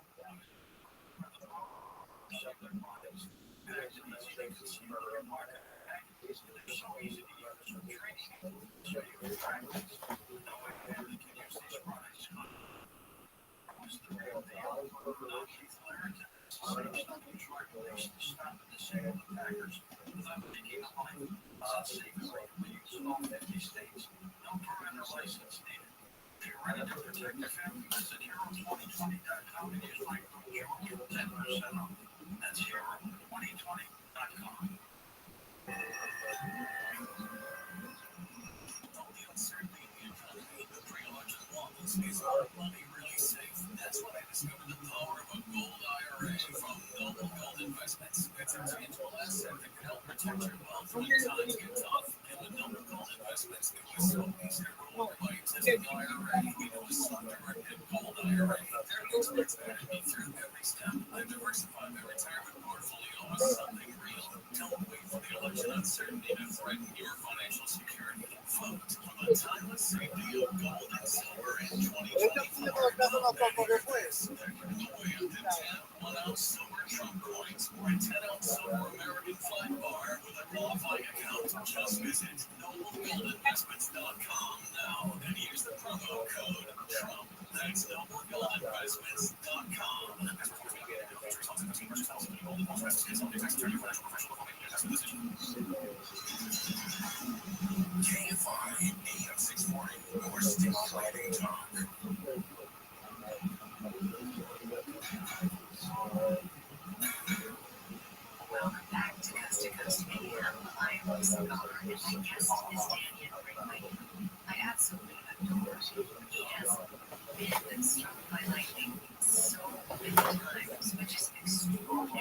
S20: That's when I discovered the power of a gold IRA from Noble Gold Investments. It's a tangible asset that can help protect your wealth when times get tough. And with Noble Gold Investments, it was so easy to roll over my existing IRA into a self-directed gold IRA. Their experts guided me through every step. I've diversified my retirement portfolio with something real. Don't wait for the election uncertainty to threaten your financial security. Vote for the timeless safety of gold and silver in 2024. Away up to 10 1-ounce silver Trump coins or a 10-ounce silver American flag bar with a qualifying account. Just visit noblegoldinvestments.com now and use the promo code Trump. That's noblegoldinvestments.com. KFI AM 640, or stimulating talk.
S7: Welcome back to Coast AM. I am Lisa Miller, and my guest is Daniel Rabbi. I absolutely adore him. He has been struck by lightning so many times, which is extraordinary.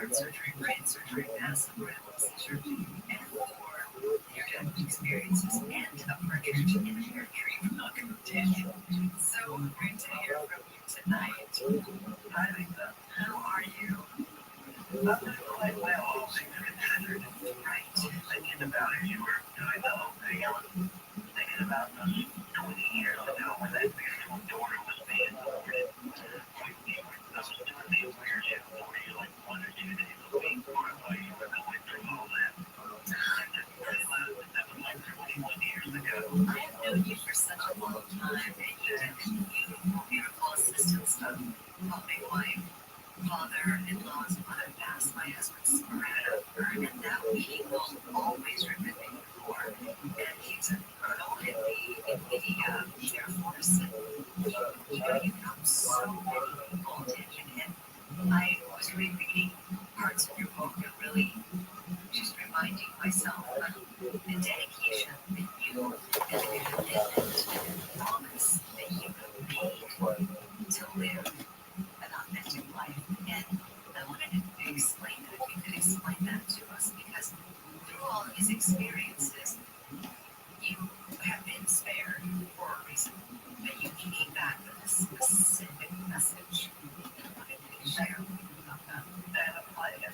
S7: heart surgery, brain surgery, massive radical surgery, and more near-death experiences, and a partridge in a pear tree from documentation. So great to hear from you tonight. Hi, Lisa. How are you? I'm doing quite well. Things are considered right. Thinking about it, you were doing the whole thing. I was thinking about 20 years ago when that beautiful daughter was being born. You were doing the weird shit for you, like 1 or 2 days a week, or you were going through all that. I didn't realize that was like 21 years ago. I have known you for such a long time, and you did beautiful assistance to my wife. Father-in-law's mother passed, my husband's Smyrna, and that meeting will always remember you for. And he's a colonel in the Air Force. And, you helped so many people, did you? And I was rereading parts of your book and really just reminding myself of the dedication that you and the commitment and the promise that you made to live an authentic life. And I wanted to explain that, if you could explain that to us, because through all of these experiences, you have been spared for a reason, but you came back with a specific message. I wanted to share about that. And a plan.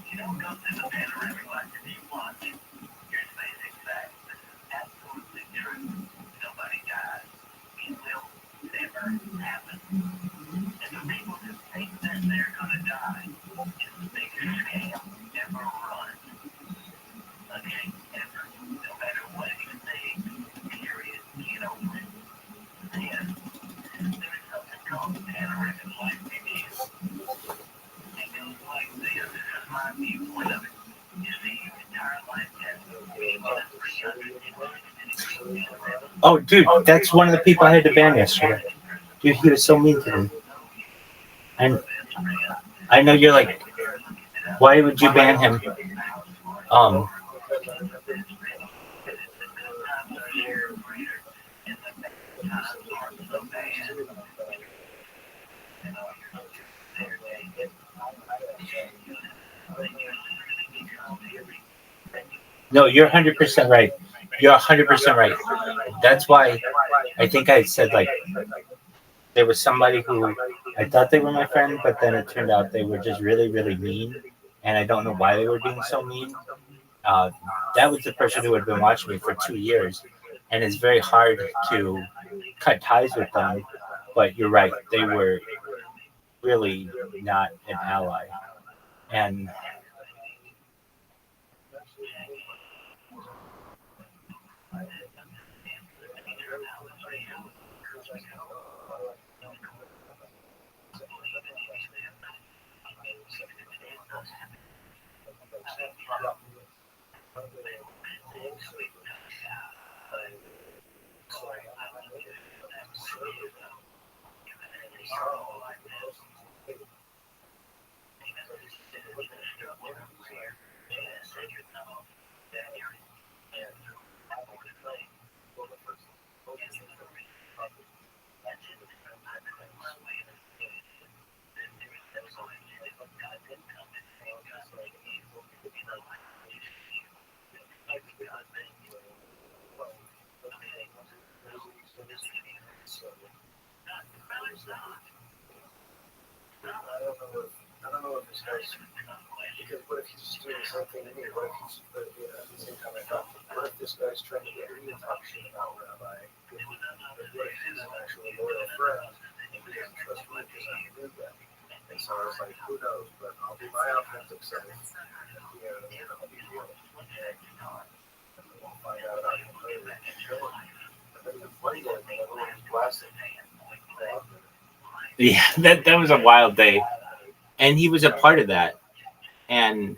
S7: You don't go through the panoramic life that you want. Here's basic fact. This is absolutely true. Nobody dies. It will never happen. And the people who think that they're gonna die, it's a bigger scale. Never run. Okay? Never. No matter what you think, period. Get over it. And there is something called panoramic life review. It goes like this. This is my viewpoint of it. You see, your entire life has been 360 degrees.
S14: Oh, dude, that's one of the people I had to ban yesterday. Dude, he was so mean to me. And I know you're like, why would you ban him? No, you're 100% right. You're 100% right. That's why I think I said, like, there was somebody who I thought they were my friend, but then it turned out they were just really, really mean. And I don't know why they were being so mean. That was the person who had been watching me for 2 years. And it's very hard to cut ties with them. But you're right. They were really not an ally. And
S21: I don't know if this guy's, because what if he's just doing the same thing to me? What if he's, at the same time I thought, what if this guy's trying to get me to talk shit about Rabbi? What if he's an actually loyal friend and he doesn't trust me because I'm a good guy? And so I was like, who knows? But I'll be my authentic self. And I'll be real. And we'll find out about him later. But then one day, everyone's blasting me.
S14: yeah, that was a wild day. And he was a part of that. And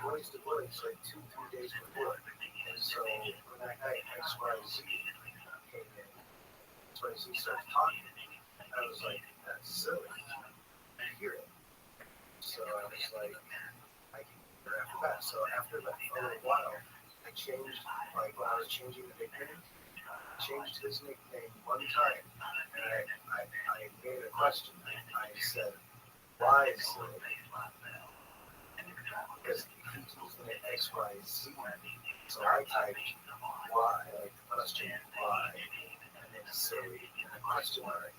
S21: Voice to voice, like 2-3 days before. And so when that night, XYZ came in, XYZ started talking. I was like, that's silly. I hear it. So I was like, I can hear after that. So after that, for a while, I changed, like when I was changing the nicknames, changed his nickname one time, and I made a question. I said, why Sid? Because he keeps using it XYZ. So I typed why, like the question why, and then Sid, and a question mark.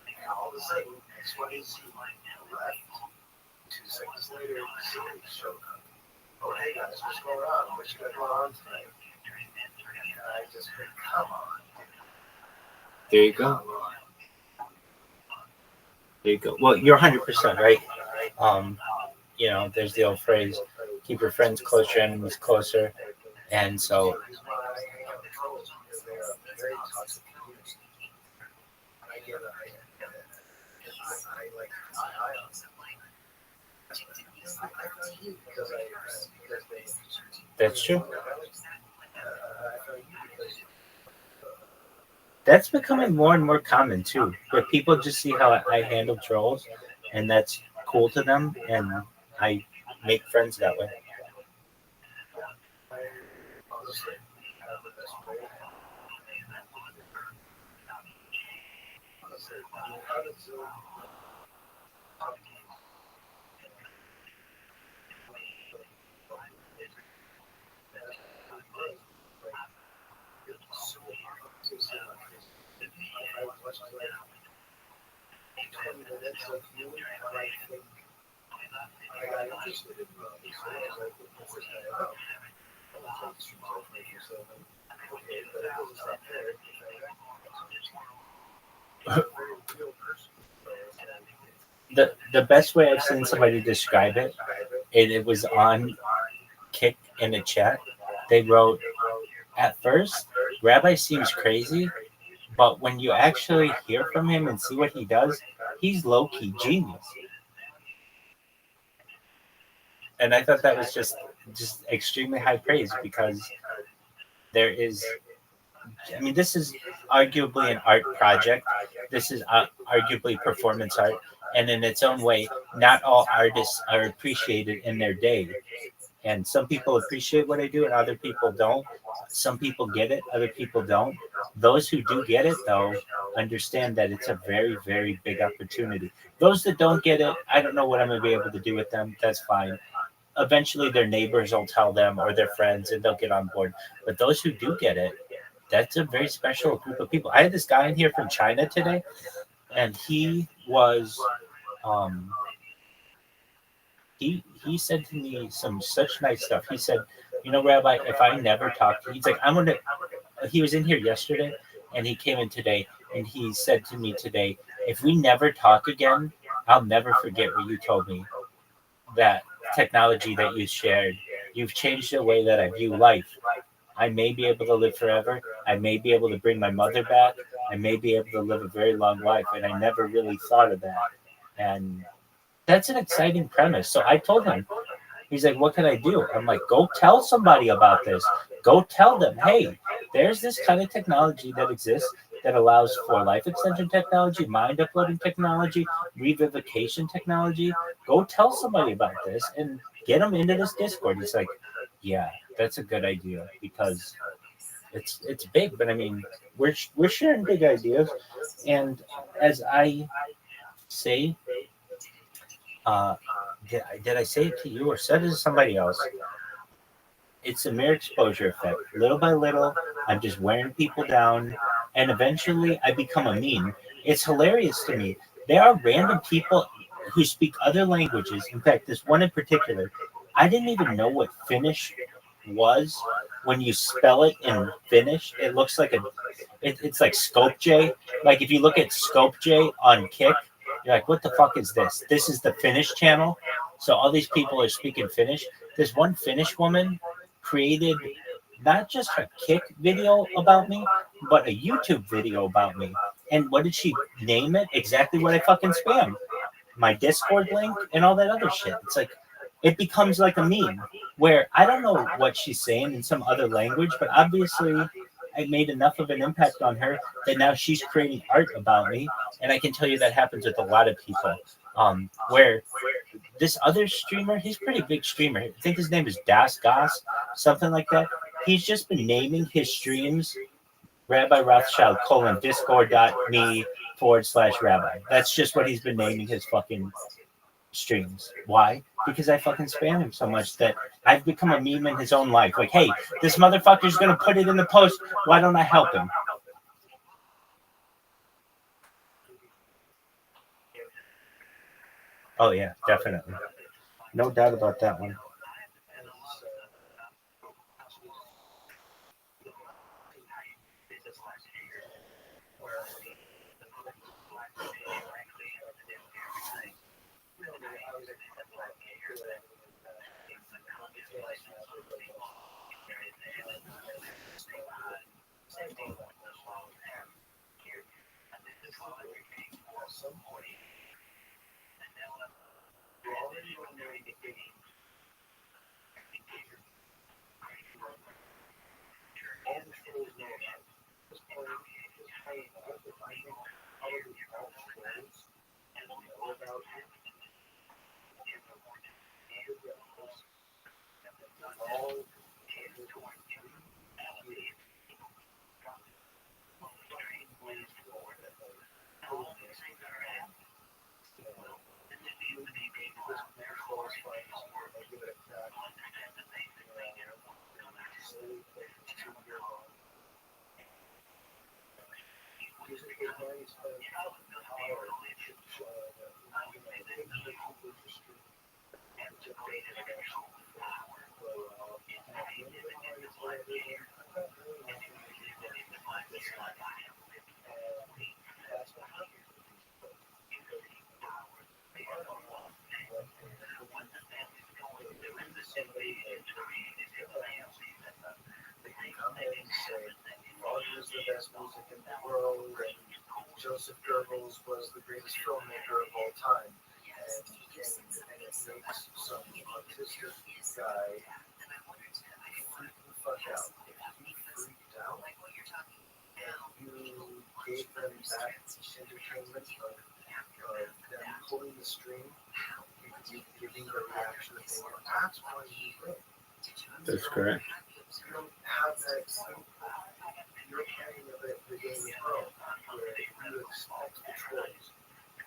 S21: And all of a sudden, XYZ left. 2 seconds later, Sid showed up. Oh, hey guys, what's going on? What you got going on tonight? And I just went, come on.
S14: There you go. There you go. Well, you're 100% right. You know, there's the old phrase, keep your friends close, your enemies closer. And so that's true. That's becoming more and more common too, where people just see how I handle trolls, and that's cool to them, and I make friends that way. The best way I've seen somebody describe it, and it was on Kick in a chat. They wrote, at first, Rabbi seems crazy, but when you actually hear from him and see what he does, he's low-key genius. And I thought that was just extremely high praise, because there is, I mean, this is arguably an art project. This is arguably performance art. And in its own way, not all artists are appreciated in their day. And some people appreciate what I do and other people don't. Some people get it, other people don't. Those who do get it, though, understand that it's a very, very big opportunity. Those that don't get it, I don't know what I'm going to be able to do with them. That's fine. Eventually, their neighbors will tell them, or their friends, and they'll get on board. But those who do get it, that's a very special group of people. I had this guy in here from China today, and he was, he said to me some such nice stuff. He said, you know, Rabbi, if I never talk to you, he's like, he was in here yesterday, and he came in today, and he said to me today, if we never talk again, I'll never forget what you told me. That technology that you shared, you've changed the way that I view life. I may be able to live forever. I may be able to bring my mother back. I may be able to live a very long life. And I never really thought of that. And that's an exciting premise. So I told him, he's like, what can I do? I'm like, go tell somebody about this. Go tell them, hey, there's this kind of technology that exists that allows for life extension technology, mind uploading technology, revivification technology. Go tell somebody about this and get them into this Discord. He's like, yeah, that's a good idea, because it's big. But I mean, we're sharing big ideas. And as I say, did I say it to you or said it to somebody else? It's a mere exposure effect. Little by little, I'm just wearing people down, and eventually I become a meme. It's hilarious to me. There are random people who speak other languages. In fact, this one in particular, I didn't even know what Finnish was. When you spell it in Finnish, it looks like it's like Scope J. Like if you look at Scope J on Kick, you're like, what the fuck is this? This is the Finnish channel. So all these people are speaking Finnish. This one Finnish woman created not just a Kick video about me, but a YouTube video about me. And what did she name it? Exactly what I fucking spam. My Discord link and all that other shit. It's like, it becomes like a meme where I don't know what she's saying in some other language, but obviously I made enough of an impact on her that now she's creating art about me. And I can tell you that happens with a lot of people. Where this other streamer, he's a pretty big streamer. I think his name is Das Goss, something like that. He's just been naming his streams Rabbi Rothschild Discord.me/Rabbi. That's just what he's been naming his fucking streams. Why? Because I fucking spam him so much that I've become a meme in his own life. Like, hey, this motherfucker's gonna put it in the post. Why don't I help him? Oh yeah, definitely. No doubt about that one.
S21: Joseph Goebbels was the greatest filmmaker of all time. And it makes some autistic guy freak the fuck out. If he freaked out, and you gave them that entertainment of them pulling the string, you could be giving the reaction that they want. That's why you win.
S14: That's correct.
S21: You don't have that. You're playing the game of Pro, where you expect the trolls.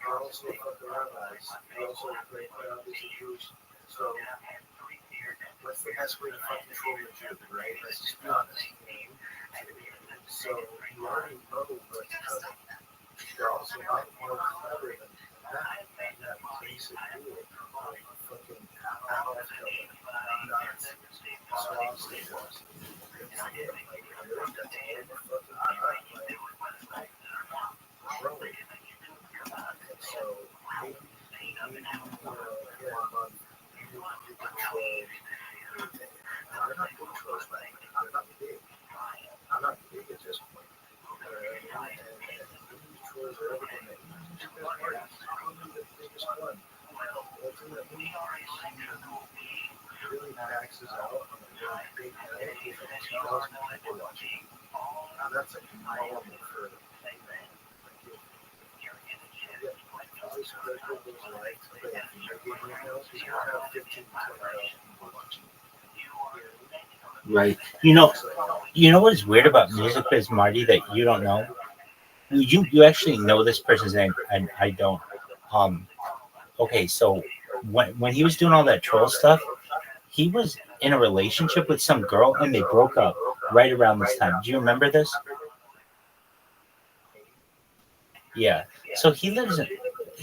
S21: You're also fuck the rabbis. You're also quite obviously Jewish. So, what's the best way to fucking troll your Jew, right? Let's just be honest. So, you already know what's coming. You're also not more clever than that. That basic rule of fucking nonsense. Swamp stables. Really maxes out on a really big night with 2,000 people watching. Now that's like normal for
S14: Right. You know what is weird about Music Biz Marty that you don't know? You actually know this person's name, and I don't. Okay, so when he was doing all that troll stuff, he was in a relationship with some girl, and they broke up right around this time. Do you remember this? Yeah. So he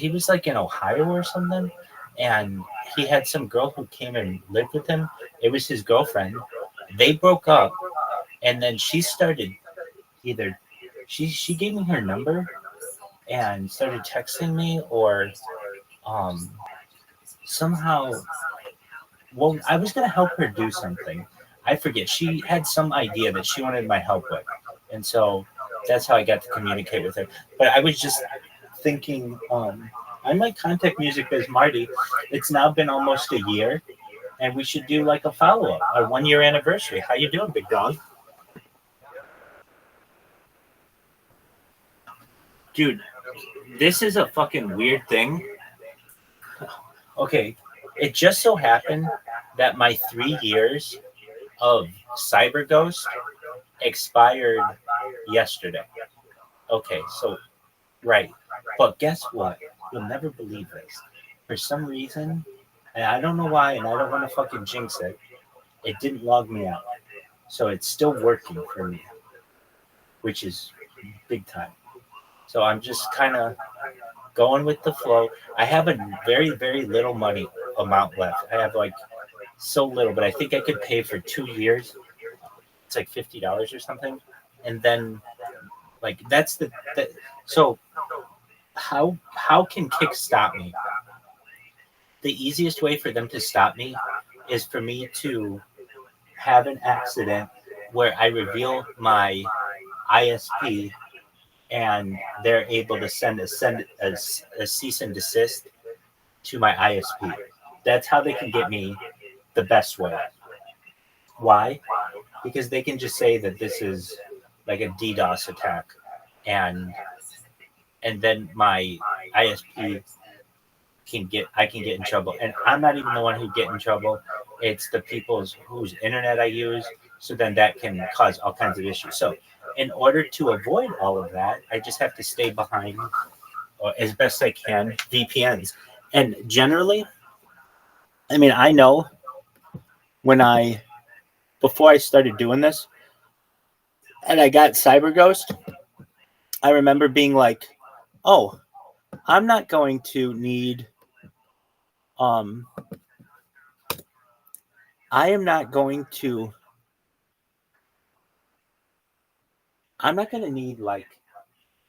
S14: was like in Ohio or something, and he had some girl who came and lived with him. It was his girlfriend. They broke up, and then she started she gave me her number and started texting me, or somehow, well, I was gonna help her do something. I forget. She had some idea that she wanted my help with, and so that's how I got to communicate with her. But I was just thinking, I might contact Music Biz Marty. It's now been almost a year, and we should do like a follow-up, a 1-year anniversary. How you doing, big dog? Dude, this is a fucking weird thing. Okay, it just so happened that my 3 years of Cyber Ghost expired yesterday. Okay, so right. But guess what? You'll never believe this. For some reason, and I don't know why, and I don't want to fucking jinx it, it didn't log me out. So it's still working for me, which is big time. So I'm just kind of going with the flow. I have a very, very little money amount left. I have like so little, but I think I could pay for 2 years. It's like $50 or something. And then like that's the so how can Kick stop me? The easiest way for them to stop me is for me to have an accident where I reveal my ISP and they're able to send a cease and desist to my ISP. That's how they can get me the best way. Why? Because they can just say that this is like a DDoS attack, and then my ISP I can get in trouble, and I'm not even the one who get in trouble. It's the people whose internet I use. So then that can cause all kinds of issues. So in order to avoid all of that, I just have to stay behind, or as best I can, VPNs. And generally, I mean, I know before I started doing this, and I got CyberGhost, I remember being like, oh, I'm not going to need, I'm not going to need like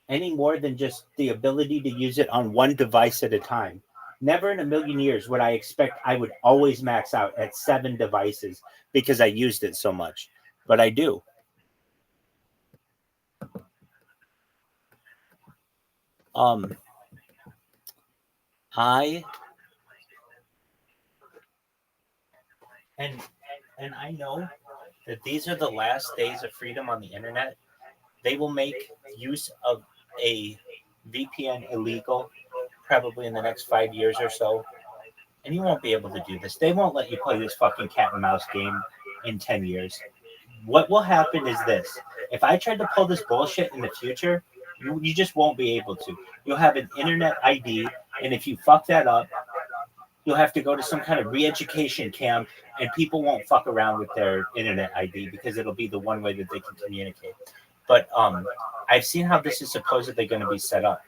S14: any more than just the ability to use it on one device at a time. Never in a million years would I expect I would always max out at 7 devices because I used it so much, but I do. And I know that these are the last days of freedom on the internet. They will make use of a VPN illegal probably in the next 5 years or so. And you won't be able to do this. They won't let you play this fucking cat and mouse game in 10 years. What will happen is this. If I tried to pull this bullshit in the future, you just won't be able to. You'll have an internet ID, and if you fuck that up, you'll have to go to some kind of re-education camp, and people won't fuck around with their internet ID because it'll be the one way that they can communicate. But I've seen how this is supposedly going to be set up.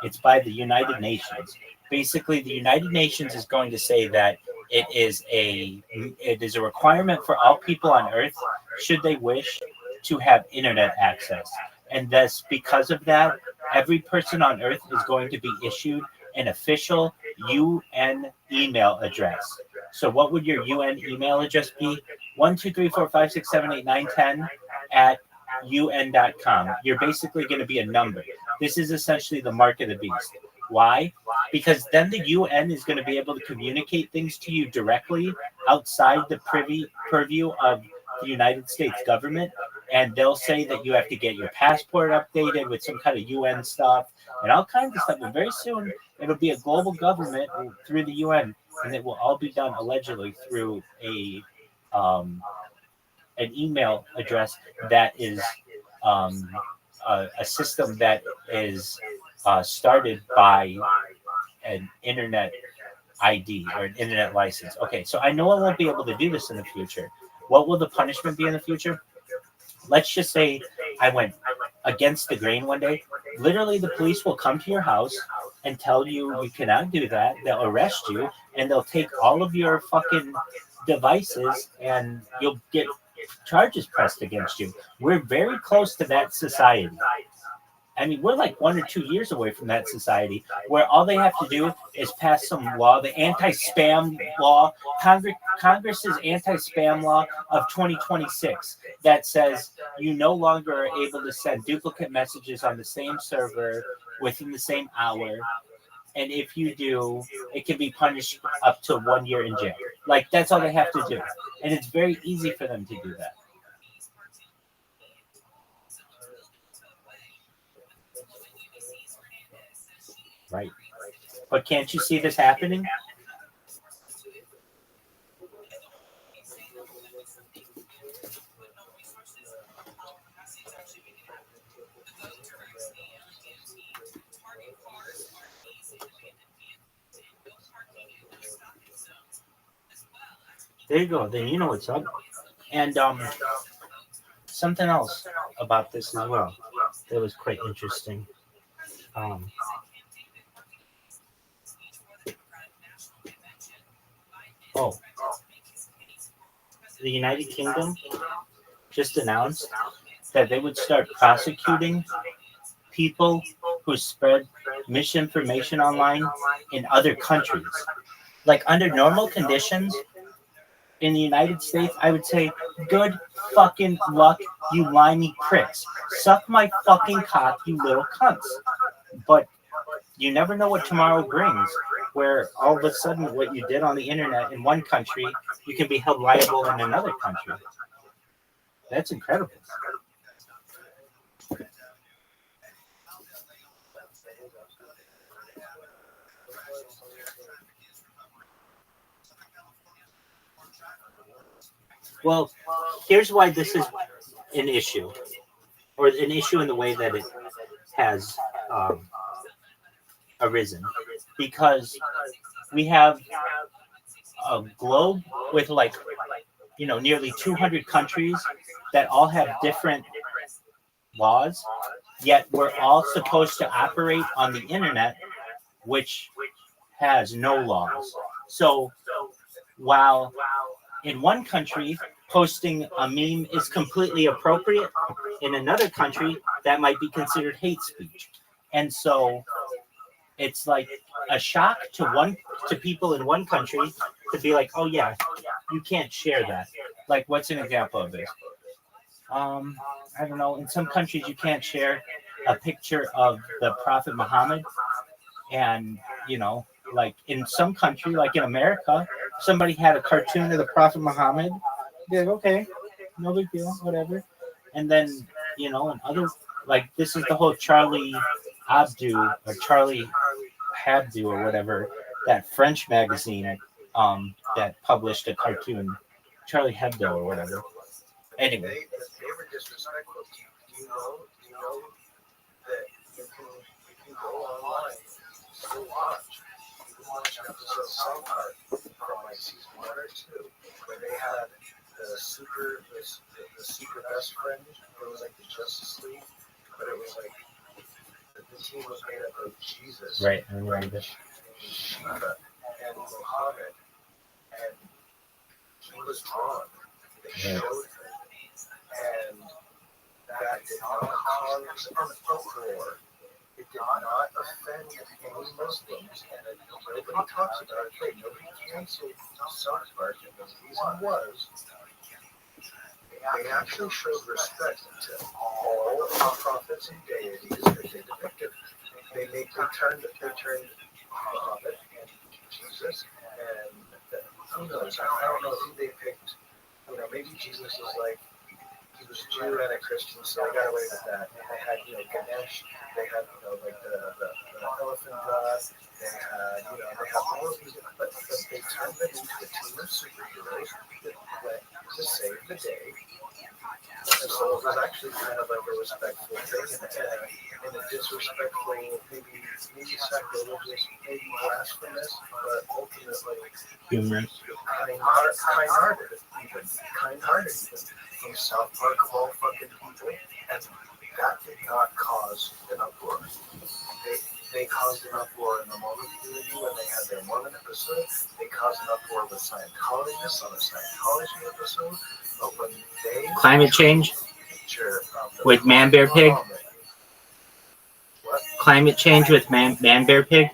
S14: It's by the United Nations. Basically, the United Nations is going to say that it is a requirement for all people on Earth, should they wish, to have internet access. And thus, because of that, every person on Earth is going to be issued an official UN email address. So what would your UN email address be? 1, 2, 3, 4, 5, 6, 7, 8, 9, 10 at UN.com. You're basically going to be a number. This is essentially the mark of the beast. Why? Because then the UN is going to be able to communicate things to you directly outside the purview of the United States government. And they'll say that you have to get your passport updated with some kind of UN stuff and all kinds of stuff. And very soon it'll be a global government through the UN, and it will all be done allegedly through an email address that is a system that is started by an internet ID or an internet license. Okay, so I know I won't be able to do this in the future. What will the punishment be in the future? Let's just say I went against the grain one day. Literally, the police will come to your house and tell you you cannot do that. They'll arrest you, and they'll take all of your fucking devices, and you'll get charges pressed against you. We're very close to that society. I mean, we're like 1 or 2 years away from that society where all they have to do is pass some law, the anti-spam law, Congress's anti-spam law of 2026 that says you no longer are able to send duplicate messages on the same server within the same hour. And if you do, it can be punished up to 1 year in jail. Like, that's all they have to do. And it's very easy for them to do that. Right. But can't you see this happening? There you go. Then you know what's up. And something else about this as well that was quite interesting. The United Kingdom just announced that they would start prosecuting people who spread misinformation online in other countries. Like under normal conditions in the United States, I would say, good fucking luck, you limey pricks. Suck my fucking cock, you little cunts. But you never know what tomorrow brings, where all of a sudden what you did on the internet in one country, you can be held liable in another country. That's incredible. Well, here's why this is an issue, or an issue in the way that it has arisen, because we have a globe with nearly 200 countries that all have different laws, yet we're all supposed to operate on the internet, which has no laws. So while in one country posting a meme is completely appropriate, in another country that might be considered hate speech. And so it's like a shock to people in one country to be like, oh yeah, you can't share that. Like, what's an example of this? I don't know. In some countries, you can't share a picture of the Prophet Muhammad. And, like in some country, like in America, somebody had a cartoon of the Prophet Muhammad. They're like, okay, no big deal, whatever. And then, in other, like, this is the whole Charlie Hebdo or Charlie Hebdo or whatever, that French magazine that published a cartoon, Charlie Hebdo or whatever. Anyway.
S21: They were disrespectful. Do you know that you can go online and watch an episode of South Park from like season 1 or 2, where they had the super best friend. It was like the Justice League, but it was like the team was made up of Jesus,
S14: right, and
S21: Shiva, and Muhammad, and he was drawn. They showed him, and that did not cause an uproar. It did not offend any Muslims, and nobody talks about it. Nobody canceled South Park, and the reason was they actually showed respect to all the prophets and deities that they depicted. They turned Muhammad and Jesus, and who knows? I don't know who they picked. Maybe Jesus was like, he was a Jew and a Christian, so they got away with that. And they had, Guinness, they had, like the elephant god, they had all of these, but they turned them into a team of superheroes that went to save the day. And so it was actually kind of like a respectful thing, and a disrespectful, maybe sacrilegious, maybe blasphemous, but ultimately
S14: humorous,
S21: kind-hearted even, from South Park of all fucking people, and that did not cause an uproar. They caused an uproar in the Mormon community when they had their Mormon episode. They caused an uproar with Scientologists on a Scientology episode. But when they
S14: climate change with Man Bear Pig.
S21: What?
S14: Climate change with Man Bear Pig.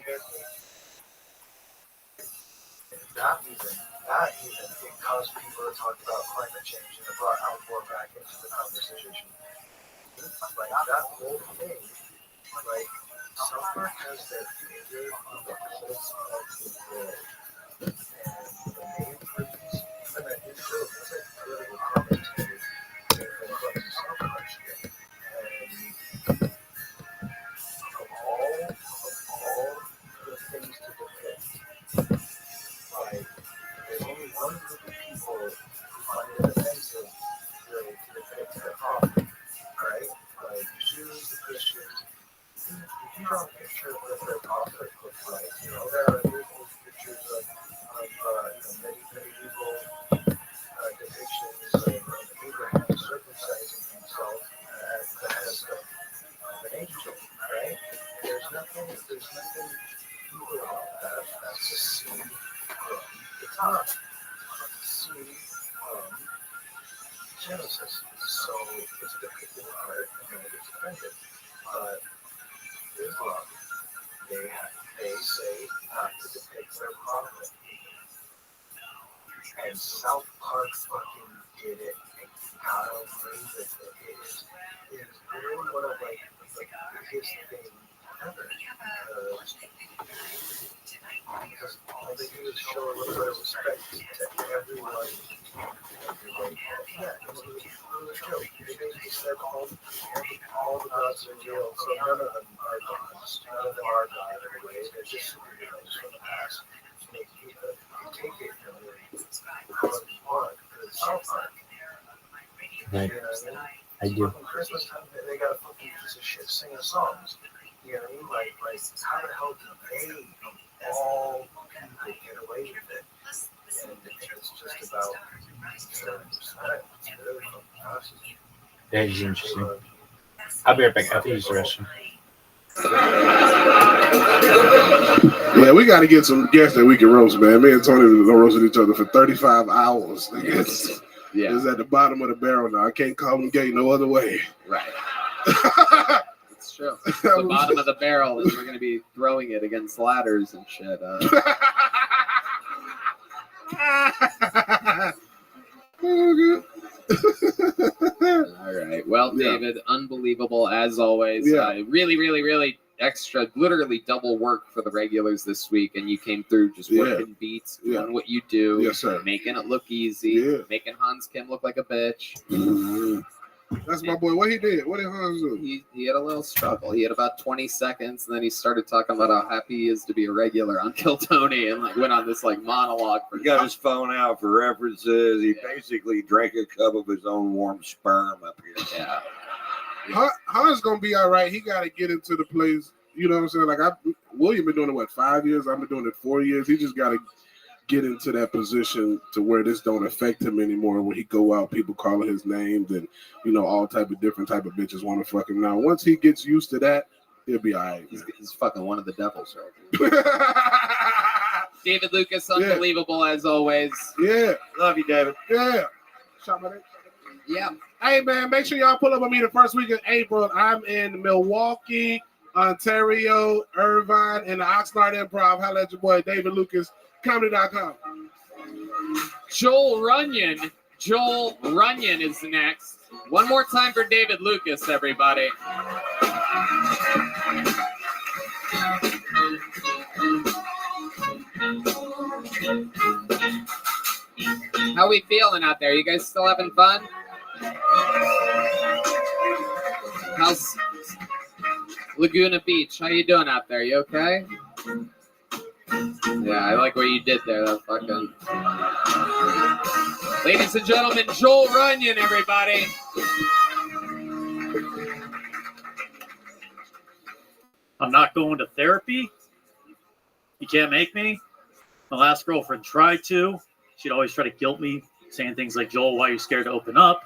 S21: That even it caused people to talk about climate change, and it brought outdoor back into the conversation. Like that whole thing, like South Park has their finger on the pulse of the world, and the main purpose, even that intro was a political commentary for the fucking South Park shit. And of all the things to depict, like there's only one group of people who find it offensive really to depict their prophet, right? Like Jews, the Christians. If you draw a picture of what their prophet looks like, there are pictures of medieval See, Genesis is so it's depicted hard and it's offended. But Islam, they say not to depict their prophet. And South Park fucking did it and got away with it. It is really one of like the biggest thing ever. Because all they do is show a little bit of respect to everyone. Yeah, it was a joke. They basically said all the gods are real, so none of them are gods. None of them are God anyway. They're just superheroes from the past. Make people take it how you want, because it's South Park.
S14: Right.
S21: You know what I mean?
S14: I do.
S21: On Christmas time, they got a fucking piece of shit singing songs. You know what I mean? Like how the hell do they, all people, get away with it? And it's just about respect. It's really fantastic.
S14: That is interesting. I'll be right back after use the restroom.
S4: Yeah, we got to get some guests that we can roast, man. Me and Tony have roasted each other for 35 hours.
S1: Yeah.
S4: It's at the bottom of the barrel now. I can't call him gay no other way.
S1: Right. It's true. The bottom of the barrel is we're going to be throwing it against ladders and shit. All right. Well, David, unbelievable as always.
S4: Yeah.
S1: Really, really, really extra, literally double work for the regulars this week, and you came through just working beats, doing what you do,
S4: Yes, sir.
S1: making it look easy, making Hans Kim look like a bitch.
S4: That's my boy. What he did? What did Hans do?
S1: He had a little struggle. He had about 20 seconds, and then he started talking about how happy he is to be a regular on Kill Tony, and like went on this like monologue.
S22: He got his phone out for references. He basically drank a cup of his own warm sperm up here.
S1: Yeah.
S4: Hans gonna be all right. He got to get into the place. You know what I'm saying? Like William been doing it 5 years. I've been doing it 4 years. He just got to get into that position to where this don't affect him anymore. When he go out, people calling his names and all type of different type of bitches want to fuck him. Now, once he gets used to that, he'll be all right.
S1: He's fucking one of the devils, right? David Lucas, unbelievable as always.
S4: Yeah,
S22: love you, David.
S4: Yeah.
S1: Yeah.
S4: Hey, man, make sure y'all pull up on me the first week of April. I'm in Milwaukee, Ontario, Irvine, and the Oxnard Improv. Holla at your boy, David Lucas, comedy.com.
S1: Joel Runyon is next. One more time for David Lucas, everybody. How we feeling out there? You guys still having fun? How's Laguna Beach? How you doing out there? You okay? Yeah, I like what you did there. That fucking. Ladies and gentlemen, Joel Runyon, everybody.
S23: I'm not going to therapy. You can't make me. My last girlfriend tried to. She'd always try to guilt me, saying things like, Joel, why are you scared to open up?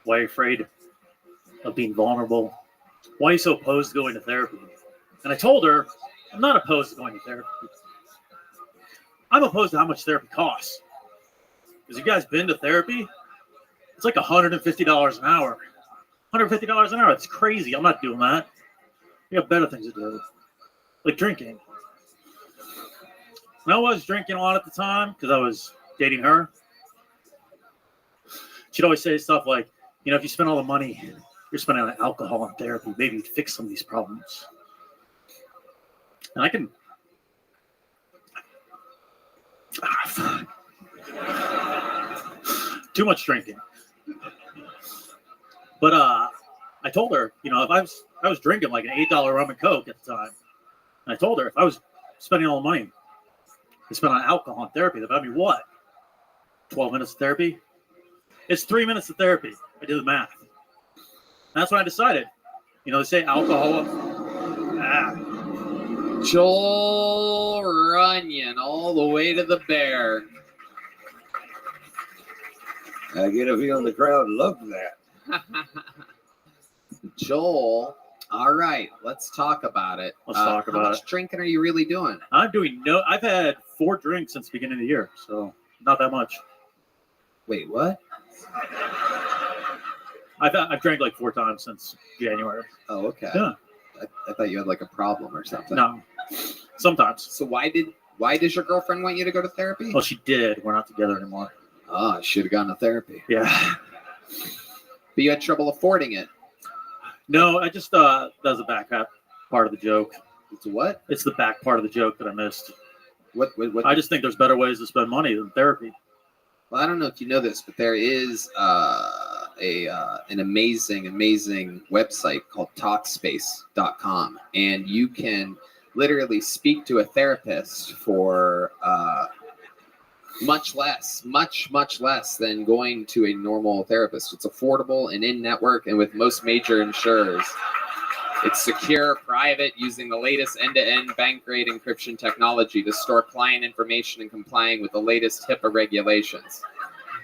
S23: Why are you afraid of being vulnerable? Why are you so opposed to going to therapy? And I told her, I'm not opposed to going to therapy. I'm opposed to how much therapy costs. Because you guys been to therapy? It's like $150 an hour. $150 an hour. It's crazy. I'm not doing that. You have better things to do. Like drinking. And I was drinking a lot at the time because I was dating her. She'd always say stuff like, if you spend all the money you're spending on alcohol and therapy, maybe you'd fix some of these problems. And I can... Too much drinking. But I told her, if I was drinking like an $8 rum and coke at the time, and I told her if I was spending all the money to spend on alcohol and therapy, that'd be what? 12 minutes of therapy? It's 3 minutes of therapy. I did the math. And that's when I decided. They say alcohol.
S1: Joel Runyon, all the way to the bear.
S22: I get a feeling the crowd loved that.
S1: Joel, all right, let's talk about it.
S23: Let's talk about
S1: How much drinking are you really doing?
S23: I've had 4 drinks since the beginning of the year. So not that much.
S1: Wait, what?
S23: I've drank like 4 times since January.
S1: Oh, okay.
S23: Yeah.
S1: I thought you had like a problem or something.
S23: No. Sometimes.
S1: So why does your girlfriend want you to go to therapy?
S23: Well, she did. We're not together anymore.
S1: Oh, I should have gone to therapy.
S23: Yeah.
S1: But you had trouble affording it.
S23: No, I just that was the back part of the joke.
S1: It's what?
S23: It's the back part of the joke that I missed.
S1: What?
S23: I just think there's better ways to spend money than therapy.
S1: Well, I don't know if you know this, but there is an amazing website called Talkspace.com, and you can literally speak to a therapist for much less than going to a normal therapist. It's affordable and in-network, and with most major insurers. It's secure, private, using the latest end-to-end bank-grade encryption technology to store client information and complying with the latest HIPAA regulations.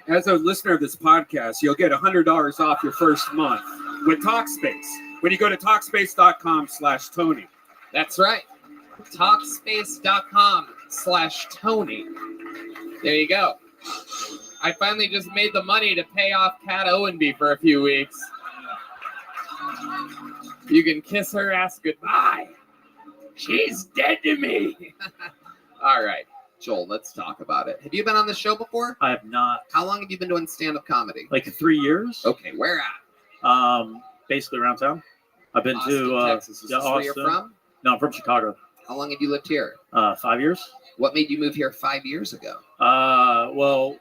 S19: As a listener of this podcast, you'll get $100 off your first month with Talkspace when you go to Talkspace.com/Tony.
S1: That's right. Talkspace.com/Tony. There you go. I finally just made the money to pay off Kat Owenby for a few weeks. You can kiss her ass goodbye. She's dead to me. All right, Joel, let's talk about it. Have you been on the show before?
S23: I have not.
S1: How long have you been doing stand-up comedy?
S23: Like 3 years.
S1: Okay, where at?
S23: Basically around town. I've been
S1: Austin,
S23: to
S1: Texas. Is this where you're
S23: Austin.
S1: from?
S23: No, I'm from Chicago.
S1: How long have you lived here?
S23: 5 years.
S1: What made you move here 5 years ago?
S23: Well,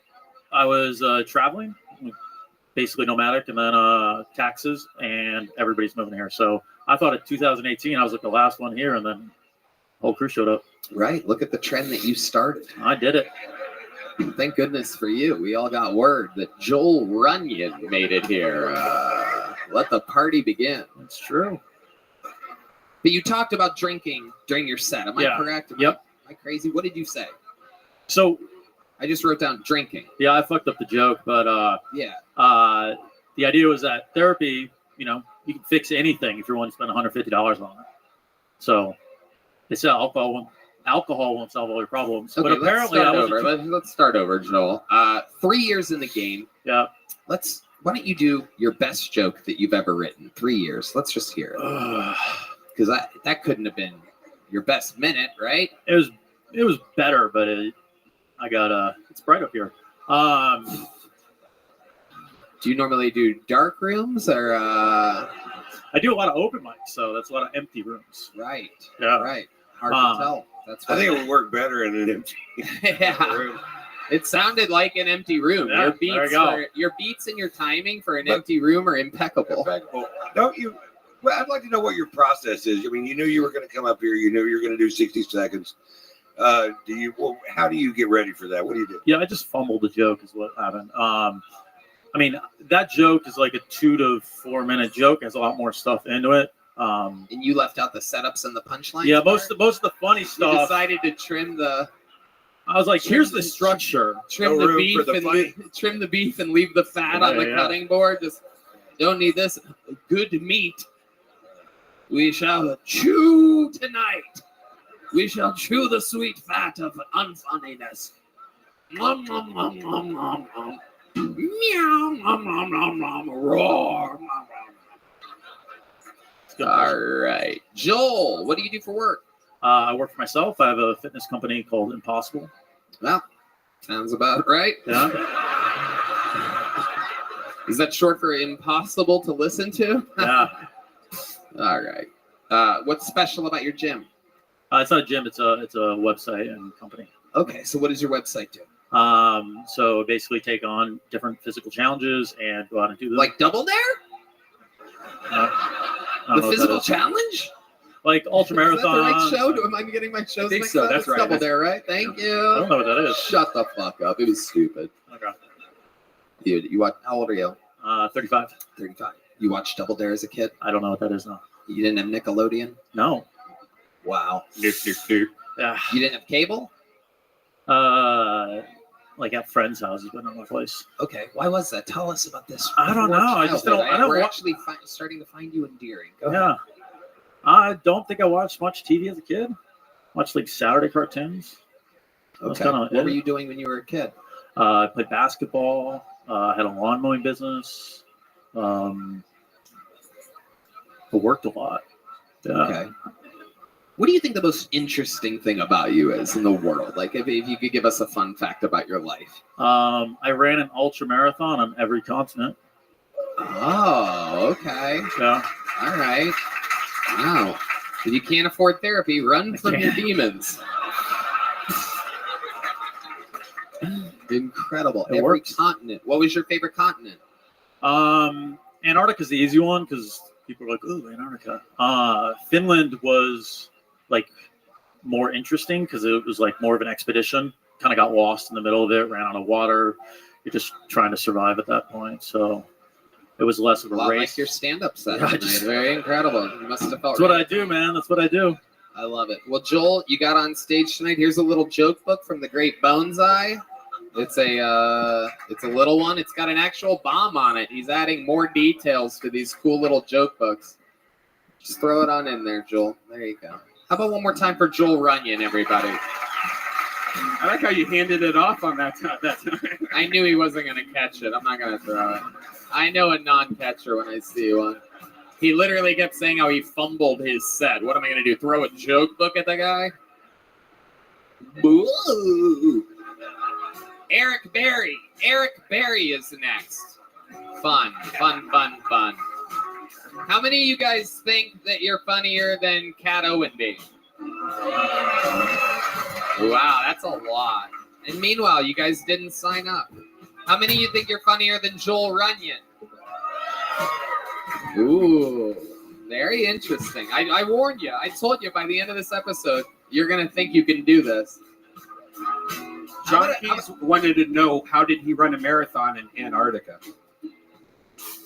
S23: I was traveling, basically nomadic, and then taxes, and everybody's moving here. So I thought in 2018 I was like the last one here, and then whole crew showed up.
S1: Right. Look at the trend that you started.
S23: I did it.
S1: Thank goodness for you. We all got word that Joel Runyon made it here. Let the party begin.
S23: That's true.
S1: But you talked about drinking during your set. Am I correct? Am I crazy? What did you say?
S23: So
S1: I just wrote down drinking.
S23: Yeah, I fucked up the joke, but the idea was that therapy, you can fix anything if you're willing to spend $150 on it. So they said alcohol won't solve all your problems.
S1: Okay,
S23: but apparently
S1: let's start over, Joel. 3 years in the game.
S23: Yeah.
S1: Why don't you do your best joke that you've ever written? 3 years. Let's just hear it. Because that couldn't have been your best minute, right?
S23: It was better, but it's bright up here.
S1: Do you normally do dark rooms or?
S23: I do a lot of open mics, so that's a lot of empty rooms.
S1: Right.
S23: Yeah.
S1: Right. Hard to tell. That's.
S22: I think it would work better in an empty room.
S1: It sounded like an empty room.
S23: Yeah,
S1: Your beats and your timing for an empty room are impeccable.
S22: Don't you? Well, I'd like to know what your process is. I mean, you knew you were going to come up here. You knew you were going to do 60 seconds. How do you get ready for that? What do you do?
S23: Yeah, I just fumbled the joke is what happened. I mean, that joke is like a 2 to 4 minute joke. It has a lot more stuff into it.
S1: And you left out the setups and the punchlines?
S23: Yeah, most of the funny stuff.
S1: You decided to trim the...
S23: I was like, here's the structure.
S1: Trim the beef and leave the fat on the cutting board. Just don't need this. Good meat. We shall chew tonight. We shall chew the sweet fat of unfunniness. Nom, nom, nom, nom, nom, nom. Meow, nom, nom, nom, nom, roar. Nom, nom. All right. Joel, what do you do for work?
S23: I work for myself. I have a fitness company called Impossible.
S1: Well, sounds about right.
S23: Yeah.
S1: Is that short for impossible to listen to?
S23: Yeah.
S1: All right. What's special about your gym?
S23: It's not a gym. It's a website and company.
S1: Okay. So what does your website do?
S23: So basically take on different physical challenges and go out and do them.
S1: Like Double Dare? The physical challenge?
S23: Like ultra marathon.
S1: Is that the right show? Am I getting my shows mixed up?
S23: That's right.
S1: Double Dare, right? Thank you.
S23: I don't know what that is.
S1: Shut the fuck up. It was stupid.
S23: Okay.
S1: You watch? How old are you?
S23: 35.
S1: 35. You watched Double Dare as a kid?
S23: I don't know what that is now.
S1: You didn't have Nickelodeon?
S23: No.
S1: Wow.
S23: Yeah.
S1: You didn't have cable?
S23: Like at friends' houses, but not my place.
S1: Okay. Why was that? Tell us about this.
S23: I don't know. I just don't.
S1: We're actually starting to find you endearing. Go ahead.
S23: I don't think I watched much TV as a kid. Watched like Saturday cartoons.
S1: Okay. What were you doing when you were a kid?
S23: I played basketball. Had a lawn mowing business. I worked a lot. Yeah.
S1: Okay. What do you think the most interesting thing about you is in the world? Like, if you could give us a fun fact about your life.
S23: I ran an ultra marathon on every continent.
S1: Oh, okay.
S23: Yeah.
S1: All right. Wow. If you can't afford therapy, run from your demons. Incredible.
S23: It
S1: Every
S23: works.
S1: continent. What was your favorite continent?
S23: Antarctica's the easy one because people are like, "Ooh, Antarctica." Finland was like more interesting because it was like more of an expedition. Kind of got lost in the middle of it, ran out of water. You're just trying to survive at that point. So it was less of a
S1: lot
S23: race.
S1: like your stand-up set
S23: Yeah,
S1: tonight. Very incredible. You must have felt.
S23: That's what I do, man. That's what I do.
S1: I love it. Well, Joel, you got on stage tonight. Here's a little joke book from the great Boneseye. It's a little one. It's got an actual bomb on it. He's adding more details to these cool little joke books. Just throw it on in there, Joel. There you go. How about one more time for Joel Runyon, everybody?
S19: I like how you handed it off on that time.
S1: I knew he wasn't going to catch it. I'm not going to throw it. I know a non-catcher when I see one. He literally kept saying how he fumbled his set. What am I going to do? Throw a joke book at the guy? Boo! Eric Berry. Eric Berry is next. Fun. How many of you guys think that you're funnier than Cat Owenby? Wow, that's a lot. And meanwhile, you guys didn't sign up. How many of you think you're funnier than Joel Runyon? Ooh, very interesting. I warned you. I told you by the end of this episode, you're going to think you can do this.
S19: John Keys wanted to know, how did he run a marathon in Antarctica?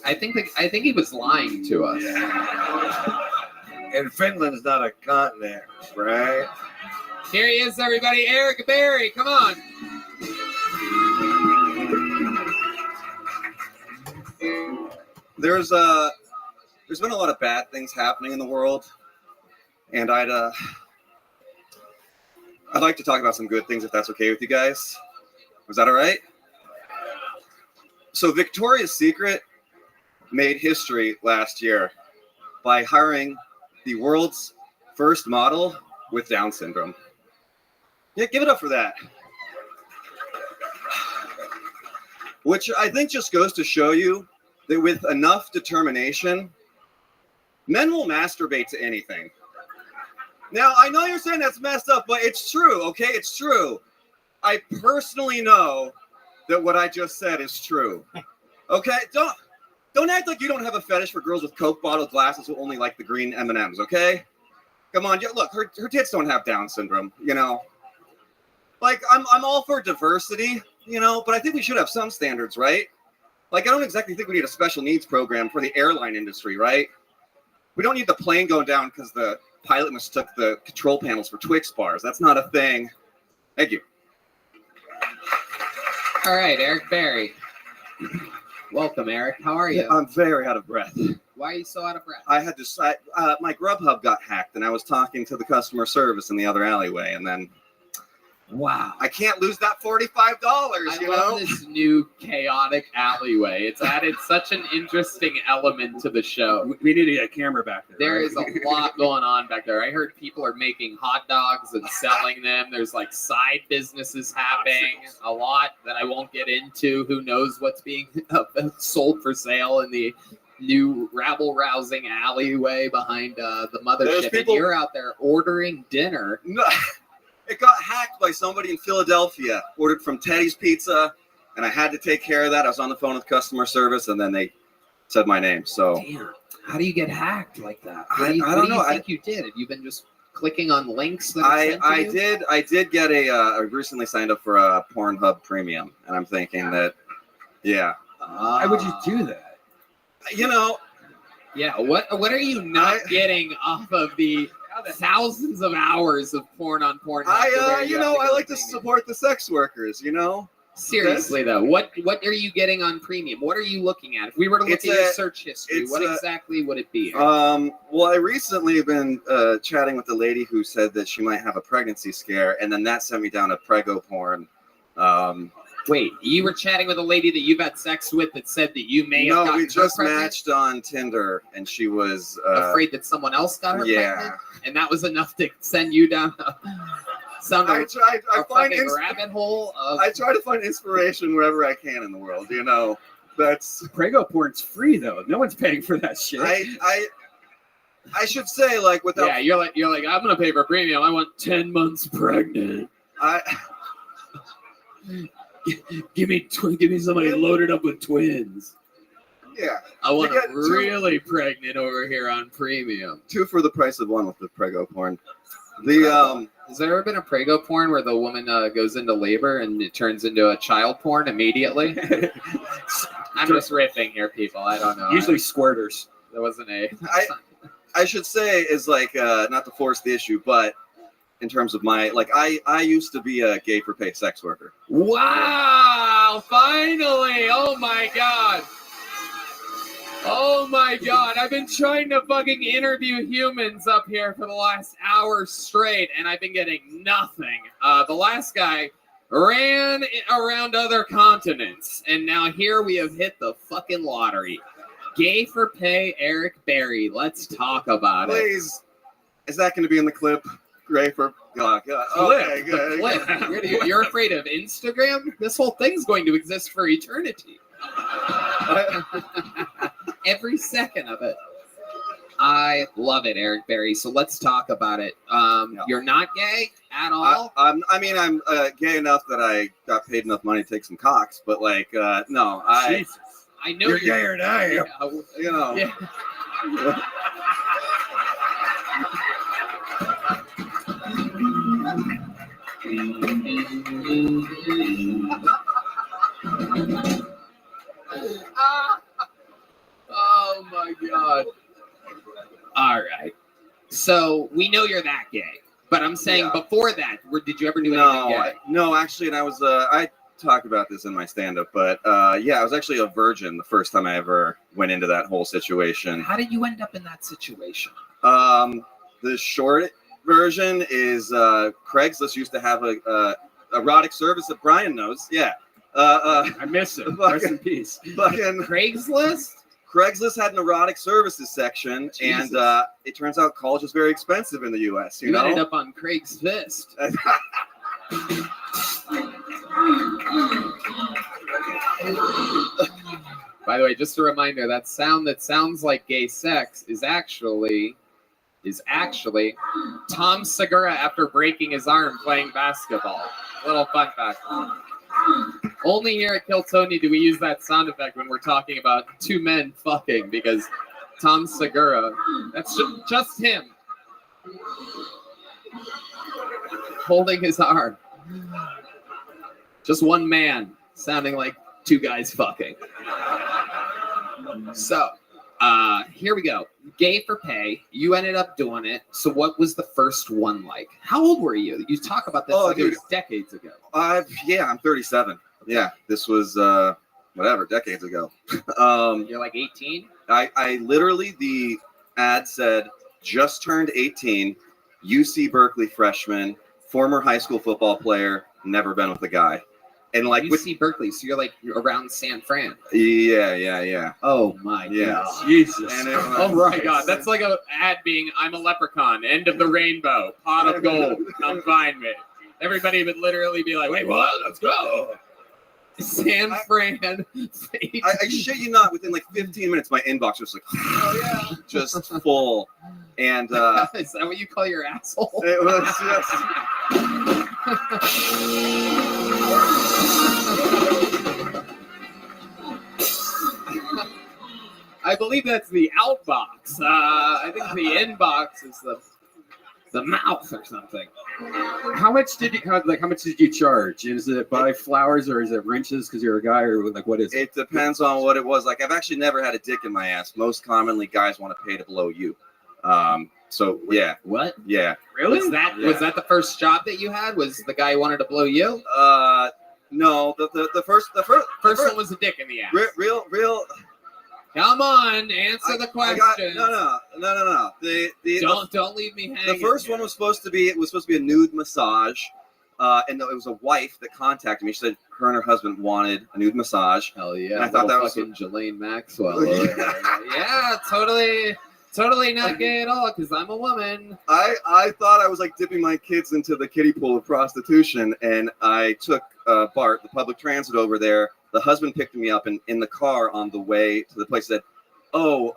S1: I think he was lying to us.
S22: And Finland's not a continent, right?
S1: Here he is, everybody. Eric Berry, come on.
S9: There's been a lot of bad things happening in the world, and I'd like to talk about some good things if that's okay with you guys. Was that all right? So Victoria's Secret made history last year by hiring the world's first model with Down syndrome. Yeah, give it up for that. Which I think just goes to show you that with enough determination, men will masturbate to anything. Now, I know you're saying that's messed up, but it's true, okay? It's true. I personally know that what I just said is true. Okay? Don't act like you don't have a fetish for girls with Coke bottle glasses who only like the green M&Ms, okay? Come on, look, her tits don't have Down syndrome, you know? Like, I'm all for diversity, you know, but I think we should have some standards, right? Like, I don't exactly think we need a special needs program for the airline industry, right? We don't need the plane going down because the pilot mistook the control panels for Twix bars. That's not a thing. Thank you.
S1: All right, Eric Berry. Welcome, Eric. How are you?
S9: Yeah, I'm very out of breath.
S1: Why are you so out of breath?
S9: I had to. My Grubhub got hacked, and I was talking to the customer service in the other alleyway, and then.
S1: Wow.
S9: I can't lose that $45, you
S1: I love
S9: know?
S1: this new chaotic alleyway. It's added such an interesting element to the show.
S19: We need to get a camera back there.
S1: There
S19: right?
S1: is a lot going on back there. I heard people are making hot dogs and selling them. There's like side businesses happening. A lot that I won't get into. Who knows what's being sold for sale in the new rabble-rousing alleyway behind the mothership. And you're out there ordering dinner.
S9: No. It got hacked by somebody in Philadelphia. Ordered from Teddy's Pizza, and I had to take care of that. I was on the phone with customer service, and then they said my name. So,
S1: damn, how do you get hacked like that?
S9: I don't know.
S1: What do you think you did? Have you been just clicking on links? That
S9: I did get I recently signed up for a Pornhub Premium, and I'm thinking that, yeah.
S19: Why would you do that?
S9: You know.
S1: Yeah. What are you not getting off of the thousands of hours of porn on Pornhub?
S9: I like to support the sex workers, you know?
S1: Seriously, though, what are you getting on premium? What are you looking at? If we were to look at your search history, what exactly would it be?
S9: Well, I recently been chatting with a lady who said that she might have a pregnancy scare, and then that sent me down a prego porn
S1: Wait, you were chatting with a lady that you've had sex with that said that you may have
S9: No,
S1: gotten
S9: we just
S1: pregnant?
S9: matched on Tinder, and she was
S1: Afraid that someone else got her
S9: yeah.
S1: pregnant? And that was enough to send you down a
S9: I find
S1: fucking rabbit hole of...
S9: I try to find inspiration wherever I can in the world. You know, that's
S19: Prego porn's free though. No one's paying for that shit.
S9: I should say, like, without.
S1: Yeah, you're like I'm gonna pay for premium. I want 10 months pregnant. Give me somebody loaded up with twins.
S9: Yeah.
S1: I want
S9: You
S1: them
S9: get two-
S1: really pregnant over here on premium.
S9: 2 for the price of 1 with the Prego porn. The
S1: Has there ever been a Prego porn where the woman goes into labor and it turns into a child porn immediately? I'm just riffing here, people. I don't know.
S19: Usually squirters.
S1: There wasn't a.
S9: I should say is like not to force the issue, but in terms of my I used to be a gay for pay sex worker.
S1: Wow! Finally! Oh my god! Oh my god! I've been trying to fucking interview humans up here for the last hour straight, and I've been getting nothing. The last guy ran around other continents, and now here we have hit the fucking lottery. Gay for pay, Eric Berry. Let's talk about it.
S9: Please, is that going to be in the clip? Gray for okay, good.
S1: Clip. You're afraid of Instagram? This whole thing's going to exist for eternity. Every second of it. I love it, Eric Berry. So let's talk about it. You're not gay at all?
S9: I'm gay enough that I got paid enough money to take some cocks, but no,
S1: Jesus. I know
S9: you're gayer than I am. You know.
S1: Yeah. Oh my god. All right. So we know you're that gay, but I'm saying before that, did you ever do anything gay?
S9: No, actually, and I talk about this in my stand-up, but I was actually a virgin the first time I ever went into that whole situation.
S1: How did you end up in that situation?
S9: The short version is Craigslist used to have a erotic service that Brian knows. Yeah.
S19: I miss it. Rest in peace.
S9: Fucking
S1: Craigslist?
S9: Craigslist had an erotic services section,
S1: Jesus.
S9: and it turns out college is very expensive in the U.S. You know?
S1: Ended up on Craig's Fist. By the way, just a reminder, that sound that sounds like gay sex is actually Tom Segura after breaking his arm playing basketball. Little fun fact. Only here at Kill Tony do we use that sound effect when we're talking about 2 men fucking, because Tom Segura, that's just him holding his arm. Just one man sounding like 2 guys fucking. So, here we go. Gay for pay. You ended up doing it. So what was the first one like? How old were you? You talk about this it was decades ago.
S9: I'm 37. Yeah, this was decades ago.
S1: You're like 18?
S9: I literally, the ad said, just turned 18, UC Berkeley freshman, former high school football player, never been with a guy. And like
S1: UC Berkeley, so you're like around San Fran.
S9: Yeah.
S1: Oh my god.
S19: Jesus.
S9: And
S1: Oh my god, that's like a ad being I'm a leprechaun, end of the rainbow, pot of gold, come find me. Everybody would literally be like, wait, what? Let's go. San Fran.
S9: I shit you not, within like 15 minutes, my inbox was like, oh yeah, just full. And
S1: is that what you call your asshole?
S9: It was just.
S1: I believe that's the outbox. I think the inbox is the mouth or something.
S19: How much did you charge? Is it buy flowers or is it wrenches because you're a guy, or like what is it?
S9: It depends on what it was. Like, I've actually never had a dick in my ass. Most commonly, guys want to pay to blow you. So yeah.
S1: What?
S9: Yeah.
S1: Really? Was that the first job that you had? Was the guy who wanted to blow you?
S9: No. The first
S1: one was a dick in the ass.
S9: Real.
S1: Come on, answer the question.
S9: No.
S1: Don't leave me hanging.
S9: The first one was supposed to be a nude massage, And it was a wife that contacted me. She said her and her husband wanted a nude massage.
S1: Hell yeah!
S9: And I thought that was
S1: fucking Ghislaine Maxwell. Yeah, totally not gay at all because I'm a woman.
S9: I thought I was like dipping my kids into the kiddie pool of prostitution, and I took Bart, the public transit over there. The husband picked me up, and in the car on the way to the place said, "Oh,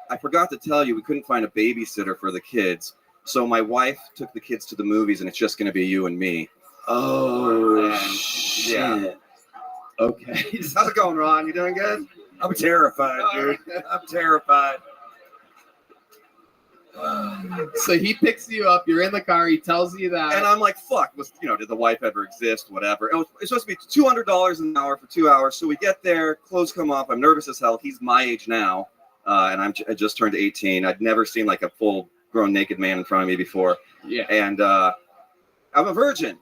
S9: I forgot to tell you, we couldn't find a babysitter for the kids. So my wife took the kids to the movies, and it's just going to be you and me."
S1: Oh,
S9: shit. Yeah.
S1: Okay.
S9: How's it going, Ron? You doing good?
S22: I'm terrified, dude. I'm terrified.
S1: So he picks you up. You're in the car. He tells you that,
S9: And I'm like, "Fuck! Did the wife ever exist? Whatever." It's supposed to be $200 an hour for 2 hours. So we get there, clothes come off. I'm nervous as hell. He's my age now, and I just turned 18. I'd never seen like a full-grown naked man in front of me before.
S1: Yeah.
S9: And I'm a virgin.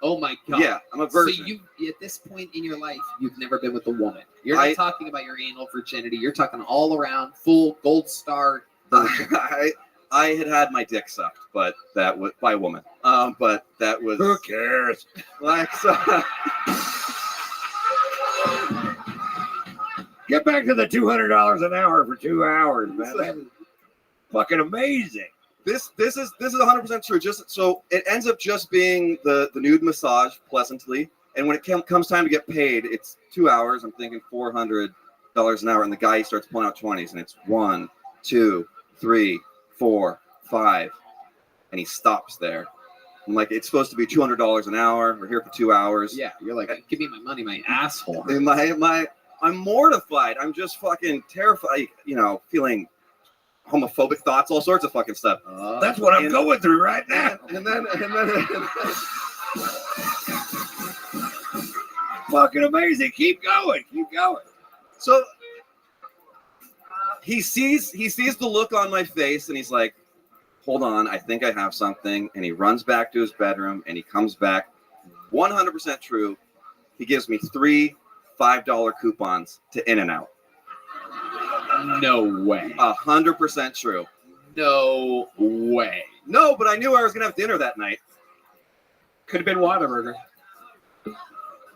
S1: Oh my god.
S9: Yeah, I'm a virgin.
S1: So you, at this point in your life, you've never been with a woman. You're not talking about your anal virginity. You're talking all around, full gold star virgin.
S9: I had my dick sucked, but that was by a woman. But that was.
S22: Who cares?
S9: Like so.
S22: Get back to the $200 an hour for 2 hours, man. That's fucking amazing.
S9: This is 100% true. Just so it ends up just being the nude massage pleasantly, and when it comes time to get paid, it's 2 hours. I'm thinking $400 an hour, and the guy starts pulling out 20s, and it's 1, 2, 3, 4, 5, and he stops there. I'm like, it's supposed to be $200 an hour. We're here for 2 hours.
S1: Yeah, you're like, give me my money, my asshole.
S9: And I'm mortified. I'm just fucking terrified. Feeling homophobic thoughts, all sorts of fucking stuff.
S22: That's what I'm going through right now.
S9: And then
S22: fucking amazing. Keep going.
S9: So he sees the look on my face, and he's like, "Hold on, I think I have something." And he runs back to his bedroom, and he comes back. 100% true. He gives me 3 $5 coupons to In-N-Out.
S1: No way.
S9: 100% true.
S1: No way.
S9: No, but I knew I was gonna have dinner that night.
S2: Could have been Whataburger.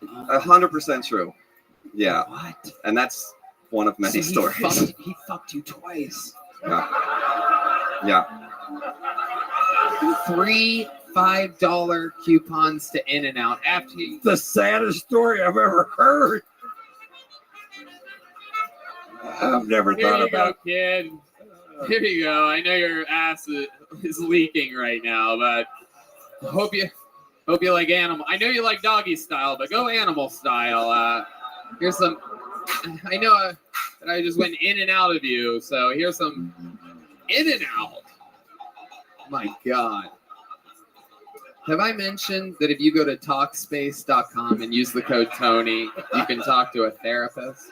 S9: 100% true. Yeah.
S1: What?
S9: And that's one of many stories.
S1: He fucked you twice.
S9: Yeah.
S1: 3 $5 coupons to In-N-Out after you.
S22: The saddest story I've ever heard. I've never thought about
S1: it. Kid. Here you go. I know your ass is leaking right now, but hope you like animal. I know you like doggy style, but go animal style. Here's some. I know that I just went in and out of you, so here's some In-N-Out. My God. Have I mentioned that if you go to Talkspace.com and use the code Tony, you can talk to a therapist?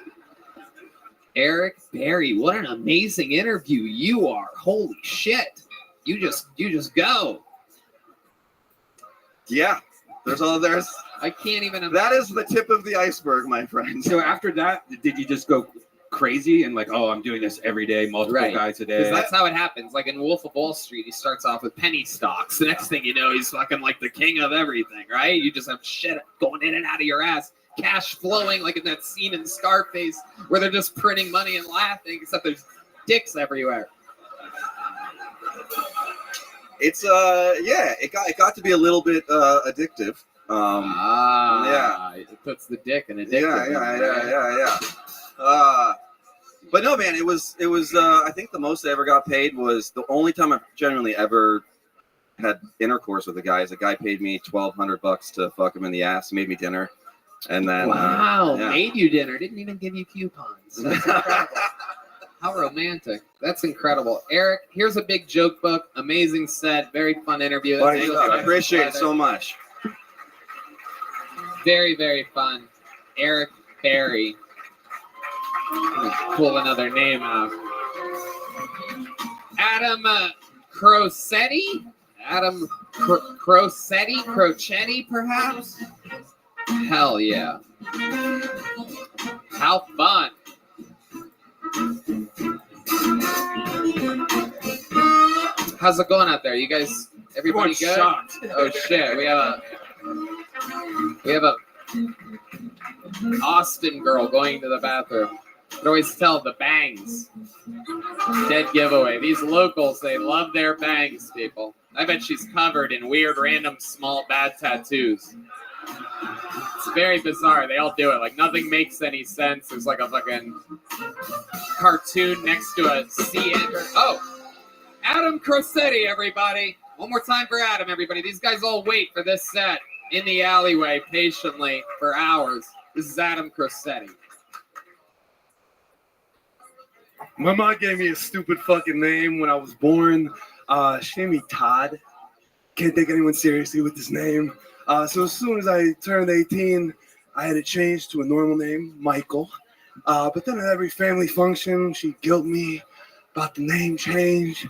S1: Eric Berry, what an amazing interview you are. Holy shit. You just go.
S9: Yeah. There's
S1: I can't even
S9: That is the tip of the iceberg, my friend.
S2: So after that, did you just go crazy and like, oh, I'm doing this every day, multiple guys a day?
S1: Because that's how it happens. Like in Wolf of Wall Street, he starts off with penny stocks. The next thing you know, he's fucking like the king of everything, right? You just have shit going in and out of your ass. Cash flowing, like in that scene in Scarface where they're just printing money and laughing, except there's dicks everywhere.
S9: It's it got to be a little bit addictive.
S1: It puts the dick in addictive.
S9: Yeah. But no, man, it was I think the most I ever got paid was the only time I've genuinely ever had intercourse with a guy. Is a guy paid me $1,200 to fuck him in the ass, made me dinner. And then
S1: made you dinner, didn't even give you coupons. That's incredible. How romantic. That's incredible. Eric, here's a big joke book. Amazing set. Very fun interview.
S9: I appreciate it so much.
S1: Very, very fun. Eric Berry. Let me pull another name out. Adam Crocetti? Adam Crocetti, perhaps? Hell yeah. How fun. How's it going out there? You guys, everybody good?
S2: Shocked.
S1: Oh shit, we have We have a Austin girl going to the bathroom. You can always tell the bangs. Dead giveaway. These locals, they love their bangs, people. I bet she's covered in weird, random, small, bad tattoos. It's very bizarre. They all do it. Like, nothing makes any sense. There's like a fucking cartoon next to a sea anchor. Oh! Adam Crossetti, everybody. One more time for Adam, everybody. These guys all wait for this set in the alleyway patiently for hours. This is Adam Crossetti.
S13: My mom gave me a stupid fucking name when I was born. She named me Todd. Can't take anyone seriously with this name. So as soon as I turned 18, I had to change to a normal name, Michael. But then at every family function, she'd guilt me about the name change.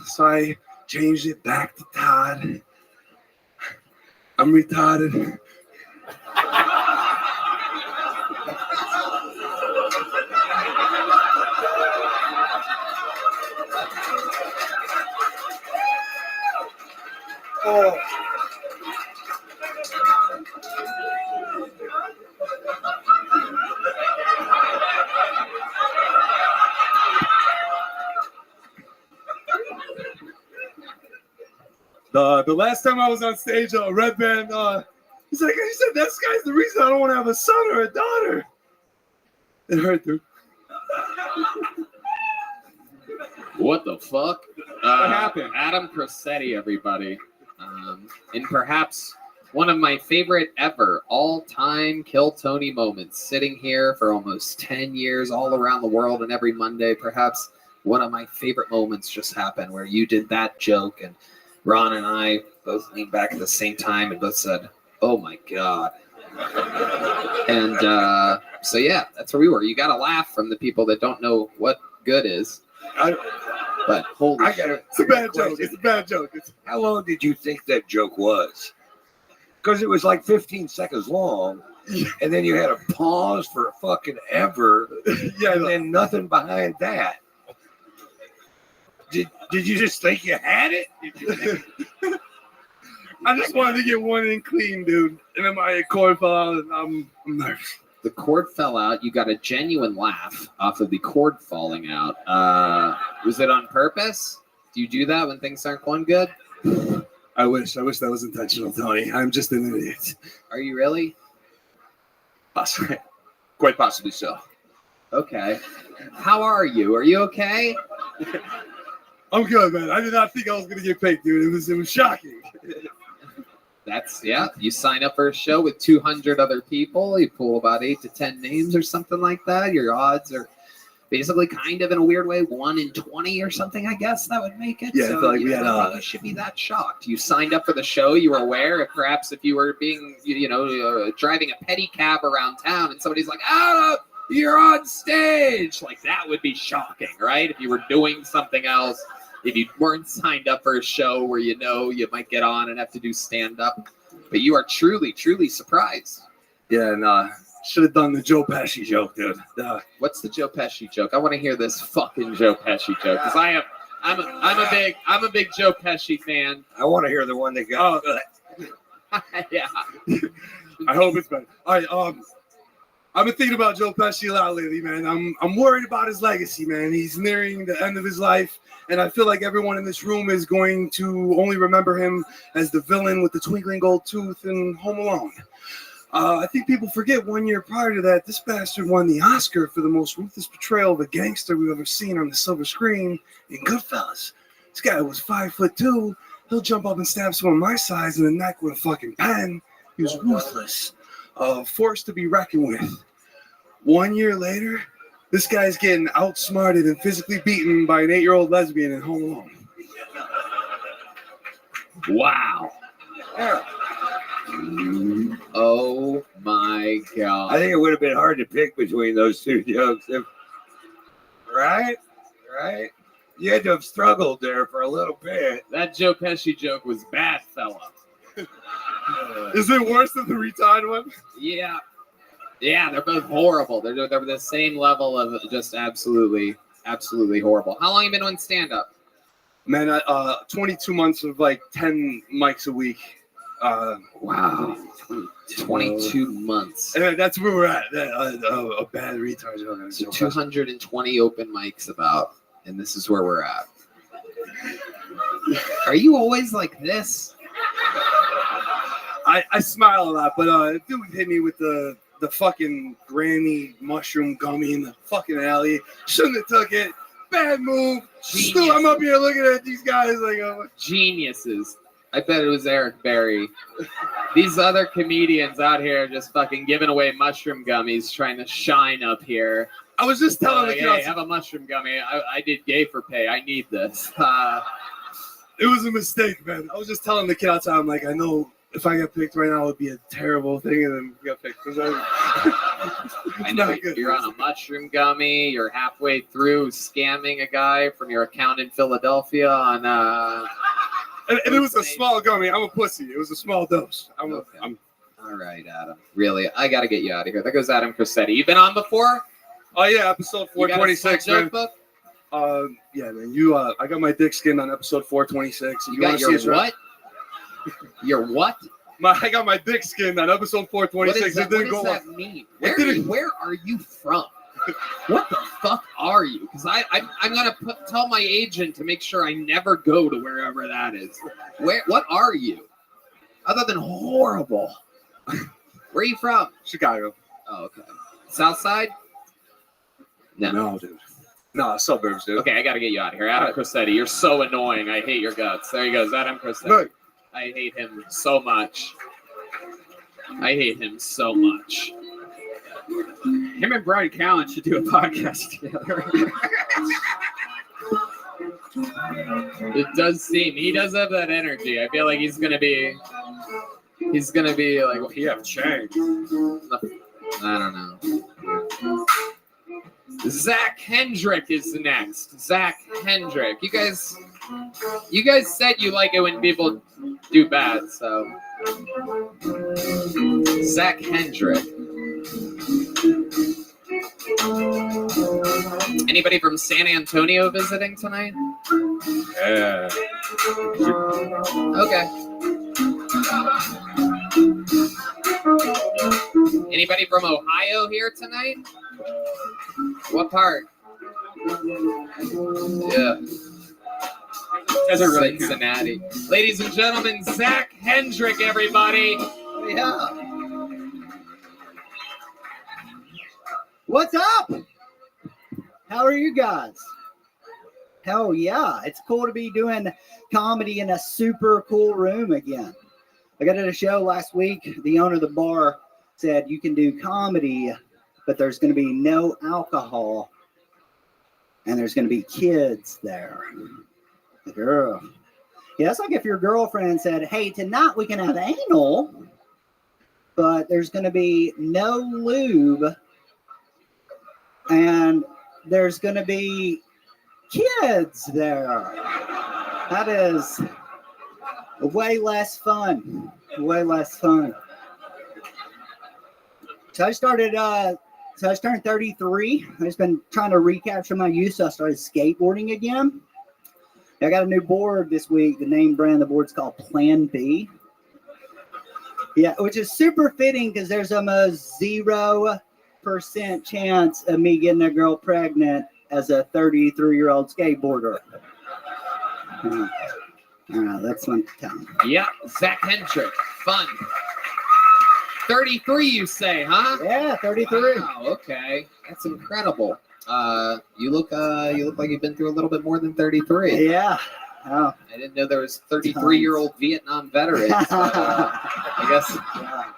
S13: So I changed it back to Todd. I'm retarded. Oh. The last time I was on stage, Red Band, he said, this guy's the reason I don't want to have a son or a daughter. It hurt, dude.
S1: What the fuck?
S13: What happened?
S1: Adam Crossetti, everybody. And perhaps one of my favorite ever all-time Kill Tony moments. Sitting here for almost 10 years all around the world and every Monday, perhaps one of my favorite moments just happened where you did that joke and Ron and I both leaned back at the same time and both said, oh my God. And so yeah, that's where we were. You got to laugh from the people that don't know what good is. But holy shit.
S13: It's a bad joke. It's a bad joke.
S22: How long did you think that joke was? Because it was like 15 seconds long, and then you had a pause for fucking ever, and then nothing behind that. Did you just think you had it?
S13: I just wanted to get one in clean, dude. And then my cord fell out, and I'm nervous.
S1: The cord fell out. You got a genuine laugh off of the cord falling out. Was it on purpose? Do you do that when things aren't going good?
S13: I wish that was intentional, Tony. I'm just an idiot.
S1: Are you really?
S13: Possibly. Quite possibly so.
S1: Okay. How are you? Are you okay?
S13: I'm good, man. I did not think I was gonna get picked, dude. It was shocking.
S1: You sign up for a show with 200 other people. You pull about 8 to 10 names or something like that. Your odds are basically kind of in a weird way 1 in 20 or something. I guess that would make it.
S13: Yeah,
S1: so
S13: I feel like we
S1: I
S13: had.
S1: don't think you should be that shocked. You signed up for the show. You were aware. If perhaps if you were being, driving a pedicab around town and somebody's like, "Oh, you're on stage," like that would be shocking, right? If you were doing something else. If you weren't signed up for a show where you might get on and have to do stand-up. But you are truly, truly surprised.
S13: Yeah, and should have done the Joe Pesci joke, dude.
S1: What's the Joe Pesci joke? I want to hear this fucking Joe Pesci joke because I'm a big Joe Pesci fan.
S22: I want to hear the one that got.
S1: Yeah.
S13: I hope it's better. All right, I've been thinking about Joe Pesci a lot lately, man. I'm worried about his legacy, man. He's nearing the end of his life. And I feel like everyone in this room is going to only remember him as the villain with the twinkling gold tooth in Home Alone. I think people forget 1 year prior to that, this bastard won the Oscar for the most ruthless portrayal of a gangster we've ever seen on the silver screen in Goodfellas. This guy was 5'2". He'll jump up and stab someone my size in the neck with a fucking pen. He was ruthless, a force to be reckoned with. 1 year later, this guy's getting outsmarted and physically beaten by an 8-year-old lesbian in Home Alone.
S1: Wow. Oh my God.
S22: I think it would have been hard to pick between those two jokes. Right? You had to have struggled there for a little bit.
S1: That Joe Pesci joke was bad, fella.
S13: Is it worse than the retard one?
S1: Yeah. Yeah, they're both horrible. They're the same level of just absolutely horrible. How long have you been doing stand-up?
S13: Man, 22 months of like 10 mics a week.
S1: Wow. 22 months.
S13: And that's where we're at. A bad retard joke.
S1: So 220 open mics about, and this is where we're at. Are you always like this?
S13: I smile a lot, but dude hit me with the fucking granny mushroom gummy in the fucking alley. Shouldn't have took it. Bad move. Still, I'm up here looking at these guys like
S1: geniuses. I bet it was Eric Berry. These other comedians out here just fucking giving away mushroom gummies, trying to shine up here.
S13: I was just telling the
S1: hey, have a mushroom gummy. I did gay for pay. I need this.
S13: It was a mistake, man. I was just telling the kid outside, I'm like, I know if I got picked right now, it would be a terrible thing, and then got picked.
S1: I know you're on a mushroom gummy. You're halfway through scamming a guy from your account in Philadelphia on.
S13: And it was a small gummy. I'm a pussy. It was a small dose.
S1: I'm all right, Adam. Really, I got to get you out of here. There goes Adam Cressetti. You been on before?
S13: Oh yeah, episode 426, man. Yeah, man. I got my dick skinned on episode 426.
S1: You got your what? Your what?
S13: I got my dick skinned on episode 426.
S1: What does that mean? Where are you from? What the fuck are you? Because I'm gonna tell my agent to make sure I never go to wherever that is. What are you? Other than horrible. Where are you from?
S13: Chicago.
S1: Oh, okay. South Side?
S13: No, dude. No, suburbs, dude.
S1: Okay, I gotta get you out of here. Adam Cressetti, you're so annoying. I hate your guts. There he goes, Adam Cressetti.
S13: Look.
S1: I hate him so much. I hate him so much.
S19: Him and Brian Callen should do a podcast together.
S1: It does seem he does have that energy. I feel like he's gonna be like,
S19: well, he have changed.
S1: I don't know. Zach Hendrick is next. Zach Hendrick. You guys said you like it when people do bad, so Zach Hendrick. Anybody from San Antonio visiting tonight?
S19: Yeah.
S1: Okay. Anybody from Ohio here tonight? What part? Yeah. Cincinnati. Ladies and gentlemen, Zach Hendrick, everybody.
S10: Yeah. What's up? How are you guys? Hell yeah. It's cool to be doing comedy in a super cool room again. I got at a show last week. The owner of the bar said you can do comedy, but there's going to be no alcohol, and there's going to be kids there. The girl. Yeah, it's like if your girlfriend said, hey, tonight we can have anal, but there's going to be no lube, and there's going to be kids there. That is way less fun. Way less fun. So I turned 33. I've just been trying to recapture my youth, so I started skateboarding again. I got a new board this week. The name brand of the board's called Plan B. Yeah, which is super fitting because there's almost 0% chance of me getting a girl pregnant as a 33-year-old skateboarder. That's fun to tell.
S1: Yeah, Zach Hendrick. Fun. 33, you say, huh?
S10: Yeah, 33.
S1: Wow, okay. That's incredible. You look like you've been through a little bit more than 33.
S10: Yeah. Oh.
S1: I didn't know there was 33-year-old Vietnam veterans. But, I guess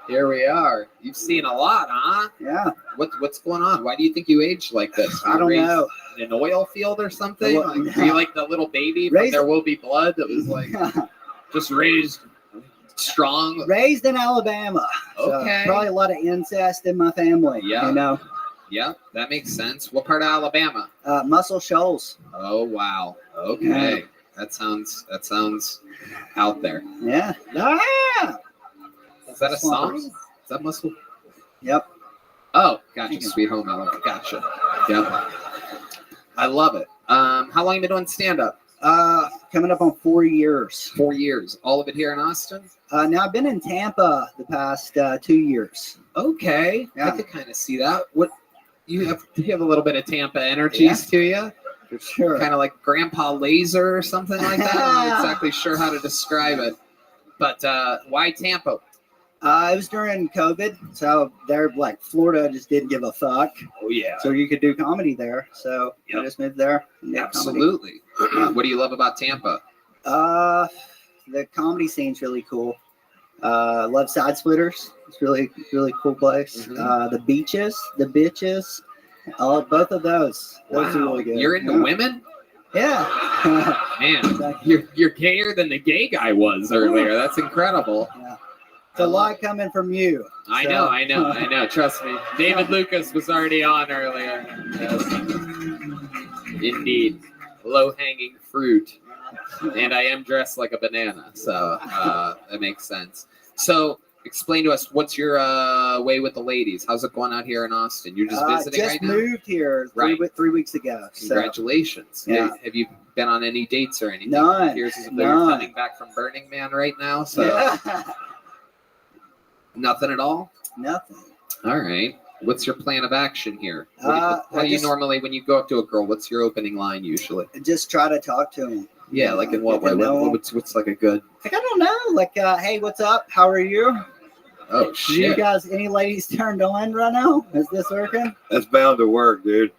S1: here we are. You've seen a lot, huh?
S10: Yeah.
S1: What's going on? Why do you think you aged like this?
S10: I don't know.
S1: In an oil field or something? Were you like the little baby from There Will Be Blood that was like just raised strong?
S10: Raised in Alabama.
S1: Okay.
S10: So probably a lot of incest in my family.
S1: Yeah.
S10: You know.
S1: Yeah, that makes sense. What part of Alabama?
S10: Muscle Shoals.
S1: Oh wow. Okay. Yeah. That sounds out there.
S10: Yeah. Ah!
S1: Is that a song? Is that Muscle?
S10: Yep.
S1: Oh, gotcha. Sweet Home Alabama. Gotcha. Yep. I love it. How long have you been doing stand-up?
S10: A coming up on 4 years.
S1: 4 years. All of it here in Austin?
S10: Now I've been in Tampa the past 2 years.
S1: Okay.
S10: Yeah.
S1: I could kind of see that. What you have a little bit of Tampa energies to you.
S10: For sure.
S1: Kind of like Grandpa Laser or something like that. I'm not exactly sure how to describe it. But why Tampa?
S10: It was during COVID, so there, like, Florida just didn't give a fuck.
S1: Oh, yeah.
S10: So you could do comedy there. So I just moved there. and did
S1: Absolutely. What do you love about Tampa?
S10: comedy. The comedy scene's really cool. Love Side Splitters. It's really cool place. The beaches, the bitches, both of those. Those are really good.
S1: You're into women?
S10: Yeah.
S1: Man, you're gayer than the gay guy was earlier. That's incredible.
S10: Yeah. It's a lot coming from you.
S1: I
S10: so.
S1: know. Trust me. David Lucas was already on earlier. Yes. Indeed. Low-hanging fruit. And I am dressed like a banana, so that makes sense. So explain to us, what's your way with the ladies? How's it going out here in Austin? You're just visiting right now?
S10: Just moved here three weeks ago.
S1: Congratulations.
S10: So, yeah.
S1: Have you been on any dates or anything?
S10: None.
S1: Here's as if you're coming back from Burning Man right now, so nothing at all?
S10: Nothing.
S1: All right. What's your plan of action here?
S10: I
S1: you
S10: just-
S1: normally, when you go up to a girl, what's your opening line usually?
S10: Just try to talk to them.
S1: Yeah, like in what way? What's like a good?
S10: Like, I don't know. Like, hey, what's up? How are you?
S1: Oh
S10: Do you
S1: shit!
S10: guys, any ladies turned on right now? Is this working?
S22: That's bound to work, dude.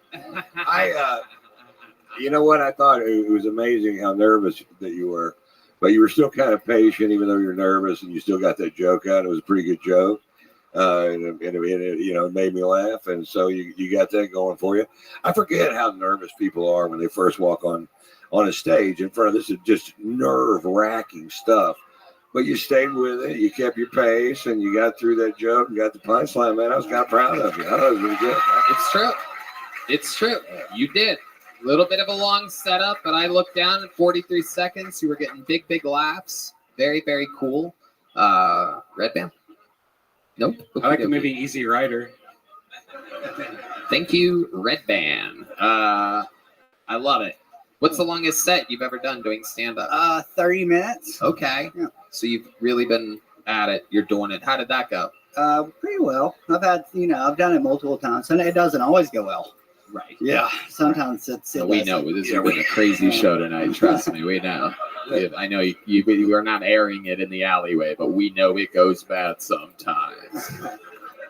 S22: You know what? I thought it was amazing how nervous that you were, but you were still kind of patient, even though you're nervous, and you still got that joke out. It was a pretty good joke, and it, you know, made me laugh, and so you got that going for you. I forget how nervous people are when they first walk on a stage in front of this. Is just nerve-wracking stuff. But you stayed with it. You kept your pace, and you got through that joke and got the punchline. Man, I was kind of proud of you. I thought it was really good.
S1: It's true. It's true. You did. A little bit of a long setup, but I looked down at 43 seconds. You were getting big laughs. Very, very cool. Red Band? Nope.
S19: I like the movie Easy Rider.
S1: Thank you, Red Band. I love it. What's the longest set you've ever done doing stand-up?
S10: 30 minutes.
S1: Okay.
S10: Yeah.
S1: So you've really been at it. You're doing it. How did that go?
S10: Pretty well. I've done it multiple times, and it doesn't always go well.
S1: Right.
S10: Yeah. Sometimes it
S1: we know this has been a crazy show tonight. Trust me, we know. I know you are not airing it in the alleyway, but we know it goes bad sometimes.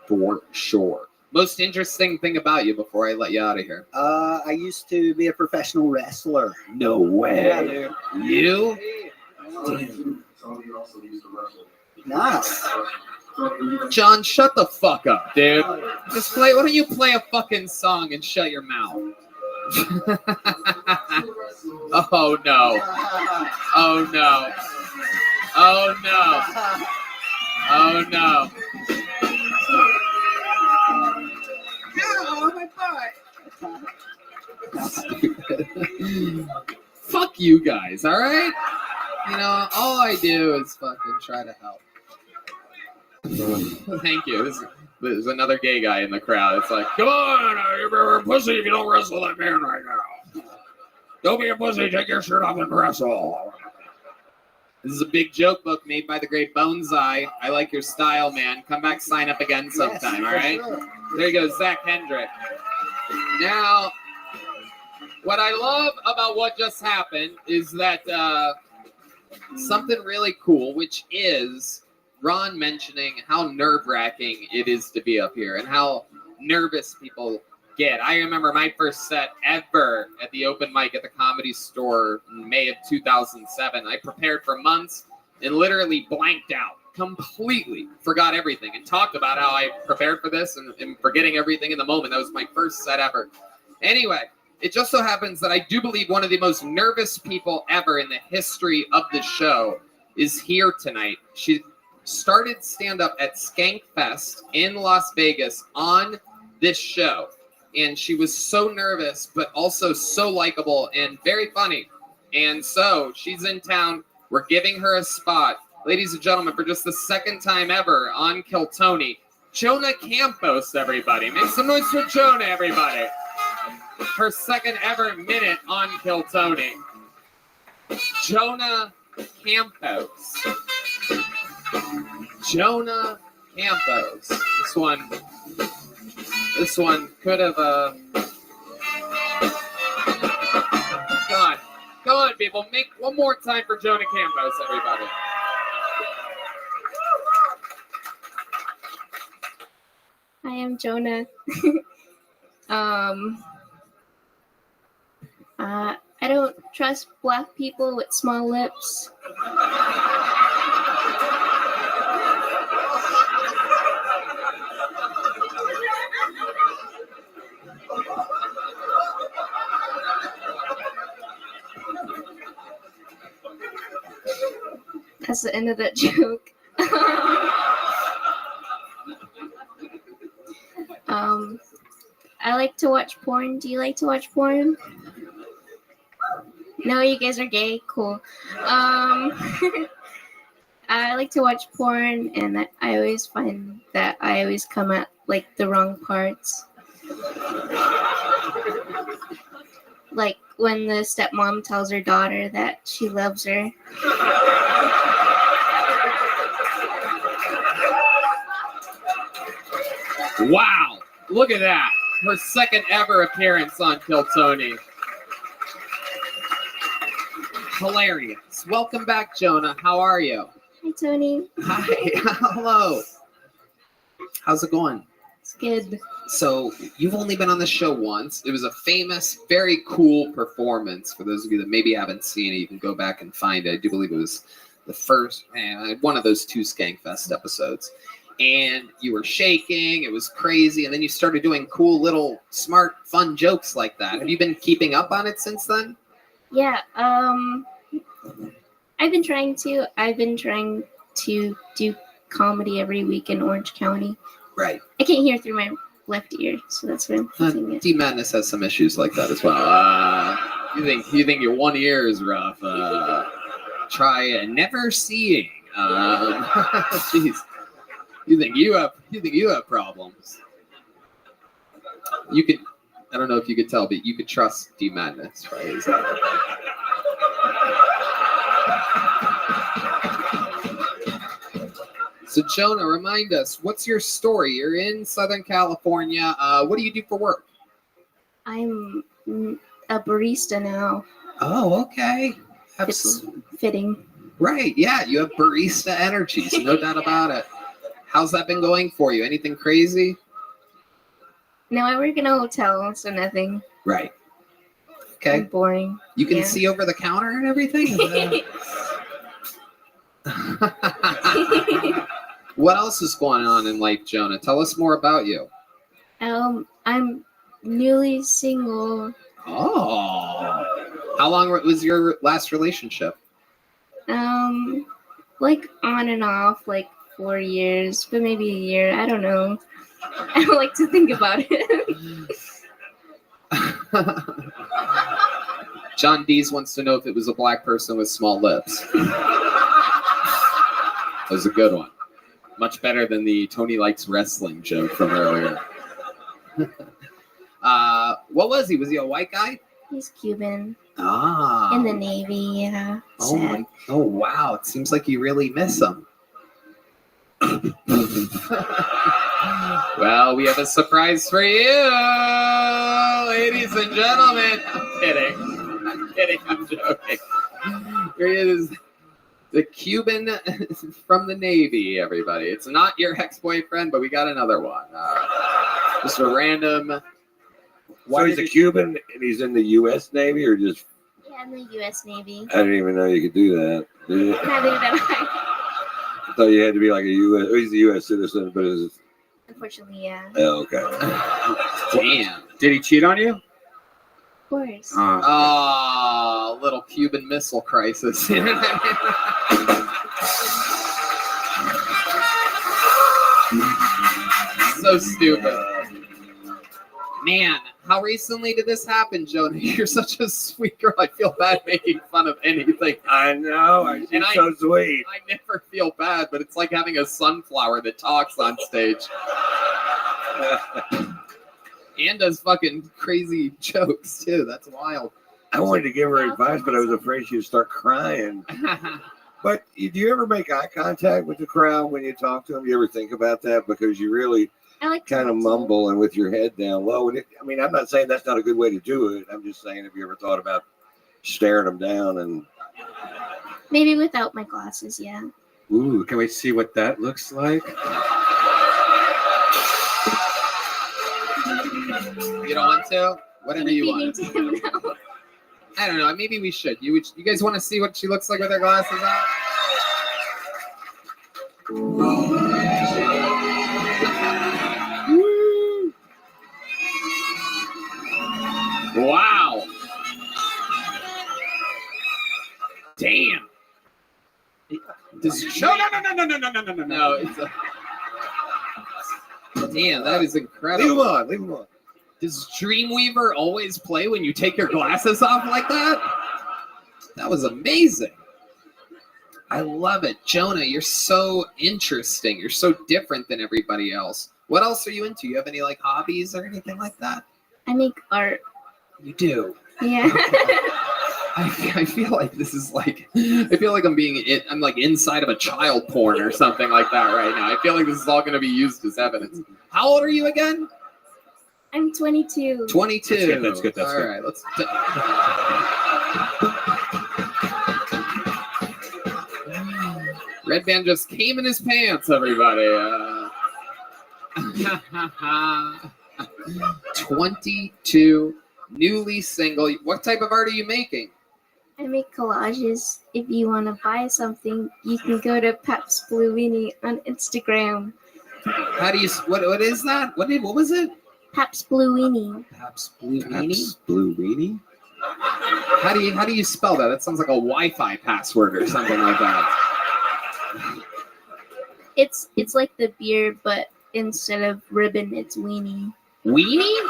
S1: For sure. Most interesting thing about you before I let you out of here?
S10: I used to be a professional wrestler.
S1: No way.
S10: Yeah, dude.
S1: You?
S10: Damn. Nice.
S1: John, shut the fuck up, dude. Just play. Why don't you play a fucking song and shut your mouth? Oh no. Oh no. Oh no. Oh no. Oh my butt. Fuck you guys, all right? You know, all I do is fucking try to help. Thank you. There's another gay guy in the crowd. It's like, come on, you're a pussy if you don't wrestle that man right now. Don't be a pussy, take your shirt off and wrestle. This is a big joke book made by the great Boneseye. I like your style, man. Come back, sign up again sometime, all right? Sure. There you go, Zach Hendrick. Now, what I love about what just happened is that something really cool, which is Ron mentioning how nerve-wracking it is to be up here and how nervous people get. I remember my first set ever at the open mic at the Comedy Store in May of 2007. I prepared for months and literally blanked out. Completely forgot everything and talked about how I prepared for this and forgetting everything in the moment. That was my first set ever. Anyway, it just so happens that I do believe one of the most nervous people ever in the history of the show is here tonight. She started stand-up at Skank Fest in Las Vegas on this show. And she was so nervous, but also so likable and very funny. And so she's in town. We're giving her a spot. Ladies and gentlemen, for just the second time ever on Kill Tony, Jonah Campos, everybody. Make some noise for Jonah, everybody. Her second ever minute on Kill Tony. Jonah Campos. Jonah Campos. This one could have Come on, people. Make one more time for Jonah Campos, everybody.
S5: I am Jonah. I don't trust black people with small lips. That's the end of that joke. I like to watch porn. Do you like to watch porn? No, you guys are gay. Cool. I like to watch porn, and I always find that I always come at like the wrong parts. Like when the stepmom tells her daughter that she loves her.
S1: Wow, look at that. Her second ever appearance on Kill Tony. Hilarious. Welcome back, Jonah. How are you?
S5: Hi, Tony.
S1: Hi. Hello. How's it going?
S5: It's good.
S1: So you've only been on the show once. It was a famous, very cool performance. For those of you that maybe haven't seen it, you can go back and find it. I do believe it was the first, one of those 2 Skankfest episodes. And you were shaking. It was crazy. And then you started doing cool little smart, fun jokes like that. Have you been keeping up on it since then?
S5: Yeah. I've been trying to do comedy every week in Orange County.
S1: Right.
S5: I can't hear through my left ear, so that's what I'm fixing it.
S1: D Madness has some issues like that as well. You think your one ear is rough? Try never seeing. Jeez. You think you have problems? You could. I don't know if you could tell, but you could trust D Madness, right? Is that... So Jonah, remind us, what's your story? You're in Southern California. What do you do for work?
S5: I'm a barista now.
S1: Oh, okay.
S5: It's fitting.
S1: Right, yeah, you have barista energy, so no doubt about it. How's that been going for you? Anything crazy?
S5: No, I work in a hotel, so nothing.
S1: Right. Okay.
S5: I'm boring.
S1: You can see over the counter and everything? What else is going on in life, Jonah? Tell us more about you.
S5: I'm newly single.
S1: Oh. How long was your last relationship?
S5: Like on and off, like 4 years, but maybe a year. I don't know. I don't like to think about it.
S1: John Dees wants to know if it was a black person with small lips. That was a good one. Much better than the Tony likes wrestling joke from earlier. What was he? Was he a white guy?
S5: He's Cuban.
S1: Ah.
S5: In the Navy, yeah. Sad.
S1: Oh, wow. It seems like you really miss him. Well, we have a surprise for you, ladies and gentlemen. I'm kidding. I'm joking. Here he is, the Cuban from the Navy, everybody. It's not your ex-boyfriend, but we got another one. Just a random.
S22: So he's a Cuban and he's in the U.S. Navy, or just?
S5: Yeah, in the U.S. Navy.
S22: I didn't even know you could do that. Did you? I thought you had to be like a U.S. He's a U.S. citizen, but is.
S5: Unfortunately, yeah.
S22: Oh, okay.
S1: Damn.
S19: Did he cheat on you?
S5: Of course.
S1: Oh, little Cuban Missile Crisis. So stupid. Man, how recently did this happen, Jonah? You're such a sweet girl. I feel bad making fun of anything.
S22: I know. You're so sweet.
S1: I never feel bad, but it's like having a sunflower that talks on stage. And does fucking crazy jokes, too. That's wild.
S22: I wanted to give her advice, but I was afraid she'd start crying. But do you ever make eye contact with the crowd when you talk to them? You ever think about that? Because you really kind of mumble and with your head down low. And I mean, I'm not saying that's not a good way to do it. I'm just saying, have you ever thought about staring them down? And
S5: maybe without my glasses, yeah.
S2: Ooh, can we see what that looks like?
S1: You don't want to? Whatever you want. I don't know. Maybe we should. You guys want to see what she looks like with her glasses on? Wow. Damn. No, it's a... Damn, that is incredible.
S22: Leave him on.
S1: Does Dreamweaver always play when you take your glasses off like that? That was amazing. I love it. Jonah, you're so interesting. You're so different than everybody else. What else are you into? You have any like hobbies or anything like that?
S5: I make art.
S1: You do?
S5: Yeah.
S1: I feel like this is like, I feel like I'm like inside of a child porn or something like that right now. I feel like this is all going to be used as evidence. How old are you again?
S5: I'm 22.
S1: 22.
S2: That's good.
S1: All right, let's. Red Band just came in his pants, everybody. 22, newly single. What type of art are you making?
S5: I make collages. If you want to buy something, you can go to Pabst Blue Weenie on Instagram.
S1: How do you? What is that? What was it?
S5: Pabst Blue Weenie.
S1: Pabst Blue Weenie.
S2: Pabst Blue Weenie.
S1: How do you spell that? That sounds like a Wi-Fi password or something like that.
S5: It's like the beer, but instead of ribbon, it's weenie.
S1: Weenie?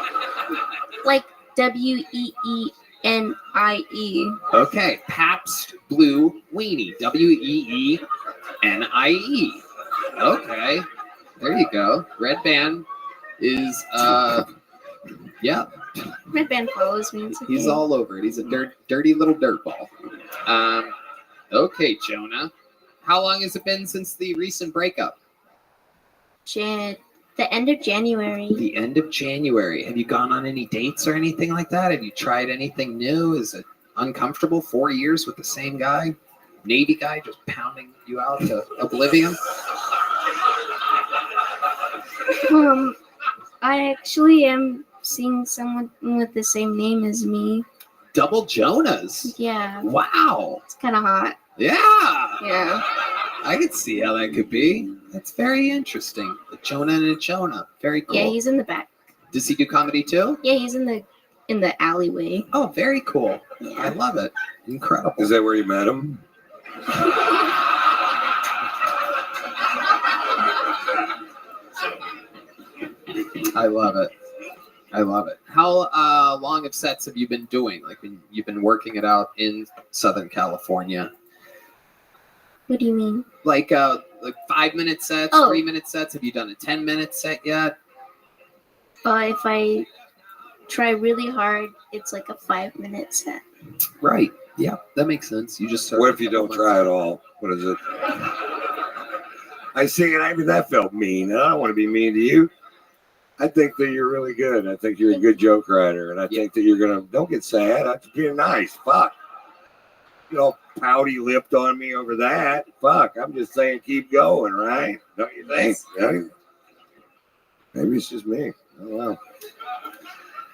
S5: Like WEENIE.
S1: Okay, Pabst Blue Weenie. WEENIE. Okay, there you go. Red Band is yeah.
S5: Red Band follows me. It's okay.
S1: He's all over it. He's a dirty little dirt ball. Okay, Jonah. How long has it been since the recent breakup?
S5: The end of January.
S1: The end of January. Have you gone on any dates or anything like that? Have you tried anything new? Is it uncomfortable? 4 years with the same guy? Navy guy just pounding you out to oblivion?
S5: I actually am seeing someone with the same name as me.
S1: Double Jonas?
S5: Yeah.
S1: Wow.
S5: It's kind of hot.
S1: Yeah.
S5: Yeah.
S1: I could see how that could be. That's very interesting. A Jonah and a Jonah. Very cool.
S5: Yeah, he's in the back.
S1: Does he do comedy too?
S5: Yeah, he's in the alleyway.
S1: Oh, very cool. Yeah. I love it. Incredible.
S22: Is that where you met him?
S1: I love it. I love it. How long of sets have you been doing? Like when you've been working it out in Southern California?
S5: What do you mean?
S1: Like 5-minute sets, 3-minute sets? Have you done a 10-minute set yet?
S5: If I try really hard, it's like a 5-minute set.
S1: Right. Yeah, that makes sense. You just
S22: What if you don't try at all? What is it? I see it. I mean, that felt mean. I don't want to be mean to you. I think that you're really good. I think you're a good joke writer, and I think that you're gonna. Don't get sad. I'm being nice. Fuck. You know, pouty lipped on me over that. Fuck. I'm just saying, keep going, right? Don't you think? Maybe it's just me. I don't know.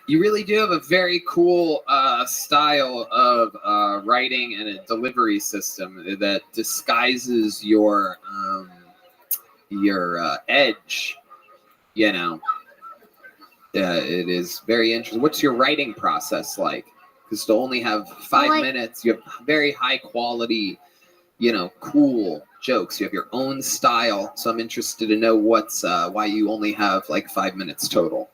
S1: You really do have a very cool style of writing and a delivery system that disguises your edge. You know, it is very interesting. What's your writing process like? Because to only have 5 minutes, you have very high quality, cool jokes. You have your own style. So I'm interested to know why you only have like 5 minutes total.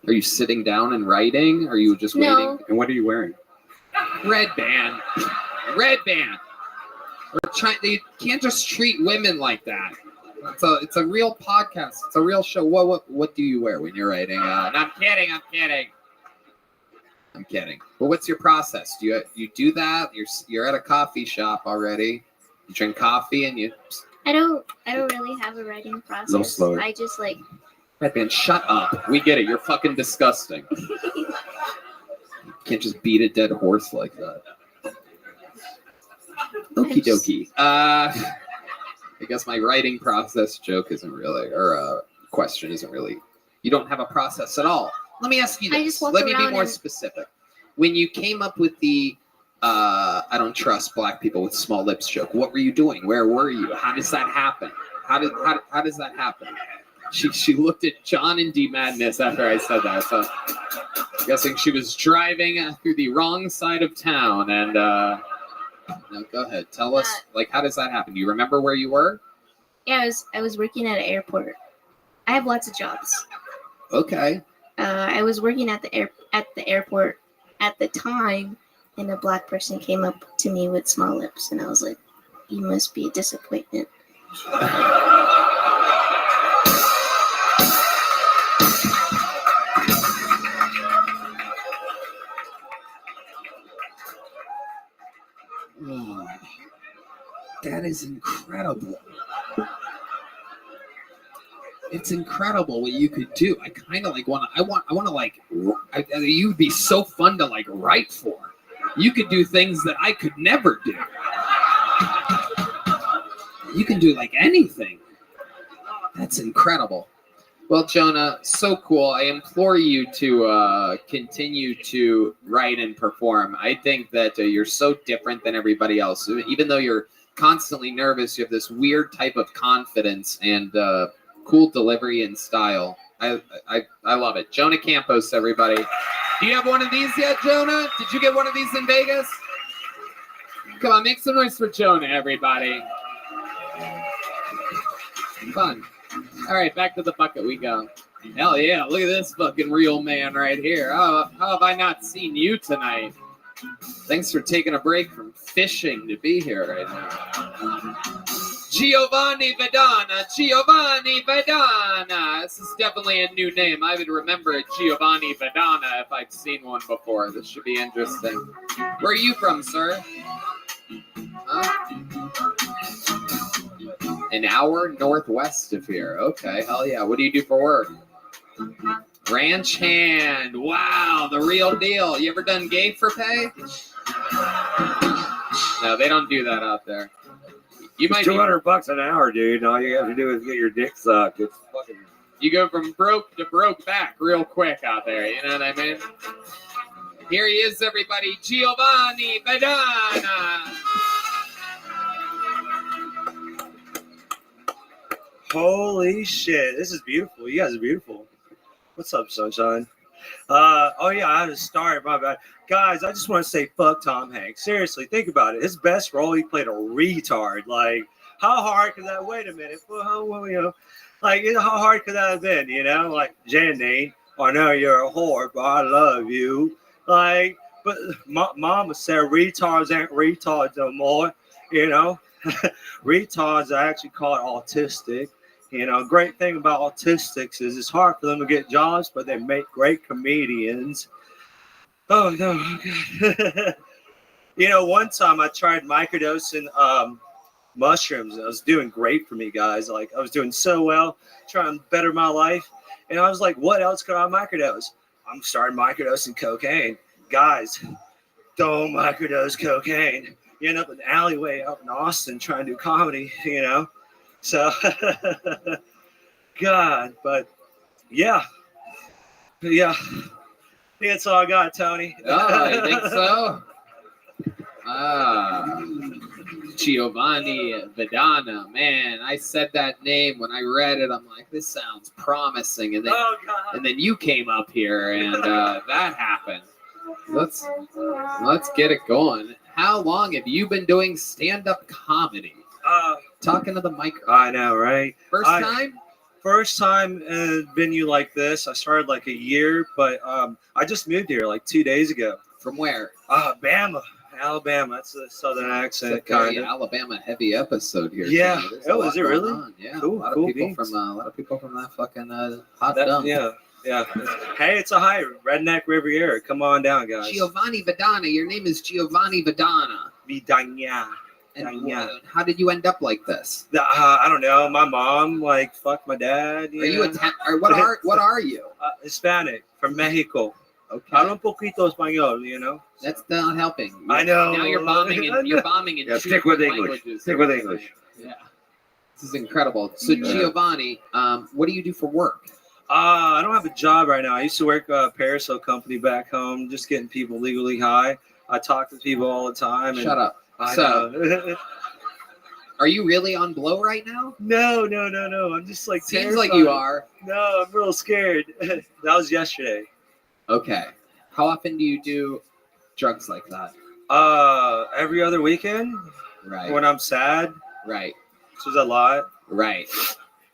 S1: Are you sitting down and writing? Or are you just waiting?
S2: And what are you wearing?
S1: Red Band. Red Band. You can't just treat women like that. It's a real podcast. It's a real show. What do you wear when you're writing? No, I'm kidding. I'm kidding. But what's your process? Do you do that? You're at a coffee shop already. You drink coffee and you.
S5: I don't really have a writing process.
S1: Little slower.
S5: I just like.
S1: Right, man, shut up. We get it. You're fucking disgusting. You can't just beat a dead horse like that. Okie dokie. I guess my writing process joke isn't really, or question isn't really. You don't have a process at all. Let me ask you this.
S5: I just walk
S1: Let me be
S5: around
S1: more
S5: and-
S1: specific. When you came up with the I don't trust black people with small lips joke, what were you doing? Where were you? How does that happen? How does that happen? She looked at John in D Madness after I said that. So I'm guessing she was driving through the wrong side of town. And no, go ahead. Tell us, like, how does that happen? Do you remember where you were?
S5: Yeah, I was working at an airport. I have lots of jobs.
S1: Okay.
S5: I was working at the airport at the time, and a black person came up to me with small lips, and I was like, "You must be a disappointment."
S1: Oh, that is incredible. It's incredible what you could do. I kind of like want to like, you'd be so fun to like write for. You could do things that I could never do. You can do like anything. That's incredible. Well, Jonah, so cool. I implore you to continue to write and perform. I think that you're so different than everybody else. Even though you're constantly nervous, you have this weird type of confidence and cool delivery and style. I love it. Jonah Campos, everybody. Do you have one of these yet, Jonah? Did you get one of these in Vegas? Come on, make some noise for Jonah, everybody. Fun. All right, back to the bucket we go. Hell yeah, look at this fucking real man right here. Oh, how have I not seen you tonight? Thanks for taking a break from fishing to be here right now. Giovanni Vedana, Giovanni Vedana. This is definitely a new name. I would remember Giovanni Vedana if I'd seen one before. This should be interesting. Where are you from, sir? Huh? An hour northwest of here. Okay, hell yeah. What do you do for work? Ranch hand. Wow, the real deal. You ever done gay for pay? No, they don't do that out there. You might
S22: $200 an hour, dude. All you have to do is get your dick sucked. It's fucking.
S1: You go from broke to broke back real quick out there. You know what I mean? Here he is, everybody. Giovanni Vedana.
S3: Holy shit, this is beautiful. You guys are beautiful. What's up, sunshine? Oh yeah, I had to start. My bad. Guys, I just want to say fuck Tom Hanks. Seriously, think about it. His best role, he played a retard. Like, how hard could that, wait a minute, well, you know, like, how hard could that have been, you know? Like, Jenny, I know you're a whore, but I love you. Like, but mama said retards ain't retards no more, you know? Retards are actually called autistic. You know, great thing about autistics is it's hard for them to get jobs, but they make great comedians. Oh, no. You know, one time I tried microdosing mushrooms, and it was doing great for me, guys. Like, I was doing so well, trying to better my life. And I was like, what else could I microdose? I'm starting microdosing cocaine. Guys, don't microdose cocaine. You end up in an alleyway up in Austin trying to do comedy, you know? So, God, but yeah. Yeah. I think that's all I got, Tony.
S1: Oh, you think so? Giovanni Vedana. Man, I said that name when I read it. I'm like, this sounds promising. And then you came up here and that happened. Let's get it going. How long have you been doing stand-up comedy? Talking to the microphone.
S3: I know, right?
S1: First time?
S3: First time in a venue like this. I started like a year, but I just moved here like 2 days ago.
S1: From where?
S3: Alabama. That's a southern accent,
S1: It's a very
S3: kind of.
S1: Alabama heavy episode here.
S3: Yeah.
S1: There's
S3: Oh,
S1: lot
S3: is it
S1: going
S3: really?
S1: on. Yeah.
S3: Cool,
S1: a lot
S3: cool
S1: of people
S3: beans.
S1: from that fucking hot dump.
S3: Yeah. Yeah. Hey, it's a high redneck Riviera. Come on down, guys.
S1: Giovanni Vidana. Your name is Giovanni Vidana.
S3: Vidania.
S1: And how did you end up like this?
S3: I don't know. My mom like fucked my dad.
S1: Are you or what are you?
S3: Hispanic from Mexico.
S1: Okay.
S3: Hablo un poquito español, you know.
S1: That's not helping.
S3: I know.
S1: Now you're bombing in
S22: Yeah,
S1: two
S22: stick with
S1: different
S22: English.
S1: languages.
S22: Stick with English.
S1: Yeah. This is incredible. So Giovanni, what do you do for work?
S3: I don't have a job right now. I used to work at a parasol company back home, just getting people legally high. I talk to people all the time.
S1: Shut up.
S3: Know.
S1: Are you really on blow right now?
S3: No. I'm just like
S1: seems
S3: terrified.
S1: like you are.
S3: No, I'm real scared. That was yesterday.
S1: Okay. How often do you do drugs like that?
S3: Every other weekend.
S1: Right.
S3: When I'm sad.
S1: Right.
S3: Which is a lot.
S1: Right.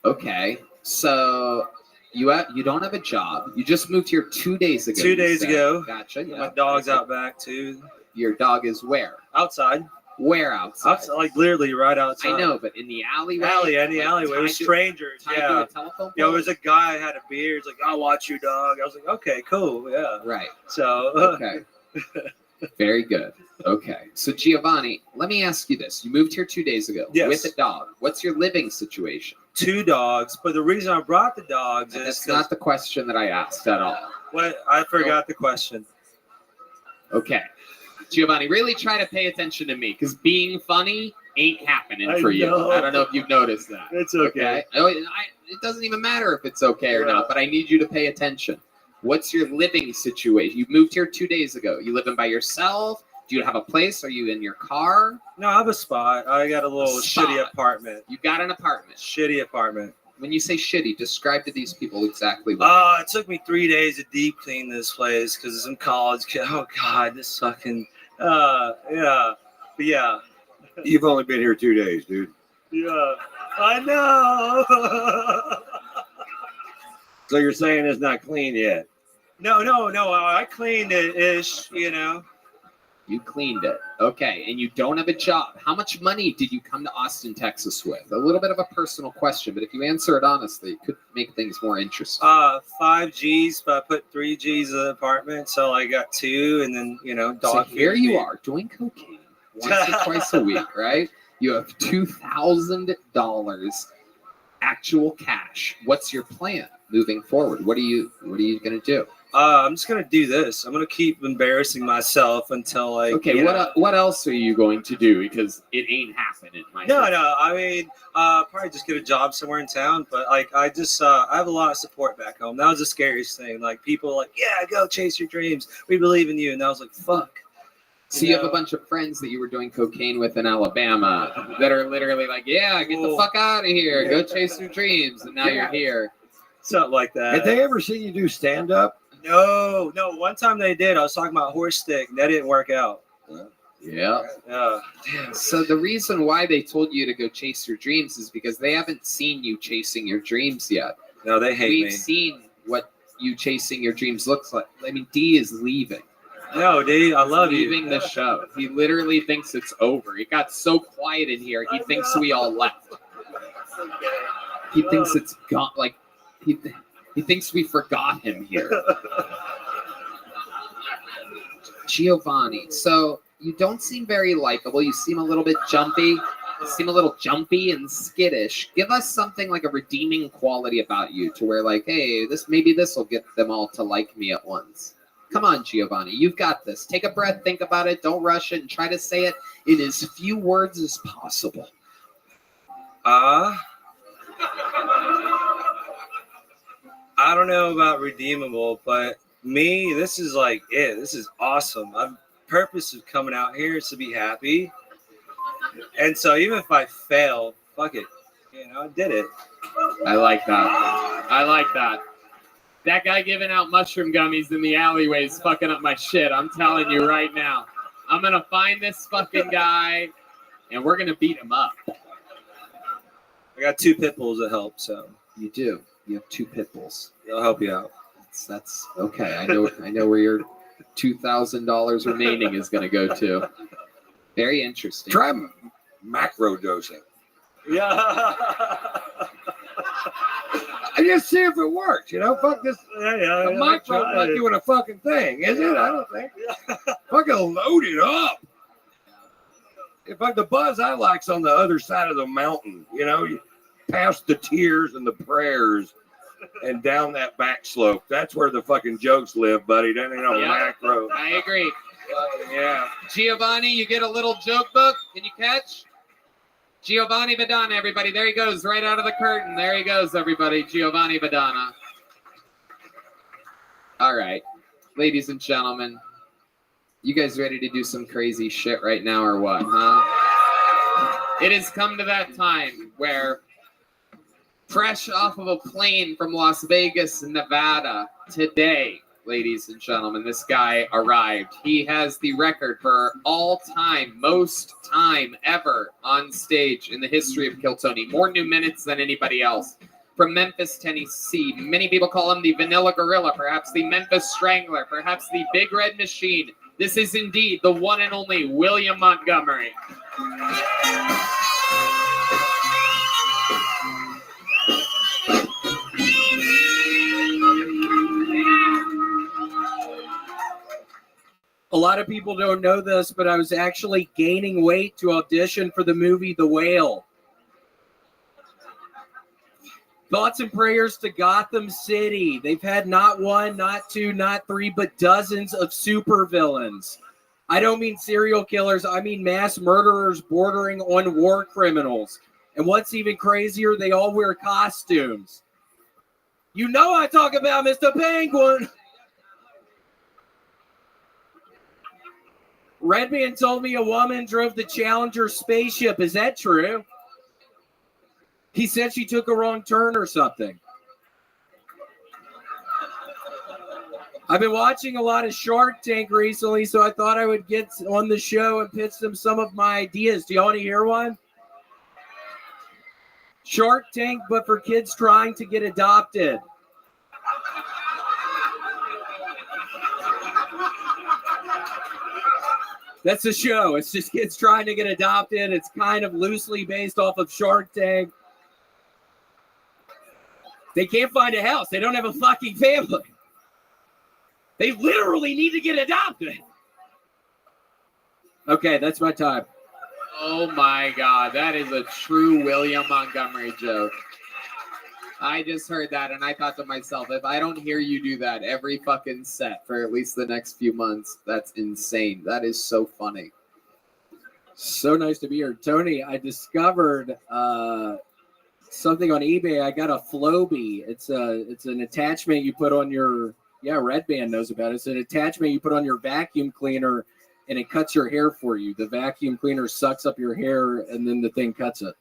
S1: Okay. So you don't have a job. You just moved here 2 days ago.
S3: 2 days ago.
S1: Gotcha. Yeah.
S3: My dog's out back too.
S1: Your dog is where?
S3: Outside.
S1: Where outside?
S3: Like literally right outside.
S1: I know, but in the alleyway.
S3: In the alleyway. It was strangers.
S1: To a telephone pole?
S3: There was a guy had a beard. He's like, "I'll watch you, dog." I was like, "Okay, cool, yeah."
S1: Right.
S3: So.
S1: Okay. Very good. Okay. So Giovanni, let me ask you this: you moved here 2 days ago with a dog. What's your living situation?
S3: 2 dogs, but the reason I brought the dogs is
S1: that's not the question that I asked at all.
S3: What? I forgot the question.
S1: Okay. Giovanni, really try to pay attention to me because being funny ain't happening for you. I don't know if you've noticed that.
S3: It's okay.
S1: It doesn't even matter if it's okay or not, but I need you to pay attention. What's your living situation? You moved here 2 days ago. You living by yourself? Do you have a place? Are you in your car?
S3: No, I have a spot. I got a little shitty apartment.
S1: You got an apartment?
S3: Shitty apartment.
S1: When you say shitty, describe to these people exactly what.
S3: It took me 3 days to deep clean this place because some college kid. Oh God, this fucking. Yeah. But yeah.
S22: You've only been here 2 days, dude.
S3: Yeah. I know.
S22: So you're saying it's not clean yet?
S3: No. I cleaned it ish, you know.
S1: You cleaned it. Okay. And you don't have a job. How much money did you come to Austin, Texas with? A little bit of a personal question, but if you answer it honestly, it could make things more interesting.
S3: 5 G's, but I put 3 G's in the apartment, so I got 2, and then, you know, dog.
S1: So here you are doing cocaine once or twice a week, right? You have $2,000 actual cash. What's your plan moving forward? What are you going to do?
S3: I'm just gonna do this. I'm gonna keep embarrassing myself until
S1: Okay. What else are you going to do? Because it ain't happening.
S3: No. I mean, probably just get a job somewhere in town. But I have a lot of support back home. That was the scariest thing. Like people like, yeah, go chase your dreams. We believe in you. And I was like, fuck.
S1: So you have a bunch of friends that you were doing cocaine with in Alabama that are literally like, yeah, get the fuck out of here. Go chase your dreams. And now you're here.
S3: Something like that.
S22: Have they ever seen you do stand up?
S3: No. One time they did. I was talking about horse stick. That didn't work out.
S1: Yeah.
S3: Damn.
S1: So the reason why they told you to go chase your dreams is because they haven't seen you chasing your dreams yet.
S3: No, they hate me.
S1: We've seen what you chasing your dreams looks like. I mean, D is leaving.
S3: No, D, I love you.
S1: Leaving the show. He literally thinks it's over. It got so quiet in here. He thinks we all left. He thinks it's gone. Like he thinks we forgot him here. Giovanni. So you don't seem very likable. You seem a little bit jumpy. You seem a little jumpy and skittish. Give us something like a redeeming quality about you to where like, hey, this will get them all to like me at once. Come on, Giovanni. You've got this. Take a breath, think about it, don't rush it, and try to say it in as few words as possible.
S3: I don't know about redeemable, but me, this is like it. This is awesome. My purpose of coming out here is to be happy. And so even if I fail, fuck it. You know, I did it.
S1: I like that. That guy giving out mushroom gummies in the alleyway is fucking up my shit. I'm telling you right now. I'm going to find this fucking guy, and we're going to beat him up.
S3: I got 2 pit bulls that help, so.
S1: You do. You have 2 pit bulls.
S3: They'll help you out.
S1: That's okay. I know where your $2,000 remaining is going to go to. Very interesting.
S22: Try macro dosing.
S3: Yeah.
S22: I just see if it works. Fuck this.
S3: Yeah,
S22: The microphone's not doing a fucking thing, is it? I don't think. Fucking load it up. In fact, the buzz I like's on the other side of the mountain. You past the tears and the prayers and down that back slope. That's where the fucking jokes live, buddy. That ain't no macro.
S1: I agree.
S22: Yeah.
S1: Giovanni, you get a little joke book. Can you catch? Giovanni Badana, everybody. There he goes, right out of the curtain. There he goes, everybody. Giovanni Badana. All right. Ladies and gentlemen, you guys ready to do some crazy shit right now or what, huh? It has come to that time where fresh off of a plane from Las Vegas, Nevada, today, ladies and gentlemen, this guy arrived. He has the record for all-time, most time ever on stage in the history of Kill Tony. More new minutes than anybody else. From Memphis, Tennessee. Many people call him the Vanilla Gorilla, perhaps the Memphis Strangler, perhaps the Big Red Machine. This is indeed the one and only William Montgomery.
S16: A lot of people don't know this, but I was actually gaining weight to audition for the movie The Whale. Thoughts and prayers to Gotham City. They've had not one, not two, not three, but dozens of supervillains. I don't mean serial killers. I mean mass murderers bordering on war criminals. And what's even crazier, they all wear costumes. You know I talk about Mr. Penguin. Redman told me a woman drove the Challenger spaceship. Is that true? He said she took a wrong turn or something. I've been watching a lot of Shark Tank recently, so I thought I would get on the show and pitch them some of my ideas. Do you want to hear one? Shark Tank, but for kids trying to get adopted. That's the show. It's just kids trying to get adopted. It's kind of loosely based off of Shark Tank. They can't find a house. They don't have a fucking family. They literally need to get adopted. Okay, that's my time.
S1: Oh my God, that is a true William Montgomery joke. I just heard that and I thought to myself, if I don't hear you do that every fucking set for at least the next few months, that's insane. That is so funny.
S16: So nice to be here. Tony, I discovered something on eBay. I got a Flowbee. It's an attachment you put on your, Red Band knows about it. It's an attachment you put on your vacuum cleaner and it cuts your hair for you. The vacuum cleaner sucks up your hair and then the thing cuts it.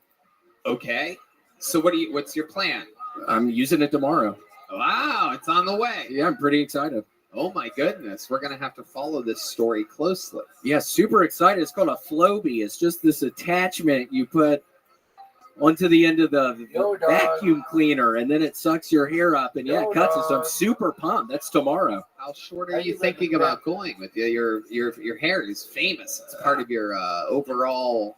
S1: Okay. So what's your plan?
S16: I'm using it tomorrow.
S1: Wow, it's on the way.
S16: Yeah, I'm pretty excited.
S1: Oh my goodness, we're going to have to follow this story closely.
S16: Yeah, super excited. It's called a Flowbee. It's just this attachment you put onto the end of the vacuum cleaner, and then it sucks your hair up, and it cuts it. So I'm super pumped. That's tomorrow.
S1: How short are you thinking about going with you? Your hair is famous. It's part of your overall,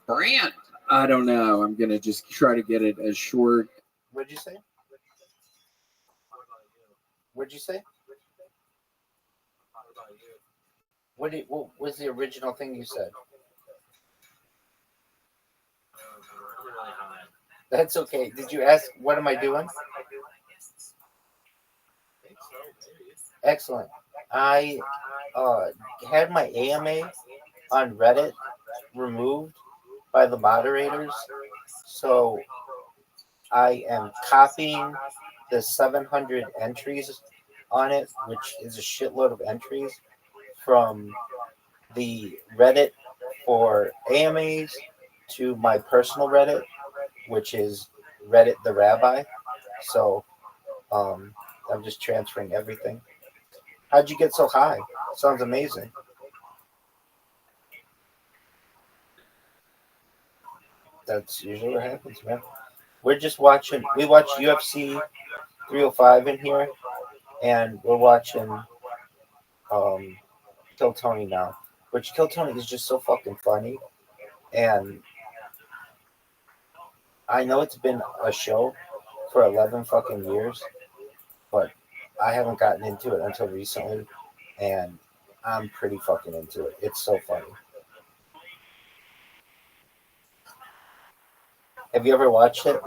S1: brand.
S16: I don't know. I'm going to just try to get it as short.
S17: What'd you say? What'd you say? What was the original thing you said? That's okay. Did you ask, what am I doing? Excellent. I had my AMA on Reddit removed by the moderators, so I am copying the 700 entries on it, which is a shitload of entries from the Reddit for AMAs to my personal Reddit, which is Reddit the Rabbi. So I'm just transferring everything. How'd you get so high? Sounds amazing. That's usually what happens, man. We're just watching. We watch UFC 305 in here, and we're watching Kill Tony now. Which Kill Tony is just so fucking funny, and I know it's been a show, for 11 fucking years, but I haven't gotten into it until recently, and I'm pretty fucking into it. It's so funny. Have you ever watched it?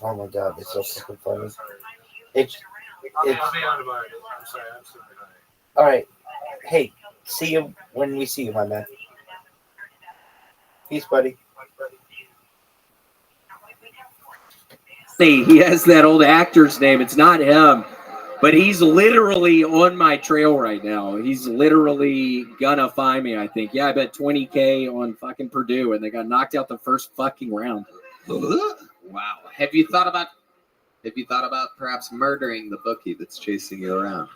S17: Oh my god, it's so fucking funny. It's
S21: I'll be on about it. I'm sorry, I'm super high.
S17: all right. Hey, see you when we see you, my man. Peace, buddy.
S16: He has that old actor's name. It's not him, but he's literally on my trail right now. He's literally gonna find me, I think. Yeah, I bet 20K on fucking Purdue, and they got knocked out the first fucking round.
S1: Wow. Have you thought about perhaps murdering the bookie that's chasing you around?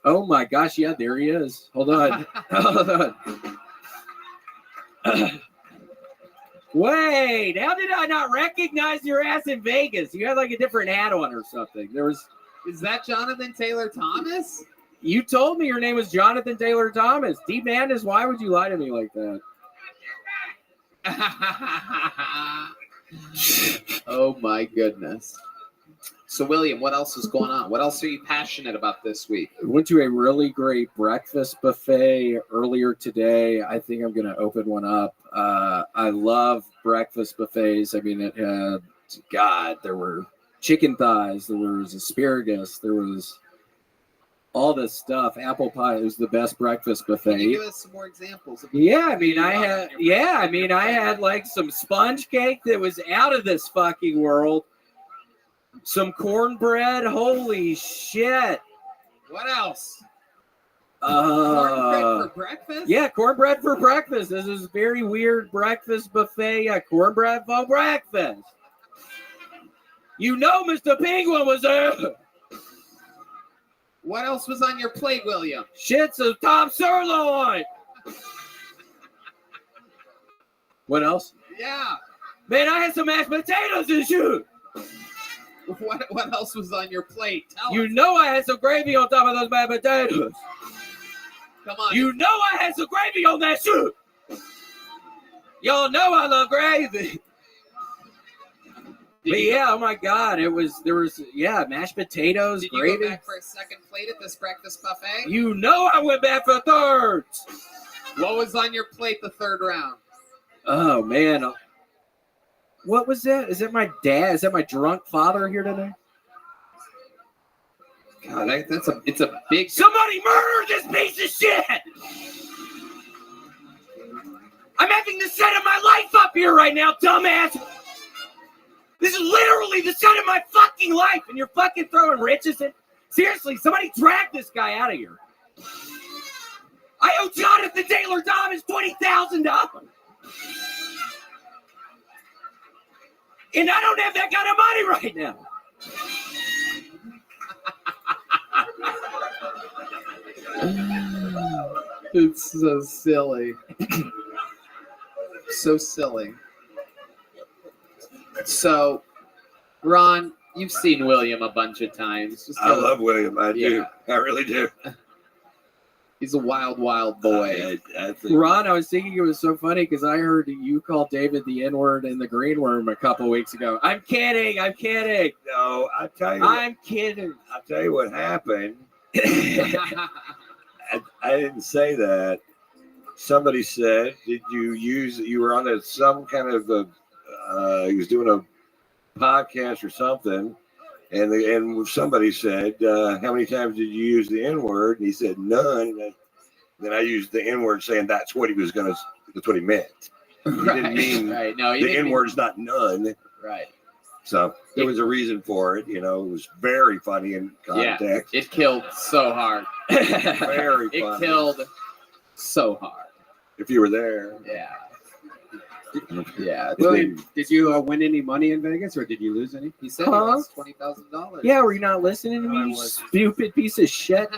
S16: Oh my gosh, yeah, there he is. Hold on. Hold on. Wait, how did I not recognize your ass in Vegas? You had like a different hat on or something.
S1: Is that Jonathan Taylor Thomas?
S16: You told me your name was Jonathan Taylor Thomas. Deep Madness, why would you lie to me like that?
S1: Oh my goodness. So William, what else is going on? What else are you passionate about this week?
S16: I went to a really great breakfast buffet earlier today. I think I'm going to open one up. I love breakfast buffets. I mean, it had, God, there were chicken thighs, there was asparagus, there was all this stuff. Apple pie. It was the best breakfast buffet.
S1: Can you give us some more examples?
S16: Yeah, I mean, I had like some sponge cake that was out of this fucking world. Some cornbread. Holy shit.
S1: What else? Cornbread for breakfast?
S16: Yeah, cornbread for breakfast. This is a very weird breakfast buffet. Yeah, cornbread for breakfast. You know Mr. Penguin was there.
S1: What else was on your plate, William?
S16: Shit's a top sirloin. What else?
S1: Yeah.
S16: Man, I had some mashed potatoes and shoot.
S1: What else was on your plate? Tell
S16: You
S1: us.
S16: know I had some gravy on top of those mashed potatoes.
S1: Come on.
S16: You know I had some gravy on that shoot. Y'all know I love gravy. But yeah, oh my God, there was mashed potatoes,
S1: Did you
S16: gravy.
S1: go back for a second plate at this breakfast buffet?
S16: You know I went back for thirds.
S1: What was on your plate the third round?
S16: Oh man, what was that? Is that my dad? Is that my drunk father here today?
S1: God, it's a big.
S16: Somebody murder this piece of shit! I'm having the set of my life up here right now, dumbass. This is literally the set of my fucking life, and you're fucking throwing riches in. Seriously, somebody drag this guy out of here. I owe Jonathan Taylor Thomas $20,000. And I don't have that kind of money right now.
S1: It's so silly. So silly. So, Ron, you've seen William a bunch of times.
S22: I love William. I do. I really do.
S1: He's a wild, wild boy.
S22: I think
S16: Ron, I was thinking it was so funny because I heard you call David the N-word in the green room a couple weeks ago. I'm kidding.
S22: No,
S16: I'm kidding.
S22: I'll tell you what happened. I didn't say that. Somebody said, "Did you use? You were on some kind of he was doing a podcast or something, and somebody said, how many times did you use the N-word?" And he said, "None." And then I used the N-word, saying that's what he meant. He didn't mean
S1: right. No,
S22: the N-word is not none.
S1: Right.
S22: So there was a reason for it. You know, it was very funny in context.
S1: Yeah, it killed so hard.
S22: Very
S1: It
S22: funny.
S1: killed so hard.
S22: If you were there.
S1: Yeah. Yeah.
S2: William, did you win any money in Vegas, or did you lose any?
S1: He said he lost $20,000.
S16: Yeah, were you not listening to me, you stupid piece of shit?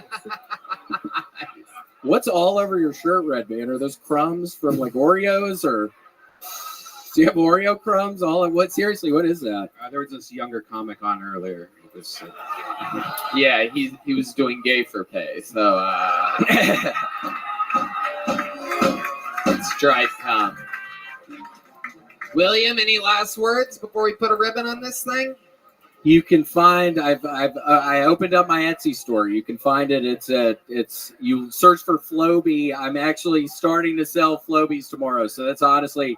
S16: What's all over your shirt, Red Man? Are those crumbs from like Oreos, or do you have Oreo crumbs? Seriously, what is that?
S2: There was this younger comic on earlier.
S1: Yeah, he was doing gay for pay. So It's dried cum. William, any last words before we put a ribbon on this thing?
S16: You can find. I opened up my Etsy store. You can find it. It's you search for Floby. I'm actually starting to sell Flobies tomorrow. So that's honestly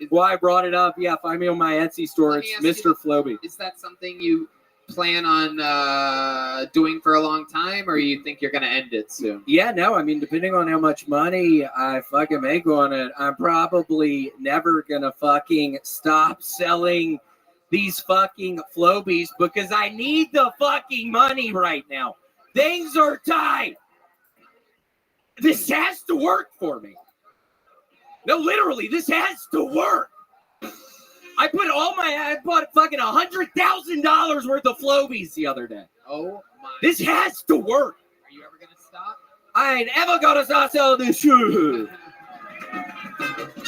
S16: why I brought it up. Yeah, find me on my Etsy store. It's Mr. Floby.
S1: Is that something you plan on doing for a long time, or you think you're going to end it soon?
S16: Yeah, no. I mean, depending on how much money I fucking make on it, I'm probably never gonna fucking stop selling these fucking Flobies because I need the fucking money right now. Things are tight. This has to work for me. No, literally, this has to work. I bought fucking $100,000 worth of Flobies the other day.
S1: Oh my!
S16: This has to work.
S1: Are you ever gonna stop?
S16: I ain't ever gonna stop selling this shit.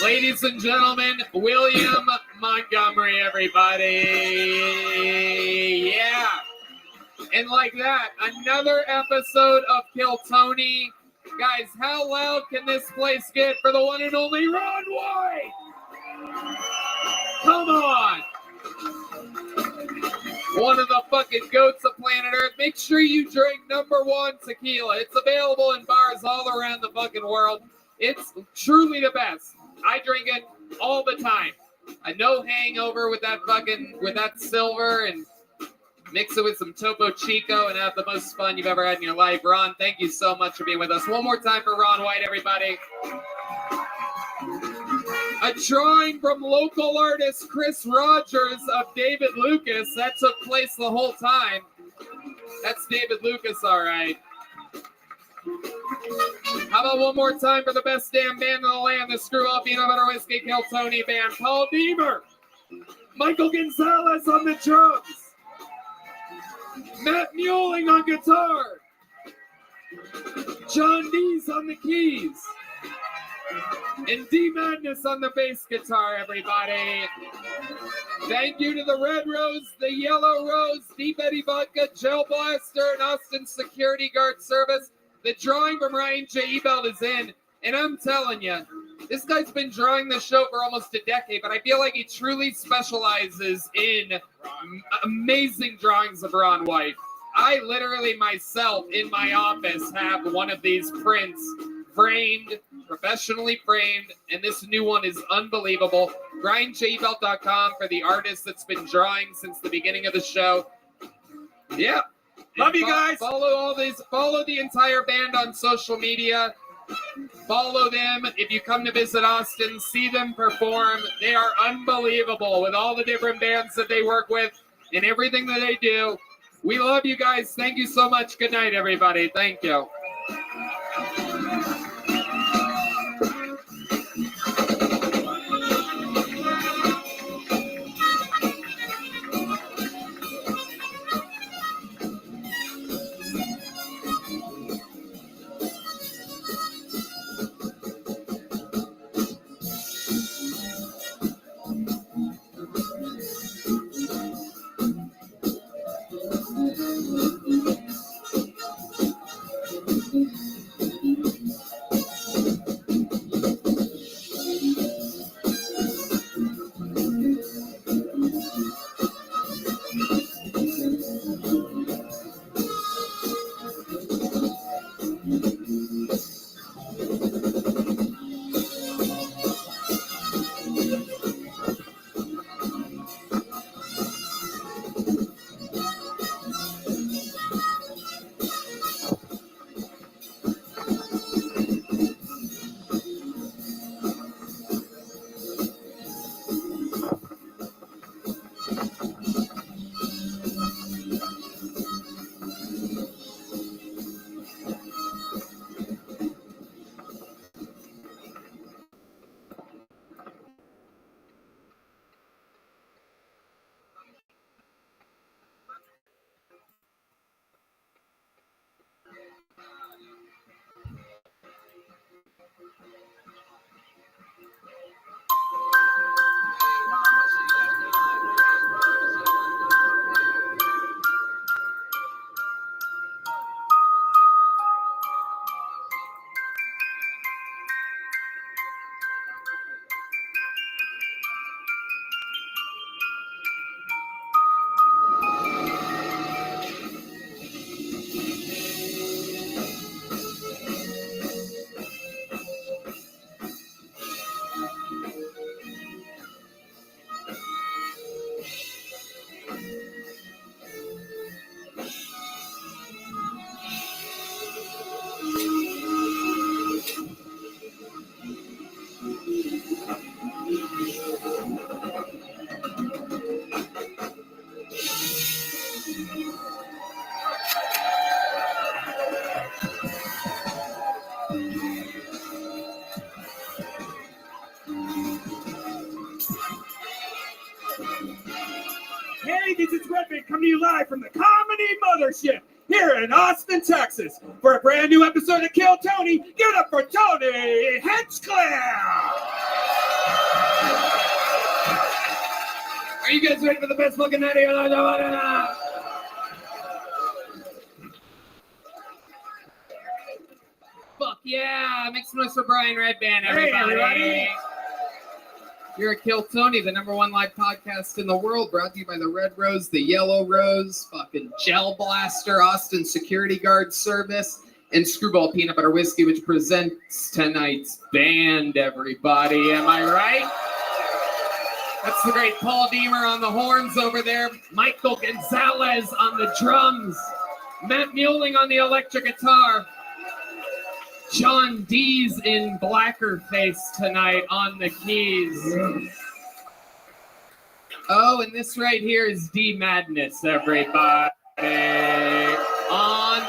S1: Ladies and gentlemen, William Montgomery, everybody. Yeah. And like that, another episode of Kill Tony. Guys, how loud can this place get for the one and only Ron White? Come on. One of the fucking goats of planet Earth. Make sure you drink #1 tequila. It's available in bars all around the fucking world. It's truly the best. I drink it all the time. A no hangover with that silver, and mix it with some Topo Chico and have the most fun you've ever had in your life. Ron, thank you so much for being with us. One more time for Ron White, everybody. A drawing from local artist Chris Rogers of David Lucas. That took place the whole time. That's David Lucas, all right. How about one more time for the best damn band in the land, the Screw Up Peanut Butter Whiskey Kill Tony band. Paul Deemer, Michael Gonzalez on the drums, Matt Muelling on guitar, John Dees on the keys, and D Madness on the bass guitar, everybody. Thank you to the Red Rose, the Yellow Rose, Deep Eddy Vodka, Gel Blaster, and Austin Security Guard Service. The drawing from Ryan J. Ebelt is in, and I'm telling you, this guy's been drawing the show for almost a decade, but I feel like he truly specializes in amazing drawings of Ron White. I literally myself in my office have one of these prints framed, professionally framed, and this new one is unbelievable. RyanJebelt.com for the artist that's been drawing since the beginning of the show. Yeah.
S16: Love you guys.
S1: Follow the entire band on social media. Follow them. If you come to visit Austin, see them perform. They are unbelievable with all the different bands that they work with and everything that they do. We love you guys. Thank you so much. Good night, everybody. Thank you.
S6: Hey, this is Rabbi coming to you live from the Comedy Mothership here in Austin, Texas, for a brand new episode of Kill Tony. Give it up for Tony Hinchcliffe!
S16: Are you guys ready for the best fucking night of your life?
S1: Fuck yeah! Make some noise for Brian Redband,
S16: Hey,
S1: everybody.
S16: everybody.
S1: You're at Kill Tony, the #1 live podcast in the world, brought to you by the Red Rose, the Yellow Rose, fucking Gel Blaster, Austin Security Guard Service, and Screwball Peanut Butter Whiskey, which presents tonight's band, everybody. Am I right? That's the great Paul Deemer on the horns over there, Michael Gonzalez on the drums, Matt Mueling on the electric guitar, John Dees in blacker face tonight on the keys. Oh, and this right here is D Madness, everybody. On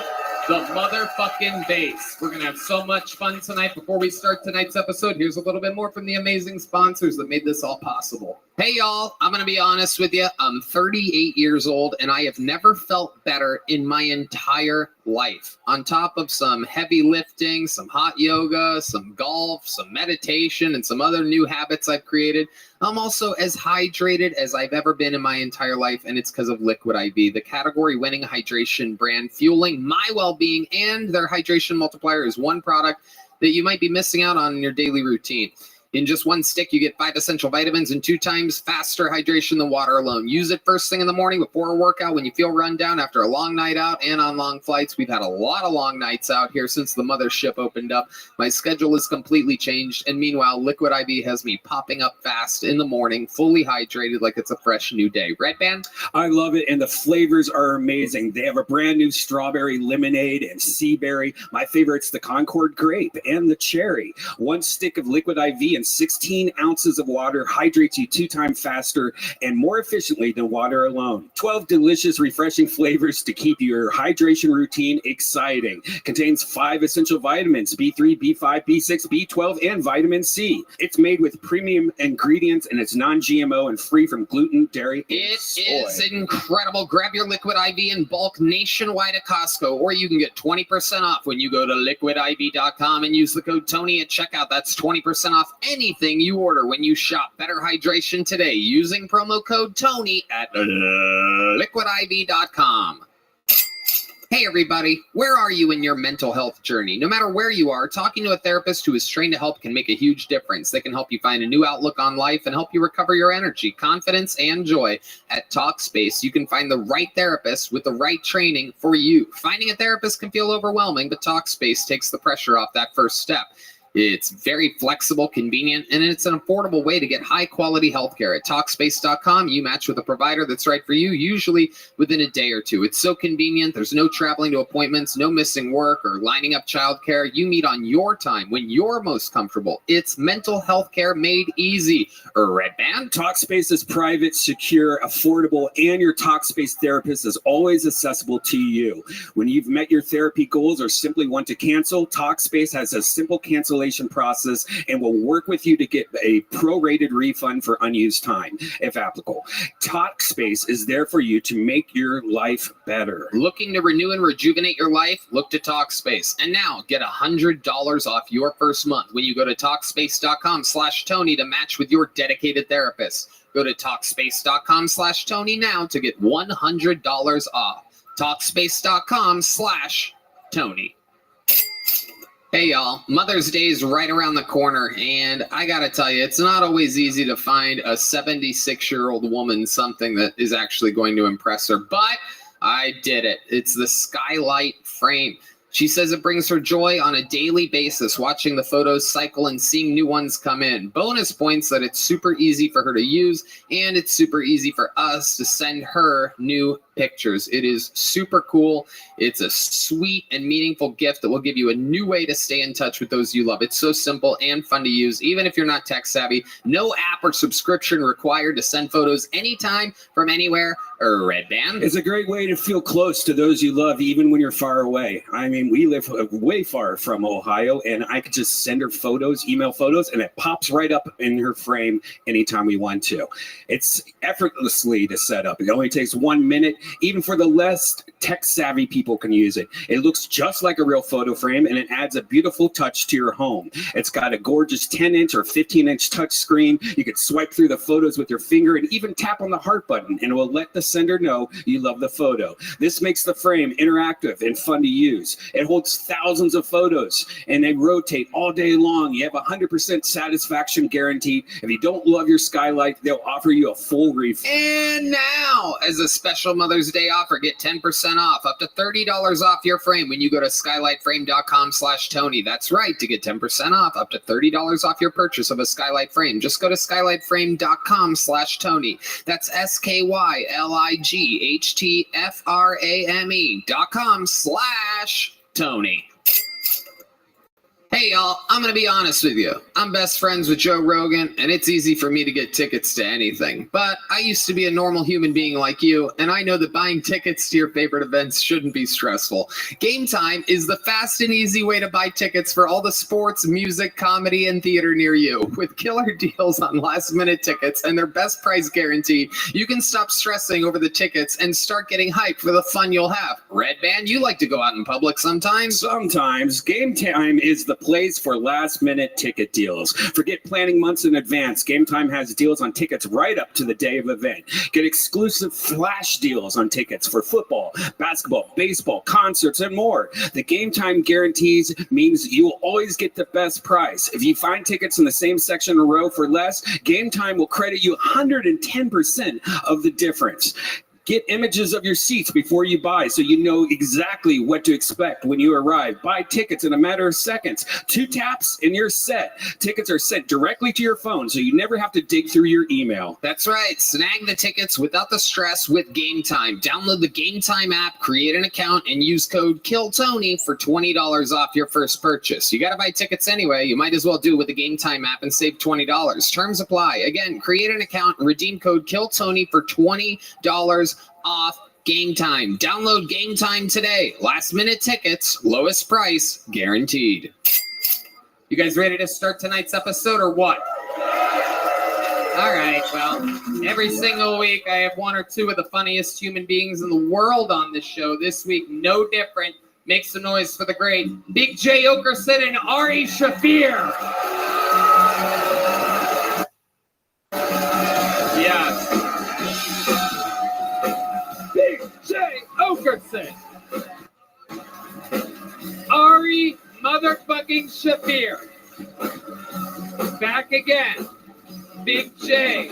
S1: the motherfucking bass. We're going to have so much fun tonight. Before we start tonight's episode, here's a little bit more from the amazing sponsors that made this all possible. Hey, y'all. I'm going to be honest with you. I'm 38 years old, and I have never felt better in my entire life. On top of some heavy lifting, some hot yoga, some golf, some meditation, and some other new habits I've created, I'm also as hydrated as I've ever been in my entire life, and it's because of Liquid IV, the category-winning hydration brand fueling my well-being, and their hydration multiplier is one product that you might be missing out on in your daily routine. In just one stick, you get 5 essential vitamins and 2 times faster hydration than water alone. Use it first thing in the morning before a workout when you feel run down after a long night out and on long flights. We've had a lot of long nights out here since the mothership opened up. My schedule is completely changed, and meanwhile, Liquid IV has me popping up fast in the morning, fully hydrated like it's a fresh new day. Red Band?
S19: I love it, and the flavors are amazing. They have a brand new strawberry lemonade and sea berry. My favorite's the Concord grape and the cherry. 1 stick of Liquid IV and 16 ounces of water hydrates you 2 times faster and more efficiently than water alone. 12 delicious, refreshing flavors to keep your hydration routine exciting. Contains 5 essential vitamins, B3, B5, B6, B12, and vitamin C. It's made with premium ingredients, and it's non-GMO and free from gluten, dairy, and soy.
S1: It is incredible. Grab your Liquid IV in bulk nationwide at Costco, or you can get 20% off when you go to liquidiv.com and use the code Tony at checkout. That's 20% off anything you order when you shop Better Hydration today using promo code Tony at liquidiv.com. Hey everybody, where are you in your mental health journey? No matter where you are, talking to a therapist who is trained to help can make a huge difference. They can help you find a new outlook on life and help you recover your energy, confidence, and joy. At Talkspace, you can find the right therapist with the right training for you. Finding a therapist can feel overwhelming, but Talkspace takes the pressure off that first step. It's very flexible, convenient, and it's an affordable way to get high-quality healthcare. At Talkspace.com, you match with a provider that's right for you, usually within a day or two. It's so convenient. There's no traveling to appointments, no missing work, or lining up childcare. You meet on your time when you're most comfortable. It's mental health care made easy. Red Band?
S19: Talkspace is private, secure, affordable, and your Talkspace therapist is always accessible to you. When you've met your therapy goals or simply want to cancel, Talkspace has a simple cancellation process and will work with you to get a prorated refund for unused time, if applicable. Talkspace is there for you to make your life better.
S1: Looking to renew and rejuvenate your life? Look to Talkspace. And now get $100 off your first month when you go to Talkspace.com/Tony to match with your dedicated therapist. Go to Talkspace.com/Tony now to get $100 off. Talkspace.com/Tony. Hey y'all, Mother's Day is right around the corner, and I gotta tell you, it's not always easy to find a 76-year-old woman something that is actually going to impress her, but I did it. It's the Skylight frame. She says it brings her joy on a daily basis, watching the photos cycle and seeing new ones come in. Bonus points that it's super easy for her to use, and it's super easy for us to send her new pictures. It is super cool. It's a sweet and meaningful gift that will give you a new way to stay in touch with those you love. It's so simple and fun to use, even if you're not tech savvy. No app or subscription required to send photos anytime from anywhere. Red Band.
S19: It's a great way to feel close to those you love, even when you're far away. I mean, we live way far from Ohio, and I could just send her photos, email photos, and it pops right up in her frame anytime we want to. It's effortlessly to set up. It only takes 1 minute. Even for the less tech-savvy people can use it. It looks just like a real photo frame, and it adds a beautiful touch to your home. It's got a gorgeous 10-inch or 15-inch touch screen. You can swipe through the photos with your finger and even tap on the heart button, and it will let the sender know you love the photo. This makes the frame interactive and fun to use. It holds thousands of photos, and they rotate all day long. You have 100% satisfaction guaranteed. If you don't love your skylight, they'll offer you a full refund.
S1: And now, as a special Mother's Day offer, get 10% off, up to $30 off your frame when you go to skylightframe.com/Tony. That's right, to get 10% off, up to $30 off your purchase of a skylight frame. Just go to skylightframe.com/Tony. That's skylightframe.com/Tony. Hey y'all, I'm gonna be honest with you. I'm best friends with Joe Rogan, and it's easy for me to get tickets to anything. But I used to be a normal human being like you, and I know that buying tickets to your favorite events shouldn't be stressful. Game Time is the fast and easy way to buy tickets for all the sports, music, comedy, and theater near you. With killer deals on last-minute tickets and their best price guarantee, you can stop stressing over the tickets and start getting hyped for the fun you'll have. Red Band, you like to go out in public sometimes?
S19: Sometimes. Game Time is the place for last-minute ticket deals. Forget planning months in advance. Game Time has deals on tickets right up to the day of event. Get exclusive flash deals on tickets for football, basketball, baseball, concerts, and more. The Game Time guarantees means you will always get the best price. If you find tickets in the same section or row for less, Game Time will credit you 110% of the difference. Get images of your seats before you buy so you know exactly what to expect when you arrive. Buy tickets in a matter of seconds. 2 taps and you're set. Tickets are sent directly to your phone so you never have to dig through your email.
S1: That's right. Snag the tickets without the stress with Game Time. Download the Game Time app, create an account, and use code KILLTONY for $20 off your first purchase. You got to buy tickets anyway. You might as well do it with the Game Time app and save $20. Terms apply. Again, create an account and redeem code KILLTONY for $20 off Game Time. Download Game Time today. Last minute tickets, lowest price guaranteed. You guys ready to start tonight's episode or what? All right, well, every single week I have one or two of the funniest human beings in the world on this show. This week, no different. Make some noise for the great Big J Okerson and Ari Shafir. Yes. Jay Okerson, Ari motherfucking Shafir, back again, Big J.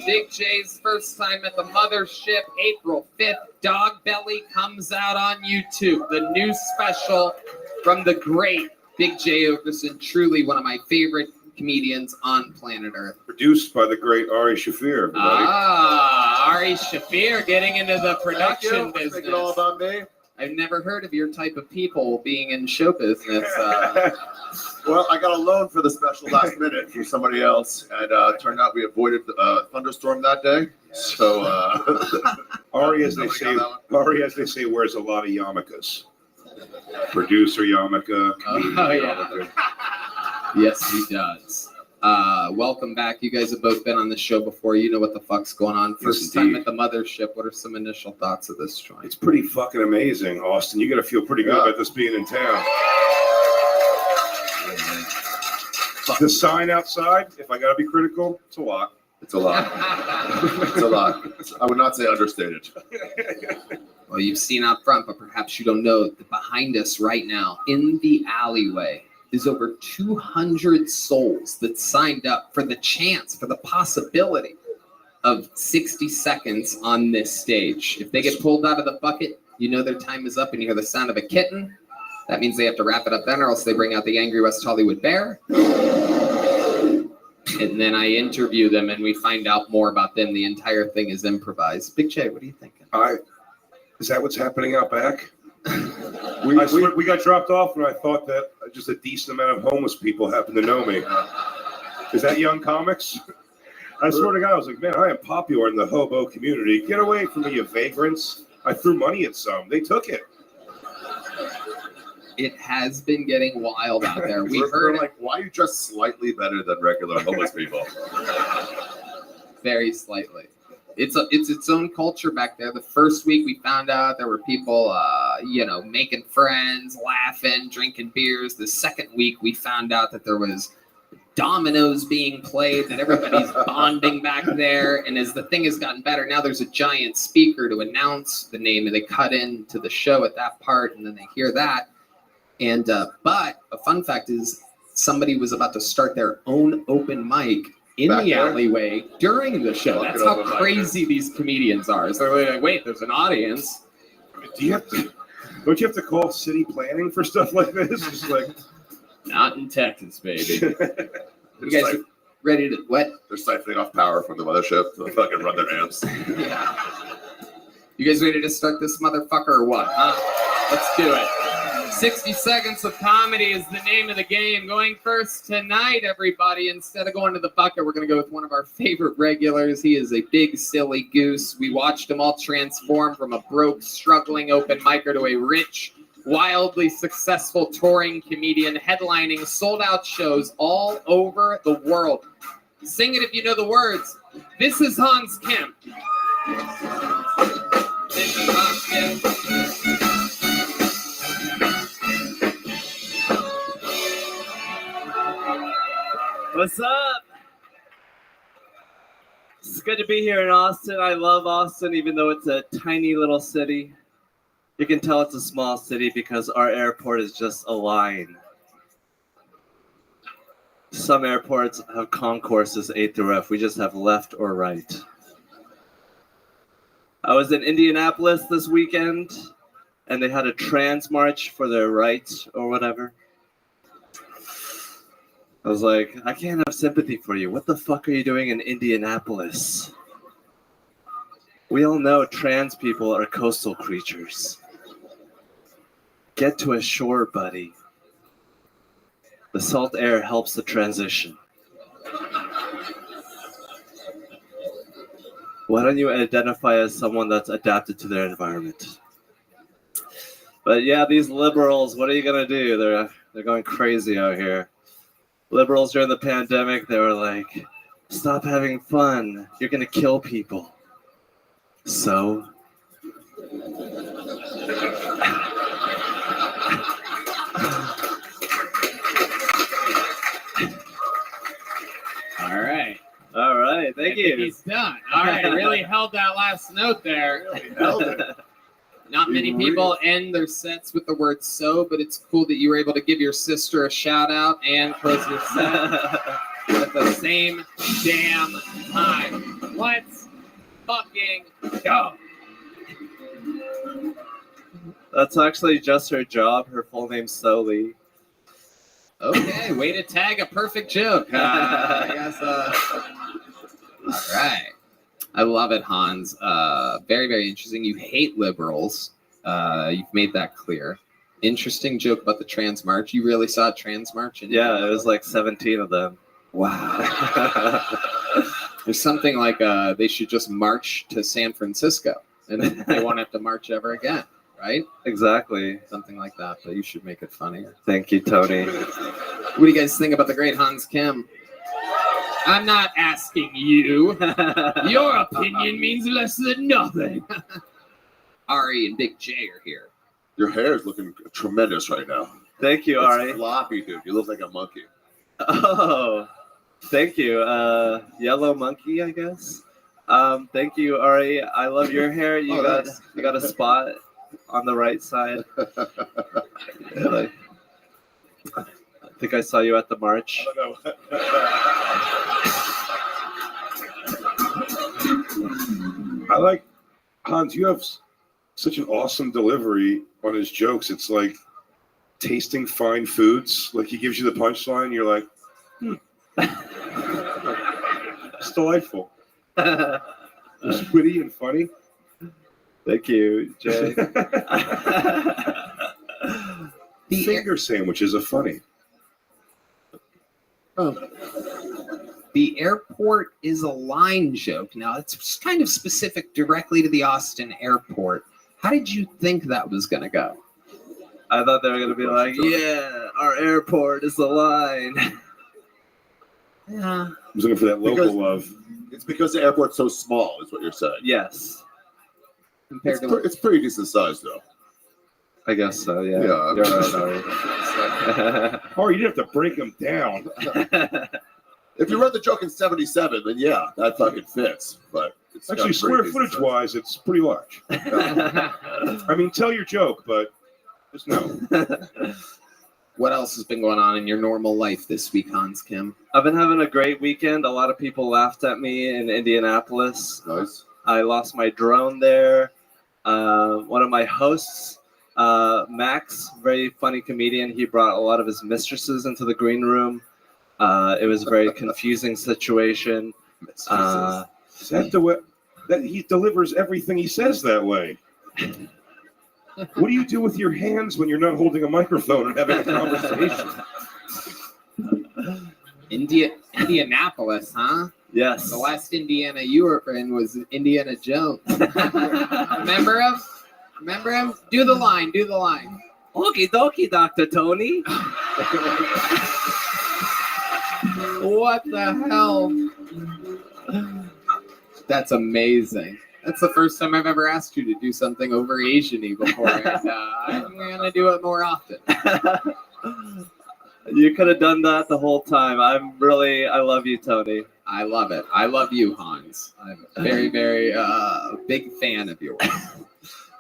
S1: Big J's first time at the mothership, April 5th, Dog Belly comes out on YouTube, the new special from the great Big J Okerson, truly one of my favorite comedians on planet Earth.
S8: Produced by the great Ari Shafir, everybody.
S1: Ari Shafir getting into the production business.
S8: Make it all about me.
S1: I've never heard of your type of people being in show business.
S8: Well, I got a loan for the special last minute for somebody else, and turned out we avoided a thunderstorm that day. So
S22: Ari, as they say, wears a lot of yarmulkes. Producer yarmulke.
S1: Oh, yeah. Yes, he does. Welcome back. You guys have both been on the show before. You know what the fuck's going on. First time at the mothership. What are some initial thoughts of this joint?
S22: It's pretty fucking amazing, Austin. You got to feel pretty good about this being in town. The sign outside, if I got to be critical, it's a lot.
S8: It's a lot. It's a lot. I would not say understated.
S1: Well, you've seen out front, but perhaps you don't know that behind us right now, in the alleyway, is over 200 souls that signed up for the chance, for the possibility of 60 seconds on this stage. If they get pulled out of the bucket, you know their time is up and you hear the sound of a kitten. That means they have to wrap it up then, or else they bring out the angry West Hollywood bear. And then I interview them and we find out more about them. The entire thing is improvised. Big J, what are you thinking?
S22: Is that what's happening out back? We got dropped off, and I thought that just a decent amount of homeless people happen to know me. Is that Young Comics?
S12: I swear to God, I was like, man, I am popular in the hobo community. Get away from me, you vagrants. I threw money at some. They took it.
S1: It has been getting wild out there. We
S8: We're
S1: heard
S8: like, why are you dressed slightly better than regular homeless people?
S1: very slightly. It's its own culture back there. The first week we found out there were people, making friends, laughing, drinking beers. The second week we found out that there was dominoes being played, that everybody's bonding back there. And as the thing has gotten better, now there's a giant speaker to announce the name, and they cut into the show at that part, and then they hear that. And but a fun fact is somebody was about to start their own open mic in
S8: Back
S1: the
S8: there?
S1: alleyway during the show.
S8: Fucking
S1: That's how
S8: open mic.
S1: crazy these comedians are. So they're like, wait, there's an audience.
S12: Don't you have to call city planning for stuff like this? Just like,
S1: not in Texas, baby.
S8: You
S1: guys ready to what?
S8: They're siphoning off power from the mothership to fucking run their amps.
S1: Yeah. You guys ready to start this motherfucker or what? Huh? Let's do it. 60 seconds of comedy is the name of the game. Going first tonight, everybody. Instead of going to the bucket, we're going to go with one of our favorite regulars. He is a big, silly goose. We watched him all transform from a broke, struggling open micer to a rich, wildly successful touring comedian, headlining sold-out shows all over the world. Sing it if you know the words. This is Hans Kim. This is Hans Kim.
S15: What's up? It's good to be here in Austin. I love Austin, even though it's a tiny little city. You can tell it's a small city because our airport is just a line. Some airports have concourses A through F. We just have left or right. I was in Indianapolis this weekend, and they had a trans march for their rights or whatever. I was like, I can't have sympathy for you. What the fuck are you doing in Indianapolis? We all know trans people are coastal creatures. Get to a shore, buddy. The salt air helps the transition. Why don't you identify as someone that's adapted to their environment? But yeah, these liberals, what are you gonna do? They're going crazy out here. Liberals during the pandemic, they were like, stop having fun. You're going to kill people. So?
S1: All right.
S15: All right. Thank you.
S1: He's done. All right. Really held that last note there.
S8: Really held it.
S1: Not many people end their sets with the word so, but it's cool that you were able to give your sister a shout out and close your set at the same damn time. Let's fucking go.
S15: That's actually just her job. Her full name's Soli.
S1: Okay, way to tag a perfect joke. I guess. All right. I love it, Hans. Very, very interesting. You hate liberals. You've made that clear. Interesting joke about the trans march. You really saw a trans march?
S15: Yeah, it was like 17 of them.
S1: Wow. There's something like they should just march to San Francisco, and then they won't have to march ever again, right?
S15: Exactly.
S1: Something like that, but you should make it funnier.
S15: Thank you, Tony.
S1: What do you guys think about the great Hans Kim? I'm not asking you. Your opinion means less than nothing. Ari and Big J are here.
S8: Your hair is looking tremendous right now.
S15: Thank you,
S8: It's
S15: Ari.
S8: floppy, dude. You look like a monkey.
S15: Oh, thank you. Yellow monkey, I guess. Thank you, Ari. I love your hair. You got a spot on the right side. I think I saw you at the march.
S12: I like, Hans, you have such an awesome delivery on his jokes. It's like tasting fine foods. Like he gives you the punchline, you're like, it's delightful. It's witty and funny.
S15: Thank you, Jay.
S12: Finger sandwiches are funny.
S1: Oh. The airport is a line joke. Now, it's just kind of specific directly to the Austin airport. How did you think that was going to go?
S15: I thought they were gonna be like, yeah, our airport is the line.
S1: Yeah.
S12: I was looking for that local love.
S8: It's because the airport's so small, is what you're saying.
S15: Yes.
S8: It's pretty decent size, though.
S15: I guess so, yeah.
S8: Yeah.
S15: You're right, Ari.
S12: Or you'd have to break them down.
S8: If you read the joke in 77, then yeah, that fucking fits. But it's got
S12: Actually,
S8: pretty
S12: square
S8: decent
S12: footage
S8: size.
S12: wise, it's pretty large. I mean, tell your joke, but just no.
S1: What else has been going on in your normal life this week, Hans Kim?
S15: I've been having a great weekend. A lot of people laughed at me in Indianapolis.
S8: Nice.
S15: I lost my drone there. One of my hosts, Max, very funny comedian, he brought a lot of his mistresses into the green room. It was a very confusing situation.
S12: Is that the way that he delivers everything he says that way? What do you do with your hands when you're not holding a microphone and having a conversation?
S1: Indianapolis, huh?
S15: Yes.
S1: The last Indiana you were in was Indiana Jones. Remember him? Remember him? Do the line. Do the line.
S15: Okie dokie, Dr. Tony.
S1: What the hell? That's amazing. That's the first time I've ever asked you to do something over Asian-y before. And, I'm going to do it more often.
S15: You could have done that the whole time. I love you, Tony.
S1: I love it. I love you, Hans. I'm a very, very big fan of yours.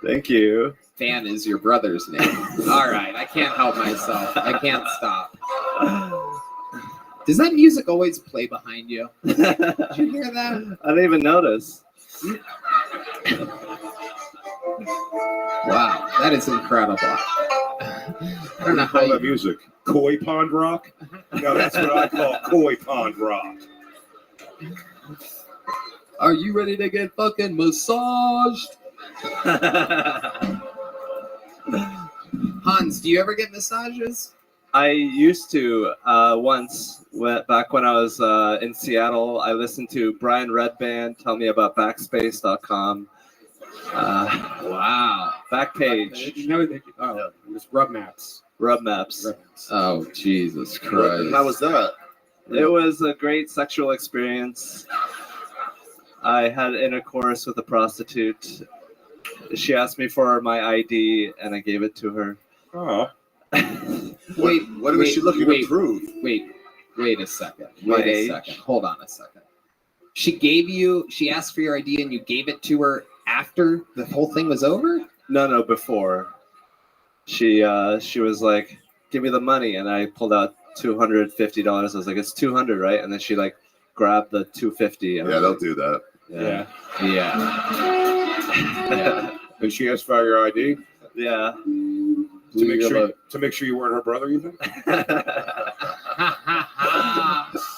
S15: Thank you.
S1: Fan is your brother's name. All right. I can't help myself. I can't stop. Does that music always play behind you? Did you hear that?
S15: I didn't even notice.
S1: Wow, that is incredible. I don't know how
S12: that music. Koi pond rock? No, that's what I call koi pond rock.
S1: Are you ready to get fucking massaged? Hans, do you ever get massages?
S15: I used to once, back when I was in Seattle. I listened to Brian Redband tell me about Backspace.com.
S1: Wow.
S15: Backpage.
S16: It was Rub Maps.
S15: Rub Maps.
S1: Oh, Jesus Christ.
S8: How was that?
S15: It was a great sexual experience. I had intercourse with a prostitute. She asked me for my ID, and I gave it to her.
S12: Oh.
S8: What was she looking to prove?
S1: Wait a second.
S15: My
S1: Wait a
S15: age?
S1: second. Hold on a second. She asked for your ID and you gave it to her after the whole thing was over?
S15: No, before. She was like, give me the money, and I pulled out $250. I was like, it's $200, right? And then she like grabbed the $250.
S8: Yeah, they'll do that.
S15: Yeah.
S12: And she asked for your ID?
S15: Yeah.
S12: To make sure you weren't her brother, you think?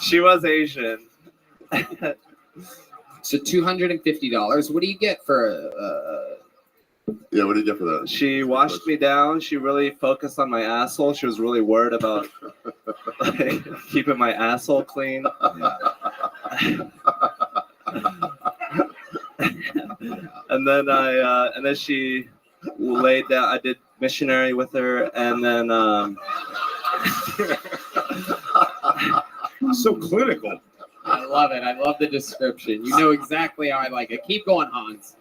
S15: She was Asian.
S1: So $250. What do you get for
S8: Yeah, what did you get for that?
S15: She washed me down. She really focused on my asshole. She was really worried about like, keeping my asshole clean. And then she laid down. I did missionary with her, and then
S12: so clinical.
S1: I love it. I love the description. You know exactly how I like it. Keep going, Hans.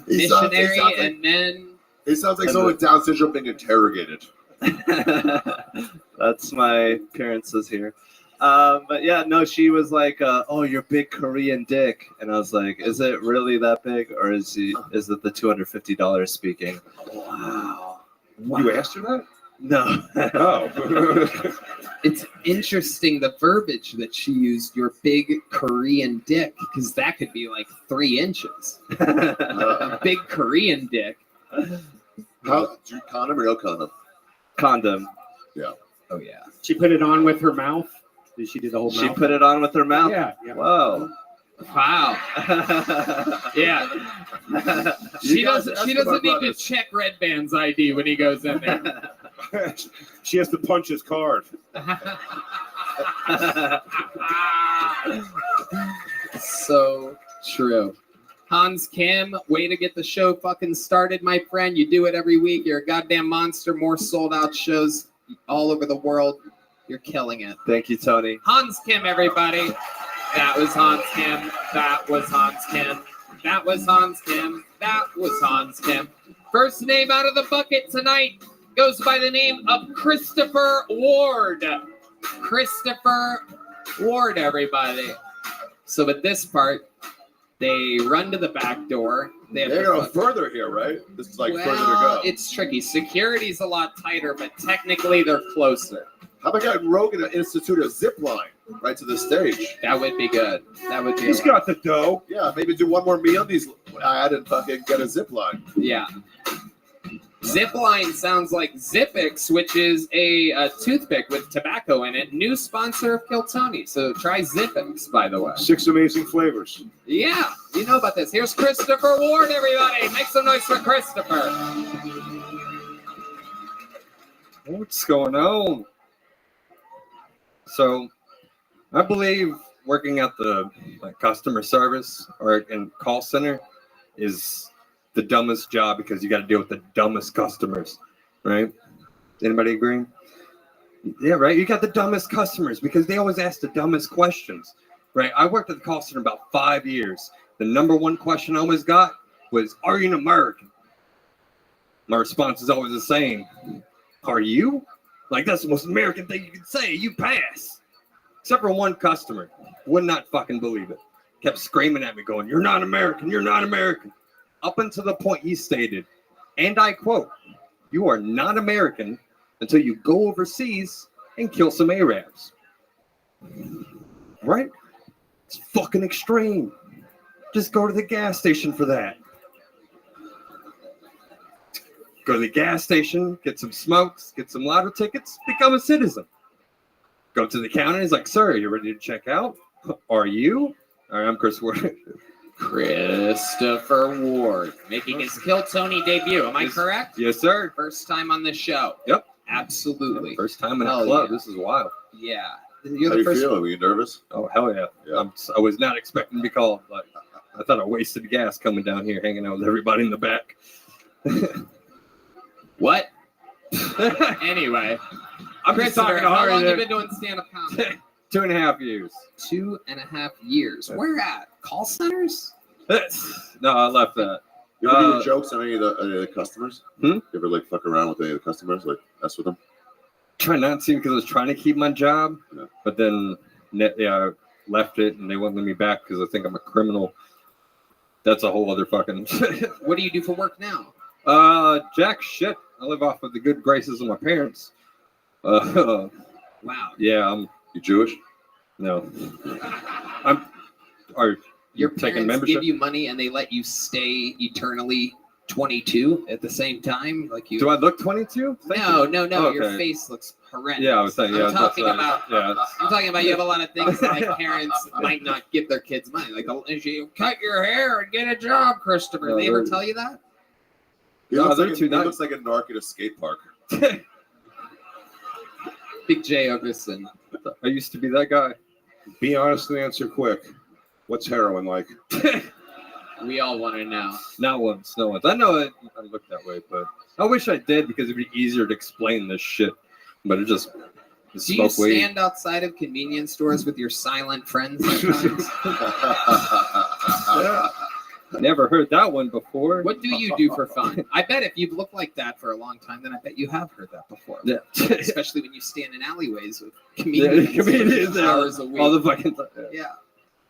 S1: Missionary, and then
S8: it sounds like someone with Down syndrome being interrogated.
S15: That's my appearances here. But yeah, no, she was like, "Oh, your big Korean dick," and I was like, "Is it really that big, or is it the $250 speaking?"
S1: Wow.
S12: You asked her that?
S15: No.
S12: Oh.
S1: It's interesting the verbiage that she used, your big Korean dick, because that could be like 3 inches. A big Korean dick.
S8: How, do you condom or no condom?
S15: Condom.
S8: Yeah.
S1: Oh, yeah.
S16: She put it on with her mouth. Did she do the whole mouth?
S15: She put it on with her mouth?
S16: Yeah.
S15: Whoa.
S1: Wow. Yeah. She doesn't need to check Red Band's ID when he goes in there.
S12: She has to punch his card.
S1: So true. Hans Kim, way to get the show fucking started, my friend. You do it every week. You're a goddamn monster. More sold out shows all over the world. You're killing it.
S15: Thank you, Tony.
S1: Hans Kim, everybody. That was Hans Kim. That was Hans Kim. That was Hans Kim. That was Hans Kim. First name out of the bucket tonight goes by the name of Christopher Ward. Christopher Ward, everybody. So with this part, they run to the back door.
S8: They're going further here, right? This is like further to go.
S1: It's tricky. Security's a lot tighter, but technically they're closer.
S8: How about getting Rogan to institute a zip line right to the stage?
S1: That would be good. That would be.
S12: He's got the dough.
S8: Yeah, maybe do one more MeUndies ad and fucking get a zip line.
S1: Yeah. Zipline sounds like Zippix, which is a toothpick with tobacco in it. New sponsor of Kill Tony. So try Zippix, by the way.
S12: 6 amazing flavors.
S1: Yeah, you know about this. Here's Christopher Ward, everybody. Make some noise for Christopher.
S11: What's going on? So, I believe working at the customer service or in call center is the dumbest job because you got to deal with the dumbest customers, right? Anybody agree? Yeah, right. You got the dumbest customers because they always ask the dumbest questions, right? I worked at the call center about 5 years. The number one question I always got was, "Are you an American?" My response is always the same. "Are you?" Like, that's the most American thing you can say. You pass. Except for one customer. Would not fucking believe it. Kept screaming at me going, "You're not American. You're not American." Up until the point he stated, and I quote, "You are not American until you go overseas and kill some Arabs." Right? It's fucking extreme. Just go to the gas station for that. Go to the gas station, get some smokes, get some lotto tickets, become a citizen. Go to the counter, he's like, "Sir, you ready to check out? Are you?" All right, I'm Chris Ward.
S1: Christopher Ward making his Kill Tony debut. Am I correct?
S11: Yes, sir.
S1: First time on this show.
S11: Yep.
S1: Absolutely.
S11: First time in a
S1: Hell
S11: club.
S1: yeah.
S11: This is wild.
S1: Yeah.
S8: How do you feel? Were you nervous?
S11: Oh, hell yeah. I was not expecting to be called. Like, I thought I wasted gas coming down here, hanging out with everybody in the back.
S1: What? Anyway.
S11: I'm just
S1: Christopher,
S11: talking
S1: how
S11: hard.
S1: long have you been doing stand-up comedy?
S11: 2.5 years.
S1: 2.5 years. Where at? Call centers?
S11: No, I left that.
S8: You ever do jokes on any of the customers? You ever like fuck around with any of the customers? Like mess with them?
S11: Try not to because I was trying to keep my job, but then I left it and they wouldn't let me back because I think I'm a criminal. That's a whole other fucking.
S1: What do you do for work now?
S11: Jack shit. I live off of the good graces of my parents. Wow. Yeah,
S8: You Jewish?
S11: No. Are
S1: Your
S11: taking
S1: parents
S11: membership?
S1: give you money and they let you stay eternally 22 at the same time? Like you?
S11: Do I look 22?
S1: No.
S11: Oh,
S1: Your
S11: okay.
S1: face looks horrendous.
S11: Yeah, I was saying. Yeah,
S1: I'm talking about.
S11: Yeah.
S1: I'm talking about you have a lot of things that like parents might not give their kids money. Like, if you cut your hair and get a job, Christopher.
S11: No,
S1: they ever
S11: they're-
S1: tell you that?
S8: He,
S11: No,
S8: looks,
S11: they're
S8: like
S11: too
S8: he
S11: nice.
S8: looks like a narc at a skate park.
S1: Big J Ogerson.
S11: I used to be that guy.
S12: Be honest and answer quick. What's heroin like?
S1: We all want to know.
S11: Not once. I know I look that way, but I wish I did because it'd be easier to explain this shit. But it just
S1: Do you
S11: smoke weed.
S1: stand outside of convenience stores with your silent friends sometimes?
S11: Never heard that one before.
S1: What do you do for fun? I bet if you've looked like that for a long time, then I bet you have heard that before.
S11: Yeah.
S1: Especially when you stand in alleyways with comedians,
S11: comedians
S1: hours a week.
S11: all the fucking.
S1: Yeah.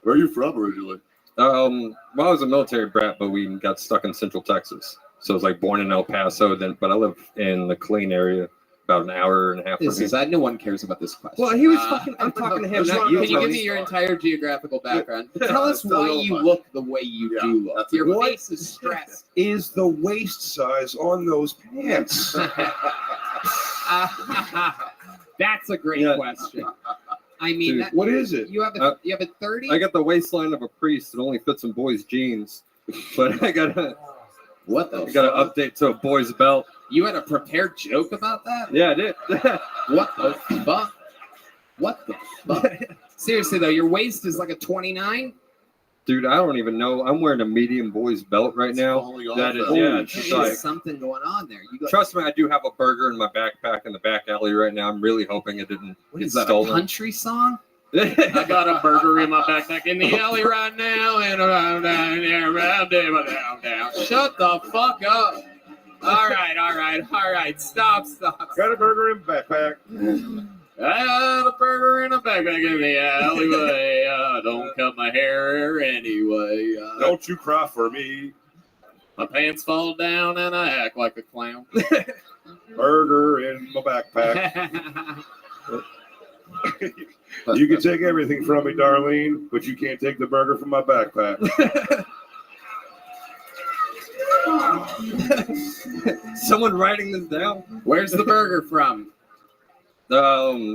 S8: Where are you from originally?
S11: Well, I was a military brat, but we got stuck in Central Texas. So I was like born in El Paso, but I live in the Clean area, about an hour and a half from
S1: This
S11: here.
S1: is no one cares about this question.
S11: Well, he was fucking. I'm talking to him, not you.
S1: Can you give
S11: Tony.
S1: me your entire geographical background?
S11: Yeah.
S1: Tell us
S8: That's a
S1: why
S8: little
S1: you
S8: much.
S1: look the way you do look. Your
S12: What
S1: face is stressed.
S12: is the waist size on those pants?
S1: That's a great question. I mean,
S11: Dude,
S1: that,
S12: what is it?
S1: You have a 30.
S11: I got the waistline of a priest. It only fits in boys' jeans, but I gotta update to a boy's belt.
S1: You had a prepared joke about that?
S11: Yeah, I did.
S1: What the fuck? What the fuck? Seriously though, your waist is like a 29.
S11: Dude, I don't even know. I'm wearing a medium boys belt right now. That is, yeah, it's just like,
S1: something going on there. You got,
S11: trust me, I do have a burger in my backpack in the back alley right now. I'm really hoping it didn't
S1: what
S11: get
S1: is that,
S11: stolen.
S1: a country song?
S23: I got a burger in my backpack in the alley right now, and around down there, around down.
S1: Shut the fuck up. All right. Stop.
S12: Got a burger in backpack.
S23: I got a burger in a backpack in the alleyway. Don't cut my hair anyway.
S12: Don't you cry for me.
S23: My pants fall down and I act like a clown.
S12: Burger in my backpack. You can take everything from me, Darlene, but you can't take the burger from my backpack.
S11: Someone writing this down.
S1: Where's the burger from?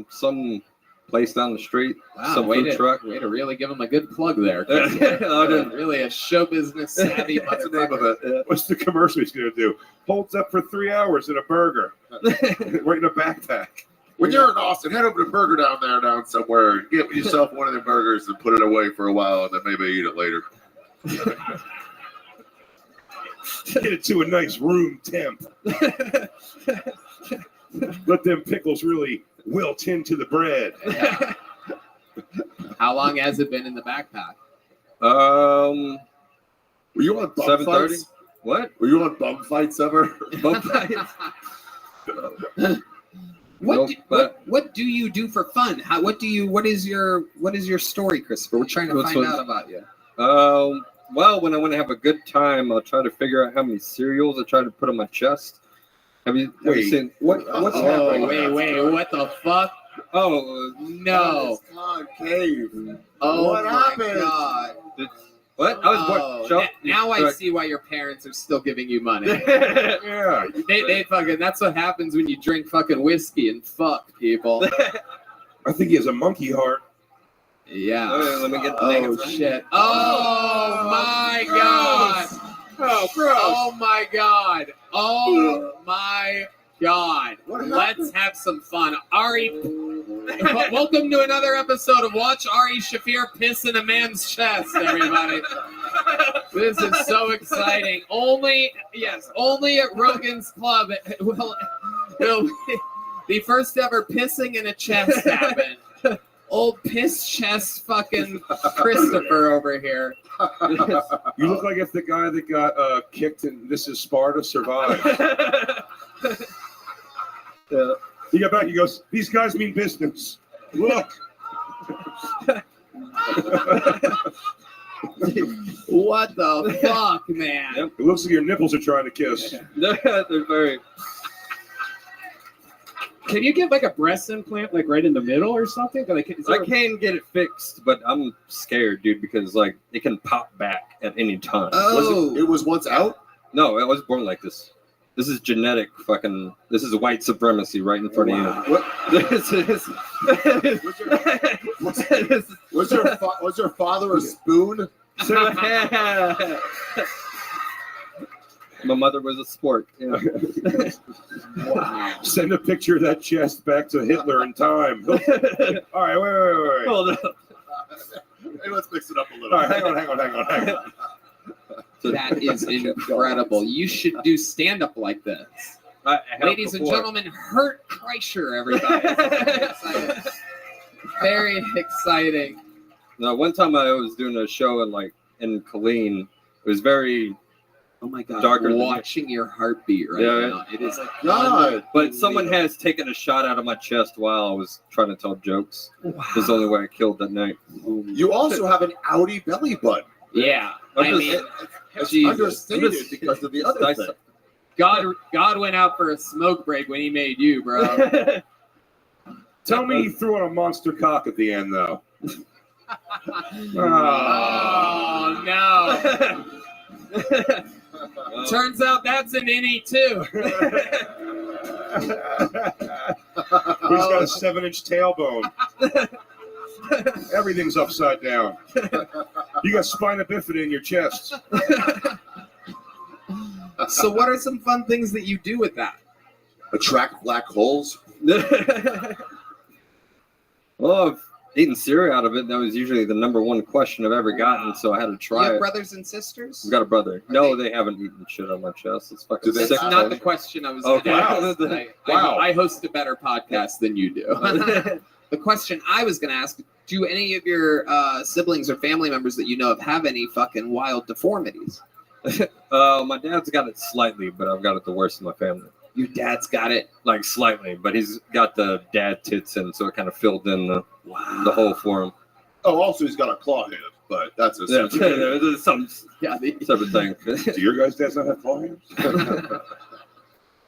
S11: Some place down the street.
S1: Wow,
S11: some food truck.
S1: Way to really give him a good plug there. Really a show business savvy motherfucker.
S12: What's the commercial he's going to do? Holds up for 3 hours in a burger. Right in a backpack.
S8: When you're in Austin, head over to Burger down there, down somewhere. Get yourself one of the burgers and put it away for a while, and then maybe eat it later.
S12: Get it to a nice room temp. Let them pickles really wilt into the bread.
S1: Yeah. How long has it been in the backpack?
S8: Were you on bum
S11: 7:30?
S8: fights?
S11: What?
S8: Were you on bum fights ever?
S11: Bum fights?
S1: What do you do for fun? What is your story, Christopher? We're trying to find out about you.
S11: Well, when I want to have a good time, I'll try to figure out how many cereals I try to put on my chest. Have you seen
S8: what's happening?
S1: Wait, what the fuck?
S11: Oh
S1: no!
S8: Concave.
S1: Oh
S8: what
S1: my
S8: happened?
S11: God! What?
S1: Now I see why your parents are still giving you money.
S12: Yeah.
S1: They fucking. That's what happens when you drink fucking whiskey and fuck people.
S12: I think he has a monkey heart.
S1: Yeah.
S11: Let me get the name.
S1: Oh shit! Oh my god!
S12: Oh, gross!
S1: Oh my god! Oh my god! Let's have some fun, Ari. Welcome to another episode of Watch Ari Shafir piss in a man's chest, everybody. This is so exciting. Only at Rogan's Club will the first ever pissing in a chest happen. Old piss chest fucking Christopher over here.
S12: You look like if the guy that got kicked in This Is Sparta survived. He got back, he goes, these guys mean business. Look.
S1: What the fuck, man?
S12: It looks like your nipples are trying to kiss.
S11: They're very...
S7: Can you get like a breast implant like right in the middle or something?
S11: I can get it fixed, but I'm scared, dude, because like it can pop back at any time.
S1: Oh,
S8: it was once out?
S11: No, I was born like this. This is genetic fucking. This is white supremacy right in front of you.
S8: What? Was your father a spoon?
S11: My mother was a sport. Yeah.
S12: Wow. Send a picture of that chest back to Hitler in time. All right, wait.
S11: Hold on.
S8: Hey, let's mix it up a little.
S12: All right, hang on.
S1: That is incredible. You should do stand-up like this. Ladies and gentlemen, Hurt Kreischer, everybody. Very exciting.
S11: No, one time I was doing a show in Killeen. It was very...
S1: Oh my God!
S11: Darker
S1: watching your heartbeat right now. It is like
S11: God. But someone has taken a shot out of my chest while I was trying to tell jokes. Wow. This is the only way I killed that night.
S8: You also have an Audi belly button.
S1: Yeah,
S8: it's understated because of the other thing.
S1: God went out for a smoke break when he made you, bro.
S12: Tell me you threw on a monster cock at the end, though.
S1: Oh no. Turns out that's an innie too.
S12: He's got a 7-inch tailbone. Everything's upside down. You got spina bifida in your chest.
S1: So what are some fun things that you do with that?
S8: Attract black holes.
S11: Well, Well, I've eaten cereal out of it. That was usually the number one question I've ever gotten, so I had to
S1: You
S11: try
S1: have
S11: it.
S1: brothers and sisters?
S11: I've got a brother. No, they haven't eaten shit on my chest. It's fucking sick.
S1: That's not the question I was going to ask. I host a better podcast than you do. The question I was going to ask, do any of your siblings or family members that you know of have any fucking wild deformities?
S11: My dad's got it slightly, but I've got it the worst in my family.
S1: Your dad's got it?
S11: Like slightly, but he's got the dad tits in, so it kind of filled in the hole for him.
S8: Oh, also he's got a claw hand, but that's a
S11: there's some separate thing.
S12: Do your guys' dads not have claw hands?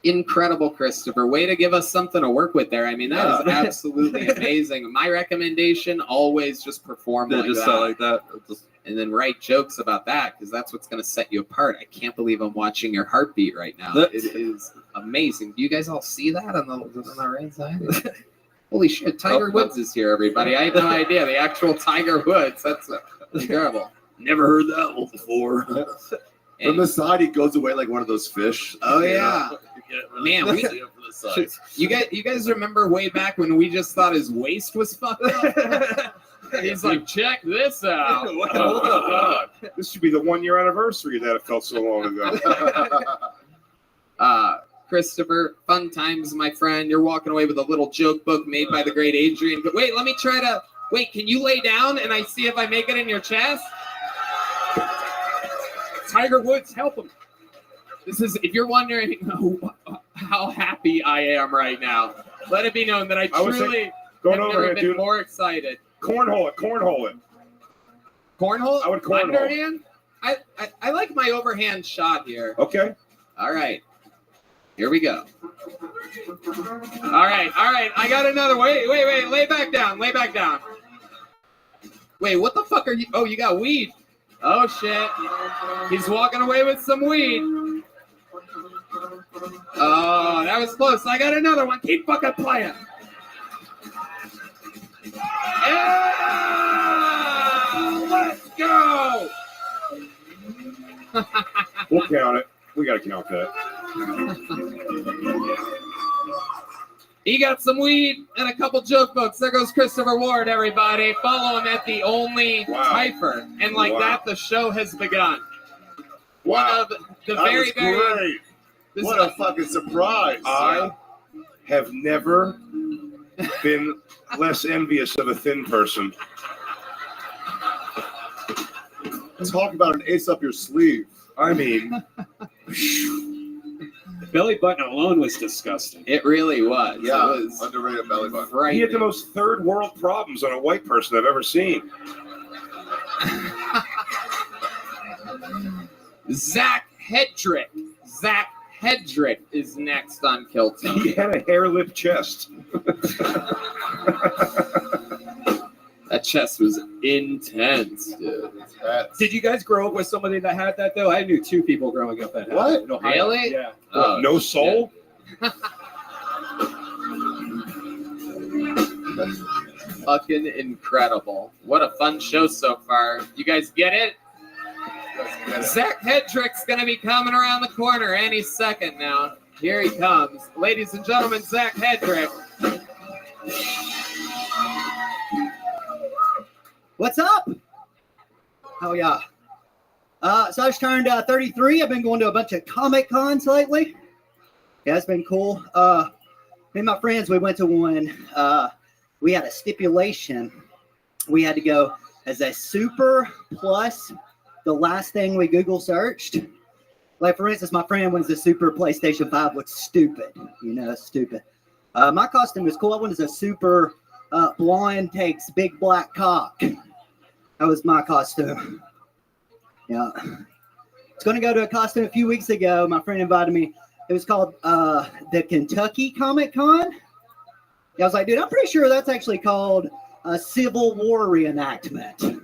S1: Incredible, Christopher. Way to give us something to work with there. I mean, that is absolutely amazing. My recommendation, always just perform like
S11: just
S1: that.
S11: sound like that.
S1: And then write jokes about that, because that's what's going to set you apart. I can't believe I'm watching your heartbeat right now. It is amazing. Do you guys all see that on the right side? Holy shit, Tiger Woods is here, everybody. I had no idea. The actual Tiger Woods. That's incredible.
S19: Never heard that one before.
S8: From the side, he goes away like one of those fish.
S1: Oh, yeah. Man, you guys remember way back when we just thought his waist was fucked up? He's like, check this out.
S12: This should be the 1 year anniversary that it felt so long ago.
S1: Christopher, fun times, my friend. You're walking away with a little joke book made by the great Adrian. But wait, let me try to. Wait, can you lay down and I see if I make it in your chest? Tiger Woods, help him. This is, if you're wondering how happy I am right now, let it be known that I truly have never been more excited.
S12: Cornhole it.
S1: Cornhole?
S12: I would cornhole.
S1: Underhand? I like my overhand shot here.
S12: Okay.
S1: All right. Here we go. All right. I got another. Wait. Lay back down. Wait, what the fuck are you? Oh, you got weed. Oh, shit. He's walking away with some weed. Oh, that was close. I got another one. Keep fucking playing. Yeah! Let's go!
S12: We'll count it. We got to count that.
S1: He got some weed and a couple joke books. There goes Christopher Ward, everybody. Follow him at the Only Hyper. And like that, the show has begun.
S8: Wow.
S1: One of the
S8: that
S1: very,
S8: was
S1: very...
S8: great. What a fucking surprise.
S12: I have never been less envious of a thin person.
S8: Talk about an ace up your sleeve.
S12: I mean,
S19: the belly button alone was disgusting.
S1: It really was.
S8: Yeah,
S1: it was
S8: underrated belly button.
S12: He had the most third world problems on a white person I've ever seen.
S1: Zach Hedrick. Zach Hedrick is next on Kill Tony.
S12: He had a hair lip chest.
S1: That chest was intense, dude.
S7: Did you guys grow up with somebody that had that, though? I knew two people growing up that had
S1: What?
S7: it. in Ohio.
S1: Really?
S7: Yeah.
S1: Oh,
S12: no soul?
S1: That's fucking incredible. What a fun show so far. You guys get it? Zach Hedrick's going to be coming around the corner any second now. Here he comes. Ladies and gentlemen, Zach Hedrick.
S10: What's up? Oh, yeah. So I just turned 33. I've been going to a bunch of Comic Cons lately. Yeah, it's been cool. Me and my friends, we went to one. We had a stipulation. We had to go as a super plus the last thing we Google searched. Like, for instance, my friend wins the Super PlayStation 5. Looks stupid. You know, stupid. My costume is cool. I went as a super blonde takes big black cock. That was my costume. Yeah. It's going to go to a costume a few weeks ago. My friend invited me. It was called the Kentucky Comic Con. Yeah, I was like, dude, I'm pretty sure that's actually called a Civil War reenactment.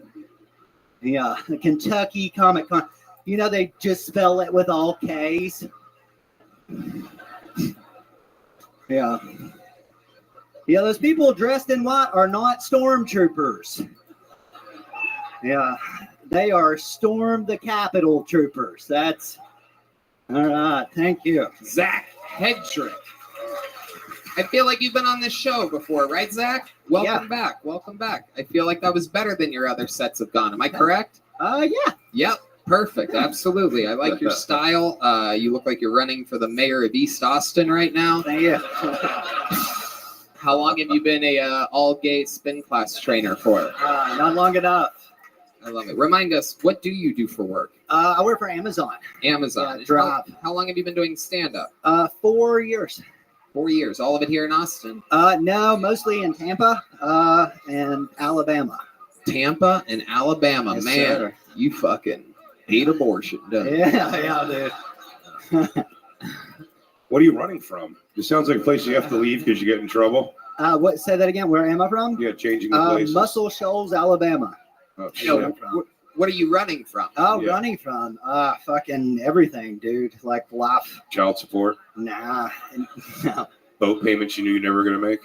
S10: Yeah, the Kentucky Comic Con. You know, they just spell it with all K's. Yeah. Yeah, those people dressed in white are not stormtroopers. Yeah, they are Storm the Capitol troopers. That's all right. Thank you,
S1: Zach Hedrick. I feel like you've been on this show before, right, Zach? Welcome back. Welcome back. I feel like that was better than your other sets have gone. Am I correct?
S10: Yeah.
S1: Yep. Perfect. Absolutely. I like your style. You look like you're running for the mayor of East Austin right now.
S10: Yeah.
S1: How long have you been a all-gay spin class trainer for?
S10: Not long enough.
S1: I love it. Remind us, what do you do for work?
S10: I work for Amazon.
S1: Amazon.
S10: Yeah, Drive.
S1: How long have you been doing stand-up?
S10: 4 years.
S1: 4 years. All of it here in Austin?
S10: No, mostly in Tampa and Alabama.
S1: Tampa and Alabama.
S10: Yes,
S1: Man,
S10: sir.
S1: you fucking hate abortion, don't you?
S10: Yeah, dude.
S12: What are you running from? It sounds like a place you have to leave because you get in trouble.
S10: What? Say that again. Where am I from?
S12: Yeah, changing the places.
S10: Muscle Shoals, Alabama.
S12: Oh,
S1: No, what are you running from?
S10: Oh, running from fucking everything, dude. Like life.
S12: Child support.
S10: Nah. No.
S12: Boat payments you knew you never going to make.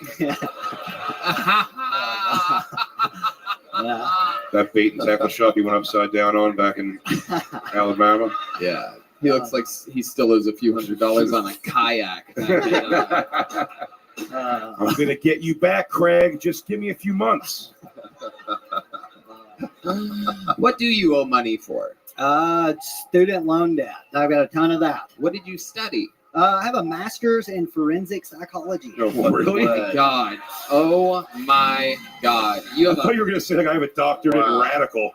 S12: That bait and tackle shop you went upside down on back in Alabama.
S1: Yeah. He looks like he still owes a few $100s on a kayak.
S12: I'm going to get you back, Craig. Just give me a few months.
S1: What do you owe money for?
S10: Student loan debt. I've got a ton of that.
S1: What did you study?
S10: I have a master's in forensic psychology.
S12: Oh, really?
S1: Oh my God. Oh my God. You have
S12: I thought you were going to say like I have a doctorate in radical.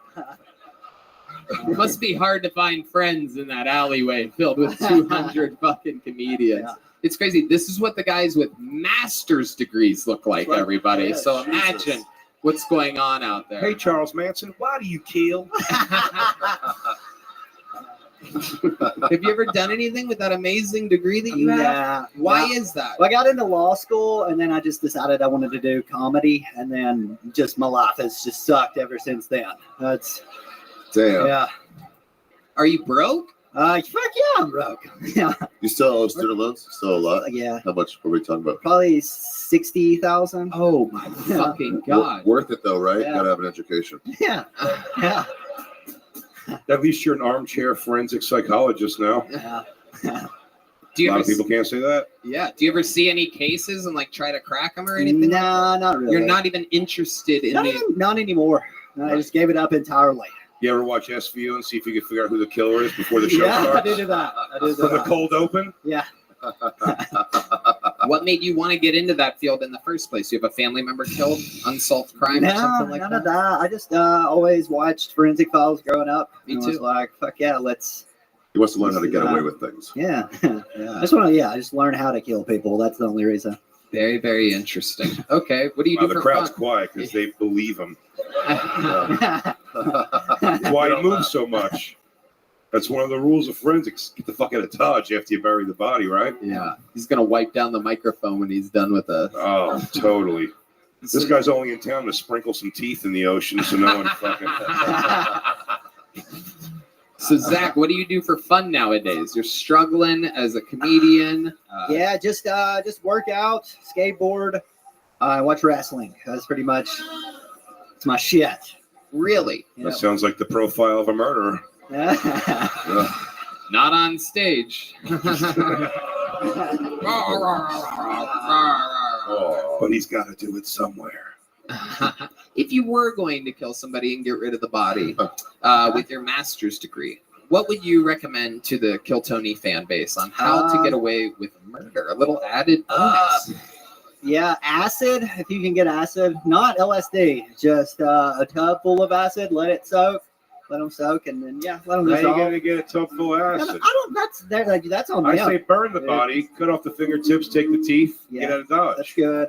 S1: It must be hard to find friends in that alleyway filled with 200 fucking comedians.
S10: Yeah.
S1: It's crazy. This is what the guys with master's degrees look like, everybody.
S10: Yeah,
S1: So imagine what's going on out there.
S12: Hey, Charles Manson, why do you kill?
S1: Have you ever done anything with that amazing degree that you have?
S10: Nah.
S1: Why
S10: Nah.
S1: is that?
S10: Well, I got into law school, and then I just decided I wanted to do comedy, and then just my life has just sucked ever since then. That's
S8: Damn.
S10: yeah.
S1: Are you broke?
S10: Fuck yeah, I'm broke. Yeah,
S8: You still owe student loans? Still a lot?
S10: yeah.
S8: How much are we talking about?
S10: Probably 60,000.
S1: Oh my fucking God.
S8: Worth it though, right?
S10: Yeah.
S8: Gotta have an education.
S10: Yeah, yeah,
S12: At least you're an armchair forensic psychologist now.
S10: yeah.
S1: Do you
S12: A lot
S1: ever
S12: of people can't say that.
S1: Yeah. Do you ever see any cases and like try to crack them or anything?
S10: Nah, not really.
S1: You're not even interested in
S10: not anymore. I just gave it up entirely.
S12: You ever watch SVU and see if you can figure out who the killer is before the show
S10: Yeah,
S12: starts?
S10: I did do that. I did do
S12: From the
S10: that.
S12: cold open?
S10: Yeah.
S1: What made you want to get into that field in the first place? You have a family member killed, unsolved crime, or
S10: No,
S1: something like
S10: none
S1: that?
S10: of that. I just always watched Forensic Files growing up.
S1: Me
S10: and was
S1: too.
S10: like, fuck yeah, let's.
S8: He wants to learn how to get away with things.
S10: Yeah. I just want to. Yeah, I just learn how to kill people. That's the only reason.
S1: Very, very interesting. Okay, what do you
S12: Wow,
S1: do
S12: the
S1: for
S12: crowd's
S1: fun?
S12: quiet because they believe him.
S10: Yeah.
S12: That's why he moves so much. That's one of the rules of forensics. Get the fuck out of Dodge after you bury the body, right?
S1: Yeah, he's gonna wipe down the microphone when he's done with us.
S12: Oh, totally. This guy's only in town to sprinkle some teeth in the ocean so no one fucking...
S1: So Zach, what do you do for fun nowadays? You're struggling as a comedian.
S10: Yeah, just work out, skateboard, watch wrestling. That's pretty much. It's my shit.
S1: Really?
S12: That sounds like the profile of a murderer.
S1: Not on stage.
S12: But he's got to do it somewhere.
S1: If you were going to kill somebody and get rid of the body with your master's degree, what would you recommend to the Kill Tony fan base on how to get away with murder? A little added bonus.
S10: Yeah, acid. If you can get acid, not LSD, just a tub full of acid. Let it soak. Let them soak, and then let them
S12: How you
S10: dissolve.
S12: gonna get a tub full of
S10: I
S12: acid?
S10: don't. That's on
S12: I
S10: them.
S12: say burn the body, cut off the fingertips, take the teeth, get out of Dodge.
S10: That's good.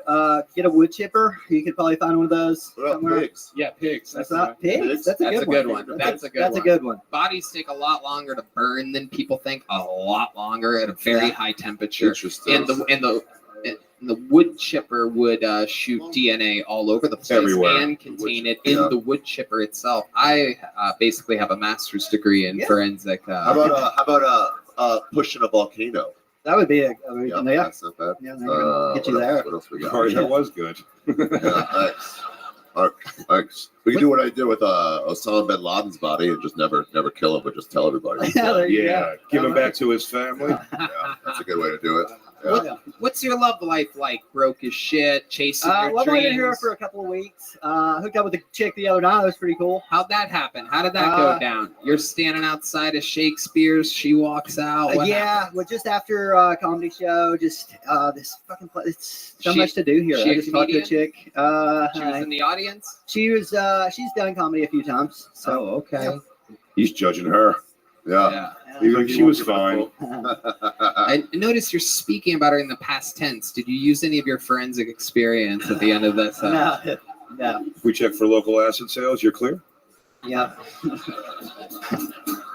S10: Get a wood chipper. You could probably find one of those somewhere.
S8: Pigs?
S1: Yeah, pigs.
S10: That's not pigs. That's a good one.
S1: That's a good
S10: That's
S1: one.
S10: a good one.
S1: Bodies take a lot longer to burn than people think. A lot longer at a very high temperature.
S8: Interesting.
S1: And the wood chipper would shoot DNA all over the place
S12: Everywhere.
S1: and contain it in the wood chipper itself. I basically have a master's degree in forensic.
S8: How about pushing a volcano?
S10: That would be a.
S8: Yeah,
S10: Yeah.
S8: that's not bad.
S10: Yeah, get you there.
S8: What else we got?
S12: Oh, that was good.
S8: Thanks. All right, thanks. We can do what I did with Osama bin Laden's body and just never kill him, but just tell everybody.
S10: Yeah, there you
S12: Yeah,
S10: go.
S12: give him back to his family.
S8: Yeah, that's a good way to do it.
S1: What's your love life like? Broke as shit, chasing your
S10: Well, I've only been here
S1: dreams.
S10: for a couple of weeks. Hooked up with a chick the other night. It was pretty cool.
S1: How'd that happen? How did that go down? You're standing outside of Shakespeare's. She walks out. What happened?
S10: Well, just after a comedy show, just this fucking place. It's so much to do here.
S1: She
S10: I
S1: a
S10: just talked to a
S1: comedian?
S10: chick.
S1: She was in the audience.
S10: She's done comedy a few times. So
S1: okay.
S12: He's judging her.
S8: Yeah.
S12: Even she was fine.
S1: I noticed you're speaking about her in the past tense. Did you use any of your forensic experience at the end of this?
S10: No.
S12: If we check for local acid sales, you're clear?
S10: Yeah.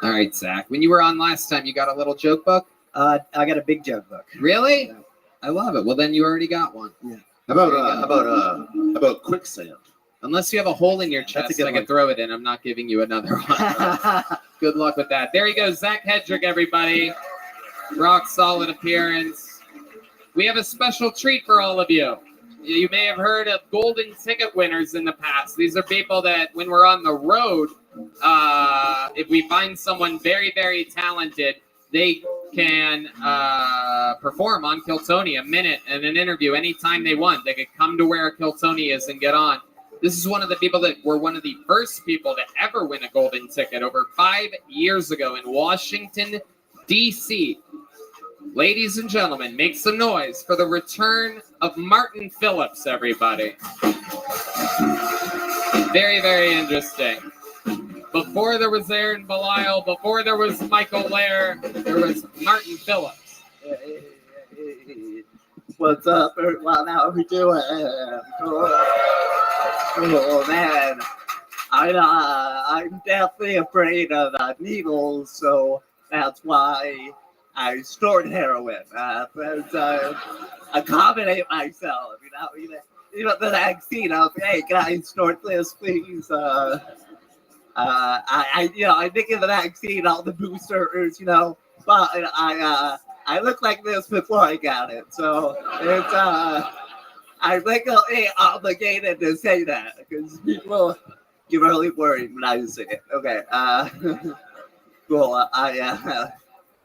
S1: All right, Zach. When you were on last time, you got a little joke book?
S10: I got a big joke book.
S1: Really? I love it. Well, then you already got one.
S10: Yeah.
S8: How about quicksand?
S1: Unless you have a hole in your chest,
S10: good
S1: I can
S10: one.
S1: throw it in. I'm not giving you another one. Good luck with that. There he goes, Zach Hedrick, everybody. Rock solid appearance. We have a special treat for all of you. You may have heard of golden ticket winners in the past. These are people that, when we're on the road, if we find someone very, very talented, they can perform on Kill Tony a minute and an interview anytime they want. They could come to where Kill Tony is and get on. This is one of the people that were one of the first people to ever win a golden ticket over 5 years ago in Washington, D.C. Ladies and gentlemen, make some noise for the return of Martin Phillips, everybody. Very, very interesting. Before there was Aaron Belial, before there was Michael Lair, there was Martin Phillips.
S10: What's up? Well, how are we doing? Oh man, I'm definitely afraid of needles, so that's why I snort heroin. To accommodate myself, you know the vaccine. I'll say, hey, can I snort this, please? I think of the vaccine, all the boosters, but I look like this before I got it, so it's I think I'll be obligated to say that because people get really worried when I say it. Okay, cool. I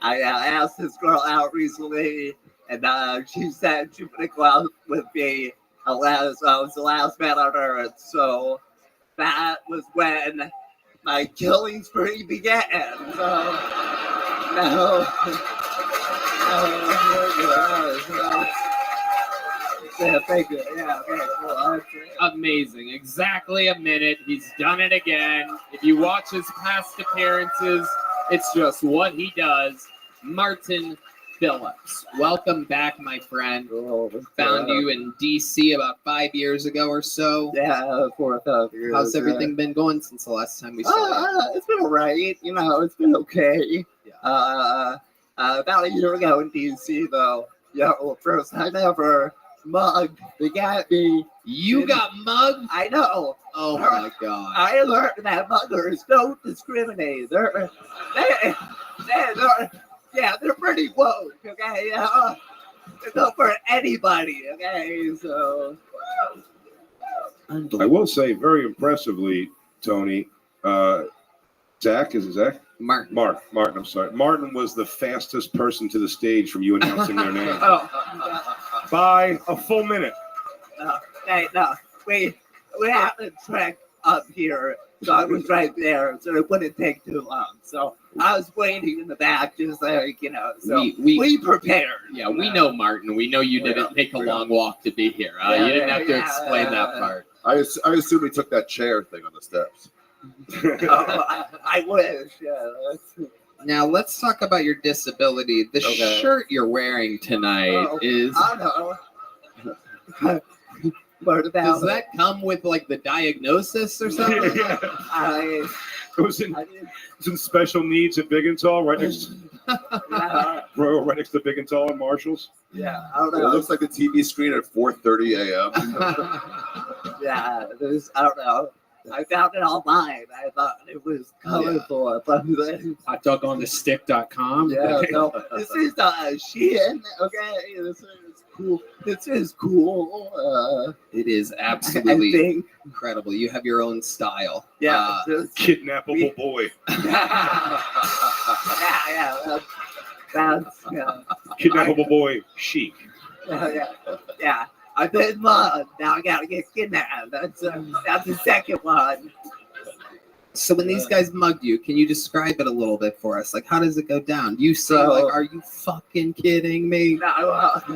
S10: asked this girl out recently, and she said she would go out with me. I was the last man on earth, so that was when my killing spree began. So no. Yeah, thank you. Yeah, okay, cool.
S1: Amazing. Exactly a minute. He's done it again. If you watch his past appearances, it's just what he does. Martin Phillips. Welcome back, my friend. Found you in D.C. about 5 years ago or so.
S10: Yeah, 4 or 5 years.
S1: How's everything been going since the last time we saw you?
S10: It's been all right. It's been okay. About a year ago in D.C., though, first time ever mugged. They got me.
S1: You got mugged?
S10: I know.
S1: Oh my God.
S10: I learned that muggers don't discriminate. They're pretty woke, okay? They go for anybody, okay? So.
S12: I will say, very impressively, Tony, Zach, is it Zach?
S1: Martin,
S12: I'm sorry. Martin was the fastest person to the stage from you announcing their name. By a full minute.
S10: No, we have to track up here, so I was right there, so it wouldn't take too long. So I was waiting in the back, just like, so we prepared.
S1: Yeah, we know Martin. We know you didn't take a long walk to be here. You didn't have to explain that part.
S8: I assume he took that chair thing on the steps.
S10: I wish. Yeah.
S1: Now let's talk about your disability. The shirt you're wearing tonight is.
S10: I know. What about
S1: Does that come with like the diagnosis or something?
S12: It was in special needs at Big and Tall, right next. Right next to Big and Tall and Marshalls.
S10: Yeah, I don't
S8: It
S10: know.
S8: looks like the TV screen at 4:30 a.m.
S10: Yeah, I don't know. I found it online. I thought it was colorful.
S19: Hotdogonthestick.com.
S10: Yeah, no, this is Shein. Okay, this is cool. This is cool.
S1: It is absolutely incredible. You have your own style.
S10: Yeah,
S12: kidnappable boy.
S10: yeah. That's
S12: Kidnappable boy Chic.
S14: Yeah. I've been mugged. Now I gotta get kidnapped. That's the second one.
S1: So when these guys mugged you, can you describe it a little bit for us? Like, how does it go down? You say, like, are you fucking kidding me?
S14: No,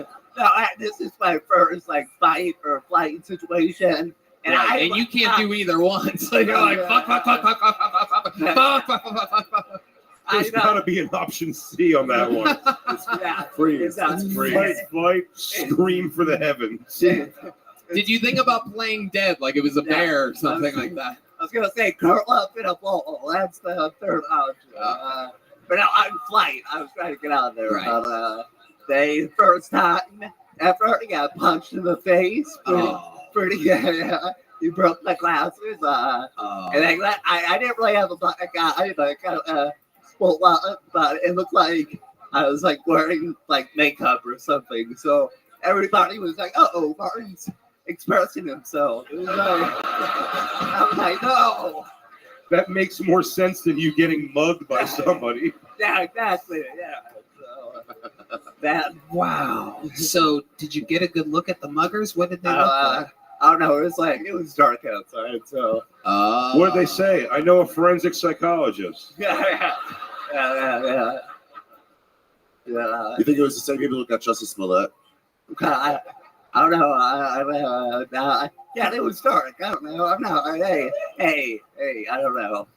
S14: this is my first like fight or flight situation. And
S1: Right, and you can't do either one. So you're like, fuck.
S12: There's got to be an option C on that one. Freeze. Flight, scream for the heavens.
S1: Did you think about playing dead like it was a bear or something like that?
S14: I was gonna say curl up in a ball. That's the third option. But no, I'm flight. I was trying to get out of there.
S1: Right.
S14: But the first time after I got punched in the face, pretty you broke my glasses. And I didn't really have a black eye, but I kind of spoke out, but it looked like I was like wearing like makeup or something. So everybody was like, "Oh, Martin's expressing himself." It was like, I was like, "No."
S12: That makes more sense than you getting mugged by somebody.
S14: Yeah, exactly. Yeah. So, that.
S1: Wow. So did you get a good look at the muggers? What did they look like?
S14: I don't know. It was dark outside. So.
S12: What did they say? I know a forensic psychologist.
S14: Yeah.
S8: You think it was the same people who got Justice Smollett?
S14: I don't know. Yeah, it was dark. I don't know. I'm not. Hey, I don't know.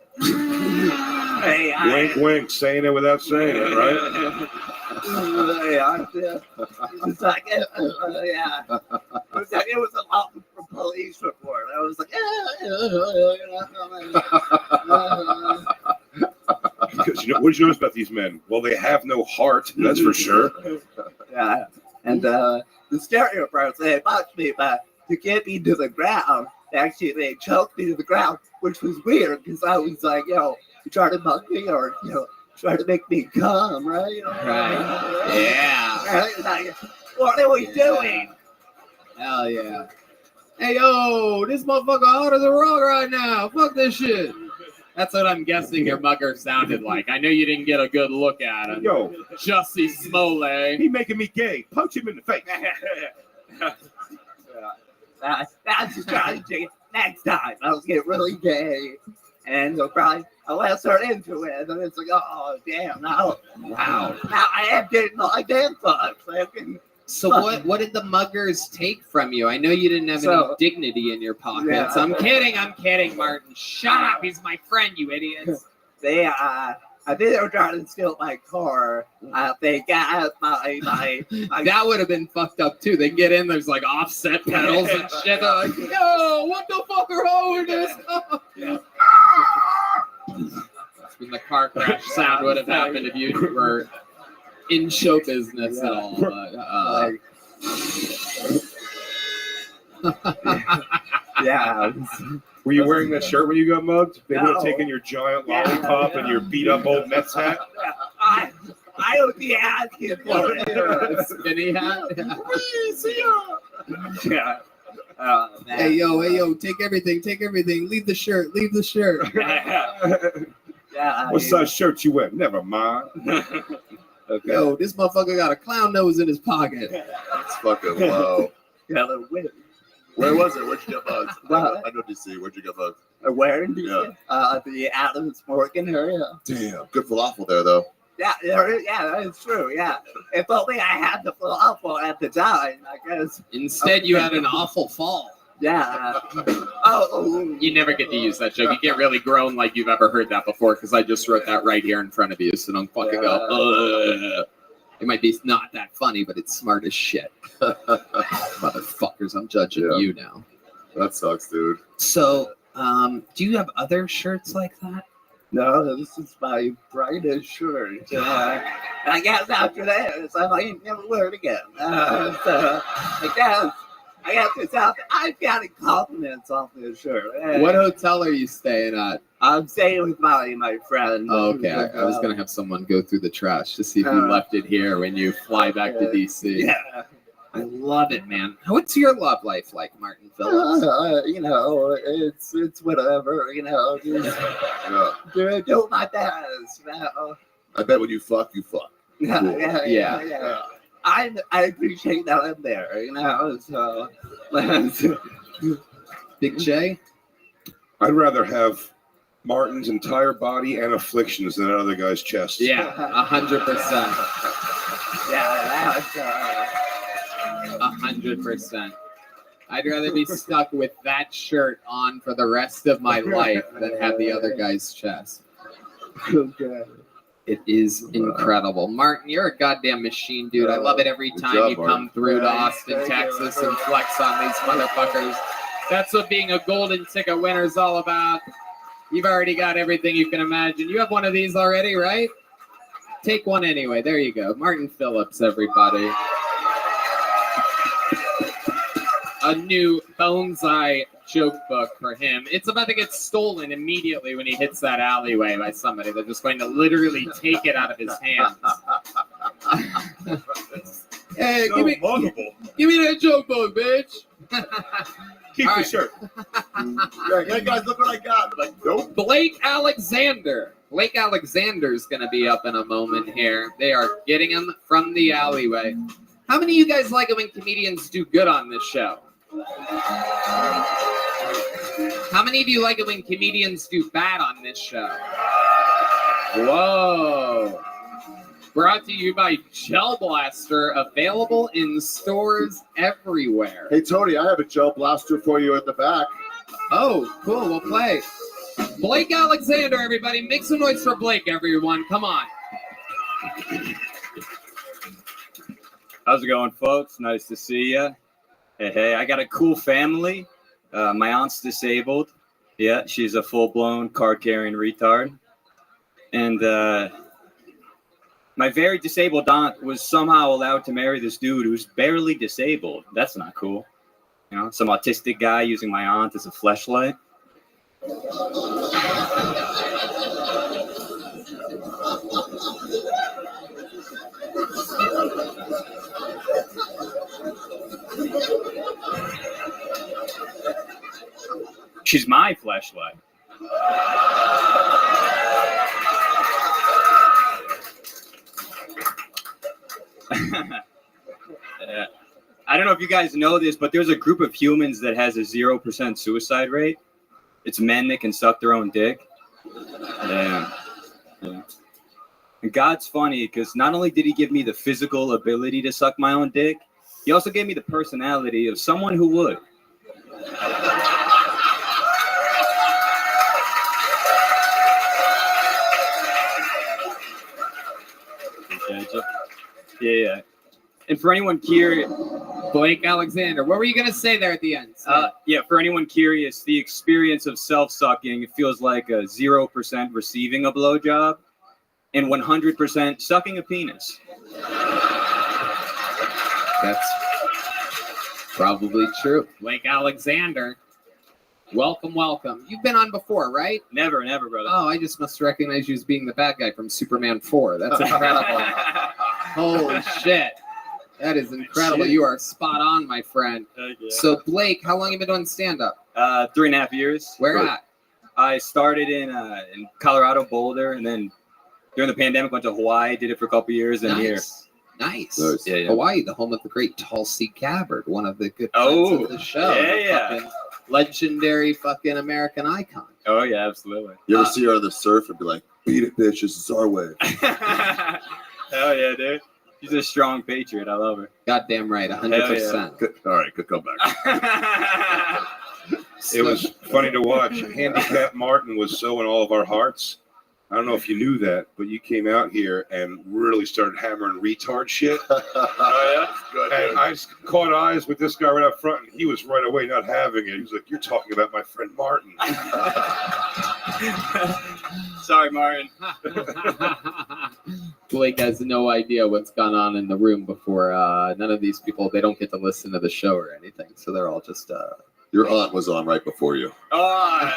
S12: Wink, wink, saying it without saying it, right?
S14: It's like, yeah. It was a lot from police report. I was like,
S12: Because what did you notice about these men? Well, they have no heart, that's for sure.
S14: Yeah, and the stereo parts, they punched me, but to get me to the ground, actually they choked me to the ground, which was weird because I was like, you try to mug me or try to make me come, right?
S1: Right. Yeah.
S14: Right? Like, what are we doing?
S1: Hell yeah. Hey, yo, this motherfucker hard as a rock right now. Fuck this shit. That's what I'm guessing your mugger sounded like. I know you didn't get a good look at him.
S12: Yo.
S1: Jussie Smollett.
S12: He making me gay. Punch him in the face.
S14: That's a strategy. Next time, I'll get really gay. And I'll let her into it. And it's like, oh, damn, now.
S1: Wow.
S14: Now I am getting my damn thoughts.
S1: So what did the muggers take from you? I know you didn't have any dignity in your pockets.
S14: Yeah.
S1: I'm kidding, Martin. Shut up. He's my friend, you idiots.
S14: I think they were trying to steal my car. They got my
S1: That would have been fucked up too. They get in, there's like offset pedals and shit. They're like, yo, what the fuck are wrong with this? That's when the car crash sound would have happened if you were in show business at all. But,
S14: yeah.
S12: Were you wearing that shirt when you got mugged? They would have taken your giant lollipop and your beat up old Mets hat.
S14: I would be asking for it.
S1: Spinny hat.
S14: Yeah.
S1: Hey yo, take everything. Leave the shirt.
S14: Yeah.
S12: What size shirt you wear? Never mind.
S1: Okay. Yo, this motherfucker got a clown nose in his pocket.
S8: That's fucking low.
S14: Yeah,
S8: Where was it? Where'd you get bugged?
S14: Well,
S8: I know DC. Where'd you get bugged?
S14: Where in DC?
S8: Yeah.
S14: The Adams Morgan area.
S8: Damn. Good falafel there, though.
S14: Yeah, that is true. Yeah, if only I had the falafel at the time, I guess.
S1: Instead, you had an awful fall.
S14: Yeah.
S1: You never get to use that joke. You can't really groan like you've ever heard that before because I just wrote that right here in front of you. So don't fucking go. Ugh. It might be not that funny, but it's smart as shit. Motherfuckers, I'm judging you now.
S8: That sucks, dude.
S1: So, do you have other shirts like that?
S14: No, this is my brightest shirt. I guess after this, I might never wear it again. I guess it's out. I've gotten compliments off this shirt.
S1: What hotel are you staying at?
S14: I'm staying with my friend.
S1: Oh, okay, I was gonna have someone go through the trash to see if you left it here when you fly back to DC.
S14: Yeah.
S1: I love it, man. What's your love life like, Martin Phillips?
S14: It's whatever. Do my best.
S8: I bet when you fuck, you fuck.
S14: Yeah. I appreciate that I'm there, you know. So,
S1: Big J.
S12: I'd rather have Martin's entire body and afflictions than that other guy's chest.
S1: Yeah, 100%.
S14: Yeah, that's
S1: 100%. I'd rather be stuck with that shirt on for the rest of my life than have the other guy's chest.
S14: Okay.
S1: It is incredible. Martin, you're a goddamn machine, dude. I love it every
S8: Good
S1: time
S8: job,
S1: you come
S8: Martin.
S1: through to Austin, Texas, and flex on these motherfuckers. That's what being a golden ticket winner is all about. You've already got everything you can imagine. You have one of these already, right? Take one anyway. There you go. Martin Phillips, everybody. A new Boneseye joke book for him. It's about to get stolen immediately when he hits that alleyway by somebody. They're just going to literally take it out of his hands. Hey,
S12: So
S1: give me that joke book, bitch.
S12: Keep
S1: All
S12: the
S1: right.
S12: shirt.
S8: Hey guys, look what I got. Like, nope.
S1: Blake Alexander. Blake Alexander's going to be up in a moment here. They are getting him from the alleyway. How many of you guys like it when comedians do good on this show? How many of you like it when comedians do bad on this show? Whoa. Brought to you by Gel Blaster, available in stores everywhere.
S8: Hey Tony, I have a gel blaster for you at the back.
S1: Oh, cool. We'll play. Blake Alexander, everybody. Make some noise for Blake, everyone. Come on.
S4: How's it going, folks? Nice to see you. Hey, I got a cool family. My aunt's disabled. Yeah, she's a full-blown card-carrying retard. And my very disabled aunt was somehow allowed to marry this dude who's barely disabled. That's not cool. You know, some autistic guy using my aunt as a fleshlight. She's my fleshlight. I don't know if you guys know this, but there's a group of humans that has a 0% suicide rate. It's men that can suck their own dick. Yeah. And God's funny because not only did he give me the physical ability to suck my own dick, he also gave me the personality of someone who would. Yeah. And for anyone curious,
S1: Blake Alexander, what were you going to say there at the end?
S4: For anyone curious, the experience of self-sucking, it feels like a 0% receiving a blowjob and 100% sucking a penis.
S1: That's probably true. Blake Alexander, welcome. You've been on before, right?
S4: Never, brother.
S1: Oh, I just must recognize you as being the bad guy from Superman 4. That's incredible. Holy shit. That is incredible.
S4: Shit.
S1: You are spot on, my friend.
S4: Thank you.
S1: So, Blake, how long have you been doing stand-up?
S4: 3.5 years.
S1: Where at?
S4: I started in Colorado, Boulder, and then during the pandemic went to Hawaii, did it for a couple years, and here.
S1: Nice.
S4: Yeah.
S1: Hawaii, the home of the great Tulsi Gabbard, one of the good friends of the show.
S4: Yeah.
S1: Fucking legendary fucking American icon.
S4: Oh, yeah, absolutely.
S8: You ever see her on the surf and be like, beat it, bitch, this is our way.
S4: Hell yeah, dude. She's a strong patriot. I love her.
S1: Goddamn right, 100%.
S8: Good. All right, good comeback.
S12: It was funny to watch. Handicap Martin was so in all of our hearts. I don't know if you knew that, but you came out here and really started hammering retard shit.
S8: Good,
S12: And
S8: dude.
S12: I just caught eyes with this guy right up front, and he was right away not having it. He was like, "You're talking about my friend Martin."
S4: Sorry, Martin.
S1: Blake has no idea what's gone on in the room before. None of these people, they don't get to listen to the show or anything. So they're all just...
S8: Your aunt was on right before you.
S4: Oh.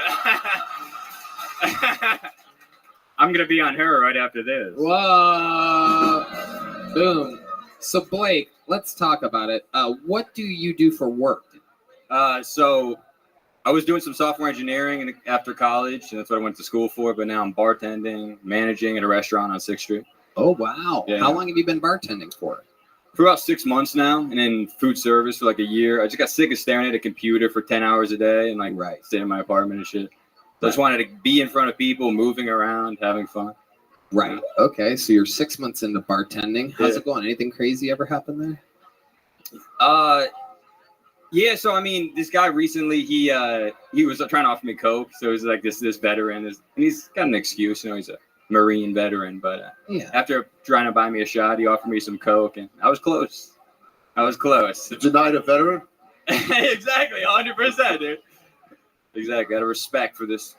S4: I'm going to be on her right after this.
S1: Whoa! Boom. So, Blake, let's talk about it. What do you do for work?
S4: So I was doing some software engineering after college, and that's what I went to school for, but now I'm bartending, managing at a restaurant on 6th Street.
S1: Oh, wow.
S4: Yeah.
S1: How long have you been bartending for?
S4: for about 6 months now, and in food service for like a year. I just got sick of staring at a computer for 10 hours a day and like sitting in my apartment and shit. So I just wanted to be in front of people, moving around, having fun.
S1: Right. Okay. So you're 6 months into bartending. How's
S4: Yeah.
S1: it going? Anything crazy ever happened there?
S4: Yeah. So I mean, this guy recently, he was trying to offer me coke. So he's like this veteran, and he's got an excuse. You know, he's a Marine veteran, but after trying to buy me a shot, he offered me some coke, and I was close.
S8: Denied a veteran?
S4: Exactly, 100%, dude. Exactly. Out of respect for this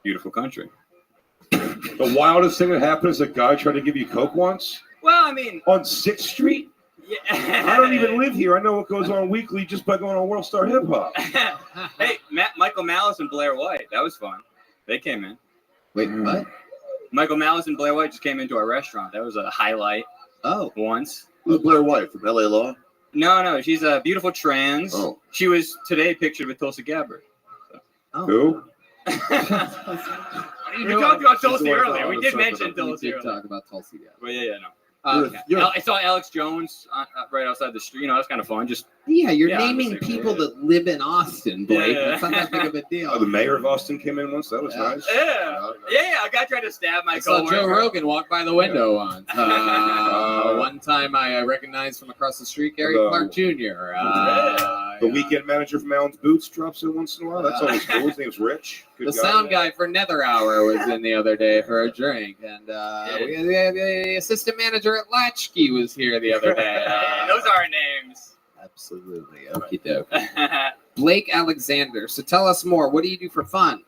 S4: beautiful country.
S12: The wildest thing that happened is a guy tried to give you coke once.
S4: Well, I mean,
S12: on 6th Street.
S4: Yeah.
S12: I don't even live here. I know what goes on weekly just by going on World Star Hip Hop.
S4: Hey, Michael Malice and Blair White. That was fun. They came in.
S1: Wait, what?
S4: Michael Malice and Blair White just came into our restaurant. That was a highlight.
S1: Oh.
S4: Once.
S8: Who's Blair White from LA Law?
S4: No. She's a beautiful trans.
S8: Oh.
S4: She was today pictured with Tulsi Gabbard. So.
S1: Oh.
S12: Who?
S4: We talked about Tulsi earlier. We did mention Tulsi.
S1: We did talk about Tulsi. Yeah.
S4: Well, yeah, no.
S1: Okay.
S4: I saw Alex Jones right outside the street. You know, that's kind of fun. Just
S1: You're
S4: Yeah,
S1: naming
S4: obviously.
S1: people that live in Austin, Blake.
S4: Yeah.
S1: That's not that big of a deal.
S12: Oh, the mayor of Austin came in once. That was nice.
S4: Yeah. A guy tried to stab my
S1: I saw
S4: coworker.
S1: Joe Rogan walk by the window once. One time I recognized from across the street Gary
S12: Hello.
S1: Clark Jr.
S12: The weekend manager from Allen's Boots drops in once in a while. That's always cool. His name's Rich. Good
S1: The
S12: guy.
S1: sound guy for Nether Hour was in the other day for a drink, and the assistant manager at Latchkey was here the other day.
S4: Those are our names.
S1: Absolutely. Okie doke. Blake Alexander. So tell us more. What do you do for fun?